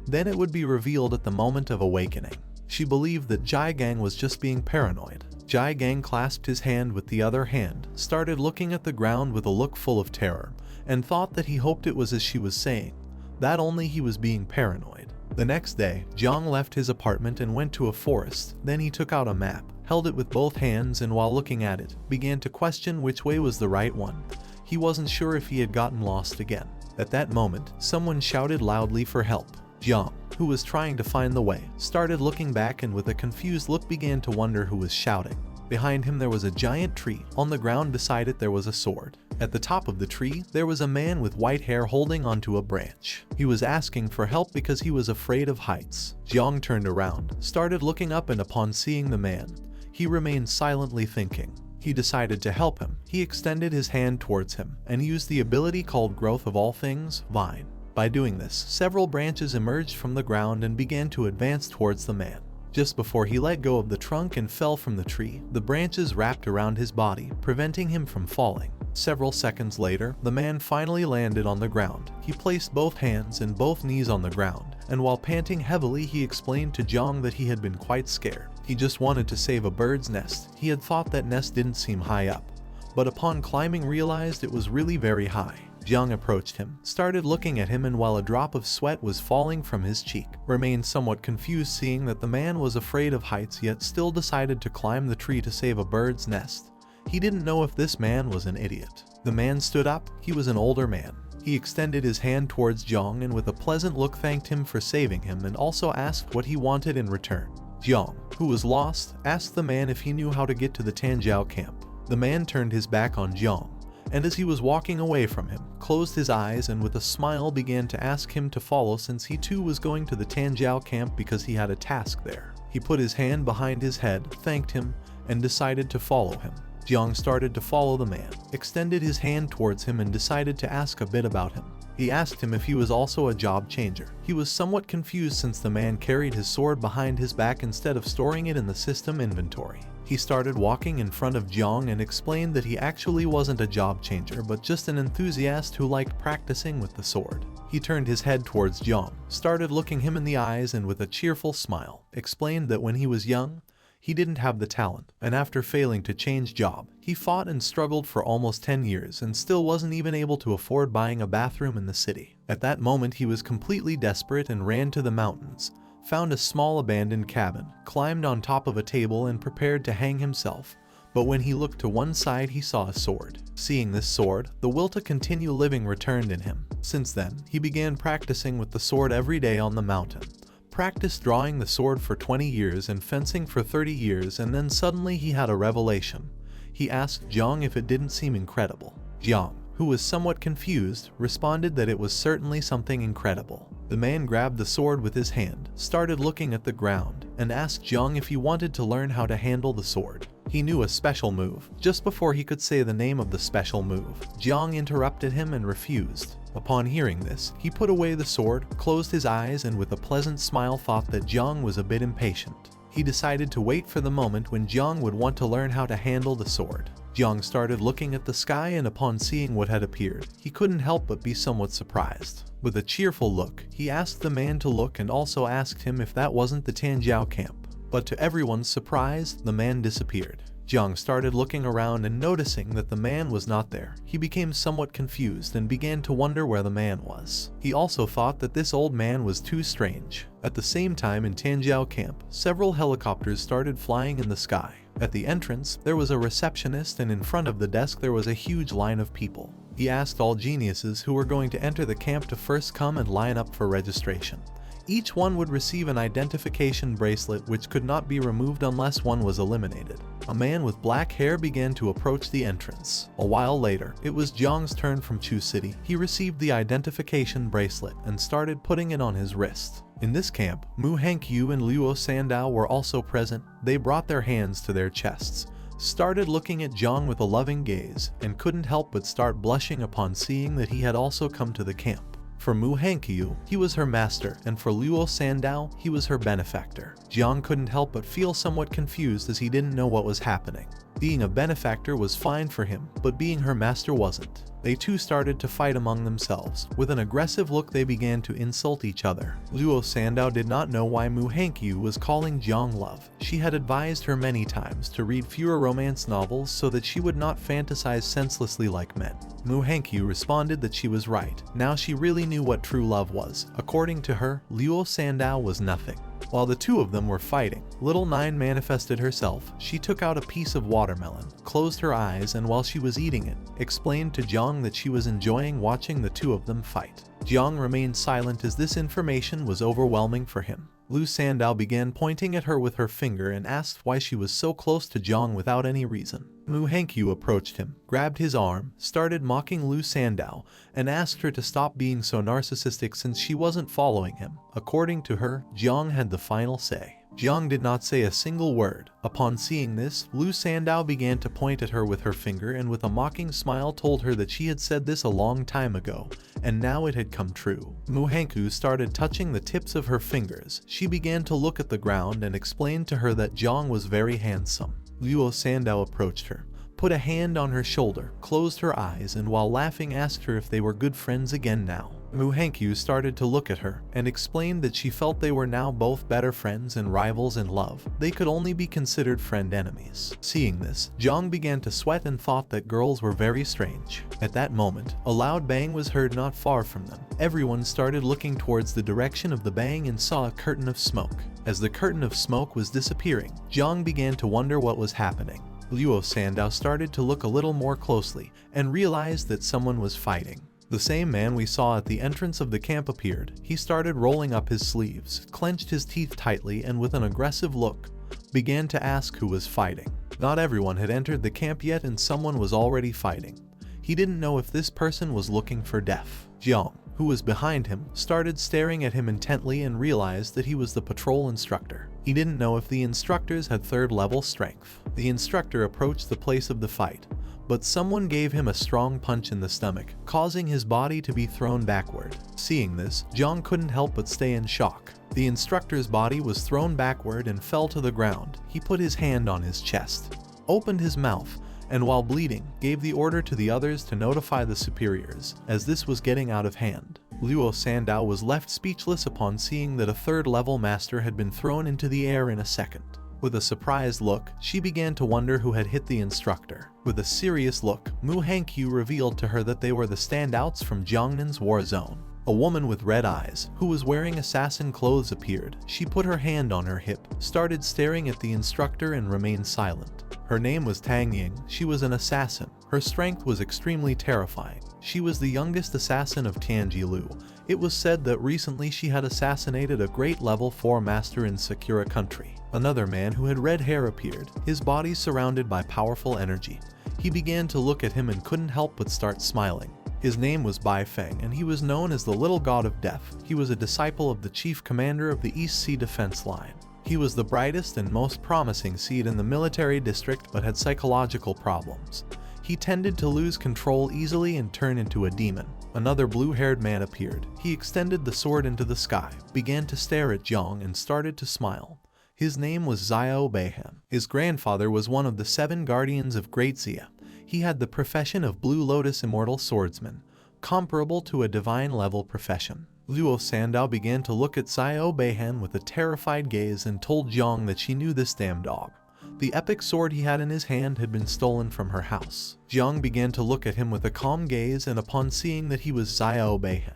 then it would be revealed at the moment of awakening. She believed that Jiang was just being paranoid. Jiang clasped his hand with the other hand, started looking at the ground with a look full of terror, and thought that he hoped it was as she was saying, that only he was being paranoid. The next day, Jiang left his apartment and went to a forest. Then he took out a map, held it with both hands, and while looking at it, began to question which way was the right one. He wasn't sure if he had gotten lost again. At that moment, someone shouted loudly for help. Jiang, who was trying to find the way, started looking back and with a confused look began to wonder who was shouting. Behind him there was a giant tree. On the ground beside it there was a sword. At the top of the tree, there was a man with white hair holding onto a branch. He was asking for help because he was afraid of heights. Jiang turned around, started looking up, and upon seeing the man, he remained silently thinking. He decided to help him. He extended his hand towards him and used the ability called Growth of All Things, Vine. By doing this, several branches emerged from the ground and began to advance towards the man. Just before he let go of the trunk and fell from the tree, the branches wrapped around his body, preventing him from falling. Several seconds later, the man finally landed on the ground. He placed both hands and both knees on the ground, and while panting heavily, he explained to Jiang that he had been quite scared. He just wanted to save a bird's nest. He had thought that nest didn't seem high up, but upon climbing realized it was really very high. Jiang approached him, started looking at him, and while a drop of sweat was falling from his cheek, remained somewhat confused seeing that the man was afraid of heights yet still decided to climb the tree to save a bird's nest. He didn't know if this man was an idiot. The man stood up. He was an older man. He extended his hand towards Jiang and with a pleasant look thanked him for saving him and also asked what he wanted in return. Jiang, who was lost, asked the man if he knew how to get to the Tanjiao camp. The man turned his back on Jiang, and as he was walking away from him, closed his eyes and with a smile began to ask him to follow since he too was going to the Tanjiao camp because he had a task there. He put his hand behind his head, thanked him, and decided to follow him. Jiang started to follow the man, extended his hand towards him and decided to ask a bit about him. He asked him if he was also a job changer. He was somewhat confused since the man carried his sword behind his back instead of storing it in the system inventory. He started walking in front of Jiang and explained that he actually wasn't a job changer but just an enthusiast who liked practicing with the sword. He turned his head towards Jiang, started looking him in the eyes and with a cheerful smile, explained that when he was young, he didn't have the talent, and after failing to change job, he fought and struggled for almost 10 years and still wasn't even able to afford buying a bathroom in the city. At that moment he was completely desperate and ran to the mountains, found a small abandoned cabin, climbed on top of a table and prepared to hang himself. But when he looked to one side he saw a sword. Seeing this sword, the will to continue living returned in him. Since then, he began practicing with the sword every day on the mountain. Practiced drawing the sword for 20 years and fencing for 30 years, and then suddenly he had a revelation. He asked Jiang if it didn't seem incredible. Jiang, who was somewhat confused, responded that it was certainly something incredible. The man grabbed the sword with his hand, started looking at the ground, and asked Jiang if he wanted to learn how to handle the sword. He knew a special move. Just before he could say the name of the special move, Jiang interrupted him and refused. Upon hearing this, he put away the sword, closed his eyes, and with a pleasant smile thought that Jiang was a bit impatient. He decided to wait for the moment when Jiang would want to learn how to handle the sword. Jiang started looking at the sky, and upon seeing what had appeared, he couldn't help but be somewhat surprised. With a cheerful look, he asked the man to look and also asked him if that wasn't the Tanjiao camp. But to everyone's surprise, the man disappeared. Jiang started looking around and noticing that the man was not there. He became somewhat confused and began to wonder where the man was. He also thought that this old man was too strange. At the same time in Tanjiao camp, several helicopters started flying in the sky. At the entrance, there was a receptionist, and in front of the desk there was a huge line of people. He asked all geniuses who were going to enter the camp to first come and line up for registration. Each one would receive an identification bracelet which could not be removed unless one was eliminated. A man with black hair began to approach the entrance. A while later, it was Jiang's turn from Chu City. He received the identification bracelet and started putting it on his wrist. In this camp, Mu Hankyu and Luo Sandow were also present. They brought their hands to their chests, started looking at Jiang with a loving gaze, and couldn't help but start blushing upon seeing that he had also come to the camp. For Mu Hankyu, he was her master, and for Luo Sandow, he was her benefactor. Jiang couldn't help but feel somewhat confused as he didn't know what was happening. Being a benefactor was fine for him, but being her master wasn't. They too started to fight among themselves. With an aggressive look, they began to insult each other. Luo Sandow did not know why Mu Hankyu was calling Jiang love. She had advised her many times to read fewer romance novels so that she would not fantasize senselessly like men. Mu Hankyu responded that she was right. Now she really knew what true love was. According to her, Luo Sandow was nothing. While the two of them were fighting, Little Nine manifested herself. She took out a piece of watermelon, closed her eyes, and while she was eating it, explained to Jiang that she was enjoying watching the two of them fight. Jiang remained silent as this information was overwhelming for him. Luo Sandow began pointing at her with her finger and asked why she was so close to Jiang without any reason. Mu Hankyu approached him, grabbed his arm, started mocking Luo Sandow, and asked her to stop being so narcissistic since she wasn't following him. According to her, Jiang had the final say. Jiang did not say a single word. Upon seeing this, Luo Sandow began to point at her with her finger and with a mocking smile told her that she had said this a long time ago, and now it had come true. Mu Hankyu started touching the tips of her fingers. She began to look at the ground and explained to her that Jiang was very handsome. Luo Sandow approached her, put a hand on her shoulder, closed her eyes, and while laughing asked her if they were good friends again now. Mu Hankyu started to look at her and explained that she felt they were now both better friends and rivals in love. They could only be considered friend-enemies. Seeing this, Jiang began to sweat and thought that girls were very strange. At that moment, a loud bang was heard not far from them. Everyone started looking towards the direction of the bang and saw a curtain of smoke. As the curtain of smoke was disappearing, Jiang began to wonder what was happening. Luo Sandow started to look a little more closely and realized that someone was fighting. The same man we saw at the entrance of the camp appeared. He started rolling up his sleeves, clenched his teeth tightly, and with an aggressive look, began to ask who was fighting. Not everyone had entered the camp yet and someone was already fighting. He didn't know if this person was looking for death. Jiang, who was behind him, started staring at him intently and realized that he was the patrol instructor. He didn't know if the instructors had third-level strength. The instructor approached the place of the fight, but someone gave him a strong punch in the stomach, causing his body to be thrown backward. Seeing this, Jiang couldn't help but stay in shock. The instructor's body was thrown backward and fell to the ground. He put his hand on his chest, opened his mouth, and while bleeding, gave the order to the others to notify the superiors, as this was getting out of hand. Luo Sandow was left speechless upon seeing that a third-level master had been thrown into the air in a second. With a surprised look, she began to wonder who had hit the instructor. With a serious look, Mu Hankyu revealed to her that they were the standouts from Jiangnan's war zone. A woman with red eyes, who was wearing assassin clothes, appeared. She put her hand on her hip, started staring at the instructor and remained silent. Her name was Tang Ying. She was an assassin. Her strength was extremely terrifying. She was the youngest assassin of Tianjilu. It was said that recently she had assassinated a great level 4 master in Sakura country. Another man who had red hair appeared, his body surrounded by powerful energy. He began to look at him and couldn't help but start smiling. His name was Bai Feng, and he was known as the Little God of Death. He was a disciple of the chief commander of the East Sea Defense Line. He was the brightest and most promising seed in the military district but had psychological problems. He tended to lose control easily and turn into a demon. Another blue-haired man appeared. He extended the sword into the sky, began to stare at Jiang, and started to smile. His name was Zio Ban. His grandfather was one of the 7 guardians of Great Zia. He had the profession of Blue Lotus Immortal Swordsman, comparable to a divine-level profession. Luo Sandow began to look at Zio Ban with a terrified gaze and told Jiang that she knew this damn dog. The epic sword he had in his hand had been stolen from her house. Jiang began to look at him with a calm gaze, and upon seeing that he was Zio Ban,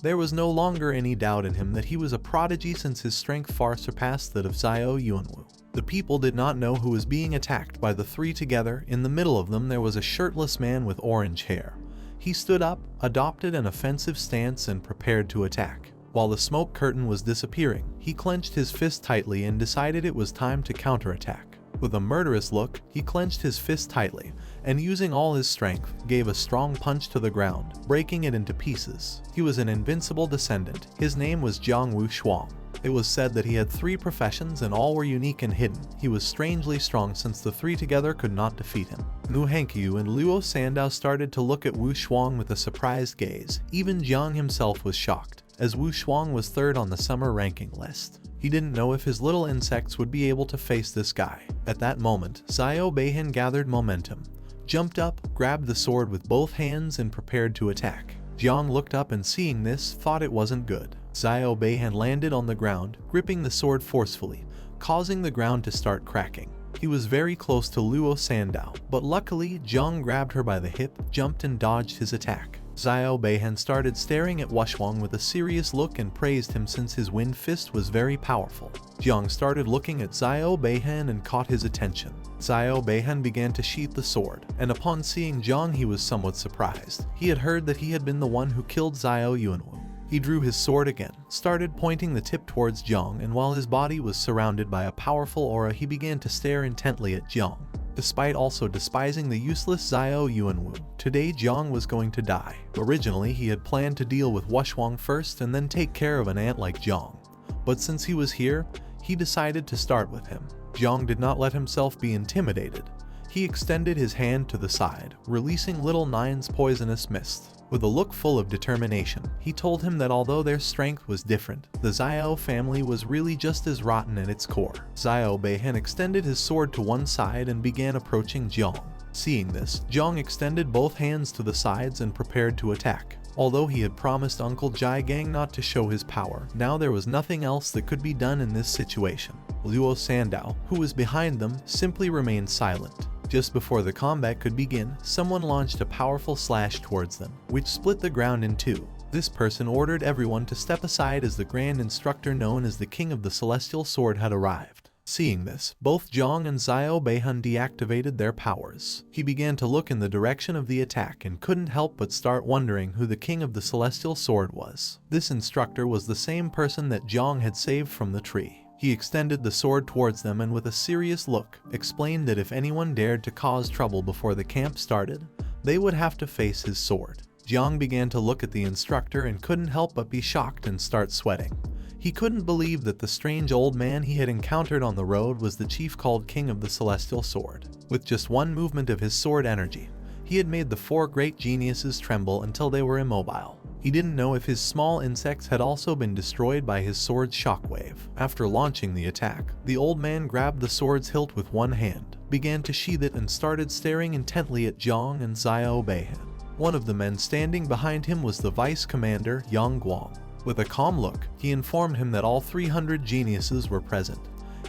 there was no longer any doubt in him that he was a prodigy since his strength far surpassed that of Zio Yuanwu. The people did not know who was being attacked by the 3 together. In the middle of them there was a shirtless man with orange hair. He stood up, adopted an offensive stance, and prepared to attack. While the smoke curtain was disappearing, he clenched his fist tightly and decided it was time to counterattack. With a murderous look, he clenched his fist tightly, and using all his strength, gave a strong punch to the ground, breaking it into pieces. He was an invincible descendant. His name was Jiang Shuang. It was said that he had 3 professions and all were unique and hidden. He was strangely strong since the 3 together could not defeat him. Mu Hankyu and Luo Sandow started to look at Wu Shuang with a surprised gaze. Even Jiang himself was shocked, as Wu Shuang was 3rd on the summer ranking list. He didn't know if his little insects would be able to face this guy. At that moment, Zio Ban gathered momentum, jumped up, grabbed the sword with both hands and prepared to attack. Jiang looked up and seeing this, thought it wasn't good. Zio Ban landed on the ground, gripping the sword forcefully, causing the ground to start cracking. He was very close to Luo Sandow, but luckily Jiang grabbed her by the hip, jumped and dodged his attack. Zio Ban started staring at Wushwang with a serious look and praised him since his wind fist was very powerful. Jiang started looking at Zio Ban and caught his attention. Zio Ban began to sheath the sword, and upon seeing Jiang he was somewhat surprised. He had heard that he had been the one who killed Zio Yuanwu. He drew his sword again, started pointing the tip towards Jiang, and while his body was surrounded by a powerful aura he began to stare intently at Jiang. Despite also despising the useless Zio Yuanwu, today Jiang was going to die. Originally he had planned to deal with Wushwang first and then take care of an ant like Jiang. But since he was here, he decided to start with him. Jiang did not let himself be intimidated. He extended his hand to the side, releasing Little Nine's poisonous mist. With a look full of determination, he told him that although their strength was different, the Zio family was really just as rotten at its core. Zio Ban extended his sword to one side and began approaching Jiang. Seeing this, Jiang extended both hands to the sides and prepared to attack. Although he had promised Uncle Jai Gang not to show his power, now there was nothing else that could be done in this situation. Luo Sandow, who was behind them, simply remained silent. Just before the combat could begin, someone launched a powerful slash towards them, which split the ground in 2. This person ordered everyone to step aside as the Grand Instructor known as the King of the Celestial Sword had arrived. Seeing this, both Jiang and Zio Ban deactivated their powers. He began to look in the direction of the attack and couldn't help but start wondering who the King of the Celestial Sword was. This instructor was the same person that Jiang had saved from the tree. He extended the sword towards them and with a serious look, explained that if anyone dared to cause trouble before the camp started, they would have to face his sword. Jiang began to look at the instructor and couldn't help but be shocked and start sweating. He couldn't believe that the strange old man he had encountered on the road was the chief called King of the Celestial Sword. With just one movement of his sword energy, he had made the 4 great geniuses tremble until they were immobile. He didn't know if his small insects had also been destroyed by his sword's shockwave. After launching the attack, the old man grabbed the sword's hilt with one hand, began to sheath it and started staring intently at Jiang and Zio Ban. One of the men standing behind him was the Vice Commander, Yang Guang. With a calm look, he informed him that all 300 geniuses were present.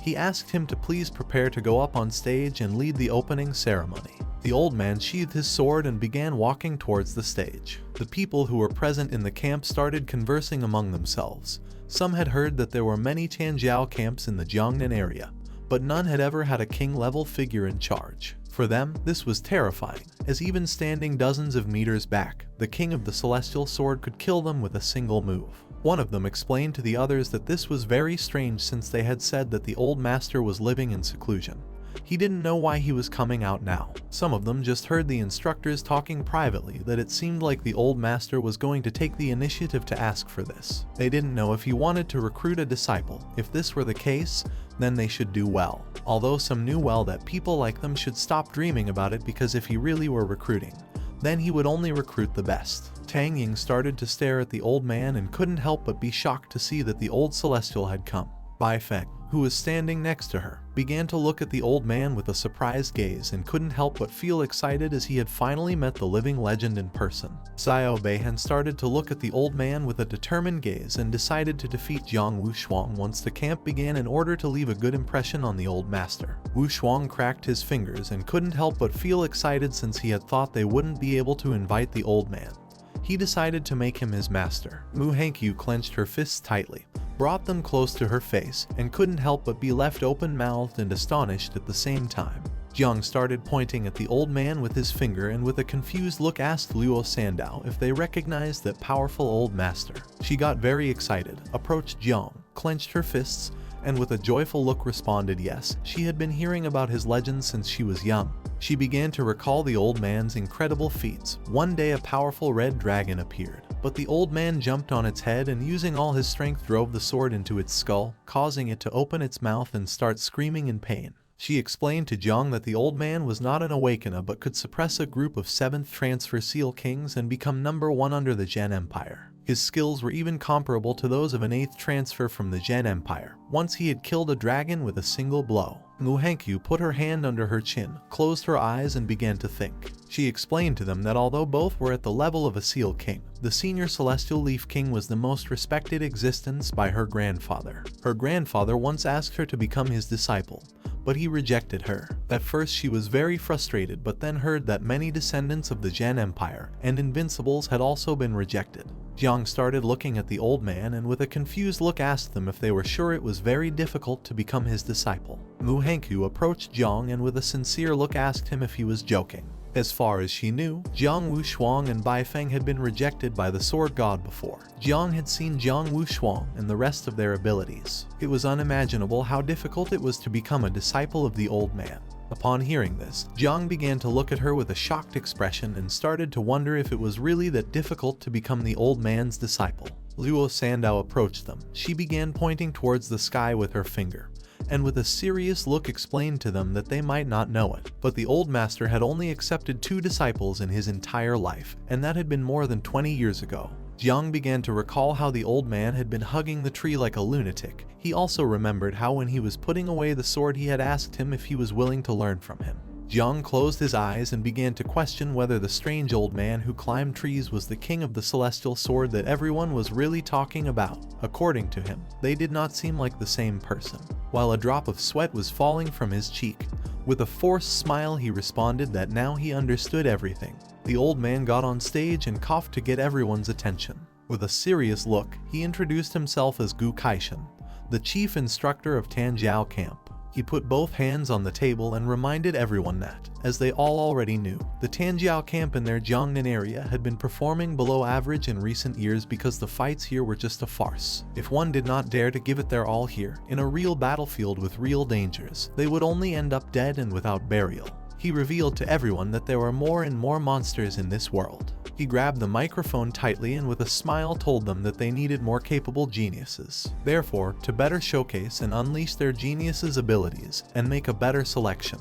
He asked him to please prepare to go up on stage and lead the opening ceremony. The old man sheathed his sword and began walking towards the stage. The people who were present in the camp started conversing among themselves. Some had heard that there were many Tianjiao camps in the Jiangnan area, but none had ever had a king-level figure in charge. For them, this was terrifying, as even standing dozens of meters back, the King of the Celestial Sword could kill them with a single move. One of them explained to the others that this was very strange since they had said that the old master was living in seclusion. He didn't know why he was coming out now. Some of them just heard the instructors talking privately that it seemed like the old master was going to take the initiative to ask for this. They didn't know if he wanted to recruit a disciple. If this were the case, then they should do well. Although some knew well that people like them should stop dreaming about it because if he really were recruiting, then he would only recruit the best. Tang Ying started to stare at the old man and couldn't help but be shocked to see that the old celestial had come. Bai Feng, who was standing next to her, began to look at the old man with a surprised gaze and couldn't help but feel excited as he had finally met the living legend in person. Zio Ban started to look at the old man with a determined gaze and decided to defeat Jiang Shuang once the camp began in order to leave a good impression on the old master. Shuang cracked his fingers and couldn't help but feel excited since he had thought they wouldn't be able to invite the old man. He decided to make him his master. Mu Hankyu clenched her fists tightly, brought them close to her face, and couldn't help but be left open-mouthed and astonished at the same time. Jiang started pointing at the old man with his finger and with a confused look asked Luo Sandow if they recognized that powerful old master. She got very excited, approached Jiang, clenched her fists, and with a joyful look responded yes, she had been hearing about his legends since she was young. She began to recall the old man's incredible feats. One day a powerful red dragon appeared, but the old man jumped on its head and using all his strength drove the sword into its skull, causing it to open its mouth and start screaming in pain. She explained to Jiang that the old man was not an awakener but could suppress a group of 7th transfer seal kings and become number 1 under the Zhen Empire. His skills were even comparable to those of an 8th transfer from the Zhen Empire. Once he had killed a dragon with a single blow. Mu Hankyu put her hand under her chin, closed her eyes and began to think. She explained to them that although both were at the level of a Seal King, the senior Celestial Leaf King was the most respected existence by her grandfather. Her grandfather once asked her to become his disciple, but he rejected her. At first she was very frustrated but then heard that many descendants of the Zhen Empire and Invincibles had also been rejected. Jiang started looking at the old man and with a confused look asked them if they were sure it was very difficult to become his disciple. Mu Hankyu approached Jiang and with a sincere look asked him if he was joking. As far as she knew, Jiang Wushuang and Bai Feng had been rejected by the Sword God before. Jiang had seen Jiang Wushuang and the rest of their abilities. It was unimaginable how difficult it was to become a disciple of the old man. Upon hearing this, Jiang began to look at her with a shocked expression and started to wonder if it was really that difficult to become the old man's disciple. Luo Sandow approached them. She began pointing towards the sky with her finger, and with a serious look explained to them that they might not know it, but the old master had only accepted 2 disciples in his entire life, and that had been more than 20 years ago. Jiang began to recall how the old man had been hugging the tree like a lunatic. He also remembered how when he was putting away the sword he had asked him if he was willing to learn from him. Jiang closed his eyes and began to question whether the strange old man who climbed trees was the king of the celestial sword that everyone was really talking about. According to him, they did not seem like the same person. While a drop of sweat was falling from his cheek, with a forced smile he responded that now he understood everything. The old man got on stage and coughed to get everyone's attention. With a serious look, he introduced himself as Gu Kaishan, the chief instructor of Tanjiao Camp. He put both hands on the table and reminded everyone that, as they all already knew, the Tanjiao camp in their Jiangnan area had been performing below average in recent years because the fights here were just a farce. If one did not dare to give it their all here, in a real battlefield with real dangers, they would only end up dead and without burial. He revealed to everyone that there were more and more monsters in this world. He grabbed the microphone tightly and with a smile told them that they needed more capable geniuses. Therefore, to better showcase and unleash their geniuses' abilities and make a better selection.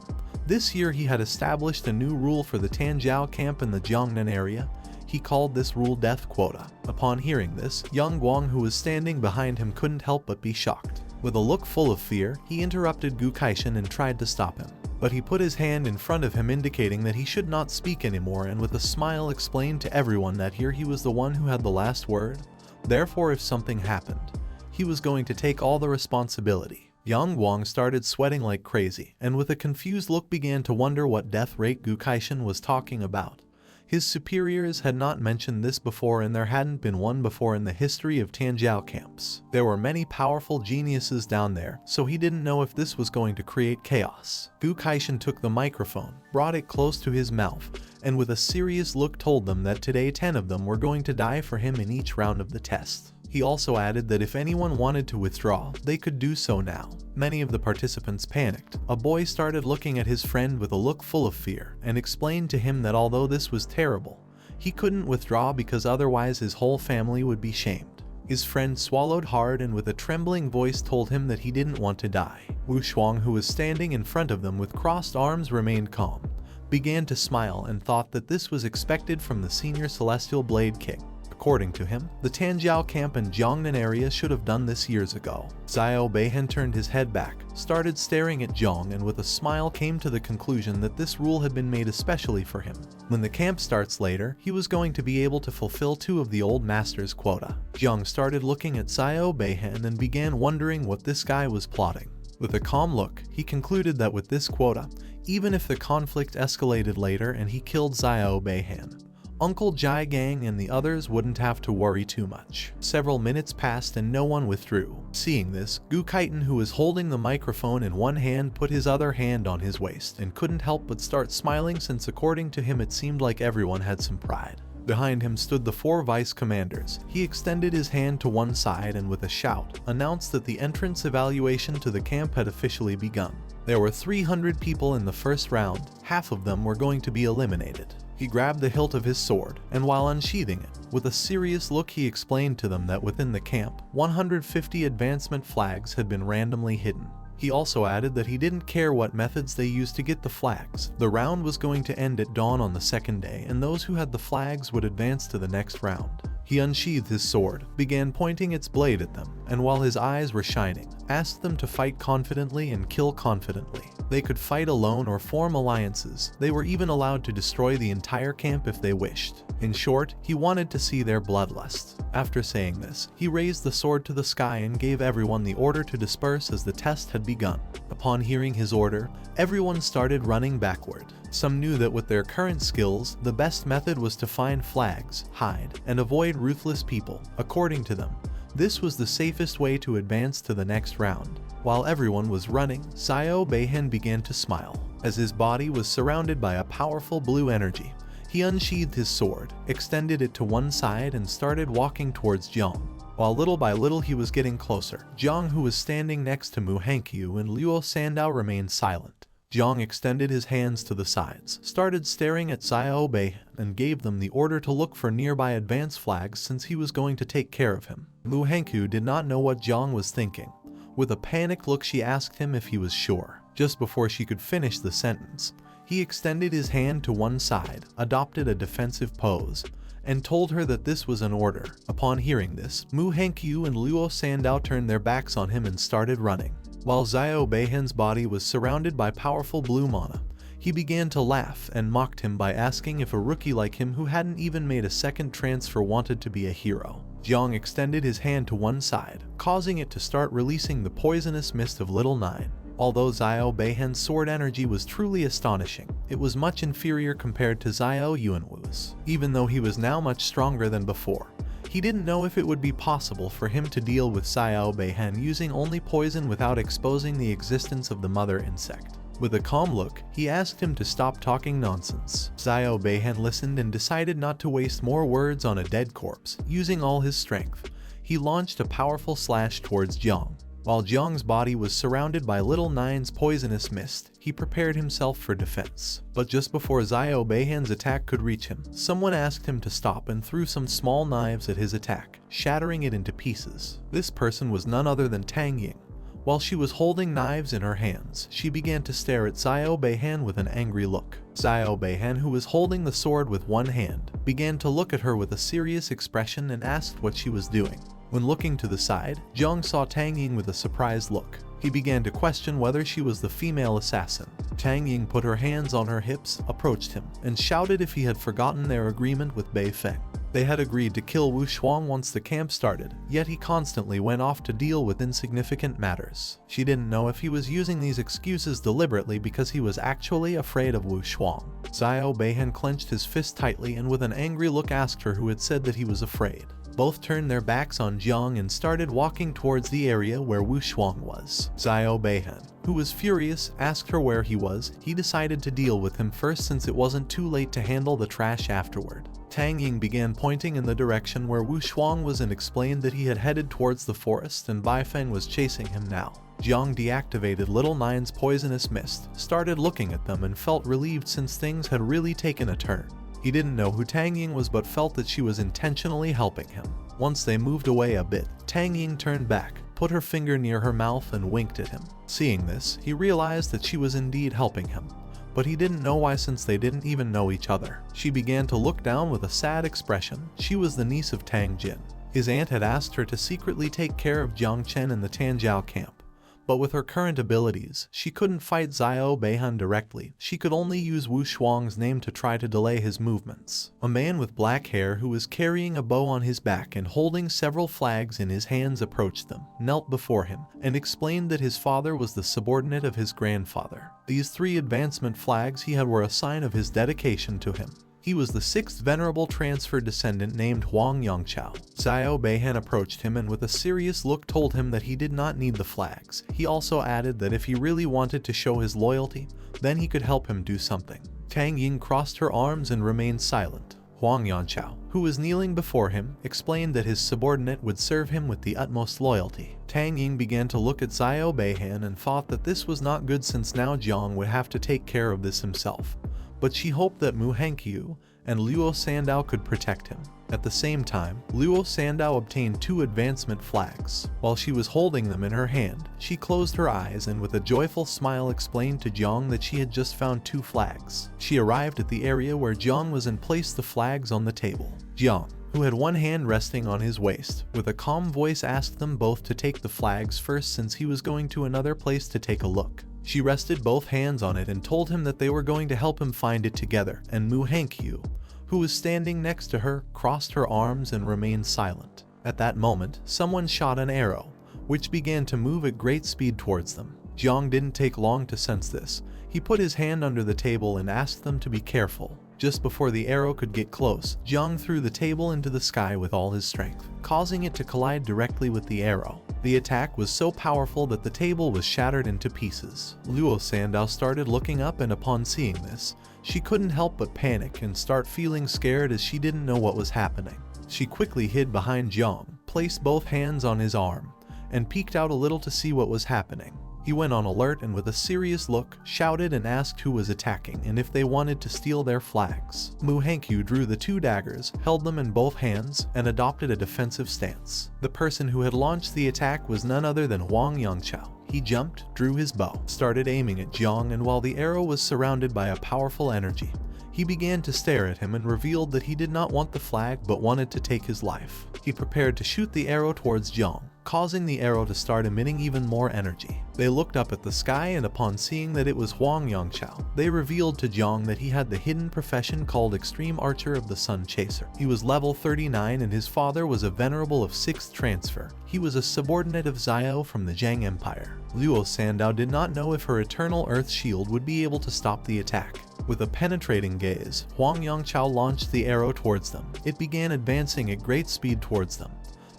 This year he had established a new rule for the Tanjiao camp in the Jiangnan area. He called this rule Death Quota. Upon hearing this, Yang Guang, who was standing behind him, couldn't help but be shocked. With a look full of fear, he interrupted Gu Kaishan and tried to stop him. But he put his hand in front of him indicating that he should not speak anymore and with a smile explained to everyone that here he was the one who had the last word. Therefore if something happened, he was going to take all the responsibility. Yang Guang started sweating like crazy and with a confused look began to wonder what death rate Gu Kaishan was talking about. His superiors had not mentioned this before and there hadn't been one before in the history of Tanjiao camps. There were many powerful geniuses down there, so he didn't know if this was going to create chaos. Gu Kaishan took the microphone, brought it close to his mouth, and with a serious look told them that today 10 of them were going to die for him in each round of the test. He also added that if anyone wanted to withdraw, they could do so now. Many of the participants panicked. A boy started looking at his friend with a look full of fear and explained to him that although this was terrible, he couldn't withdraw because otherwise his whole family would be shamed. His friend swallowed hard and with a trembling voice told him that he didn't want to die. Wu Shuang, who was standing in front of them with crossed arms, remained calm, began to smile and thought that this was expected from the senior Celestial Blade King. According to him, the Tanjiao camp and Jiangnan area should have done this years ago. Zio Ban turned his head back, started staring at Jiang and with a smile came to the conclusion that this rule had been made especially for him. When the camp starts later, he was going to be able to fulfill 2 of the old master's quota. Jiang started looking at Zio Ban and began wondering what this guy was plotting. With a calm look, he concluded that with this quota, even if the conflict escalated later and he killed Zio Ban, Uncle Jai Gang and the others wouldn't have to worry too much. Several minutes passed and no one withdrew. Seeing this, Gu Kaishan, who was holding the microphone in one hand, put his other hand on his waist and couldn't help but start smiling since according to him it seemed like everyone had some pride. Behind him stood the 4 vice commanders. He extended his hand to one side and with a shout, announced that the entrance evaluation to the camp had officially begun. There were 300 people in the first round, half of them were going to be eliminated. He grabbed the hilt of his sword, and while unsheathing it, with a serious look he explained to them that within the camp, 150 advancement flags had been randomly hidden. He also added that he didn't care what methods they used to get the flags. The round was going to end at dawn on the second day, and those who had the flags would advance to the next round. He unsheathed his sword, began pointing its blade at them, and while his eyes were shining, asked them to fight confidently and kill confidently. They could fight alone or form alliances. They were even allowed to destroy the entire camp if they wished. In short, he wanted to see their bloodlust. After saying this, he raised the sword to the sky and gave everyone the order to disperse as the test had begun. Upon hearing his order, everyone started running backward. Some knew that with their current skills, the best method was to find flags, hide, and avoid ruthless people. According to them, this was the safest way to advance to the next round. While everyone was running, Zio Ban began to smile. As his body was surrounded by a powerful blue energy, he unsheathed his sword, extended it to one side and started walking towards Jiang. While little by little he was getting closer, Jiang, who was standing next to Manhwa and Luo Sandow, remained silent. Jiang extended his hands to the sides, started staring at Zio Ban, and gave them the order to look for nearby advance flags since he was going to take care of him. Manhwa did not know what Jiang was thinking. With a panicked look she asked him if he was sure. Just before she could finish the sentence, he extended his hand to one side, adopted a defensive pose, and told her that this was an order. Upon hearing this, Manhwa and Luo Sandow turned their backs on him and started running. While Zio Ban's body was surrounded by powerful blue mana, he began to laugh and mocked him by asking if a rookie like him who hadn't even made a second transfer wanted to be a hero. Jiang extended his hand to one side, causing it to start releasing the poisonous mist of Little Nine. Although Zio Ban's sword energy was truly astonishing, it was much inferior compared to Zio Yuanwu's. Even though he was now much stronger than before, he didn't know if it would be possible for him to deal with Zio Ban using only poison without exposing the existence of the mother insect. With a calm look, he asked him to stop talking nonsense. Zio Ban listened and decided not to waste more words on a dead corpse. Using all his strength, he launched a powerful slash towards Jiang. While Jiang's body was surrounded by Little Nine's poisonous mist, he prepared himself for defense. But just before Zio Ban's attack could reach him, someone asked him to stop and threw some small knives at his attack, shattering it into pieces. This person was none other than Tang Ying. While she was holding knives in her hands, she began to stare at Zio Ban with an angry look. Zio Ban, who was holding the sword with one hand, began to look at her with a serious expression and asked what she was doing. When looking to the side, Jiang saw Tang Ying with a surprised look. He began to question whether she was the female assassin. Tang Ying put her hands on her hips, approached him, and shouted if he had forgotten their agreement with Bei Feng. They had agreed to kill Wu Shuang once the camp started, yet he constantly went off to deal with insignificant matters. She didn't know if he was using these excuses deliberately because he was actually afraid of Wu Shuang. Zio Ban clenched his fist tightly and with an angry look asked her who had said that he was afraid. Both turned their backs on Jiang and started walking towards the area where Wu Shuang was. Zio Ban, who was furious, asked her where he was. He decided to deal with him first since it wasn't too late to handle the trash afterward. Tang Ying began pointing in the direction where Wu Shuang was and explained that he had headed towards the forest and Bei Feng was chasing him now. Jiang deactivated Little Nine's poisonous mist, started looking at them and felt relieved since things had really taken a turn. He didn't know who Tang Ying was but felt that she was intentionally helping him. Once they moved away a bit, Tang Ying turned back, put her finger near her mouth and winked at him. Seeing this, he realized that she was indeed helping him. But he didn't know why since they didn't even know each other. She began to look down with a sad expression. She was the niece of Tang Jin. His aunt had asked her to secretly take care of Jiang Chen in the Tanjiao camp. But with her current abilities, she couldn't fight Zio Ban directly. She could only use Wu Shuang's name to try to delay his movements. A man with black hair who was carrying a bow on his back and holding several flags in his hands approached them, knelt before him, and explained that his father was the subordinate of his grandfather. These 3 advancement flags he had were a sign of his dedication to him. He was the 6th venerable transfer descendant named Huang Yongchao. Zio Ban approached him and with a serious look told him that he did not need the flags. He also added that if he really wanted to show his loyalty, then he could help him do something. Tang Ying crossed her arms and remained silent. Huang Yangchao, who was kneeling before him, explained that his subordinate would serve him with the utmost loyalty. Tang Ying began to look at Zio Ban and thought that this was not good since now Jiang would have to take care of this himself. But she hoped that Mu Hengqiu and Luo Sandow could protect him. At the same time, Luo Sandow obtained 2 advancement flags. While she was holding them in her hand, she closed her eyes and with a joyful smile explained to Jiang that she had just found 2 flags. She arrived at the area where Jiang was and placed the flags on the table. Jiang, who had one hand resting on his waist, with a calm voice asked them both to take the flags first since he was going to another place to take a look. She rested both hands on it and told him that they were going to help him find it together, and Mu Hengqiu, who was standing next to her, crossed her arms and remained silent. At that moment, someone shot an arrow, which began to move at great speed towards them. Jiang didn't take long to sense this. He put his hand under the table and asked them to be careful. Just before the arrow could get close, Jiang threw the table into the sky with all his strength, causing it to collide directly with the arrow. The attack was so powerful that the table was shattered into pieces. Luo Sandow started looking up, and upon seeing this, she couldn't help but panic and start feeling scared as she didn't know what was happening. She quickly hid behind Jiang, placed both hands on his arm, and peeked out a little to see what was happening. He went on alert and with a serious look, shouted and asked who was attacking and if they wanted to steal their flags. Mu Hengqiu drew the 2 daggers, held them in both hands, and adopted a defensive stance. The person who had launched the attack was none other than Huang Yangchao. He jumped, drew his bow, started aiming at Jiang, and while the arrow was surrounded by a powerful energy, he began to stare at him and revealed that he did not want the flag but wanted to take his life. He prepared to shoot the arrow towards Jiang, causing the arrow to start emitting even more energy. They looked up at the sky, and upon seeing that it was Huang Yangchao, they revealed to Jiang that he had the hidden profession called Extreme Archer of the Sun Chaser. He was level 39 and his father was a venerable of 6th transfer. He was a subordinate of Zio from the Jiang Empire. Luo Sandow did not know if her Eternal Earth Shield would be able to stop the attack. With a penetrating gaze, Huang Yangchao launched the arrow towards them. It began advancing at great speed towards them.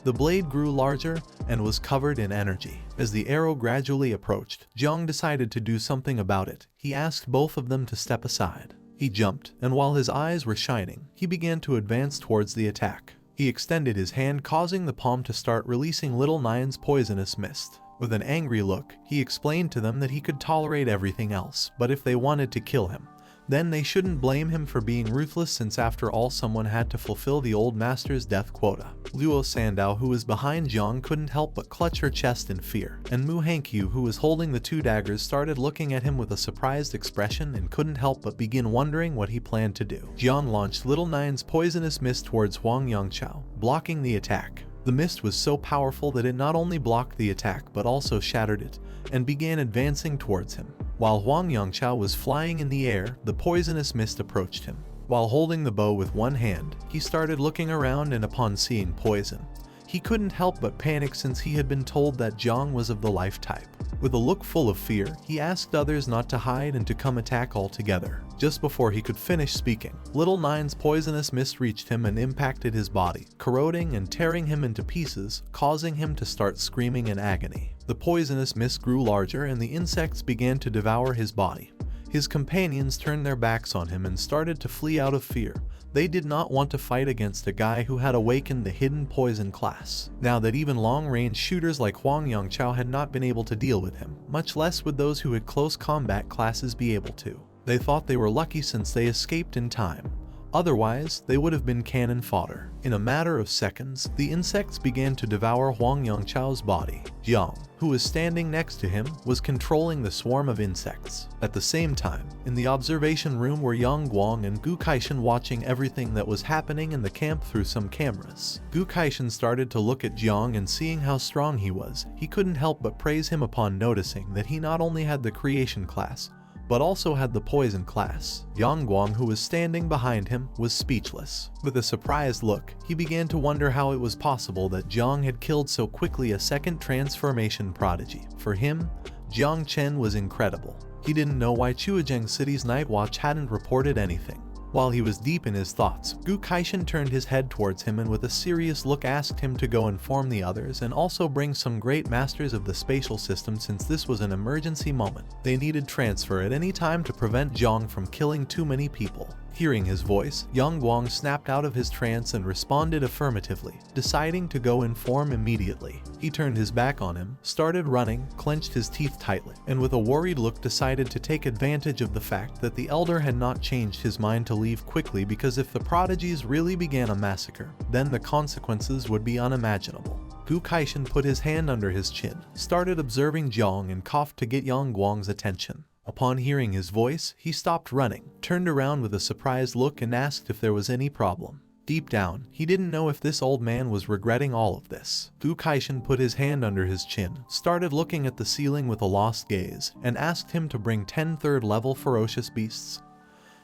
The blade grew larger and was covered in energy. As the arrow gradually approached, Jiang decided to do something about it. He asked both of them to step aside. He jumped, and while his eyes were shining, he began to advance towards the attack. He extended his hand, causing the palm to start releasing Little Nine's poisonous mist. With an angry look, he explained to them that he could tolerate everything else, but if they wanted to kill him, then they shouldn't blame him for being ruthless, since after all someone had to fulfill the old master's death quota. Luo Sandow, who was behind Jiang, couldn't help but clutch her chest in fear, and Mu Hengqiu, who was holding the 2 daggers, started looking at him with a surprised expression and couldn't help but begin wondering what he planned to do. Jiang launched Little Nine's poisonous mist towards Huang Yangchao, blocking the attack. The mist was so powerful that it not only blocked the attack but also shattered it, and began advancing towards him. While Huang Yangchao was flying in the air, the poisonous mist approached him. While holding the bow with one hand, he started looking around, and upon seeing poison, he couldn't help but panic since he had been told that Jiang was of the life type. With a look full of fear, he asked others not to hide and to come attack all together. Just before he could finish speaking, Little Nine's poisonous mist reached him and impacted his body, corroding and tearing him into pieces, causing him to start screaming in agony. The poisonous mist grew larger and the insects began to devour his body. His companions turned their backs on him and started to flee out of fear. They did not want to fight against a guy who had awakened the hidden poison class. Now that even long-range shooters like Huang Yangchao had not been able to deal with him, much less would those who had close combat classes be able to. They thought they were lucky since they escaped in time. Otherwise, they would have been cannon fodder. In a matter of seconds, the insects began to devour Huang Yangchao's body. Jiang, who was standing next to him, was controlling the swarm of insects. At the same time, in the observation room were Yang Guang and Gu Kaishan watching everything that was happening in the camp through some cameras. Gu Kaishan started to look at Jiang, and seeing how strong he was, he couldn't help but praise him upon noticing that he not only had the creation class, but also had the poison class. Yang Guang, who was standing behind him, was speechless. With a surprised look, he began to wonder how it was possible that Jiang had killed so quickly a second transformation prodigy. For him, Jiang Chen was incredible. He didn't know why Chuozheng City's Night Watch hadn't reported anything. While he was deep in his thoughts, Gu Kaishan turned his head towards him and with a serious look asked him to go inform the others and also bring some great masters of the spatial system, since this was an emergency moment. They needed transfer at any time to prevent Jiang from killing too many people. Hearing his voice, Yang Guang snapped out of his trance and responded affirmatively, deciding to go inform immediately. He turned his back on him, started running, clenched his teeth tightly, and with a worried look decided to take advantage of the fact that the elder had not changed his mind to leave quickly, because if the prodigies really began a massacre, then the consequences would be unimaginable. Gu Kaishan put his hand under his chin, started observing Jiang, and coughed to get Yang Guang's attention. Upon hearing his voice, he stopped running, turned around with a surprised look, and asked if there was any problem. Deep down, he didn't know if this old man was regretting all of this. Gu Kaishan put his hand under his chin, started looking at the ceiling with a lost gaze, and asked him to bring 10 third-level ferocious beasts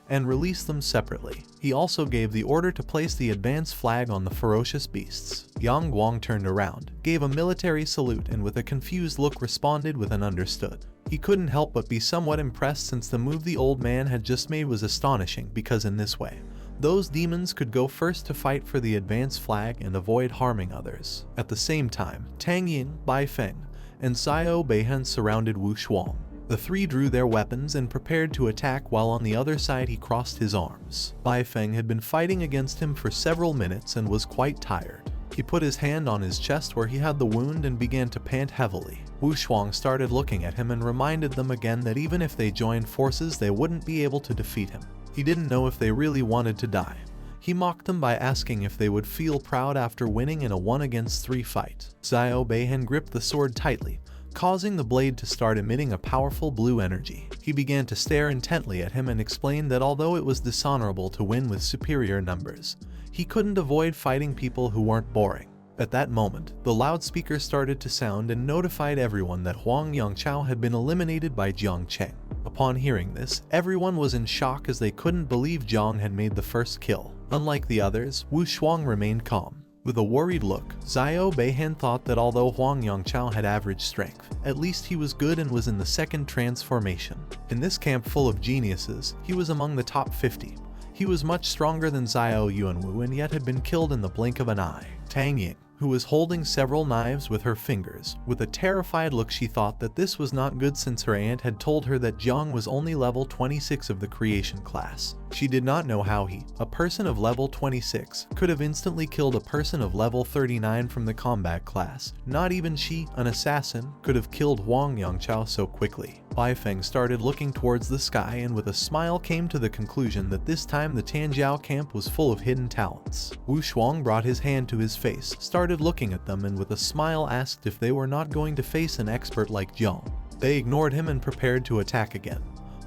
and release them separately. He also gave the order to place the advance flag on the ferocious beasts. Yang Guang turned around, gave a military salute, and with a confused look responded with an understood. He couldn't help but be somewhat impressed, since the move the old man had just made was astonishing, because in this way, those demons could go first to fight for the advance flag and avoid harming others. At the same time, Tang Yin, Bai Feng, and Zio Ban surrounded Wu Shuang. The three drew their weapons and prepared to attack, while on the other side he crossed his arms. Bai Feng had been fighting against him for several minutes and was quite tired. He put his hand on his chest where he had the wound and began to pant heavily. Wu Shuang started looking at him and reminded them again that even if they joined forces, they wouldn't be able to defeat him. He didn't know if they really wanted to die. He mocked them by asking if they would feel proud after winning in a 1-against-3 fight. Zio Ban gripped the sword tightly, causing the blade to start emitting a powerful blue energy. He began to stare intently at him and explained that although it was dishonorable to win with superior numbers, he couldn't avoid fighting people who weren't boring. At that moment, the loudspeaker started to sound and notified everyone that Huang Yangchao had been eliminated by Jiang Chen. Upon hearing this, everyone was in shock, as they couldn't believe Jiang had made the first kill. Unlike the others, Wu Shuang remained calm. With a worried look, Zio Ban thought that although Huang Yangchao had average strength, at least he was good and was in the second transformation. In this camp full of geniuses, he was among the top 50. He was much stronger than Zio Yuanwu and yet had been killed in the blink of an eye. Tang Ying, who was holding several knives with her fingers, with a terrified look, she thought that this was not good, since her aunt had told her that Jiang was only level 26 of the creation class. She did not know how he, a person of level 26, could have instantly killed a person of level 39 from the combat class. Not even she, an assassin, could have killed Huang Yangchao so quickly. Bai Feng started looking towards the sky and with a smile came to the conclusion that this time the Tanjiao camp was full of hidden talents. Wu Shuang brought his hand to his face, started looking at them, and with a smile asked if they were not going to face an expert like Jiang. They ignored him and prepared to attack again.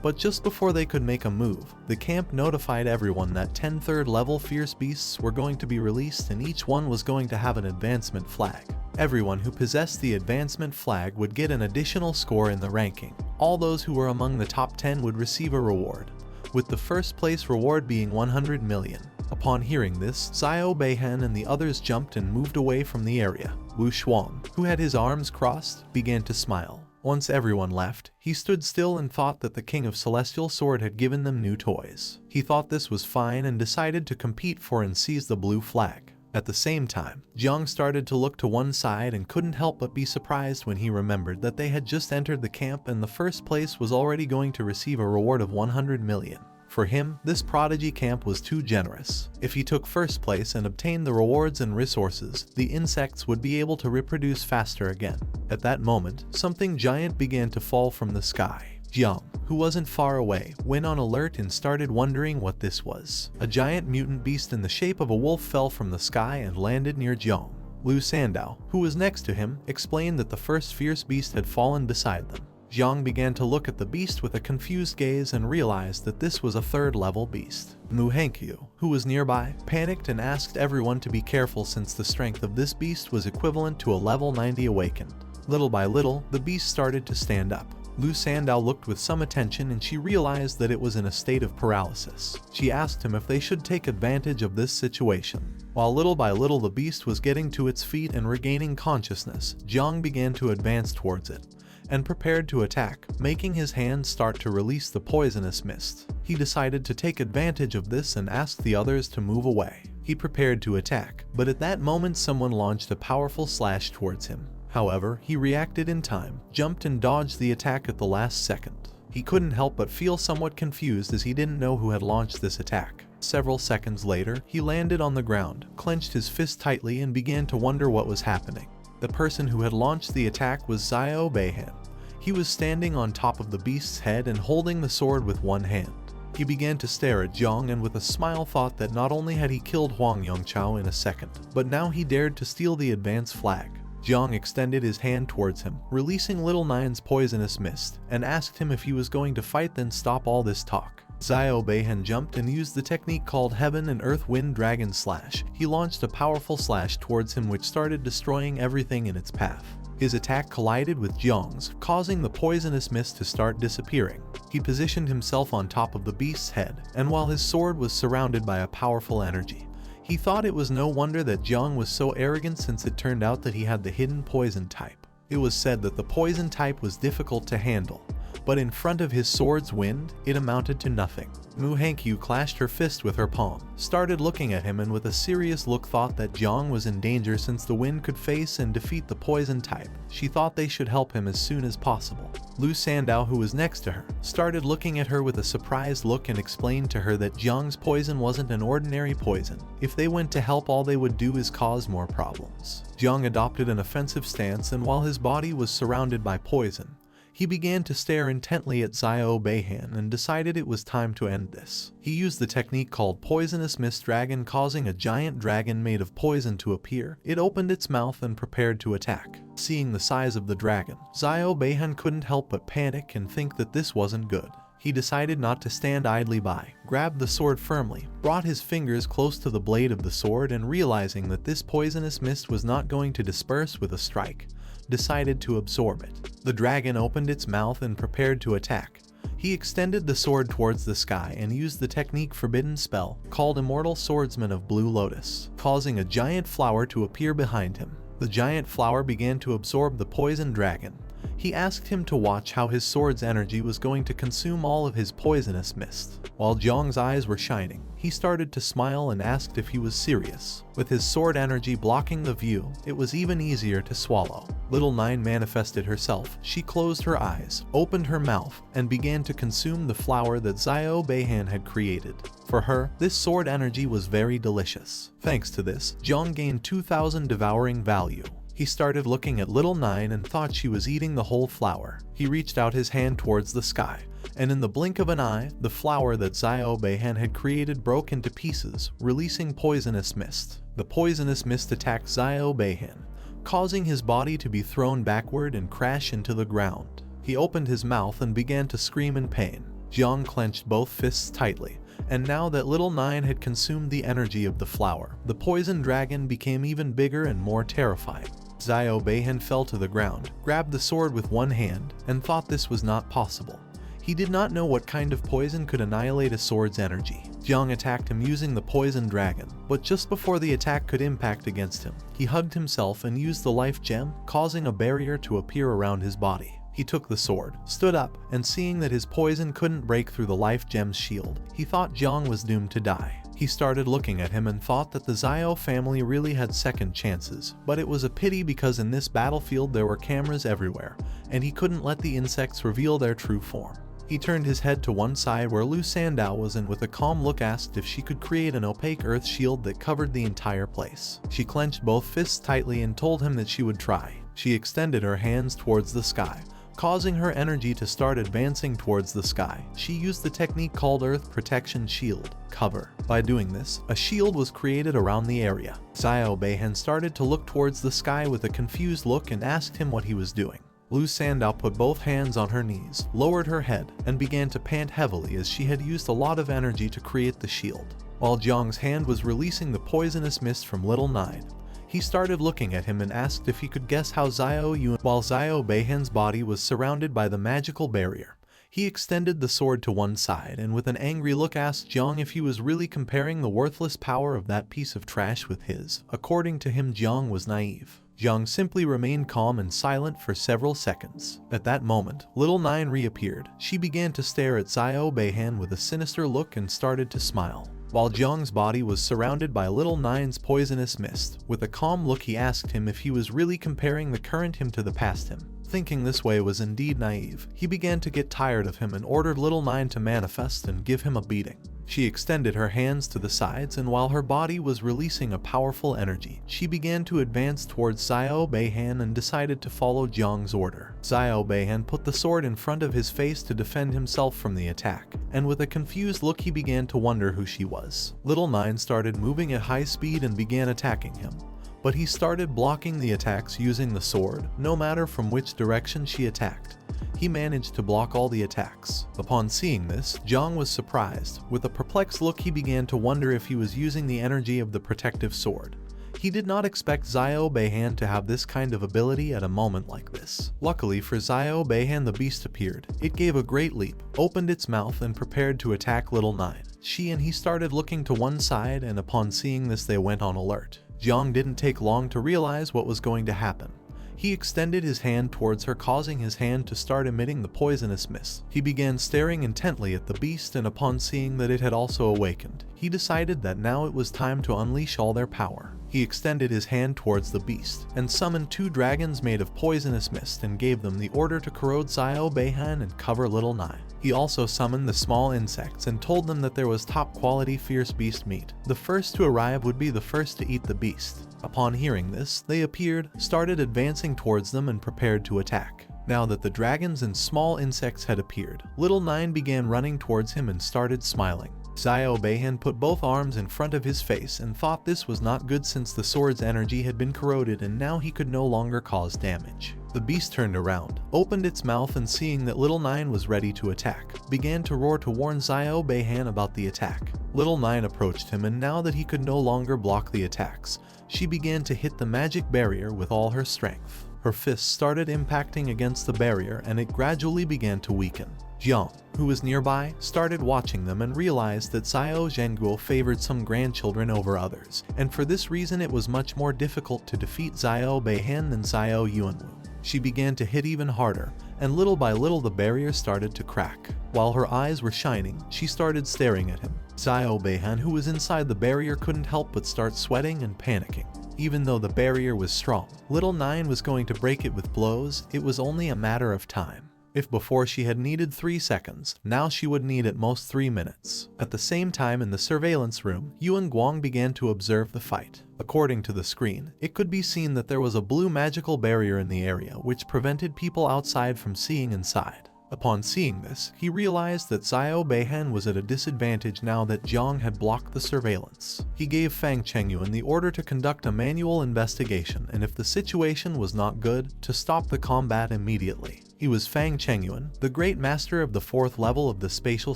But just before they could make a move, the camp notified everyone that 10 third-level fierce beasts were going to be released, and each one was going to have an advancement flag. Everyone who possessed the advancement flag would get an additional score in the ranking. All those who were among the top 10 would receive a reward, with the first place reward being 100 million. Upon hearing this, Zio Ban and the others jumped and moved away from the area. Wu Shuang, who had his arms crossed, began to smile. Once everyone left, he stood still and thought that the King of Celestial Sword had given them new toys. He thought this was fine and decided to compete for and seize the blue flag. At the same time, Jiang started to look to one side and couldn't help but be surprised when he remembered that they had just entered the camp and the first place was already going to receive a reward of 100 million. For him, this prodigy camp was too generous. If he took first place and obtained the rewards and resources, the insects would be able to reproduce faster again. At that moment, something giant began to fall from the sky. Jiang, who wasn't far away, went on alert and started wondering what this was. A giant mutant beast in the shape of a wolf fell from the sky and landed near Jiang. Luo Sandow, who was next to him, explained that the first fierce beast had fallen beside them. Jiang began to look at the beast with a confused gaze and realized that this was a third-level beast. Mu Hankyu, who was nearby, panicked and asked everyone to be careful since the strength of this beast was equivalent to a level 90 awakened. Little by little, the beast started to stand up. Luo Sandow looked with some attention and she realized that it was in a state of paralysis. She asked him if they should take advantage of this situation. While little by little the beast was getting to its feet and regaining consciousness, Jiang began to advance towards it and prepared to attack, making his hands start to release the poisonous mist. He decided to take advantage of this and asked the others to move away. He prepared to attack, but at that moment someone launched a powerful slash towards him. However, he reacted in time, jumped and dodged the attack at the last second. He couldn't help but feel somewhat confused as he didn't know who had launched this attack. Several seconds later, he landed on the ground, clenched his fist tightly and began to wonder what was happening. The person who had launched the attack was Zio Ban. He was standing on top of the beast's head and holding the sword with one hand. He began to stare at Jiang and with a smile thought that not only had he killed Huang Yongchao in a second, but now he dared to steal the advance flag. Jiang extended his hand towards him, releasing Little Nine's poisonous mist, and asked him if he was going to fight, then stop all this talk. Zio Ban jumped and used the technique called Heaven and Earth Wind Dragon Slash. He launched a powerful slash towards him which started destroying everything in its path. His attack collided with Jiang's, causing the poisonous mist to start disappearing. He positioned himself on top of the beast's head, and while his sword was surrounded by a powerful energy, he thought it was no wonder that Jiang was so arrogant, since it turned out that he had the hidden poison type. It was said that the poison type was difficult to handle, but in front of his sword's wind, it amounted to nothing. Mu Hankyu clashed her fist with her palm, started looking at him and with a serious look thought that Jiang was in danger since the wind could face and defeat the poison type. She thought they should help him as soon as possible. Luo Sandow, who was next to her, started looking at her with a surprised look and explained to her that Jiang's poison wasn't an ordinary poison. If they went to help, all they would do is cause more problems. Jiang adopted an offensive stance, and while his body was surrounded by poison, he began to stare intently at Zio Ban and decided it was time to end this. He used the technique called Poisonous Mist Dragon, causing a giant dragon made of poison to appear. It opened its mouth and prepared to attack. Seeing the size of the dragon, Zio Ban couldn't help but panic and think that this wasn't good. He decided not to stand idly by, grabbed the sword firmly, brought his fingers close to the blade of the sword, and realizing that this poisonous mist was not going to disperse with a strike, decided to absorb it. The dragon opened its mouth and prepared to attack. He extended the sword towards the sky and used the technique forbidden spell called Immortal Swordsman of Blue Lotus, causing a giant flower to appear behind him. The giant flower began to absorb the poison dragon. He asked him to watch how his sword's energy was going to consume all of his poisonous mist. While Jiang's eyes were shining, he started to smile and asked if he was serious. With his sword energy blocking the view, it was even easier to swallow. Little Nine manifested herself. She closed her eyes, opened her mouth, and began to consume the flower that Zio Ban had created. For her, this sword energy was very delicious. Thanks to this, Jiang gained 2,000 devouring value. He started looking at Little Nine and thought she was eating the whole flower. He reached out his hand towards the sky, and in the blink of an eye, the flower that Zio Ban had created broke into pieces, releasing poisonous mist. The poisonous mist attacked Zio Ban, causing his body to be thrown backward and crash into the ground. He opened his mouth and began to scream in pain. Jiang clenched both fists tightly, and now that Little Nine had consumed the energy of the flower, the poison dragon became even bigger and more terrifying. Zio Ban fell to the ground, grabbed the sword with one hand, and thought this was not possible. He did not know what kind of poison could annihilate a sword's energy. Jiang attacked him using the poison dragon, but just before the attack could impact against him, he hugged himself and used the life gem, causing a barrier to appear around his body. He took the sword, stood up, and seeing that his poison couldn't break through the life gem's shield, he thought Jiang was doomed to die. He started looking at him and thought that the Zio family really had second chances, but it was a pity because in this battlefield there were cameras everywhere, and he couldn't let the insects reveal their true form. He turned his head to one side where Luo Sandow was and with a calm look asked if she could create an opaque earth shield that covered the entire place. She clenched both fists tightly and told him that she would try. She extended her hands towards the sky, causing her energy to start advancing towards the sky. She used the technique called Earth Protection Shield Cover. By doing this, a shield was created around the area. Zio Ban started to look towards the sky with a confused look and asked him what he was doing. Luo Sandow put both hands on her knees, lowered her head, and began to pant heavily as she had used a lot of energy to create the shield. While Jiang's hand was releasing the poisonous mist from Little Nine, he started looking at him and asked if he could guess how while Zio Ban's body was surrounded by the magical barrier. He extended the sword to one side and with an angry look asked Jiang if he was really comparing the worthless power of that piece of trash with his. According to him, Jiang was naive. Jiang simply remained calm and silent for several seconds. At that moment, Little Nine reappeared. She began to stare at Zio Ban with a sinister look and started to smile. while Jiang's body was surrounded by Little Nine's poisonous mist. With a calm look, he asked him if he was really comparing the current him to the past him. Thinking this way was indeed naive, he began to get tired of him and ordered Little Nine to manifest and give him a beating. She extended her hands to the sides, and while her body was releasing a powerful energy, she began to advance towards Zio Beihan and decided to follow Jiang's order. Zio Beihan put the sword in front of his face to defend himself from the attack, and with a confused look he began to wonder who she was. Little Nine started moving at high speed and began attacking him, but he started blocking the attacks using the sword, no matter from which direction she attacked. He managed to block all the attacks. Upon seeing this, Jiang was surprised. With a perplexed look, he began to wonder if he was using the energy of the protective sword. He did not expect Zio Beihan to have this kind of ability at a moment like this. Luckily for Zio Beihan, the beast appeared. It gave a great leap, opened its mouth, and prepared to attack Little Nine. She and he started looking to one side, and upon seeing this they went on alert. Jiang didn't take long to realize what was going to happen. He extended his hand towards her, causing his hand to start emitting the poisonous mist. He began staring intently at the beast, and upon seeing that it had also awakened, he decided that now it was time to unleash all their power. He extended his hand towards the beast and summoned 2 dragons made of poisonous mist and gave them the order to corrode Zio Beihan and cover Little Nine. He also summoned the small insects and told them that there was top quality fierce beast meat. The first to arrive would be the first to eat the beast. Upon hearing this, they appeared, started advancing towards them, and prepared to attack. Now that the dragons and small insects had appeared, Little Nine began running towards him and started smiling. Zio Beihan put both arms in front of his face and thought this was not good since the sword's energy had been corroded and now he could no longer cause damage. The beast turned around, opened its mouth, and seeing that Little Nine was ready to attack, began to roar to warn Zio Beihan about the attack. Little Nine approached him, and now that he could no longer block the attacks, she began to hit the magic barrier with all her strength. Her fists started impacting against the barrier and it gradually began to weaken. Jiang, who was nearby, started watching them and realized that Zio Zhenguo favored some grandchildren over others, and for this reason it was much more difficult to defeat Zio Beihan than Zio Yuanwu. She began to hit even harder, and little by little the barrier started to crack. While her eyes were shining, she started staring at him. Zio Beihan, who was inside the barrier, couldn't help but start sweating and panicking. Even though the barrier was strong, Little Nine was going to break it with blows. It was only a matter of time. If before she had needed 3 seconds, now she would need at most 3 minutes. At the same time, in the surveillance room, Yuan Guang began to observe the fight. According to the screen, it could be seen that there was a blue magical barrier in the area which prevented people outside from seeing inside. Upon seeing this, he realized that Zio Beihan was at a disadvantage now that Jiang had blocked the surveillance. He gave Fang Chengyuan the order to conduct a manual investigation, and if the situation was not good, to stop the combat immediately. He was Fang Chengyuan, the great master of the 4th level of the spatial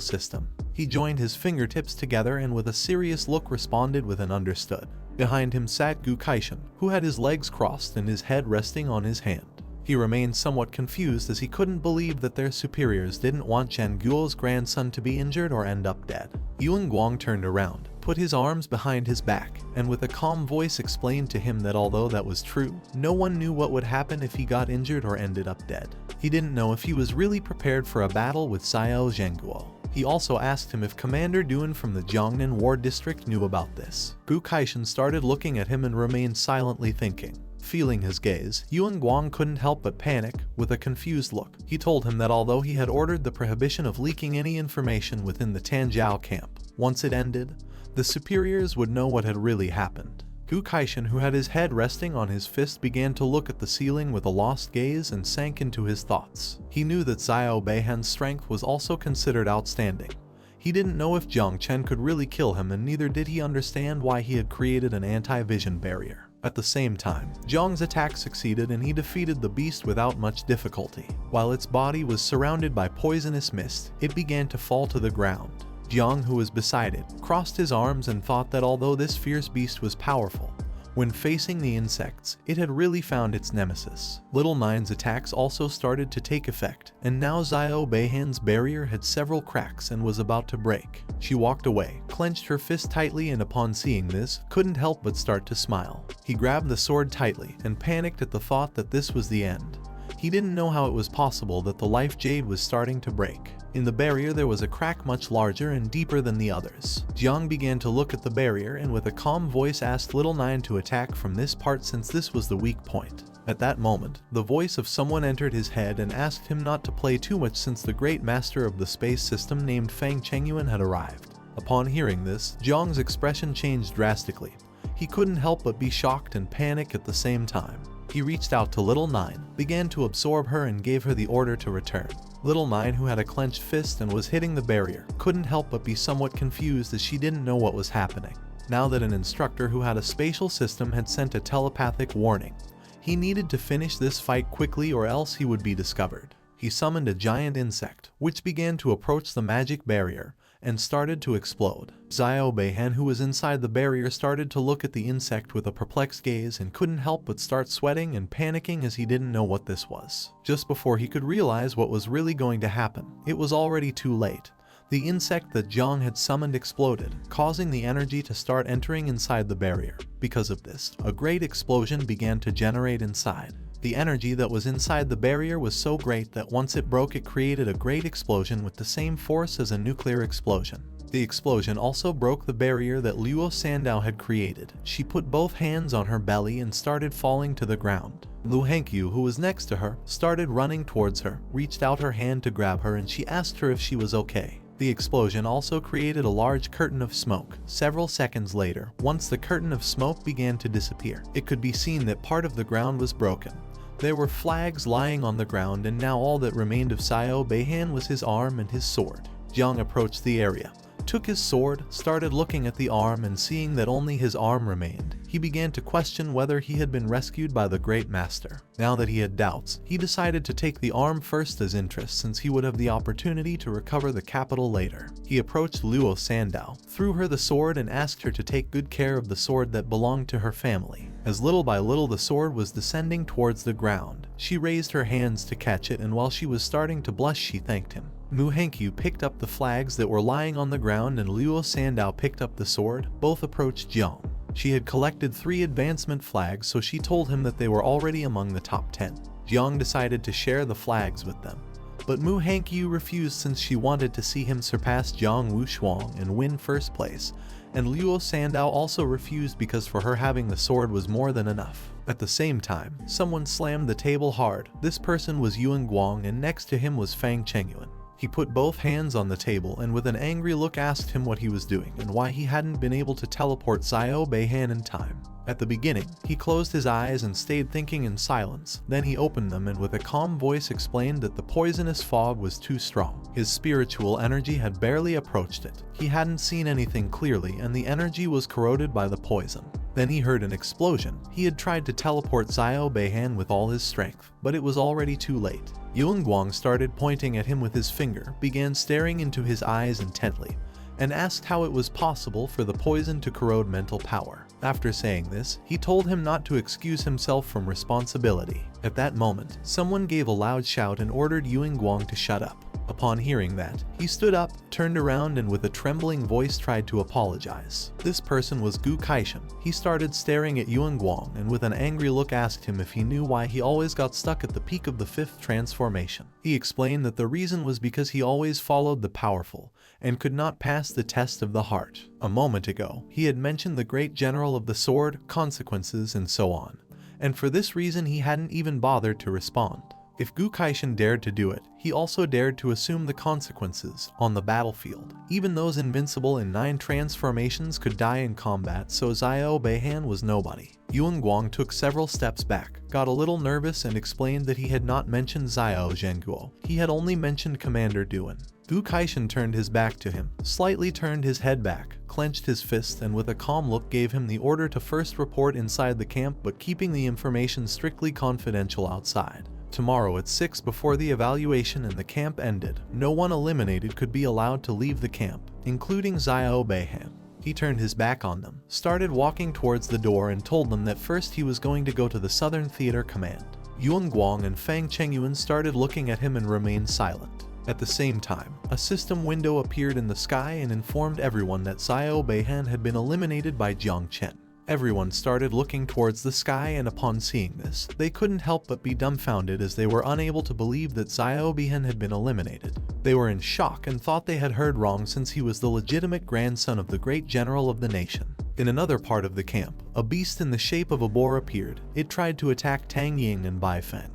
system. He joined his fingertips together and with a serious look responded with an understood. Behind him sat Gu Kaishan, who had his legs crossed and his head resting on his hand. He remained somewhat confused as he couldn't believe that their superiors didn't want Zhang Guo's grandson to be injured or end up dead. Yuan Guang turned around, put his arms behind his back, and with a calm voice explained to him that although that was true, no one knew what would happen if he got injured or ended up dead. He didn't know if he was really prepared for a battle with Zio Zhenguo. He also asked him if Commander Duan from the Jiangnan War District knew about this. Gu Kaishan started looking at him and remained silently thinking. Feeling his gaze, Yuan Guang couldn't help but panic. With a confused look, he told him that although he had ordered the prohibition of leaking any information within the Tanjiao camp, once it ended, the superiors would know what had really happened. Gu Kaishan, who had his head resting on his fist, began to look at the ceiling with a lost gaze and sank into his thoughts. He knew that Zio Beihan's strength was also considered outstanding. He didn't know if Jiang Chen could really kill him, and neither did he understand why he had created an anti-vision barrier. At the same time, Jiang's attack succeeded and he defeated the beast without much difficulty. While its body was surrounded by poisonous mist, it began to fall to the ground. Jiang, who was beside it, crossed his arms and thought that although this fierce beast was powerful, when facing the insects, it had really found its nemesis. Little Nine's attacks also started to take effect, and now Zio Beihan's barrier had several cracks and was about to break. She walked away, clenched her fist tightly, and upon seeing this, couldn't help but start to smile. He grabbed the sword tightly and panicked at the thought that this was the end. He didn't know how it was possible that the life jade was starting to break. In the barrier there was a crack much larger and deeper than the others. Jiang began to look at the barrier and with a calm voice asked Little Nine to attack from this part since this was the weak point. At that moment, the voice of someone entered his head and asked him not to play too much since the great master of the space system named Fang Chengyuan had arrived. Upon hearing this, Jiang's expression changed drastically. He couldn't help but be shocked and panic at the same time. He reached out to Little Nine, began to absorb her and gave her the order to return. Little Nine, who had a clenched fist and was hitting the barrier, couldn't help but be somewhat confused as she didn't know what was happening. Now that an instructor who had a spatial system had sent a telepathic warning, he needed to finish this fight quickly or else he would be discovered. He summoned a giant insect, which began to approach the magic barrier and started to explode. Zio Ban, who was inside the barrier, started to look at the insect with a perplexed gaze and couldn't help but start sweating and panicking as he didn't know what this was. Just before he could realize what was really going to happen, it was already too late. The insect that Jiang had summoned exploded, causing the energy to start entering inside the barrier. Because of this, a great explosion began to generate inside. The energy that was inside the barrier was so great that once it broke, it created a great explosion with the same force as a nuclear explosion. The explosion also broke the barrier that Luo Sandow had created. She put both hands on her belly and started falling to the ground. Lu Hengqiu, who was next to her, started running towards her, reached out her hand to grab her, and she asked her if she was okay. The explosion also created a large curtain of smoke. Several seconds later, once the curtain of smoke began to disappear, it could be seen that part of the ground was broken. There were flags lying on the ground, and now all that remained of Zio Ban was his arm and his sword. Jiang approached the area, took his sword, started looking at the arm, and seeing that only his arm remained, he began to question whether he had been rescued by the Great Master. Now that he had doubts, he decided to take the arm first as interest since he would have the opportunity to recover the capital later. He approached Luo Sandow, threw her the sword and asked her to take good care of the sword that belonged to her family. As little by little the sword was descending towards the ground, she raised her hands to catch it, and while she was starting to blush she thanked him. Lu Hengqiu picked up the flags that were lying on the ground and Luo Sandow picked up the sword. Both approached Jiang. She had collected 3 advancement flags, so she told him that they were already among the top 10. Jiang decided to share the flags with them, but Mu Hengqiu refused since she wanted to see him surpass Jiang Wushuang and win first place, and Luo Sandow also refused because for her having the sword was more than enough. At the same time, someone slammed the table hard. This person was Yuan Guang, and next to him was Fang Chengyuan. He put both hands on the table and with an angry look asked him what he was doing and why he hadn't been able to teleport Zio Ban in time. At the beginning, he closed his eyes and stayed thinking in silence. Then he opened them and with a calm voice explained that the poisonous fog was too strong. His spiritual energy had barely approached it. He hadn't seen anything clearly and the energy was corroded by the poison. Then he heard an explosion. He had tried to teleport Zio Ban with all his strength, but it was already too late. Yuan Guang started pointing at him with his finger, began staring into his eyes intently, and asked how it was possible for the poison to corrode mental power. After saying this, he told him not to excuse himself from responsibility. At that moment, someone gave a loud shout and ordered Yuan Guang to shut up. Upon hearing that, he stood up, turned around and with a trembling voice tried to apologize. This person was Gu Kaishan. He started staring at Yuan Guang and with an angry look asked him if he knew why he always got stuck at the peak of the 5th transformation. He explained that the reason was because he always followed the powerful and could not pass the test of the heart. A moment ago, he had mentioned the great general of the sword, consequences, and so on, and for this reason he hadn't even bothered to respond. If Gu Kaishan dared to do it, he also dared to assume the consequences on the battlefield. Even those invincible in 9 transformations could die in combat, so Zio Ban was nobody. Yuan Guang took several steps back, got a little nervous and explained that he had not mentioned Zio Zhenguo. He had only mentioned Commander Duan. Gu Kaishan turned his back to him, slightly turned his head back, clenched his fist and with a calm look gave him the order to first report inside the camp but keeping the information strictly confidential outside. Tomorrow at 6 before the evaluation and the camp ended, no one eliminated could be allowed to leave the camp, including Zio Ban. He turned his back on them, started walking towards the door and told them that first he was going to go to the Southern Theater Command. Yuan Guang and Fang Chengyuan started looking at him and remained silent. At the same time, a system window appeared in the sky and informed everyone that Zio Ban had been eliminated by Jiang Chen. Everyone started looking towards the sky, and upon seeing this, they couldn't help but be dumbfounded as they were unable to believe that Zio Ban had been eliminated. They were in shock and thought they had heard wrong, since he was the legitimate grandson of the great general of the nation. In another part of the camp, a beast in the shape of a boar appeared. It tried to attack Tang Ying and Bai Feng,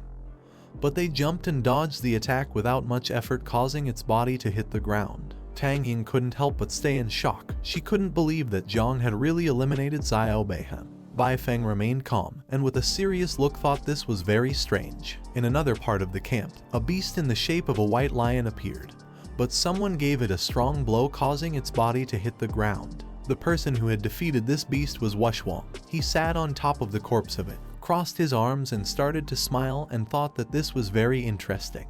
but they jumped and dodged the attack without much effort, causing its body to hit the ground. Tang Ying couldn't help but stay in shock. She couldn't believe that Jiang had really eliminated Zio Ban. Bai Feng remained calm, and with a serious look thought this was very strange. In another part of the camp, a beast in the shape of a white lion appeared, but someone gave it a strong blow, causing its body to hit the ground. The person who had defeated this beast was Wushwang. He sat on top of the corpse of it, crossed his arms and started to smile, and thought that this was very interesting.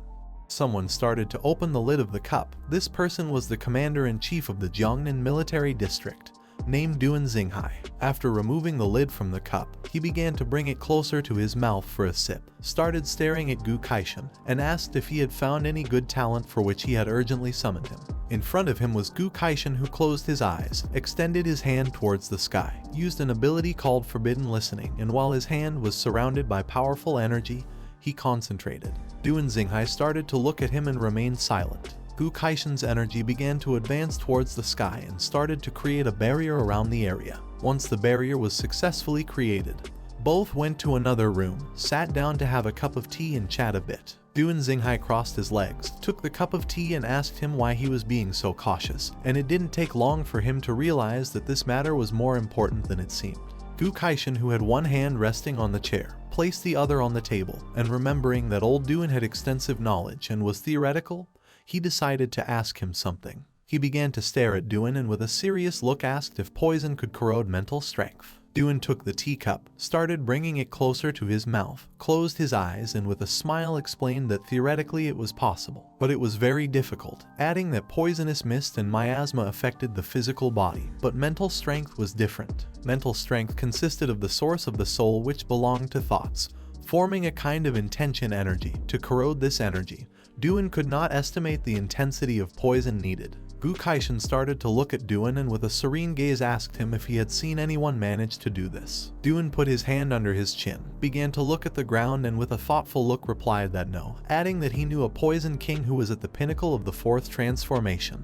Someone started to open the lid of the cup. This person was the commander-in-chief of the Jiangnan military district, named Duan Xinghai. After removing the lid from the cup, he began to bring it closer to his mouth for a sip, started staring at Gu Kaishan, and asked if he had found any good talent for which he had urgently summoned him. In front of him was Gu Kaishan, who closed his eyes, extended his hand towards the sky, used an ability called Forbidden Listening, and while his hand was surrounded by powerful energy, he concentrated. Duan Xinghai started to look at him and remained silent. Gu Kaishan's energy began to advance towards the sky and started to create a barrier around the area. Once the barrier was successfully created, both went to another room, sat down to have a cup of tea and chat a bit. Duan Xinghai crossed his legs, took the cup of tea and asked him why he was being so cautious, and it didn't take long for him to realize that this matter was more important than it seemed. Gu Kaishan, who had one hand resting on the chair, placed the other on the table, and remembering that old Duan had extensive knowledge and was theoretical, he decided to ask him something. He began to stare at Duan and with a serious look asked if poison could corrode mental strength. Duan took the teacup, started bringing it closer to his mouth, closed his eyes, and with a smile explained that theoretically it was possible, but it was very difficult, adding that poisonous mist and miasma affected the physical body, but mental strength was different. Mental strength consisted of the source of the soul, which belonged to thoughts, forming a kind of intention energy. To corrode this energy, Duan could not estimate the intensity of poison needed. Gu Kaishan started to look at Duan and with a serene gaze asked him if he had seen anyone manage to do this. Duan put his hand under his chin, began to look at the ground, and with a thoughtful look replied that no, adding that he knew a poison king who was at the pinnacle of the fourth transformation.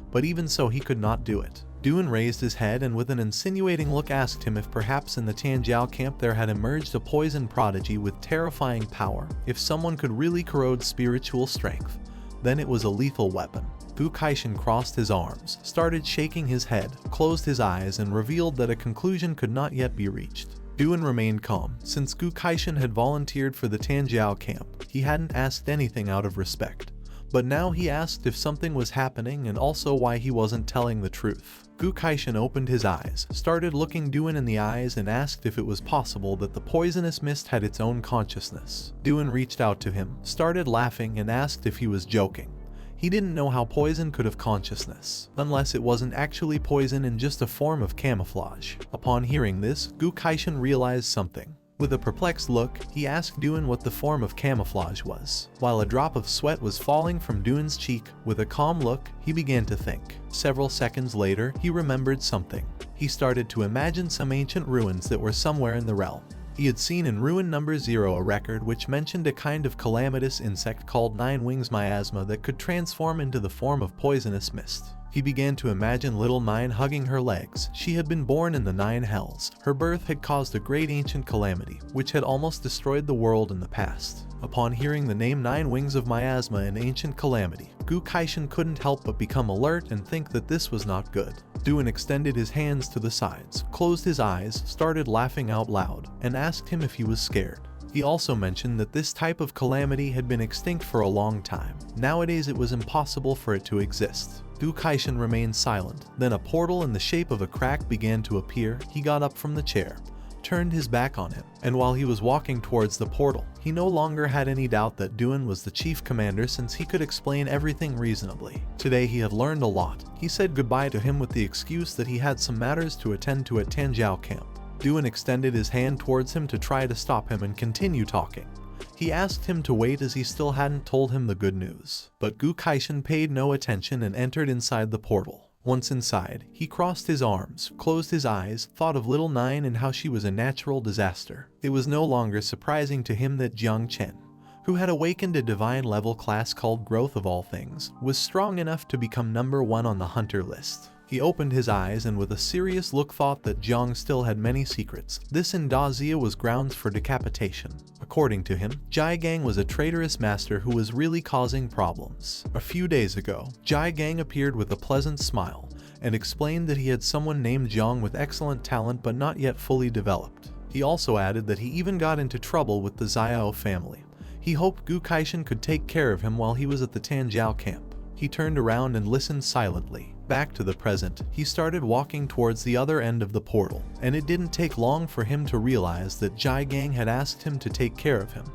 But even so, he could not do it. Duan raised his head and with an insinuating look asked him if perhaps in the Tianjiao camp there had emerged a poison prodigy with terrifying power. If someone could really corrode spiritual strength, then it was a lethal weapon. Gu Kaishan crossed his arms, started shaking his head, closed his eyes, and revealed that a conclusion could not yet be reached. Duan remained calm. Since Gu Kaishan had volunteered for the Tianjiao camp, he hadn't asked anything out of respect. But now he asked if something was happening and also why he wasn't telling the truth. Gu Kaishan opened his eyes, started looking Duan in the eyes, and asked if it was possible that the poisonous mist had its own consciousness. Duan reached out to him, started laughing, and asked if he was joking. He didn't know how poison could have consciousness, unless it wasn't actually poison and just a form of camouflage. Upon hearing this, Gu Kaishan realized something. With a perplexed look, he asked Duan what the form of camouflage was. While a drop of sweat was falling from Duan's cheek, with a calm look, he began to think. Several seconds later, he remembered something. He started to imagine some ancient ruins that were somewhere in the realm. He had seen in ruin number 0 a record which mentioned a kind of calamitous insect called 9 wings miasma that could transform into the form of poisonous mist. He began to imagine little 9 hugging her legs. She had been born in the 9 hells. Her birth had caused a great ancient calamity, which had almost destroyed the world in the past. Upon hearing the name 9 wings of miasma and ancient calamity, Gu Kaishan couldn't help but become alert and think that this was not good. Duan extended his hands to the sides, closed his eyes, started laughing out loud, and asked him if he was scared. He also mentioned that this type of calamity had been extinct for a long time. Nowadays it was impossible for it to exist. Gu Kaishan remained silent. Then a portal in the shape of a crack began to appear. He got up from the chair, turned his back on him, and while he was walking towards the portal, he no longer had any doubt that Duan was the chief commander since he could explain everything reasonably. Today he had learned a lot. He said goodbye to him with the excuse that he had some matters to attend to at Tianjiao camp. Duan extended his hand towards him to try to stop him and continue talking. He asked him to wait as he still hadn't told him the good news. But Gu Kaishan paid no attention and entered inside the portal. Once inside, he crossed his arms, closed his eyes, thought of little Nine and how she was a natural disaster. It was no longer surprising to him that Jiang Chen, who had awakened a divine level class called Growth of All Things, was strong enough to become #1 on the hunter list. He opened his eyes and with a serious look thought that Jiang still had many secrets. This in Dazia was grounds for decapitation. According to him, Jai Gang was a traitorous master who was really causing problems. A few days ago, Jai Gang appeared with a pleasant smile and explained that he had someone named Jiang with excellent talent but not yet fully developed. He also added that he even got into trouble with the Xiao family. He hoped Gu Kaishan could take care of him while he was at the Tanjiao camp. He turned around and listened silently. Back to the present, he started walking towards the other end of the portal, and it didn't take long for him to realize that Jai Gang had asked him to take care of him,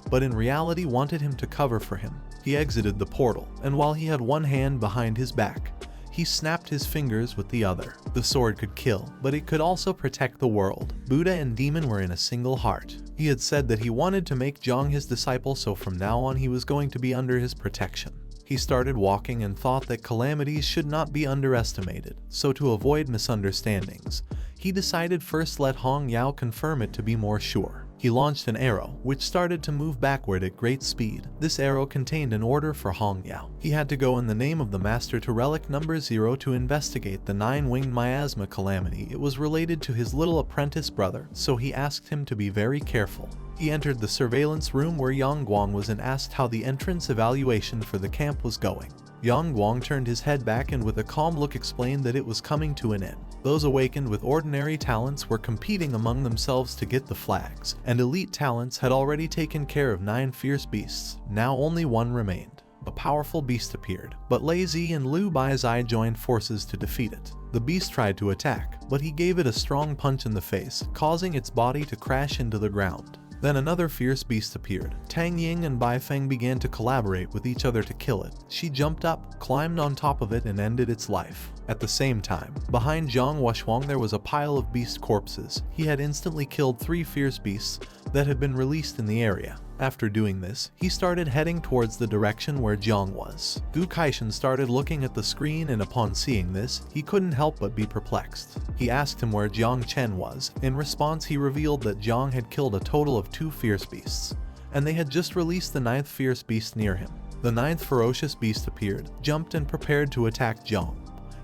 but in reality wanted him to cover for him. He exited the portal, and while he had one hand behind his back, he snapped his fingers with the other. The sword could kill, but it could also protect the world. Buddha and demon were in a single heart. He had said that he wanted to make Jiang his disciple, so from now on he was going to be under his protection. He started walking and thought that calamities should not be underestimated, so to avoid misunderstandings, he decided first let Hong Yao confirm it to be more sure. He launched an arrow, which started to move backward at great speed. This arrow contained an order for Hong Yao. He had to go in the name of the master to relic number 0 to investigate the 9-winged miasma calamity. It was related to his little apprentice brother, so he asked him to be very careful. He entered the surveillance room where Yang Guang was and asked how the entrance evaluation for the camp was going. Yang Guang turned his head back and with a calm look explained that it was coming to an end. Those awakened with ordinary talents were competing among themselves to get the flags, and elite talents had already taken care of 9 fierce beasts. Now only one remained. A powerful beast appeared, but Lei Zi and Liu Baizai joined forces to defeat it. The beast tried to attack, but he gave it a strong punch in the face, causing its body to crash into the ground. Then another fierce beast appeared. Tang Ying and Bai Feng began to collaborate with each other to kill it. She jumped up, climbed on top of it and ended its life. At the same time, behind Zhang Wushuang there was a pile of beast corpses. He had instantly killed 3 fierce beasts that had been released in the area. After doing this, he started heading towards the direction where Jiang was. Gu Kaishan started looking at the screen and upon seeing this, he couldn't help but be perplexed. He asked him where Jiang Chen was. In response, he revealed that Jiang had killed a total of 2 fierce beasts, and they had just released the 9th fierce beast near him. The 9th ferocious beast appeared, jumped and prepared to attack Jiang.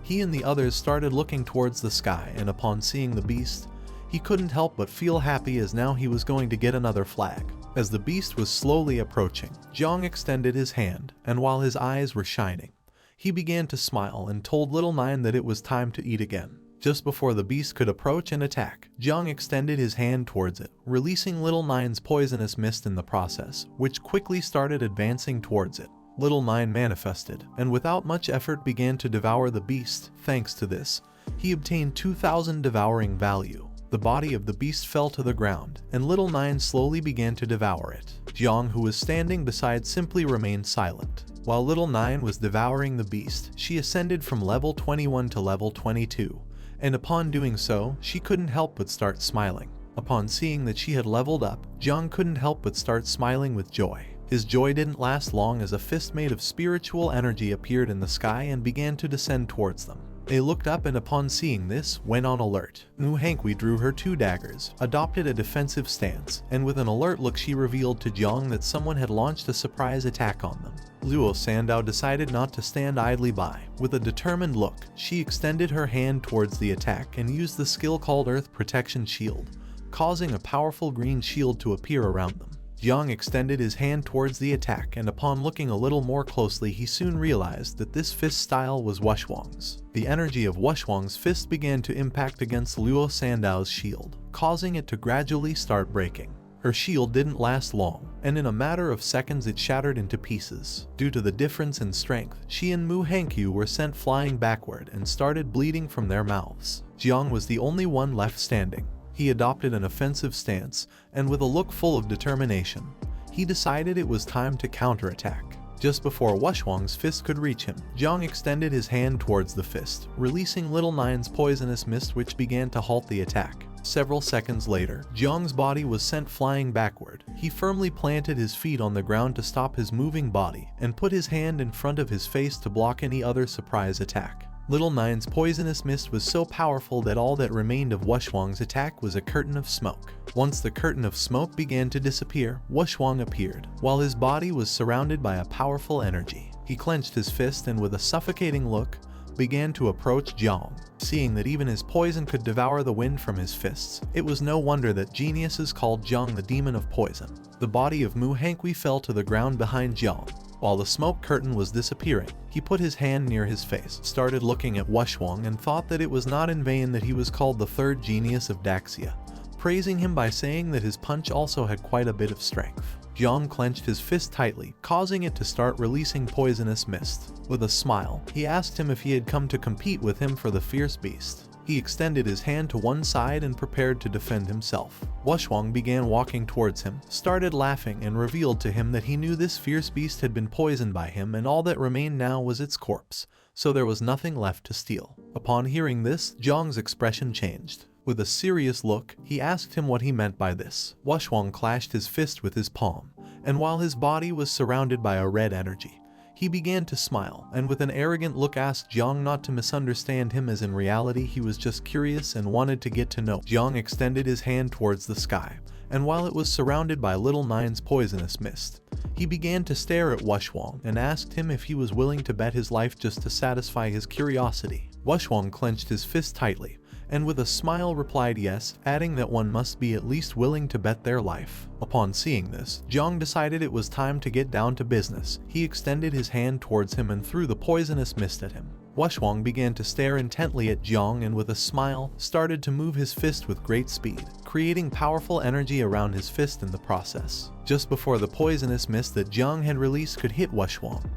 He and the others started looking towards the sky, and upon seeing the beast, he couldn't help but feel happy as now he was going to get another flag. As the beast was slowly approaching, Jiang extended his hand, and while his eyes were shining, he began to smile and told Little Nine that it was time to eat again. Just before the beast could approach and attack, Jiang extended his hand towards it, releasing Little Nine's poisonous mist in the process, which quickly started advancing towards it. Little Nine manifested, and without much effort began to devour the beast. Thanks to this, he obtained 2,000 devouring value. The body of the beast fell to the ground, and Little Nine slowly began to devour it. Jiang, who was standing beside, simply remained silent. While Little Nine was devouring the beast, she ascended from level 21 to level 22, and upon doing so, she couldn't help but start smiling. Upon seeing that she had leveled up, Jiang couldn't help but start smiling with joy. His joy didn't last long as a fist made of spiritual energy appeared in the sky and began to descend towards them. They looked up and upon seeing this, went on alert. Mu Hankui drew her 2 daggers, adopted a defensive stance, and with an alert look she revealed to Jiang that someone had launched a surprise attack on them. Luo Sandow decided not to stand idly by. With a determined look, she extended her hand towards the attack and used the skill called Earth Protection Shield, causing a powerful green shield to appear around them. Jiang extended his hand towards the attack, and upon looking a little more closely he soon realized that this fist style was Wushwang's. The energy of Wushwang's fist began to impact against Luo Sandow's shield, causing it to gradually start breaking. Her shield didn't last long, and in a matter of seconds it shattered into pieces. Due to the difference in strength, she and Mu Hankyu were sent flying backward and started bleeding from their mouths. Jiang was the only one left standing. He adopted an offensive stance, and with a look full of determination, he decided it was time to counterattack. Just before Wushwang's fist could reach him, Jiang extended his hand towards the fist, releasing Little Nine's poisonous mist which began to halt the attack. Several seconds later, Jiang's body was sent flying backward. He firmly planted his feet on the ground to stop his moving body, and put his hand in front of his face to block any other surprise attack. Little Nine's poisonous mist was so powerful that all that remained of Wushwang's attack was a curtain of smoke. Once the curtain of smoke began to disappear, Wushwang appeared, while his body was surrounded by a powerful energy. He clenched his fist and with a suffocating look, began to approach Jiang. Seeing that even his poison could devour the wind from his fists, it was no wonder that geniuses called Jiang the demon of poison. The body of Mu Hankui fell to the ground behind Jiang. While the smoke curtain was disappearing, he put his hand near his face, started looking at Wushwang and thought that it was not in vain that he was called the third genius of Daxia, praising him by saying that his punch also had quite a bit of strength. Jiang clenched his fist tightly, causing it to start releasing poisonous mist. With a smile, he asked him if he had come to compete with him for the fierce beast. He extended his hand to one side and prepared to defend himself. Wushwang began walking towards him, started laughing and revealed to him that he knew this fierce beast had been poisoned by him and all that remained now was its corpse, so there was nothing left to steal. Upon hearing this, Jiang's expression changed. With a serious look, he asked him what he meant by this. Wushwang clashed his fist with his palm, and while his body was surrounded by a red energy, he began to smile, and with an arrogant look asked Jiang not to misunderstand him as in reality he was just curious and wanted to get to know. Jiang extended his hand towards the sky, and while it was surrounded by Little Nine's poisonous mist, he began to stare at Wushwang and asked him if he was willing to bet his life just to satisfy his curiosity. Wushwang clenched his fist tightly, and with a smile replied yes, adding that one must be at least willing to bet their life. Upon seeing this, Jiang decided it was time to get down to business. He extended his hand towards him and threw the poisonous mist at him. Wushwang began to stare intently at Jiang and with a smile, started to move his fist with great speed, creating powerful energy around his fist in the process. Just before the poisonous mist that Jiang had released could hit Wushwang,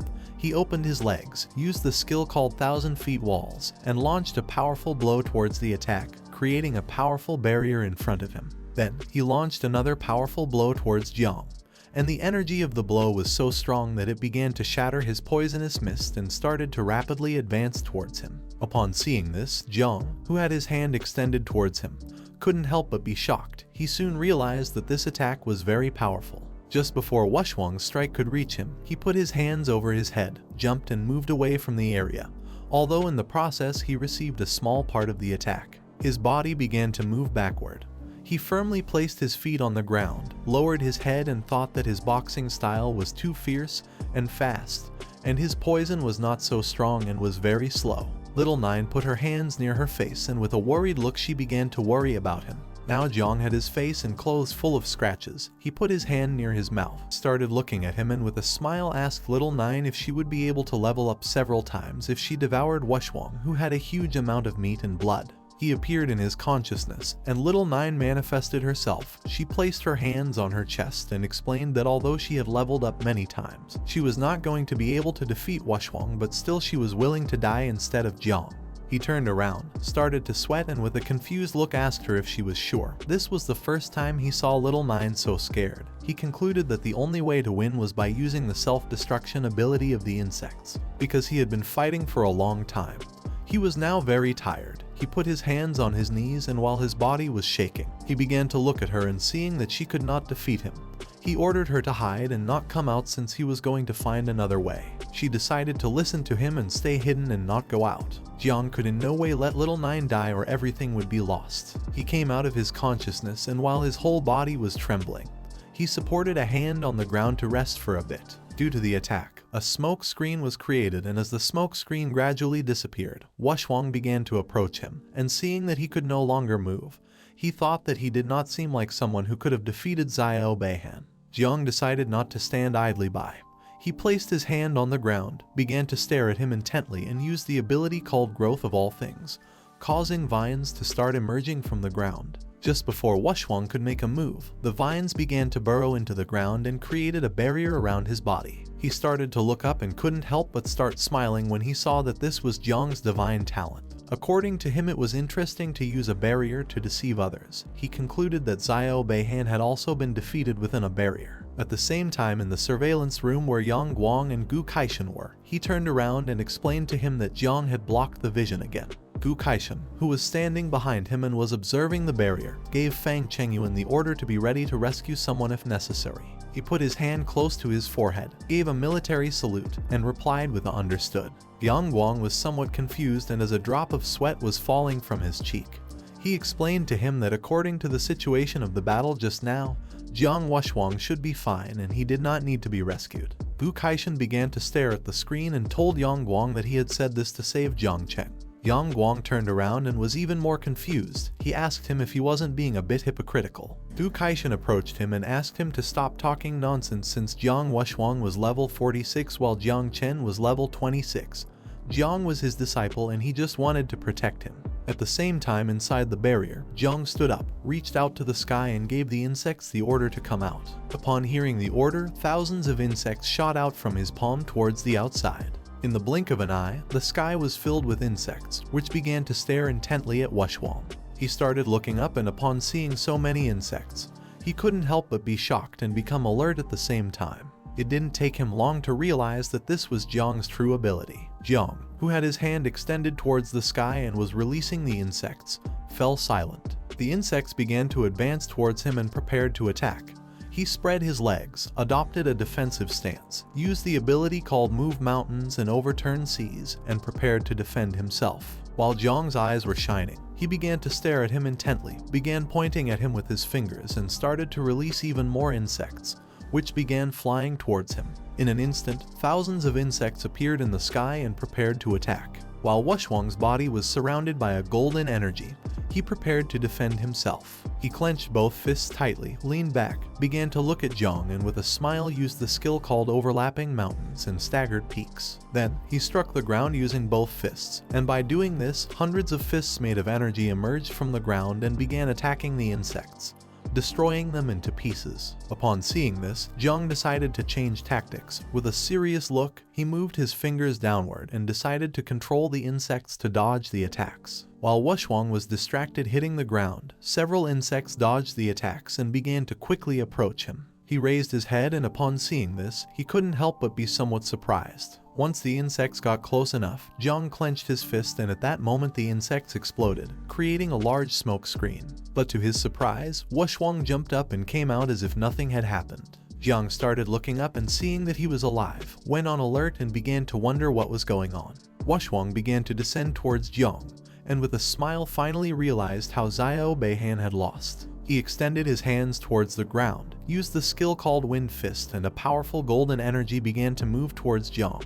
he opened his legs, used the skill called 1,000 Feet Walls, and launched a powerful blow towards the attack, creating a powerful barrier in front of him. Then, he launched another powerful blow towards Jiang, and the energy of the blow was so strong that it began to shatter his poisonous mist and started to rapidly advance towards him. Upon seeing this, Jiang, who had his hand extended towards him, couldn't help but be shocked. He soon realized that this attack was very powerful. Just before Wushwang's strike could reach him, he put his hands over his head, jumped and moved away from the area, although in the process he received a small part of the attack. His body began to move backward. He firmly placed his feet on the ground, lowered his head and thought that his boxing style was too fierce and fast, and his poison was not so strong and was very slow. Little Nine put her hands near her face and with a worried look she began to worry about him. Now Jiang had his face and clothes full of scratches. He put his hand near his mouth, started looking at him and with a smile asked Little Nine if she would be able to level up several times if she devoured Wushwang, who had a huge amount of meat and blood. He appeared in his consciousness, and Little Nine manifested herself. She placed her hands on her chest and explained that although she had leveled up many times, she was not going to be able to defeat Wushwang, but still she was willing to die instead of Jiang. He turned around, started to sweat and with a confused look asked her if she was sure. This was the first time he saw Little Nine so scared. He concluded that the only way to win was by using the self-destruction ability of the insects, because he had been fighting for a long time. He was now very tired. He put his hands on his knees and while his body was shaking, he began to look at her and seeing that she could not defeat him, he ordered her to hide and not come out since he was going to find another way. She decided to listen to him and stay hidden and not go out. Jiang could in no way let Little Nine die or everything would be lost. He came out of his consciousness and while his whole body was trembling, he supported a hand on the ground to rest for a bit. Due to the attack, a smoke screen was created and as the smoke screen gradually disappeared, Wushwang began to approach him, and seeing that he could no longer move, he thought that he did not seem like someone who could have defeated Zio Ban. Jiang decided not to stand idly by. He placed his hand on the ground, began to stare at him intently and used the ability called Growth of All Things, causing vines to start emerging from the ground. Just before Wushwang could make a move, the vines began to burrow into the ground and created a barrier around his body. He started to look up and couldn't help but start smiling when he saw that this was Jiang's divine talent. According to him, it was interesting to use a barrier to deceive others. He concluded that Zio Ban had also been defeated within a barrier. At the same time, in the surveillance room where Yang Guang and Gu Kaishan were, he turned around and explained to him that Jiang had blocked the vision again. Gu Kaishan, who was standing behind him and was observing the barrier, gave Fang Chengyuan the order to be ready to rescue someone if necessary. He put his hand close to his forehead, gave a military salute, and replied with a understood. Yang Guang was somewhat confused, and as a drop of sweat was falling from his cheek, he explained to him that according to the situation of the battle just now, Jiang Wuxuang should be fine and he did not need to be rescued. Bu Kaishan began to stare at the screen and told Yang Guang that he had said this to save Jiang Chen. Yang Guang turned around and was even more confused. He asked him if he wasn't being a bit hypocritical. Bu Kaishan approached him and asked him to stop talking nonsense since Jiang Wuxuang was level 46 while Jiang Chen was level 26. Jiang was his disciple and he just wanted to protect him. At the same time, inside the barrier, Jiang stood up, reached out to the sky and gave the insects the order to come out. Upon hearing the order, thousands of insects shot out from his palm towards the outside. In the blink of an eye, the sky was filled with insects, which began to stare intently at Wuxuang. He started looking up, and upon seeing so many insects, he couldn't help but be shocked and become alert at the same time. It didn't take him long to realize that this was Jiang's true ability. Jiang, who had his hand extended towards the sky and was releasing the insects, fell silent. The insects began to advance towards him and prepared to attack. He spread his legs, adopted a defensive stance, used the ability called Move Mountains and Overturn Seas, and prepared to defend himself. While Jiang's eyes were shining, he began to stare at him intently, began pointing at him with his fingers, and started to release even more insects, which began flying towards him. In an instant, thousands of insects appeared in the sky and prepared to attack. While Wuxuang's body was surrounded by a golden energy, he prepared to defend himself. He clenched both fists tightly, leaned back, began to look at Jiang, and with a smile used the skill called Overlapping Mountains and Staggered Peaks. Then, he struck the ground using both fists, and by doing this, hundreds of fists made of energy emerged from the ground and began attacking the insects, destroying them into pieces. Upon seeing this, Jiang decided to change tactics. With a serious look, he moved his fingers downward and decided to control the insects to dodge the attacks. While Wuxuang was distracted hitting the ground, several insects dodged the attacks and began to quickly approach him. He raised his head, and upon seeing this, he couldn't help but be somewhat surprised. Once the insects got close enough, Jiang clenched his fist, and at that moment the insects exploded, creating a large smoke screen. But to his surprise, Wuxuang jumped up and came out as if nothing had happened. Jiang started looking up and seeing that he was alive, went on alert and began to wonder what was going on. Wuxuang began to descend towards Jiang, and with a smile finally realized how Zio Ban had lost. He extended his hands towards the ground, used the skill called Wind Fist, and a powerful golden energy began to move towards Jiang.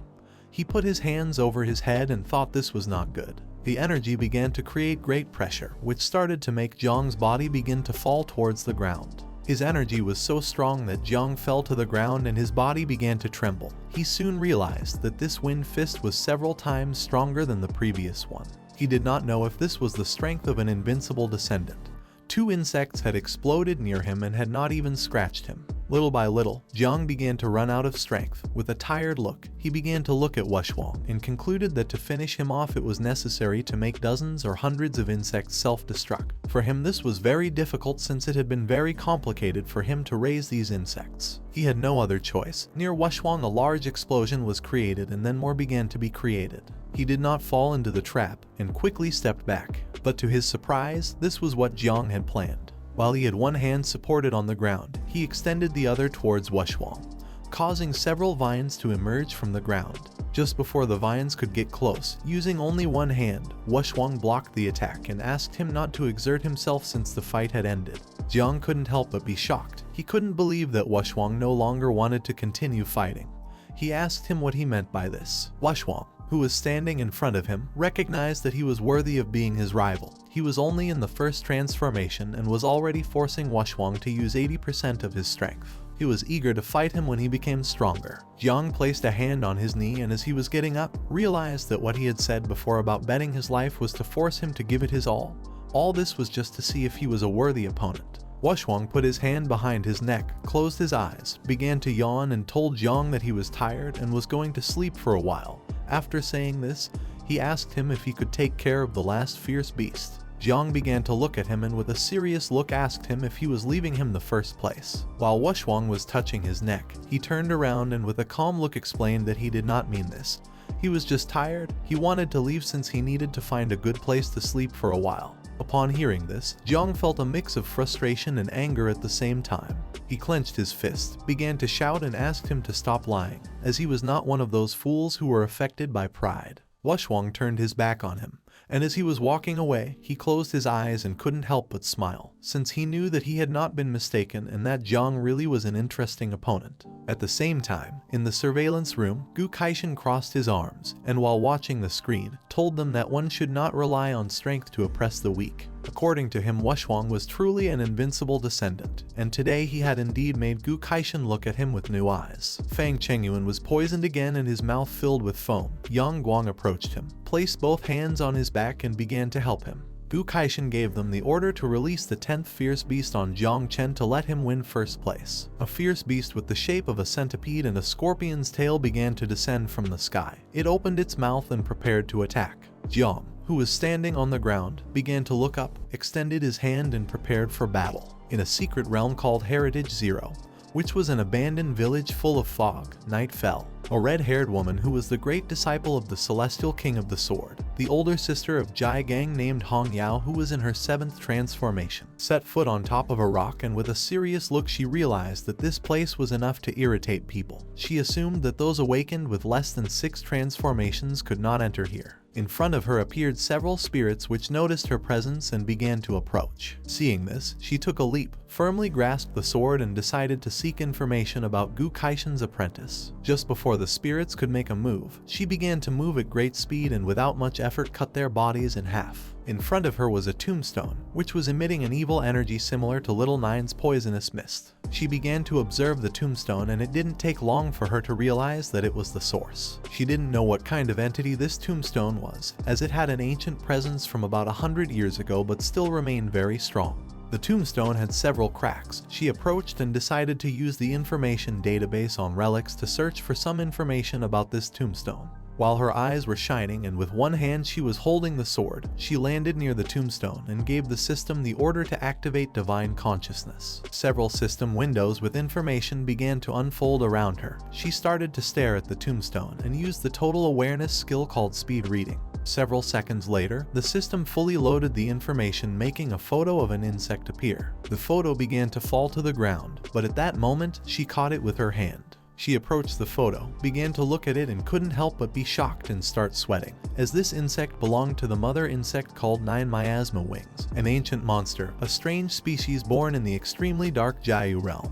He put his hands over his head and thought this was not good. The energy began to create great pressure, which started to make Jiang's body begin to fall towards the ground. His energy was so strong that Jiang fell to the ground and his body began to tremble. He soon realized that this Wind Fist was several times stronger than the previous one. He did not know if this was the strength of an invincible descendant. 2 insects had exploded near him and had not even scratched him. Little by little, Jiang began to run out of strength. With a tired look, he began to look at Wuxuang and concluded that to finish him off it was necessary to make dozens or hundreds of insects self-destruct. For him this was very difficult since it had been very complicated for him to raise these insects. He had no other choice. Near Wuxuang a large explosion was created and then more began to be created. He did not fall into the trap and quickly stepped back. But to his surprise, this was what Jiang had planned. While he had one hand supported on the ground, he extended the other towards Wuxuang, causing several vines to emerge from the ground. Just before the vines could get close, using only one hand, Wuxuang blocked the attack and asked him not to exert himself since the fight had ended. Jiang couldn't help but be shocked. He couldn't believe that Wuxuang no longer wanted to continue fighting. He asked him what he meant by this. Wuxuang, who was standing in front of him, recognized that he was worthy of being his rival. He was only in the first transformation and was already forcing Wuxuang to use 80% of his strength. He was eager to fight him when he became stronger. Jiang placed a hand on his knee and as he was getting up, realized that what he had said before about betting his life was to force him to give it his all. All this was just to see if he was a worthy opponent. Wuxuang put his hand behind his neck, closed his eyes, began to yawn and told Jiang that he was tired and was going to sleep for a while. After saying this, he asked him if he could take care of the last fierce beast. Jiang began to look at him and with a serious look asked him if he was leaving him the first place. While Wuxuang was touching his neck, he turned around and with a calm look explained that he did not mean this. He was just tired. He wanted to leave since he needed to find a good place to sleep for a while. Upon hearing this, Jiang felt a mix of frustration and anger at the same time. He clenched his fist, began to shout and asked him to stop lying, as he was not one of those fools who were affected by pride. Wushwang turned his back on him, and as he was walking away, he closed his eyes and couldn't help but smile, since he knew that he had not been mistaken and that Jiang really was an interesting opponent. At the same time, in the surveillance room, Gu Kaishan crossed his arms, and while watching the screen, told them that one should not rely on strength to oppress the weak. According to him, Wushwang was truly an invincible descendant, and today he had indeed made Gu Kaishan look at him with new eyes. Fang Chengyuan was poisoned again and his mouth filled with foam. Yang Guang approached him, placed both hands on his back and began to help him. Gu Kaishan gave them the order to release the 10th fierce beast on Jiang Chen to let him win first place. A fierce beast with the shape of a centipede and a scorpion's tail began to descend from the sky. It opened its mouth and prepared to attack. Jiang, who was standing on the ground, began to look up, extended his hand and prepared for battle. In a secret realm called Heritage Zero, which was an abandoned village full of fog, night fell. A red-haired woman who was the great disciple of the celestial king of the sword, the older sister of Jai Gang named Hong Yao, who was in her 7th transformation, set foot on top of a rock, and with a serious look she realized that this place was enough to irritate people. She assumed that those awakened with less than 6 transformations could not enter here. In front of her appeared several spirits which noticed her presence and began to approach. Seeing this, she took a leap, firmly grasped the sword and decided to seek information about Gu Kaishan's apprentice. Just before the spirits could make a move, she began to move at great speed and without much effort cut their bodies in half. In front of her was a tombstone, which was emitting an evil energy similar to Little Nine's poisonous mist. She began to observe the tombstone, and it didn't take long for her to realize that it was the source. She didn't know what kind of entity this tombstone was, as it had an ancient presence from about 100 years ago but still remained very strong. The tombstone had several cracks. She approached and decided to use the information database on relics to search for some information about this tombstone. While her eyes were shining and with one hand she was holding the sword, she landed near the tombstone and gave the system the order to activate divine consciousness. Several system windows with information began to unfold around her. She started to stare at the tombstone and used the total awareness skill called speed reading. Several seconds later, the system fully loaded the information, making a photo of an insect appear. The photo began to fall to the ground, but at that moment, she caught it with her hand. She approached the photo, began to look at it and couldn't help but be shocked and start sweating, as this insect belonged to the mother insect called 9 miasma wings, an ancient monster, a strange species born in the extremely dark Jiayu realm,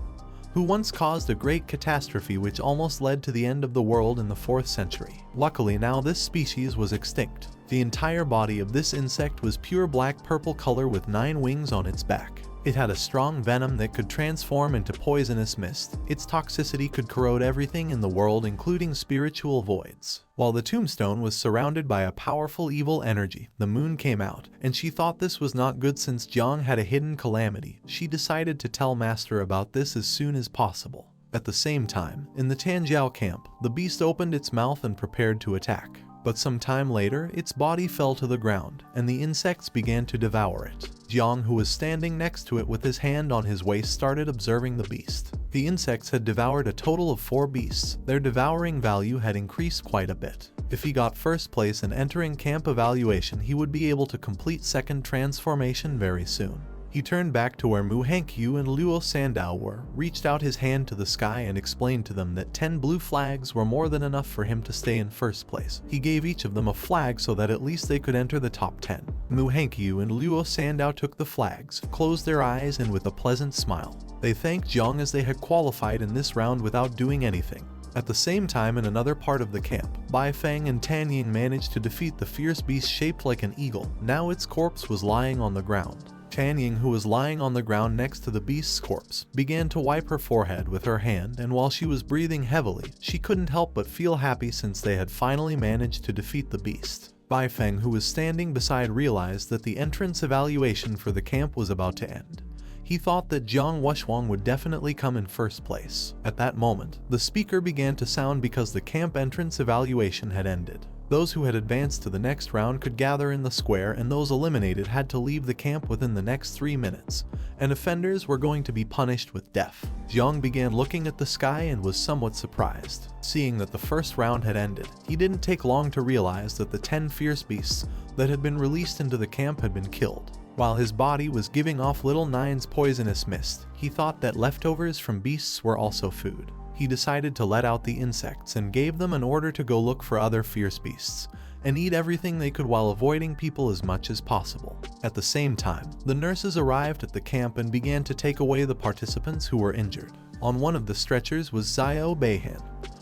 who once caused a great catastrophe which almost led to the end of the world in the 4th century. Luckily now this species was extinct. The entire body of this insect was pure black-purple color with 9 wings on its back. It had a strong venom that could transform into poisonous mist. Its toxicity could corrode everything in the world, including spiritual voids. While the tombstone was surrounded by a powerful evil energy, the moon came out, and she thought this was not good since Jiang had a hidden calamity. She decided to tell Master about this as soon as possible. At the same time, in the Tanjiao camp, the beast opened its mouth and prepared to attack. But some time later, its body fell to the ground, and the insects began to devour it. Jiang, who was standing next to it with his hand on his waist, started observing the beast. The insects had devoured a total of 4 beasts. Their devouring value had increased quite a bit. If he got first place in entering camp evaluation, he would be able to complete 2nd transformation very soon. He turned back to where Mu Hankyu and Luo Sandow were, reached out his hand to the sky and explained to them that 10 blue flags were more than enough for him to stay in first place. He gave each of them a flag so that at least they could enter the top 10. Mu Hankyu and Luo Sandow took the flags, closed their eyes and with a pleasant smile, they thanked Jiang as they had qualified in this round without doing anything. At the same time, in another part of the camp, Bai Feng and Tan Ying managed to defeat the fierce beast shaped like an eagle. Now its corpse was lying on the ground. Tan Ying, who was lying on the ground next to the beast's corpse, began to wipe her forehead with her hand, and while she was breathing heavily, she couldn't help but feel happy since they had finally managed to defeat the beast. Bai Feng, who was standing beside, realized that the entrance evaluation for the camp was about to end. He thought that Jiang Wushwang would definitely come in first place. At that moment, the speaker began to sound because the camp entrance evaluation had ended. Those who had advanced to the next round could gather in the square, and those eliminated had to leave the camp within the next 3 minutes, and offenders were going to be punished with death. Jiang began looking at the sky and was somewhat surprised. Seeing that the first round had ended, he didn't take long to realize that the 10 fierce beasts that had been released into the camp had been killed. While his body was giving off little Nine's poisonous mist, he thought that leftovers from beasts were also food. He decided to let out the insects and gave them an order to go look for other fierce beasts and eat everything they could while avoiding people as much as possible. At the same time, the nurses arrived at the camp and began to take away the participants who were injured. On one of the stretchers was Zio Ban,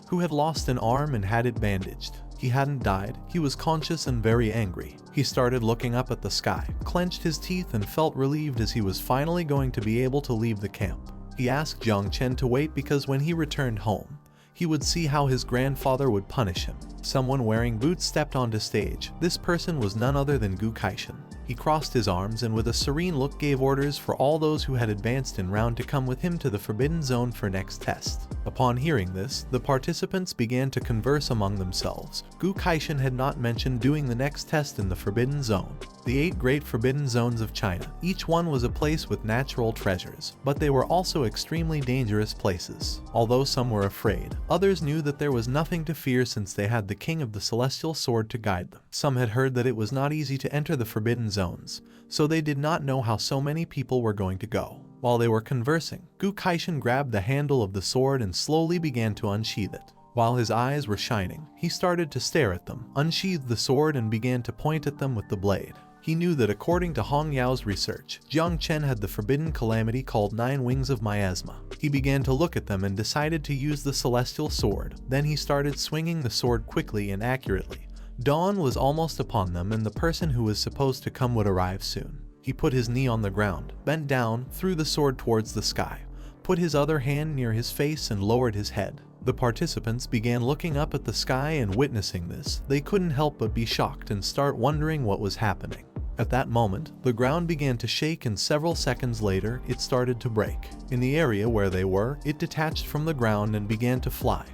who had lost an arm and had it bandaged. He hadn't died, he was conscious and very angry. He started looking up at the sky, clenched his teeth and felt relieved as he was finally going to be able to leave the camp. He asked Jiang Chen to wait because when he returned home, he would see how his grandfather would punish him. Someone wearing boots stepped onto stage. This person was none other than Gu Kaishan. He crossed his arms and with a serene look gave orders for all those who had advanced in round to come with him to the Forbidden Zone for next test. Upon hearing this, the participants began to converse among themselves. Gu Kaishan had not mentioned doing the next test in the Forbidden Zone. The 8 great Forbidden Zones of China. Each one was a place with natural treasures, but they were also extremely dangerous places. Although some were afraid, others knew that there was nothing to fear since they had the King of the Celestial Sword to guide them. Some had heard that it was not easy to enter the Forbidden Zones, so they did not know how so many people were going to go. While they were conversing, Gu Kaishan grabbed the handle of the sword and slowly began to unsheath it. While his eyes were shining, he started to stare at them, unsheathed the sword and began to point at them with the blade. He knew that according to Hong Yao's research, Jiang Chen had the forbidden calamity called 9 Wings of Miasma. He began to look at them and decided to use the celestial sword. Then he started swinging the sword quickly and accurately. Dawn was almost upon them and the person who was supposed to come would arrive soon. He put his knee on the ground, bent down, threw the sword towards the sky, put his other hand near his face and lowered his head. The participants began looking up at the sky and witnessing this, they couldn't help but be shocked and start wondering what was happening. At that moment, the ground began to shake and several seconds later, it started to break. In the area where they were, it detached from the ground and began to fly.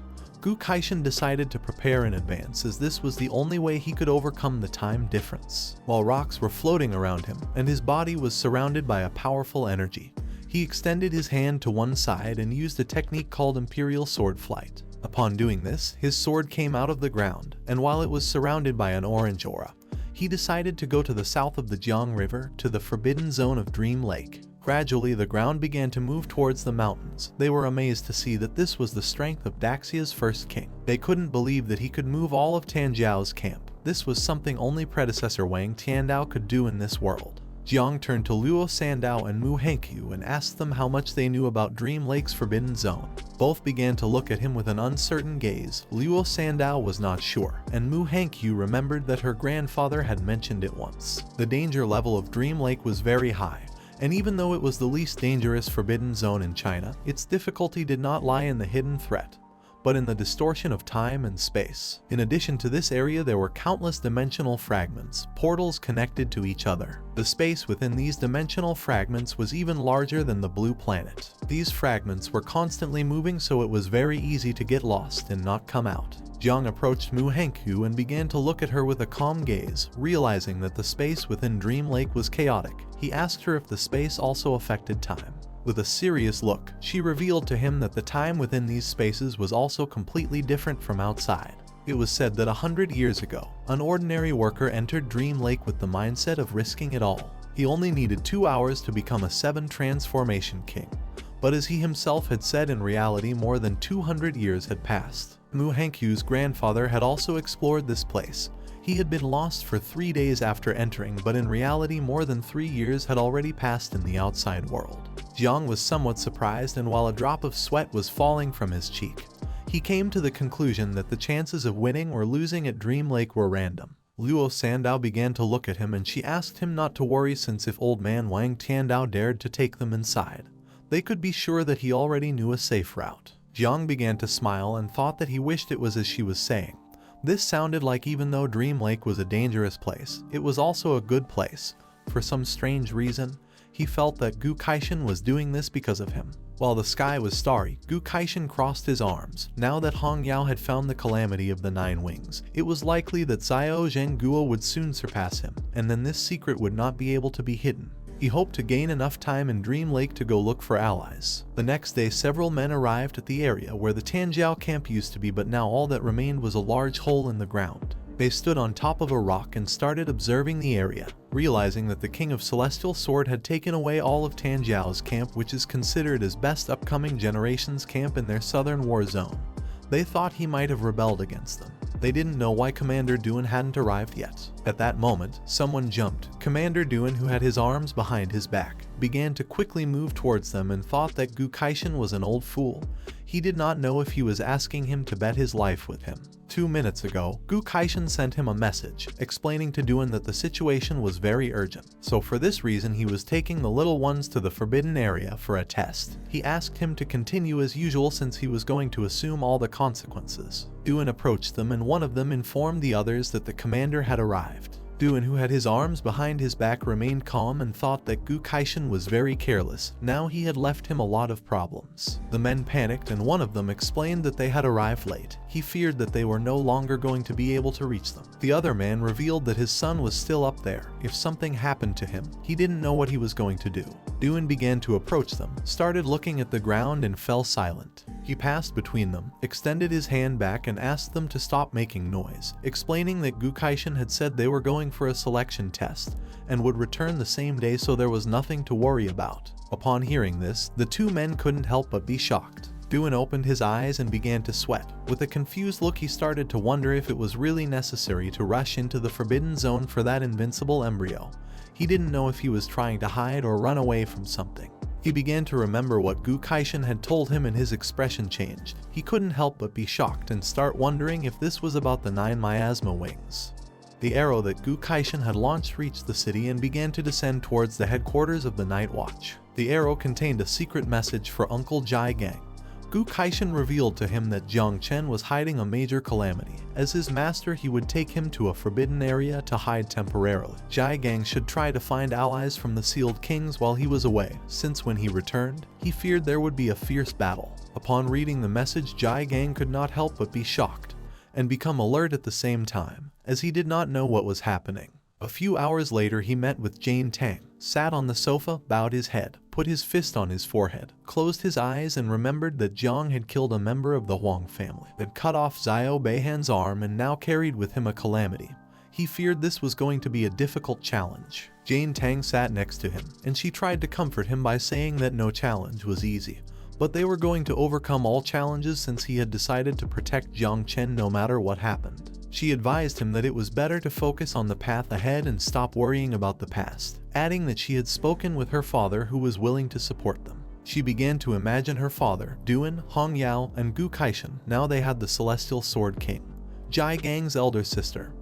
Gu Kaishan decided to prepare in advance as this was the only way he could overcome the time difference. While rocks were floating around him and his body was surrounded by a powerful energy, he extended his hand to one side and used a technique called Imperial Sword Flight. Upon doing this, his sword came out of the ground, and while it was surrounded by an orange aura, he decided to go to the south of the Jiang River to the Forbidden Zone of Dream Lake. Gradually, the ground began to move towards the mountains. They were amazed to see that this was the strength of Daxia's first king. They couldn't believe that he could move all of Tanjiao's camp. This was something only predecessor Wang Tiandao could do in this world. Jiang turned to Luo Sandow and Mu Hankyu and asked them how much they knew about Dream Lake's Forbidden Zone. Both began to look at him with an uncertain gaze. Luo Sandow was not sure, and Mu Hankyu remembered that her grandfather had mentioned it once. The danger level of Dream Lake was very high, and even though it was the least dangerous Forbidden Zone in China, its difficulty did not lie in the hidden threat, but in the distortion of time and space. In addition to this area, there were countless dimensional fragments, portals connected to each other. The space within these dimensional fragments was even larger than the blue planet. These fragments were constantly moving, so it was very easy to get lost and not come out. Jiang approached Mu Hankyu and began to look at her with a calm gaze, realizing that the space within Dream Lake was chaotic. He asked her if the space also affected time. With a serious look, she revealed to him that the time within these spaces was also completely different from outside. It was said that 100 years ago, an ordinary worker entered Dream Lake with the mindset of risking it all. He only needed 2 hours to become a 7 transformation king. But as he himself had said, in reality more than 200 years had passed. Mu Hankyu's grandfather had also explored this place. He had been lost for 3 days after entering, but in reality more than 3 years had already passed in the outside world. Jiang was somewhat surprised, and while a drop of sweat was falling from his cheek, he came to the conclusion that the chances of winning or losing at Dream Lake were random. Luo Sandow began to look at him and she asked him not to worry, since if old man Wang Tiandao dared to take them inside, they could be sure that he already knew a safe route. Jiang began to smile and thought that he wished it was as she was saying. This sounded like even though Dream Lake was a dangerous place, it was also a good place. For some strange reason, he felt that Gu Kaishan was doing this because of him. While the sky was starry, Gu Kaishan crossed his arms. Now that Hong Yao had found the calamity of the 9 wings, it was likely that Zhao Zhengguo would soon surpass him, and then this secret would not be able to be hidden. He hoped to gain enough time in Dream Lake to go look for allies. The next day, several men arrived at the area where the Tanjiao camp used to be, but now all that remained was a large hole in the ground. They stood on top of a rock and started observing the area, realizing that the King of Celestial Sword had taken away all of Tanjiao's camp, which is considered as best upcoming generation's camp in their southern war zone. They thought he might have rebelled against them. They didn't know why Commander Duan hadn't arrived yet. At that moment, someone jumped. Commander Duan, who had his arms behind his back, began to quickly move towards them and thought that Gu Kaishan was an old fool. He did not know if he was asking him to bet his life with him. 2 minutes ago, Gu Kaishan sent him a message, explaining to Duan that the situation was very urgent. So for this reason he was taking the little ones to the forbidden area for a test. He asked him to continue as usual since he was going to assume all the consequences. Duan approached them and one of them informed the others that the commander had arrived. Duan, who had his arms behind his back, remained calm and thought that Gu Kaishan was very careless. Now he had left him a lot of problems. The men panicked and one of them explained that they had arrived late. He feared that they were no longer going to be able to reach them. The other man revealed that his son was still up there. If something happened to him, he didn't know what he was going to do. Duan began to approach them, started looking at the ground and fell silent. He passed between them, extended his hand back and asked them to stop making noise, explaining that Gu Kaishan had said they were going for a selection test and would return the same day, so there was nothing to worry about. Upon hearing this, the 2 men couldn't help but be shocked. Duan opened his eyes and began to sweat. With a confused look, he started to wonder if it was really necessary to rush into the forbidden zone for that invincible embryo. He didn't know if he was trying to hide or run away from something. He began to remember what Gu Kaishan had told him and his expression changed. He couldn't help but be shocked and start wondering if this was about the 9 miasma wings. The arrow that Gu Kaishan had launched reached the city and began to descend towards the headquarters of the Night Watch. The arrow contained a secret message for Uncle Jai Gang. Gu Kaishan revealed to him that Jiang Chen was hiding a major calamity. As his master, he would take him to a forbidden area to hide temporarily. Jai Gang should try to find allies from the Sealed Kings while he was away, since when he returned, he feared there would be a fierce battle. Upon reading the message, Jai Gang could not help but be shocked and become alert at the same time, as he did not know what was happening. A few hours later, he met with Jane Tang, sat on the sofa, bowed his head, put his fist on his forehead, closed his eyes and remembered that Jiang had killed a member of the Huang family, had cut off Zio Beihan's arm and now carried with him a calamity. He feared this was going to be a difficult challenge. Jane Tang sat next to him, and she tried to comfort him by saying that no challenge was easy, but they were going to overcome all challenges since he had decided to protect Jiang Chen no matter what happened. She advised him that it was better to focus on the path ahead and stop worrying about the past, adding that she had spoken with her father who was willing to support them. She began to imagine her father, Duan, Hong Yao, and Gu Kaishan. Now they had the Celestial Sword King, Jai Gang's elder sister,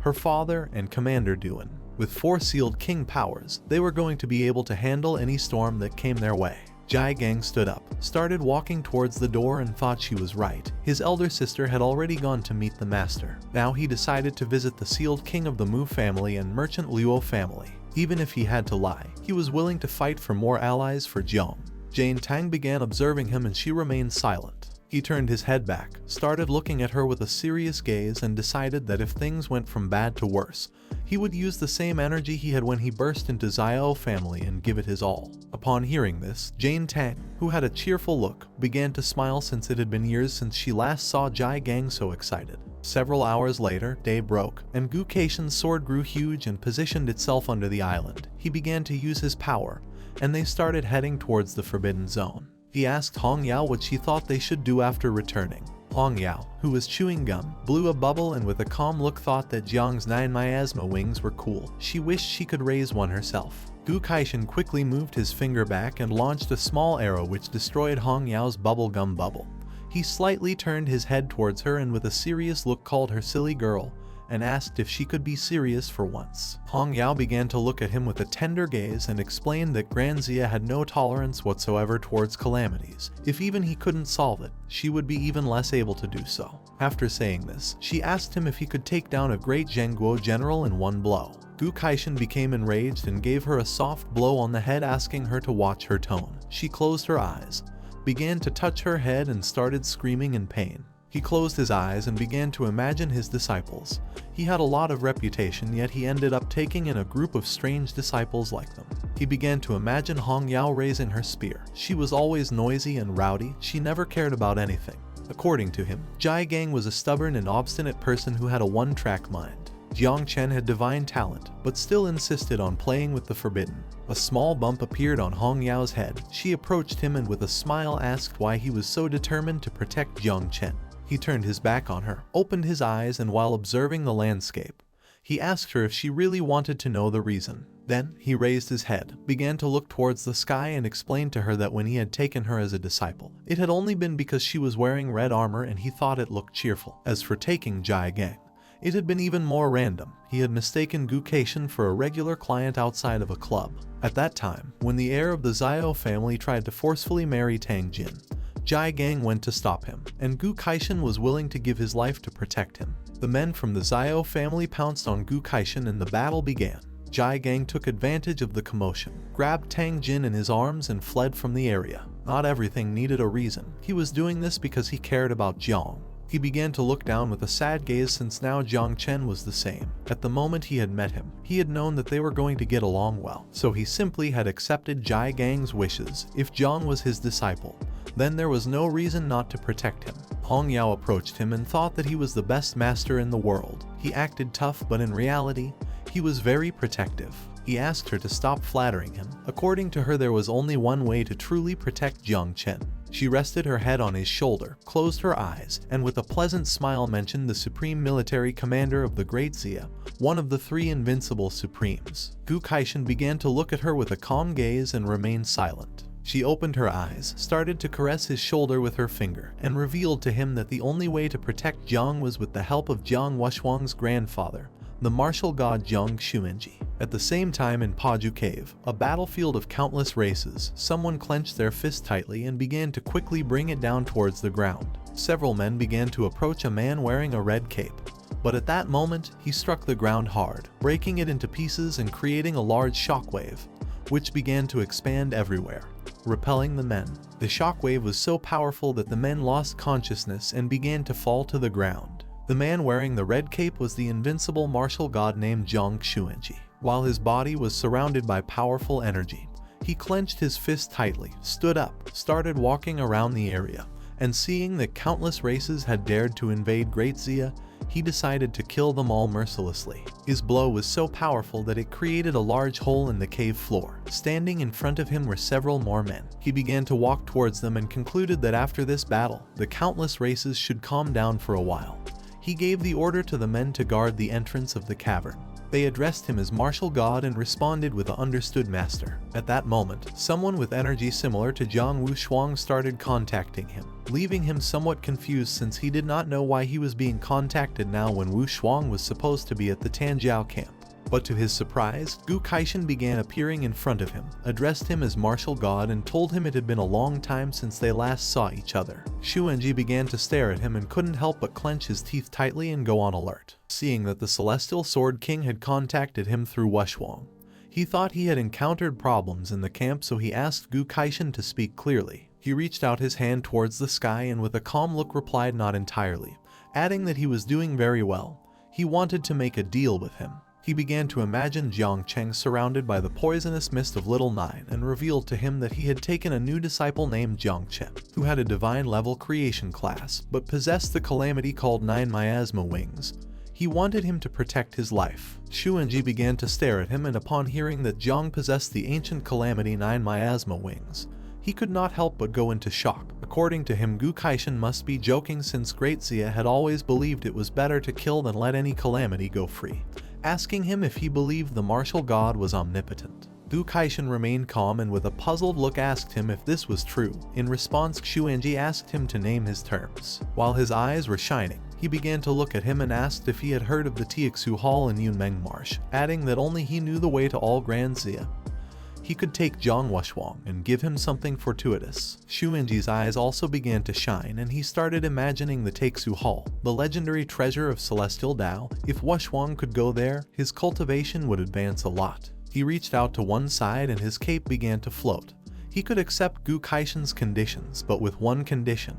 her father, and Commander Duan. With 4 sealed king powers, they were going to be able to handle any storm that came their way. Jai Gang stood up, started walking towards the door and thought she was right. His elder sister had already gone to meet the master. Now he decided to visit the sealed king of the Mu family and merchant Luo family. Even if he had to lie, he was willing to fight for more allies for Jiang. Jane Tang began observing him and she remained silent. He turned his head back, started looking at her with a serious gaze and decided that if things went from bad to worse, he would use the same energy he had when he burst into Zio family and give it his all. Upon hearing this, Jane Tang, who had a cheerful look, began to smile since it had been years since she last saw Jai Gang so excited. Several hours later, day broke, and Gu Kaishan's sword grew huge and positioned itself under the island. He began to use his power, and they started heading towards the Forbidden Zone. He asked Hong Yao what she thought they should do after returning. Hong Yao, who was chewing gum, blew a bubble and with a calm look thought that Jiang's 9 miasma wings were cool. She wished she could raise one herself. Gu Kaishan quickly moved his finger back and launched a small arrow which destroyed Hong Yao's bubblegum bubble. He slightly turned his head towards her and with a serious look called her silly girl and asked if she could be serious for once. Hong Yao began to look at him with a tender gaze and explained that Grand Zia had no tolerance whatsoever towards calamities. If even he couldn't solve it, she would be even less able to do so. After saying this, she asked him if he could take down a great Zhengguo general in one blow. Gu Kaishan became enraged and gave her a soft blow on the head, asking her to watch her tone. She closed her eyes, began to touch her head and started screaming in pain. He closed his eyes and began to imagine his disciples. He had a lot of reputation, yet he ended up taking in a group of strange disciples like them. He began to imagine Hong Yao raising her spear. She was always noisy and rowdy. She never cared about anything. According to him, Jiang was a stubborn and obstinate person who had a one-track mind. Jiang Chen had divine talent, but still insisted on playing with the forbidden. A small bump appeared on Hong Yao's head. She approached him and with a smile asked why he was so determined to protect Jiang Chen. He turned his back on her, opened his eyes, and while observing the landscape, he asked her if she really wanted to know the reason. Then, he raised his head, began to look towards the sky and explained to her that when he had taken her as a disciple, it had only been because she was wearing red armor and he thought it looked cheerful. As for taking Jiang, it had been even more random. He had mistaken Gu Kaishan for a regular client outside of a club. At that time, when the heir of the Zio family tried to forcefully marry Tang Jin, Jiang went to stop him, and Gu Kaishan was willing to give his life to protect him. The men from the Zio family pounced on Gu Kaishan and the battle began. Jiang took advantage of the commotion, grabbed Tang Jin in his arms and fled from the area. Not everything needed a reason. He was doing this because he cared about Jiang. He began to look down with a sad gaze since now Jiang Chen was the same. At the moment he had met him, he had known that they were going to get along well, so he simply had accepted Jiang's wishes. If Jiang was his disciple, then there was no reason not to protect him. Hong Yao approached him and thought that he was the best master in the world. He acted tough, but in reality, he was very protective. He asked her to stop flattering him. According to her, there was only one way to truly protect Jiang Chen. She rested her head on his shoulder, closed her eyes, and with a pleasant smile mentioned the supreme military commander of the Great Zia, one of the three invincible supremes. Gu Kaishan began to look at her with a calm gaze and remained silent. She opened her eyes, started to caress his shoulder with her finger, and revealed to him that the only way to protect Jiang was with the help of Jiang Wuxuang's grandfather, the martial god Jiang Xuanji. At the same time in Paju Cave, a battlefield of countless races, someone clenched their fist tightly and began to quickly bring it down towards the ground. Several men began to approach a man wearing a red cape. But at that moment, he struck the ground hard, breaking it into pieces and creating a large shockwave, which began to expand everywhere, repelling the men. The shockwave was so powerful that the men lost consciousness and began to fall to the ground. The man wearing the red cape was the invincible martial god named Jiang Xuanji. While his body was surrounded by powerful energy, he clenched his fist tightly, stood up, started walking around the area, and seeing that countless races had dared to invade Great Zia, he decided to kill them all mercilessly. His blow was so powerful that it created a large hole in the cave floor. Standing in front of him were several more men. He began to walk towards them and concluded that after this battle, the countless races should calm down for a while. He gave the order to the men to guard the entrance of the cavern. They addressed him as martial god and responded with a understood master. At that moment, someone with energy similar to Jiang Wuxuang started contacting him, leaving him somewhat confused since he did not know why he was being contacted now when Wuxuang was supposed to be at the Tanjiao camp. But to his surprise, Gu Kaishan began appearing in front of him, addressed him as martial god and told him it had been a long time since they last saw each other. Xuanji began to stare at him and couldn't help but clench his teeth tightly and go on alert. Seeing that the Celestial Sword King had contacted him through Wuxuang, he thought he had encountered problems in the camp, so he asked Gu Kaishan to speak clearly. He reached out his hand towards the sky and with a calm look replied not entirely, adding that he was doing very well. He wanted to make a deal with him. He began to imagine Jiang Chen surrounded by the poisonous mist of Little Nine and revealed to him that he had taken a new disciple named Jiang Chen, who had a divine level creation class, but possessed the calamity called 9 miasma wings. He wanted him to protect his life. Xuanji began to stare at him, and upon hearing that Jiang possessed the ancient calamity 9 miasma wings, he could not help but go into shock. According to him, Gu Kaishan must be joking since Great Zia had always believed it was better to kill than let any calamity go free, asking him if he believed the martial god was omnipotent. Gu Kaishan remained calm and with a puzzled look asked him if this was true. In response, Xuanji asked him to name his terms. While his eyes were shining, he began to look at him and asked if he had heard of the Tiexu Hall in Yunmeng Marsh, adding that only he knew the way to all Grand Zia. He could take Jiang Wuxuang and give him something fortuitous. Xuanji's eyes also began to shine and he started imagining the Tiexu Hall, the legendary treasure of Celestial Dao. If Wuxuang could go there, his cultivation would advance a lot. He reached out to one side and his cape began to float. He could accept Gu Kaishan's conditions, but with one condition.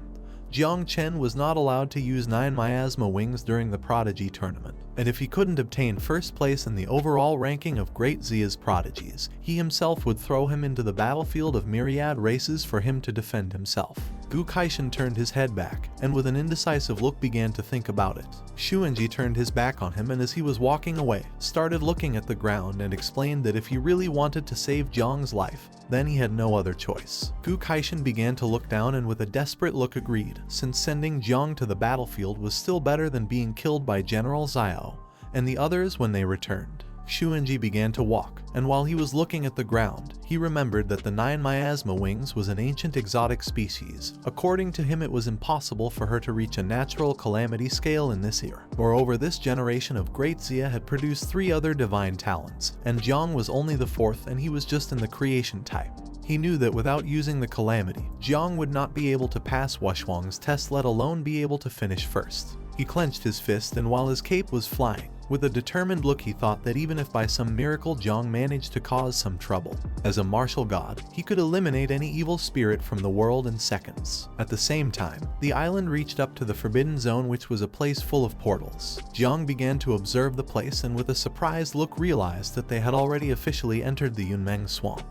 Jiang Chen was not allowed to use 9 miasma wings during the prodigy tournament, and if he couldn't obtain first place in the overall ranking of Great Zia's prodigies, he himself would throw him into the battlefield of myriad races for him to defend himself. Gu Kaishin turned his head back, and with an indecisive look began to think about it. Xuanji turned his back on him and as he was walking away, started looking at the ground and explained that if he really wanted to save Jiang's life, then he had no other choice. Gu Kaishin began to look down and with a desperate look agreed, since sending Jiang to the battlefield was still better than being killed by General Zio and the others when they returned. Xuanji began to walk, and while he was looking at the ground, he remembered that the 9 miasma wings was an ancient exotic species. According to him, it was impossible for her to reach a natural calamity scale in this era. Moreover, this generation of Great Xia had produced 3 other divine talents, and Jiang was only the 4th and he was just in the creation type. He knew that without using the calamity, Jiang would not be able to pass Wuxuang's test, let alone be able to finish first. He clenched his fist, and while his cape was flying, with a determined look, he thought that even if by some miracle Jiang managed to cause some trouble, as a martial god, he could eliminate any evil spirit from the world in seconds. At the same time, the island reached up to the Forbidden Zone, which was a place full of portals. Jiang began to observe the place and with a surprised look realized that they had already officially entered the Yunmeng swamp.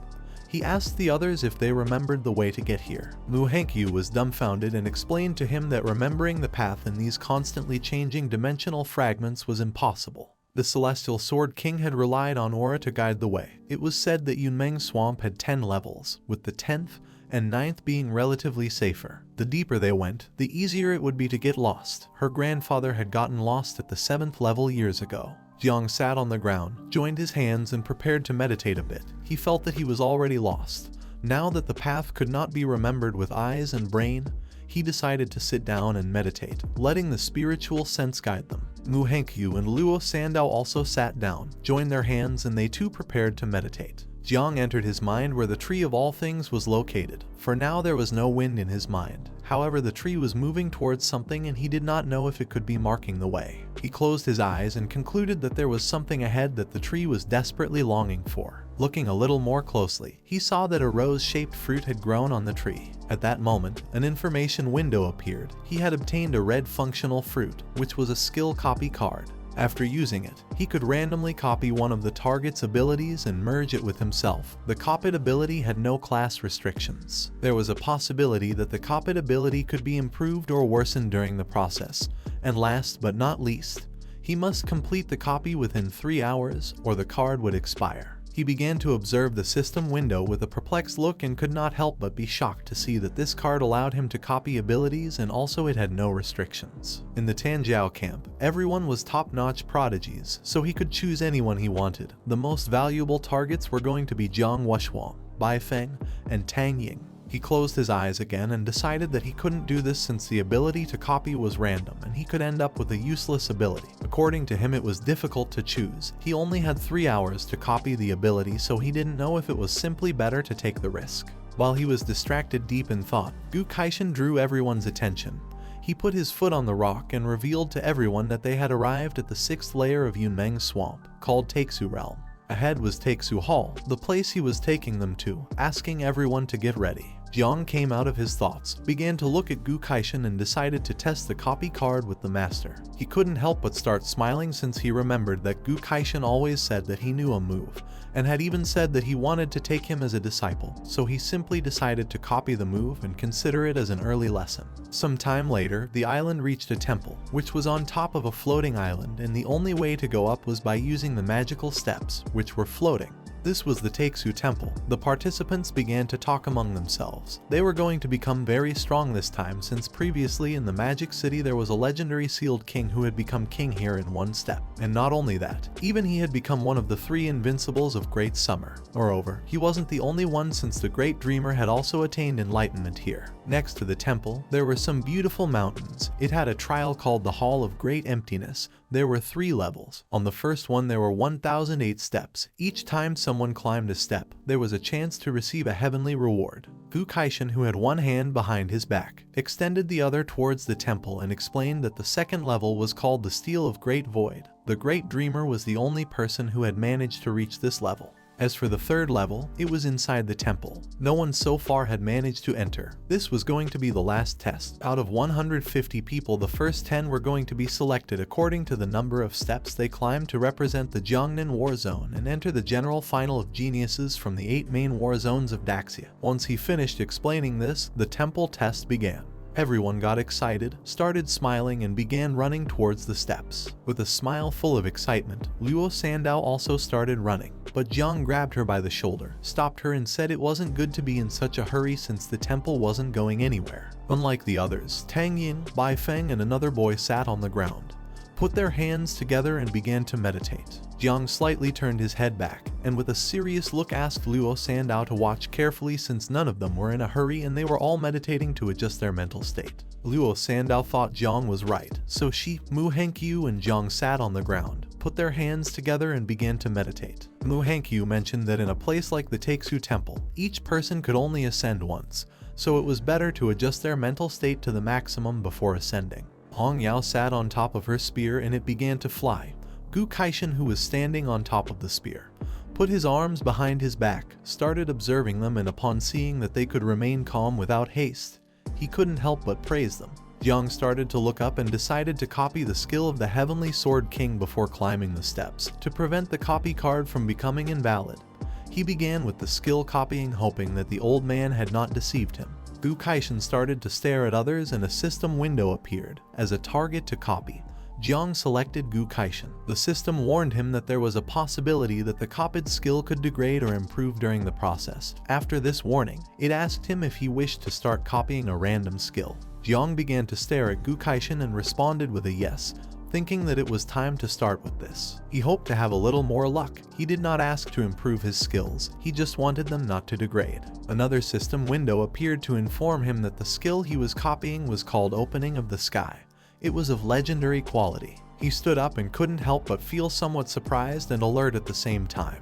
He asked the others if they remembered the way to get here. Mu Hankyu was dumbfounded and explained to him that remembering the path in these constantly changing dimensional fragments was impossible. The Celestial Sword King had relied on aura to guide the way. It was said that Yunmeng Swamp had 10 levels, with the 10th and 9th being relatively safer. The deeper they went, the easier it would be to get lost. Her grandfather had gotten lost at the 7th level years ago. Jiang sat on the ground, joined his hands and prepared to meditate a bit. He felt that he was already lost. Now that the path could not be remembered with eyes and brain, he decided to sit down and meditate, letting the spiritual sense guide them. Mu Hankyu and Luo Sandow also sat down, joined their hands, and they too prepared to meditate. Jiang entered his mind where the tree of all things was located. For now there was no wind in his mind. However, the tree was moving towards something and he did not know if it could be marking the way. He closed his eyes and concluded that there was something ahead that the tree was desperately longing for. Looking a little more closely, he saw that a rose-shaped fruit had grown on the tree. At that moment, an information window appeared. He had obtained a red functional fruit, which was a skill copy card. After using it, he could randomly copy one of the target's abilities and merge it with himself. The copied ability had no class restrictions. There was a possibility that the copied ability could be improved or worsened during the process. And last but not least, he must complete the copy within 3 hours or the card would expire. He began to observe the system window with a perplexed look and could not help but be shocked to see that this card allowed him to copy abilities and also it had no restrictions. In the Tanjiao camp, everyone was top-notch prodigies, so he could choose anyone he wanted. The most valuable targets were going to be Jiang Wuxuang, Bai Feng, and Tang Ying. He closed his eyes again and decided that he couldn't do this since the ability to copy was random and he could end up with a useless ability. According to him, it was difficult to choose. He only had 3 hours to copy the ability, so he didn't know if it was simply better to take the risk. While he was distracted deep in thought, Gu Kaishin drew everyone's attention. He put his foot on the rock and revealed to everyone that they had arrived at the 6th layer of Yunmeng Swamp, called Taixu Realm. Ahead was Taixu Hall, the place he was taking them to, asking everyone to get ready. Jiang came out of his thoughts, began to look at Gu Kaishin and decided to test the copy card with the master. He couldn't help but start smiling since he remembered that Gu Kaishin always said that he knew a move, and had even said that he wanted to take him as a disciple, so he simply decided to copy the move and consider it as an early lesson. Some time later, the island reached a temple, which was on top of a floating island, and the only way to go up was by using the magical steps, which were floating. This was the Taixu Temple. The participants began to talk among themselves. They were going to become very strong this time since previously in the Magic City there was a legendary sealed king who had become king here in one step. And not only that, even he had become one of the 3 invincibles of Great Summer. Moreover, he wasn't the only one since the Great Dreamer had also attained enlightenment here. Next to the temple, there were some beautiful mountains. It had a trial called the Hall of Great Emptiness. There were 3 levels. On the first one there were 1008 steps. Each time someone climbed a step, there was a chance to receive a heavenly reward. Gu Kaishin, who had one hand behind his back, extended the other towards the temple and explained that the second level was called the Steel of Great Void. The Great Dreamer was the only person who had managed to reach this level. As for the third level, it was inside the temple. No one so far had managed to enter. This was going to be the last test. Out of 150 people, the first 10 were going to be selected according to the number of steps they climbed to represent the Jiangnan war zone and enter the general final of geniuses from the 8 main war zones of Daxia. Once he finished explaining this, the temple test began. Everyone got excited, started smiling, and began running towards the steps. With a smile full of excitement, Luo Sandow also started running, but Jiang grabbed her by the shoulder, stopped her and said it wasn't good to be in such a hurry since the temple wasn't going anywhere. Unlike the others, Tang Yin, Bai Feng, and another boy sat on the ground, put their hands together and began to meditate. Jiang slightly turned his head back, and with a serious look asked Luo Sandow to watch carefully since none of them were in a hurry and they were all meditating to adjust their mental state. Luo Sandow thought Jiang was right, so she, Mu Hankyu, and Jiang sat on the ground, put their hands together and began to meditate. Mu Hankyu mentioned that in a place like the Taixu Temple, each person could only ascend once, so it was better to adjust their mental state to the maximum before ascending. Hong Yao sat on top of her spear and it began to fly. Gu Kaishan, who was standing on top of the spear, put his arms behind his back, started observing them, and upon seeing that they could remain calm without haste, he couldn't help but praise them. Jiang started to look up and decided to copy the skill of the Heavenly Sword King before climbing the steps, to prevent the copy card from becoming invalid. He began with the skill copying, hoping that the old man had not deceived him. Gu Kaishan started to stare at others and a system window appeared as a target to copy. Jiang selected Gu Kaishan. The system warned him that there was a possibility that the copied skill could degrade or improve during the process. After this warning, it asked him if he wished to start copying a random skill. Jiang began to stare at Gu Kaishan and responded with a yes, thinking that it was time to start with this. He hoped to have a little more luck. He did not ask to improve his skills, he just wanted them not to degrade. Another system window appeared to inform him that the skill he was copying was called Opening of the Sky. It was of legendary quality. He stood up and couldn't help but feel somewhat surprised and alert at the same time.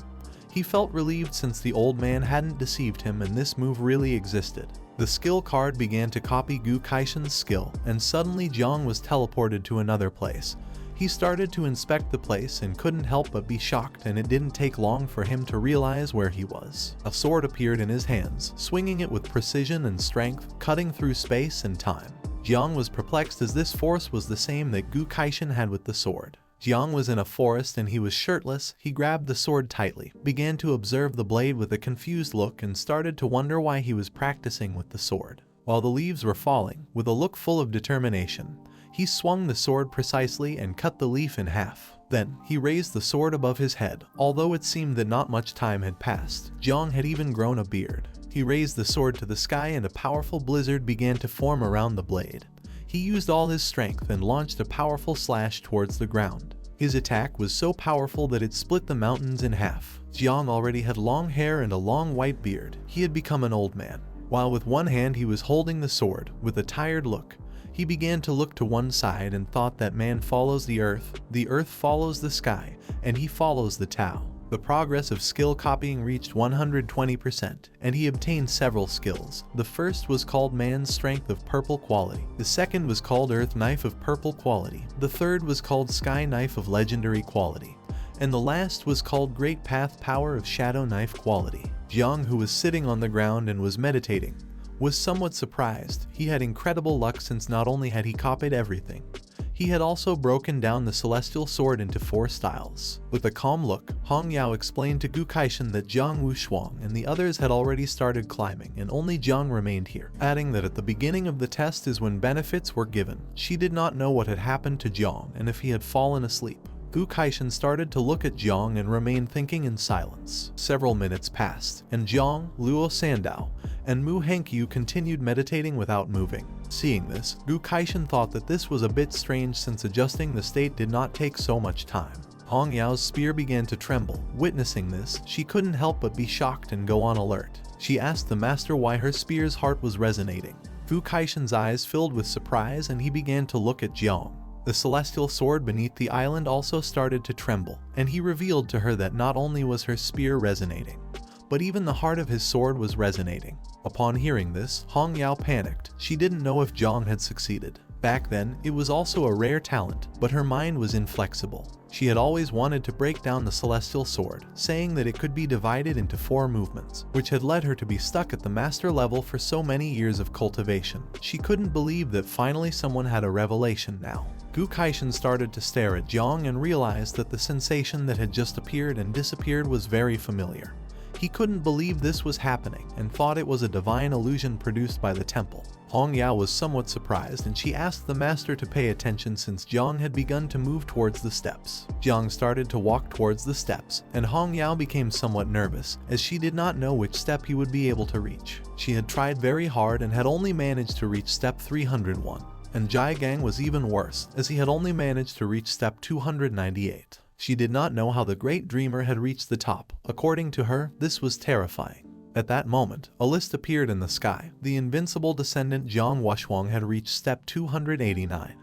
He felt relieved since the old man hadn't deceived him and this move really existed. The skill card began to copy Gu Kaishan's skill, and suddenly Jiang was teleported to another place. He started to inspect the place and couldn't help but be shocked, and it didn't take long for him to realize where he was. A sword appeared in his hands, swinging it with precision and strength, cutting through space and time. Jiang was perplexed as this force was the same that Gu Kaishan had with the sword. Jiang was in a forest and he was shirtless. He grabbed the sword tightly, began to observe the blade with a confused look, and started to wonder why he was practicing with the sword. While the leaves were falling, with a look full of determination, he swung the sword precisely and cut the leaf in half. Then, he raised the sword above his head. Although it seemed that not much time had passed, Jiang had even grown a beard. He raised the sword to the sky and a powerful blizzard began to form around the blade. He used all his strength and launched a powerful slash towards the ground. His attack was so powerful that it split the mountains in half. Jiang already had long hair and a long white beard. He had become an old man. While with one hand he was holding the sword, with a tired look, he began to look to one side and thought that man follows the earth follows the sky, and he follows the Tao. The progress of skill copying reached 120%, and he obtained several skills. The first was called Man's Strength of Purple Quality. The second was called Earth Knife of Purple Quality. The third was called Sky Knife of Legendary Quality. And the last was called Great Path Power of Shadow Knife Quality. Jiang, who was sitting on the ground and was meditating, was somewhat surprised. He had incredible luck since not only had he copied everything, he had also broken down the celestial sword into 4 styles. With a calm look, Hong Yao explained to Gu Kaishan that Jiang Wushuang and the others had already started climbing and only Jiang remained here, adding that at the beginning of the test is when benefits were given. She did not know what had happened to Jiang and if he had fallen asleep. Gu Kaishan started to look at Jiang and remained thinking in silence. Several minutes passed, and Jiang, Luo Sandow, and Mu Hankyu continued meditating without moving. Seeing this, Gu Kaishan thought that this was a bit strange since adjusting the state did not take so much time. Hong Yao's spear began to tremble. Witnessing this, she couldn't help but be shocked and go on alert. She asked the master why her spear's heart was resonating. Gu Kaishan's eyes filled with surprise and he began to look at Jiang. The celestial sword beneath the island also started to tremble, and he revealed to her that not only was her spear resonating, but even the heart of his sword was resonating. Upon hearing this, Hong Yao panicked. She didn't know if Jiang had succeeded. Back then, it was also a rare talent, but her mind was inflexible. She had always wanted to break down the celestial sword, saying that it could be divided into 4 movements, which had led her to be stuck at the master level for so many years of cultivation. She couldn't believe that finally someone had a revelation now. Gu Kaishan started to stare at Jiang and realized that the sensation that had just appeared and disappeared was very familiar. He couldn't believe this was happening and thought it was a divine illusion produced by the temple. Hong Yao was somewhat surprised and she asked the master to pay attention since Jiang had begun to move towards the steps. Jiang started to walk towards the steps and Hong Yao became somewhat nervous as she did not know which step he would be able to reach. She had tried very hard and had only managed to reach step 301. And Jai Gang was even worse as he had only managed to reach step 298. She did not know how the great dreamer had reached the top. According to her, this was terrifying. At that moment, a list appeared in the sky. The invincible descendant Jiang Wuxuang had reached step 289.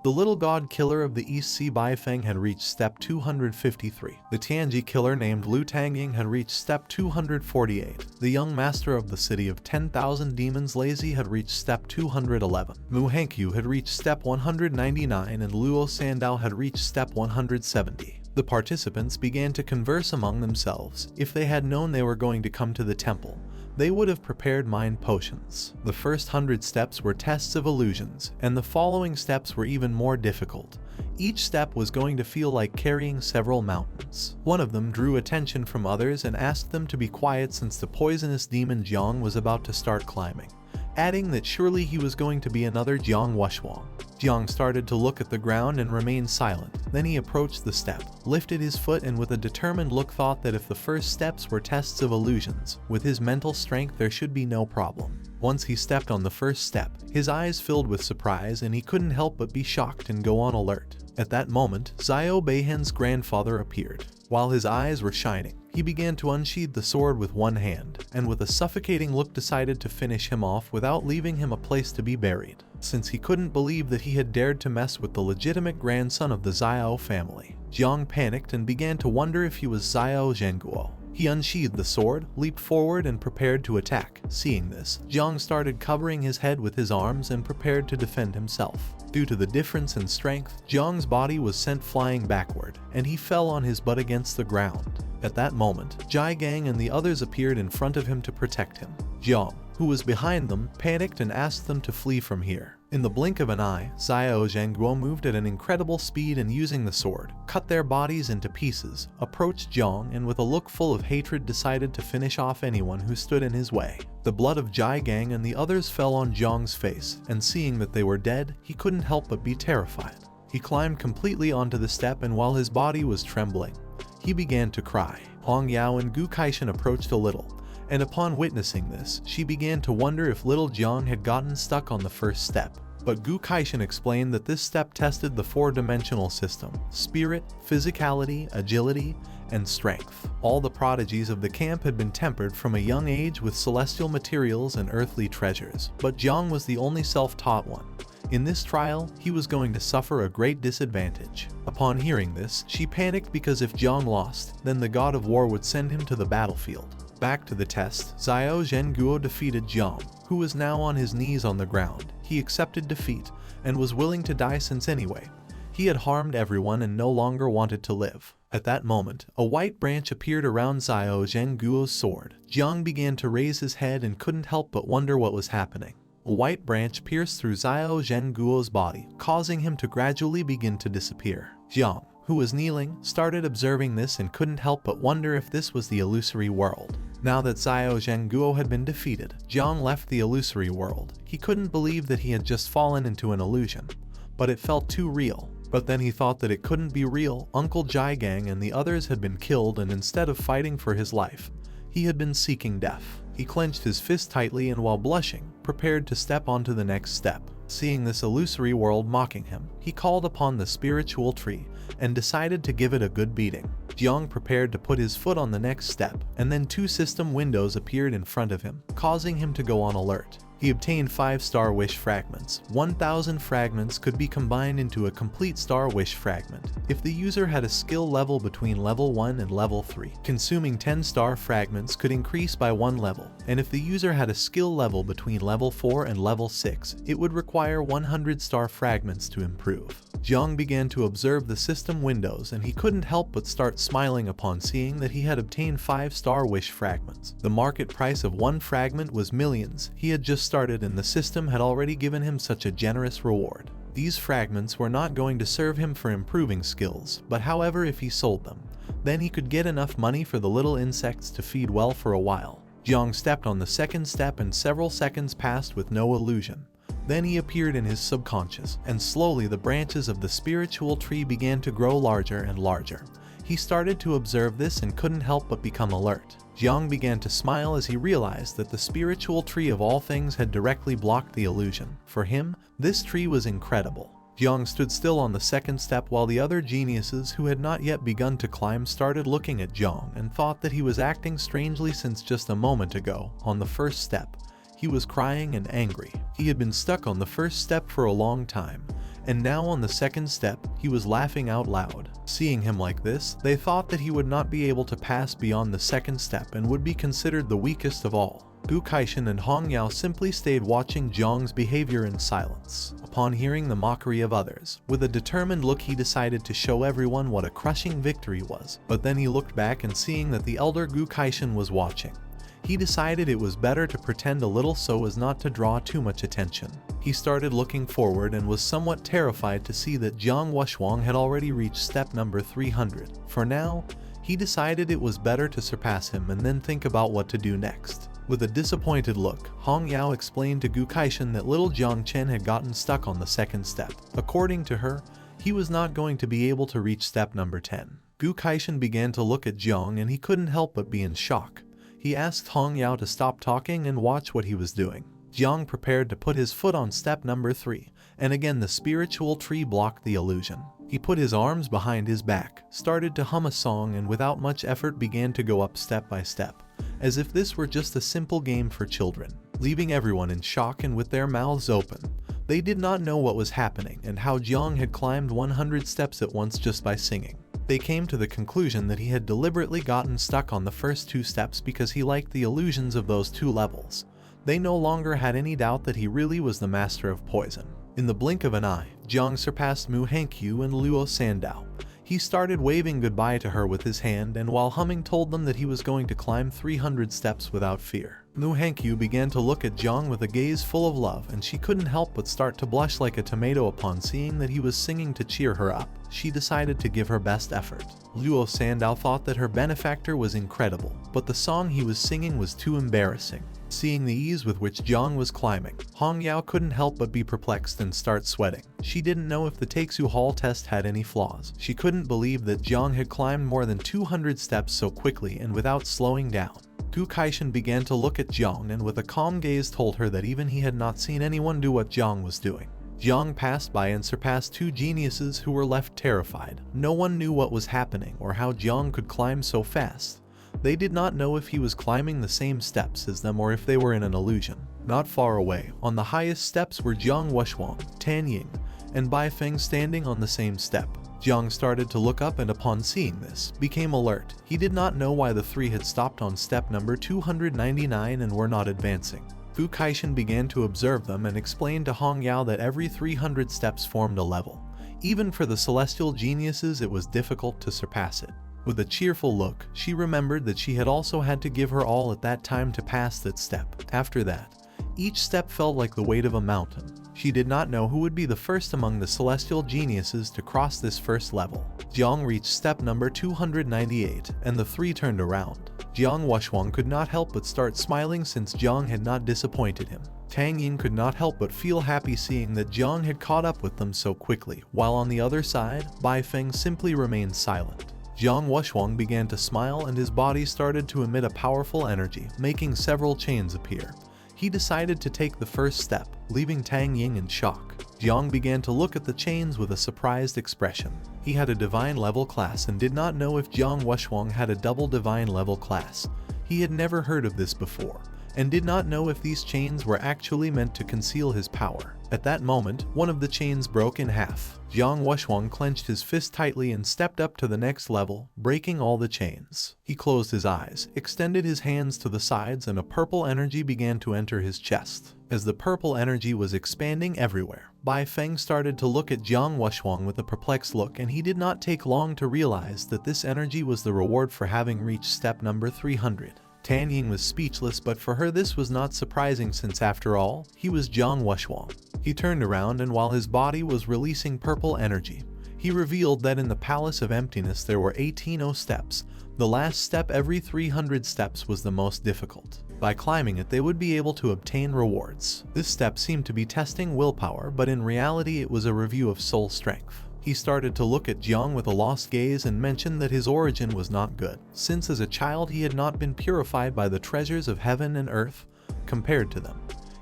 The little god killer of the East Sea Baifeng had reached step 253. The Tianji killer named Lu Tangying had reached step 248. The young master of the city of 10,000 demons Lazy had reached step 211. Mu Hankyu had reached step 199 and Luo Sandow had reached step 170. The participants began to converse among themselves. If they had known they were going to come to the temple, they would have prepared mind potions. The first 100 steps were tests of illusions, and the following steps were even more difficult. Each step was going to feel like carrying several mountains. One of them drew attention from others and asked them to be quiet since the poisonous demon Jiang was about to start climbing, adding that surely he was going to be another Jiang Wuxuang. Jiang started to look at the ground and remained silent. Then he approached the step, lifted his foot and with a determined look thought that if the first steps were tests of illusions, with his mental strength there should be no problem. Once he stepped on the first step, his eyes filled with surprise and he couldn't help but be shocked and go on alert. At that moment, Zio Beihen's grandfather appeared. While his eyes were shining, he began to unsheathe the sword with one hand, and with a suffocating look decided to finish him off without leaving him a place to be buried, since he couldn't believe that he had dared to mess with the legitimate grandson of the Zio family. Jiang panicked and began to wonder if he was Zio Zhenguo. He unsheathed the sword, leaped forward and prepared to attack. Seeing this, Jiang started covering his head with his arms and prepared to defend himself. Due to the difference in strength, Jiang's body was sent flying backward, and he fell on his butt against the ground. At that moment, Jai Gang and the others appeared in front of him to protect him. Jiang, who was behind them, panicked and asked them to flee from here. In the blink of an eye, Zio Zhenguo moved at an incredible speed and using the sword, cut their bodies into pieces, approached Jiang and with a look full of hatred decided to finish off anyone who stood in his way. The blood of Jai Gang and the others fell on Jiang's face, and seeing that they were dead, he couldn't help but be terrified. He climbed completely onto the step and while his body was trembling, he began to cry. Hong Yao and Gu Kaishan approached a little, and upon witnessing this, she began to wonder if little Jiang had gotten stuck on the first step. But Gu Kaishan explained that this step tested the 4-dimensional system: spirit, physicality, agility, and strength. All the prodigies of the camp had been tempered from a young age with celestial materials and earthly treasures, but Jiang was the only self-taught one. In this trial, he was going to suffer a great disadvantage. Upon hearing this, she panicked because if Jiang lost, then the god of war would send him to the battlefield. Back to the test, Zio Zhenguo defeated Jiang, who was now on his knees on the ground. He accepted defeat and was willing to die since anyway, he had harmed everyone and no longer wanted to live. At that moment, a white branch appeared around Zio Zhenguo's sword. Jiang began to raise his head and couldn't help but wonder what was happening. A white branch pierced through Zio Zhenguo's body, causing him to gradually begin to disappear. Jiang, who was kneeling, started observing this and couldn't help but wonder if this was the illusory world. Now that Zio Zhenguo had been defeated, Jiang left the illusory world. He couldn't believe that he had just fallen into an illusion, but it felt too real. But then he thought that it couldn't be real. Uncle Jai Gang and the others had been killed, and instead of fighting for his life, he had been seeking death. He clenched his fist tightly and while blushing, prepared to step onto the next step. Seeing this illusory world mocking him, he called upon the spiritual tree and decided to give it a good beating. Jiang prepared to put his foot on the next step, and then two system windows appeared in front of him, causing him to go on alert. He obtained 5 Star Wish fragments. 1,000 fragments could be combined into a complete Star Wish fragment if the user had a skill level between level 1 and level 3. Consuming 10 star fragments could increase by 1 level, and if the user had a skill level between level 4 and level 6, it would require 100 star fragments to improve. Jiang began to observe the system windows, and he couldn't help but start smiling upon seeing that he had obtained 5 Star Wish fragments. The market price of 1 fragment was millions. He had just started and the system had already given him such a generous reward. These fragments were not going to serve him for improving skills, but however, if he sold them, then he could get enough money for the little insects to feed well for a while. Jiang stepped on the second step and several seconds passed with no illusion. Then he appeared in his subconscious, and slowly the branches of the spiritual tree began to grow larger and larger. He started to observe this and couldn't help but become alert. Jiang began to smile as he realized that the spiritual tree of all things had directly blocked the illusion. For him, this tree was incredible. Jiang stood still on the second step while the other geniuses who had not yet begun to climb started looking at Jiang and thought that he was acting strangely since just a moment ago, on the first step, he was crying and angry. He had been stuck on the first step for a long time, and now on the second step, he was laughing out loud. Seeing him like this, they thought that he would not be able to pass beyond the second step and would be considered the weakest of all. Gu Kaishan and Hong Yao simply stayed watching Jiang's behavior in silence. Upon hearing the mockery of others, with a determined look he decided to show everyone what a crushing victory was, but then he looked back and seeing that the elder Gu Kaishan was watching, he decided it was better to pretend a little so as not to draw too much attention. He started looking forward and was somewhat terrified to see that Jiang Wuxuang had already reached step number 300. For now, he decided it was better to surpass him and then think about what to do next. With a disappointed look, Hong Yao explained to Gu Kaishan that little Jiang Chen had gotten stuck on the second step. According to her, he was not going to be able to reach step number 10. Gu Kaishan began to look at Jiang and he couldn't help but be in shock. He asked Hong Yao to stop talking and watch what he was doing. Jiang prepared to put his foot on step number 3, and again the spiritual tree blocked the illusion. He put his arms behind his back, started to hum a song, and without much effort began to go up step by step, as if this were just a simple game for children, leaving everyone in shock and with their mouths open. They did not know what was happening and how Jiang had climbed 100 steps at once just by singing. They came to the conclusion that he had deliberately gotten stuck on the first 2 steps because he liked the illusions of those 2 levels. They no longer had any doubt that he really was the master of poison. In the blink of an eye, Jiang surpassed Mu Hankyu and Luo Sandow. He started waving goodbye to her with his hand and while humming told them that he was going to climb 300 steps without fear. Mu Hankyu began to look at Jiang with a gaze full of love, and she couldn't help but start to blush like a tomato upon seeing that he was singing to cheer her up. She decided to give her best effort. Luo Sandow thought that her benefactor was incredible, but the song he was singing was too embarrassing. Seeing the ease with which Jiang was climbing, Hong Yao couldn't help but be perplexed and start sweating. She didn't know if the Taeksu Hall test had any flaws. She couldn't believe that Jiang had climbed more than 200 steps so quickly and without slowing down. Gu Kaishan began to look at Jiang and with a calm gaze told her that even he had not seen anyone do what Jiang was doing. Jiang passed by and surpassed 2 geniuses who were left terrified. No one knew what was happening or how Jiang could climb so fast. They did not know if he was climbing the same steps as them or if they were in an illusion. Not far away, on the highest steps were Jiang Wuxuang, Tan Ying, and Bai Feng standing on the same step. Jiang started to look up and upon seeing this, became alert. He did not know why the 3 had stopped on step number 299 and were not advancing. Gu Kaishan began to observe them and explained to Hong Yao that every 300 steps formed a level. Even for the celestial geniuses it was difficult to surpass it. With a cheerful look, she remembered that she had also had to give her all at that time to pass that step. After that, each step felt like the weight of a mountain. She did not know who would be the first among the celestial geniuses to cross this first level. Jiang reached step number 298, and the 3 turned around. Jiang Wuxuang could not help but start smiling since Jiang had not disappointed him. Tang Yin could not help but feel happy seeing that Jiang had caught up with them so quickly, while on the other side, Bai Feng simply remained silent. Jiang Wuxuang began to smile and his body started to emit a powerful energy, making several chains appear. He decided to take the first step, leaving Tang Ying in shock. Jiang began to look at the chains with a surprised expression. He had a divine level class and did not know if Jiang Wuxuang had a double divine level class. He had never heard of this before, and did not know if these chains were actually meant to conceal his power. At that moment, one of the chains broke in half. Jiang Wuxuang clenched his fist tightly and stepped up to the next level, breaking all the chains. He closed his eyes, extended his hands to the sides, and a purple energy began to enter his chest. As the purple energy was expanding everywhere, Bai Feng started to look at Jiang Wuxuang with a perplexed look, and he did not take long to realize that this energy was the reward for having reached step number 300. Tan Ying was speechless, but for her this was not surprising since after all, he was Jiang Wuxuang. He turned around, and while his body was releasing purple energy, he revealed that in the Palace of Emptiness there were 18 steps. The last step every 300 steps was the most difficult. By climbing it they would be able to obtain rewards. This step seemed to be testing willpower, but in reality it was a review of soul strength. He started to look at Jiang with a lost gaze and mentioned that his origin was not good, since as a child he had not been purified by the treasures of heaven and earth. Compared to them,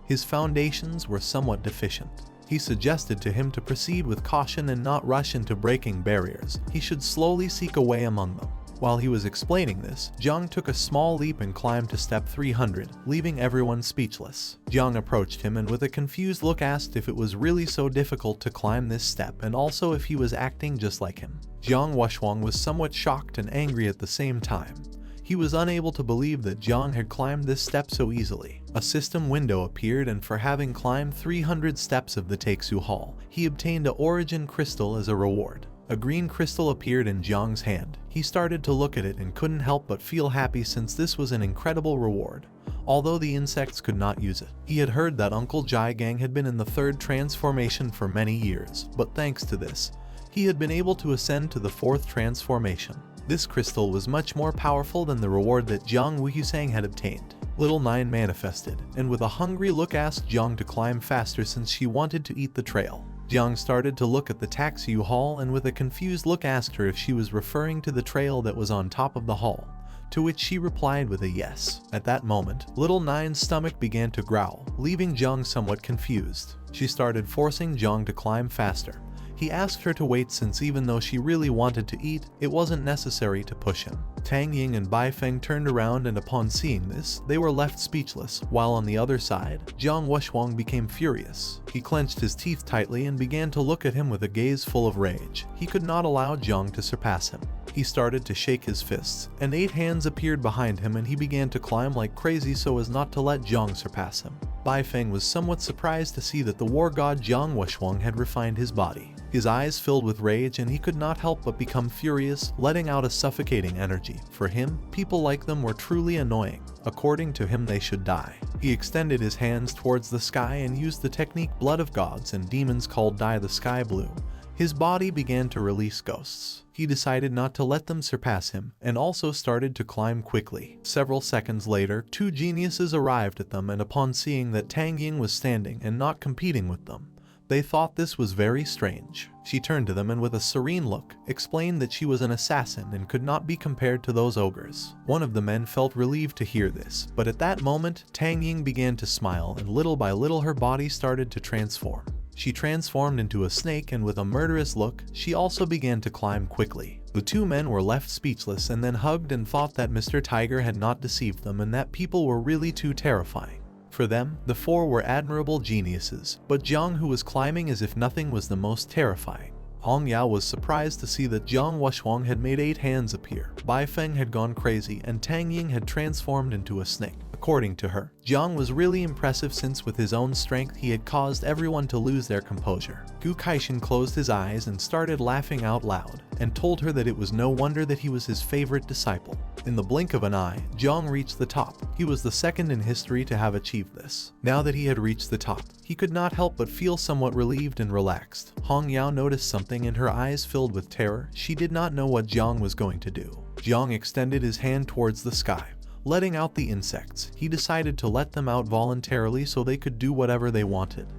his foundations were somewhat deficient. He suggested to him to proceed with caution and not rush into breaking barriers. He should slowly seek a way among them. While he was explaining this, Jiang took a small leap and climbed to step 300, leaving everyone speechless. Jiang approached him and with a confused look asked if it was really so difficult to climb this step and also if he was acting just like him. Jiang Wuxuang was somewhat shocked and angry at the same time. He was unable to believe that Jiang had climbed this step so easily. A system window appeared, and for having climbed 300 steps of the Taixu Hall, he obtained a origin crystal as a reward. A green crystal appeared in Jiang's hand. He started to look at it and couldn't help but feel happy since this was an incredible reward. Although the insects could not use it, he had heard that Uncle Jai Gang had been in the third transformation for many years, but thanks to this, he had been able to ascend to the fourth transformation. This crystal was much more powerful than the reward that Jiang Wuhusang had obtained. Little Nine manifested, and with a hungry look asked Jiang to climb faster since she wanted to eat the trail. Jiang started to look at the Taixu Hall and with a confused look asked her if she was referring to the trail that was on top of the hall, to which she replied with a yes. At that moment, Little Nine's stomach began to growl, leaving Jiang somewhat confused. She started forcing Jiang to climb faster. He asked her to wait since even though she really wanted to eat, it wasn't necessary to push him. Tang Ying and Bai Feng turned around and upon seeing this, they were left speechless, while on the other side, Jiang Wuxuang became furious. He clenched his teeth tightly and began to look at him with a gaze full of rage. He could not allow Jiang to surpass him. He started to shake his fists, and 8 hands appeared behind him and he began to climb like crazy so as not to let Jiang surpass him. Bai Feng was somewhat surprised to see that the war god Jiang Wuxuang had refined his body. His eyes filled with rage and he could not help but become furious, letting out a suffocating energy. For him, people like them were truly annoying. According to him, they should die. He extended his hands towards the sky and used the technique Blood of Gods and Demons called Dye the Sky Blue. His body began to release ghosts. He decided not to let them surpass him, and also started to climb quickly. Several seconds later, 2 geniuses arrived at them, and upon seeing that Tang Ying was standing and not competing with them, they thought this was very strange. She turned to them and with a serene look, explained that she was an assassin and could not be compared to those ogres. One of the men felt relieved to hear this, but at that moment, Tang Ying began to smile and little by little her body started to transform. She transformed into a snake and with a murderous look, she also began to climb quickly. The 2 men were left speechless and then hugged and thought that Mr. Tiger had not deceived them and that people were really too terrifying. For them, the 4 were admirable geniuses, but Jiang, who was climbing as if nothing, was the most terrifying. Hong Yao was surprised to see that Jiang Wuxuang had made 8 hands appear. Bai Feng had gone crazy and Tang Ying had transformed into a snake. According to her, Jiang was really impressive since with his own strength he had caused everyone to lose their composure. Gu Kaishin closed his eyes and started laughing out loud, and told her that it was no wonder that he was his favorite disciple. In the blink of an eye, Jiang reached the top. He was the second in history to have achieved this. Now that he had reached the top, he could not help but feel somewhat relieved and relaxed. Hong Yao noticed something and her eyes filled with terror. She did not know what Jiang was going to do. Jiang extended his hand towards the sky, letting out the insects. He decided to let them out voluntarily so they could do whatever they wanted.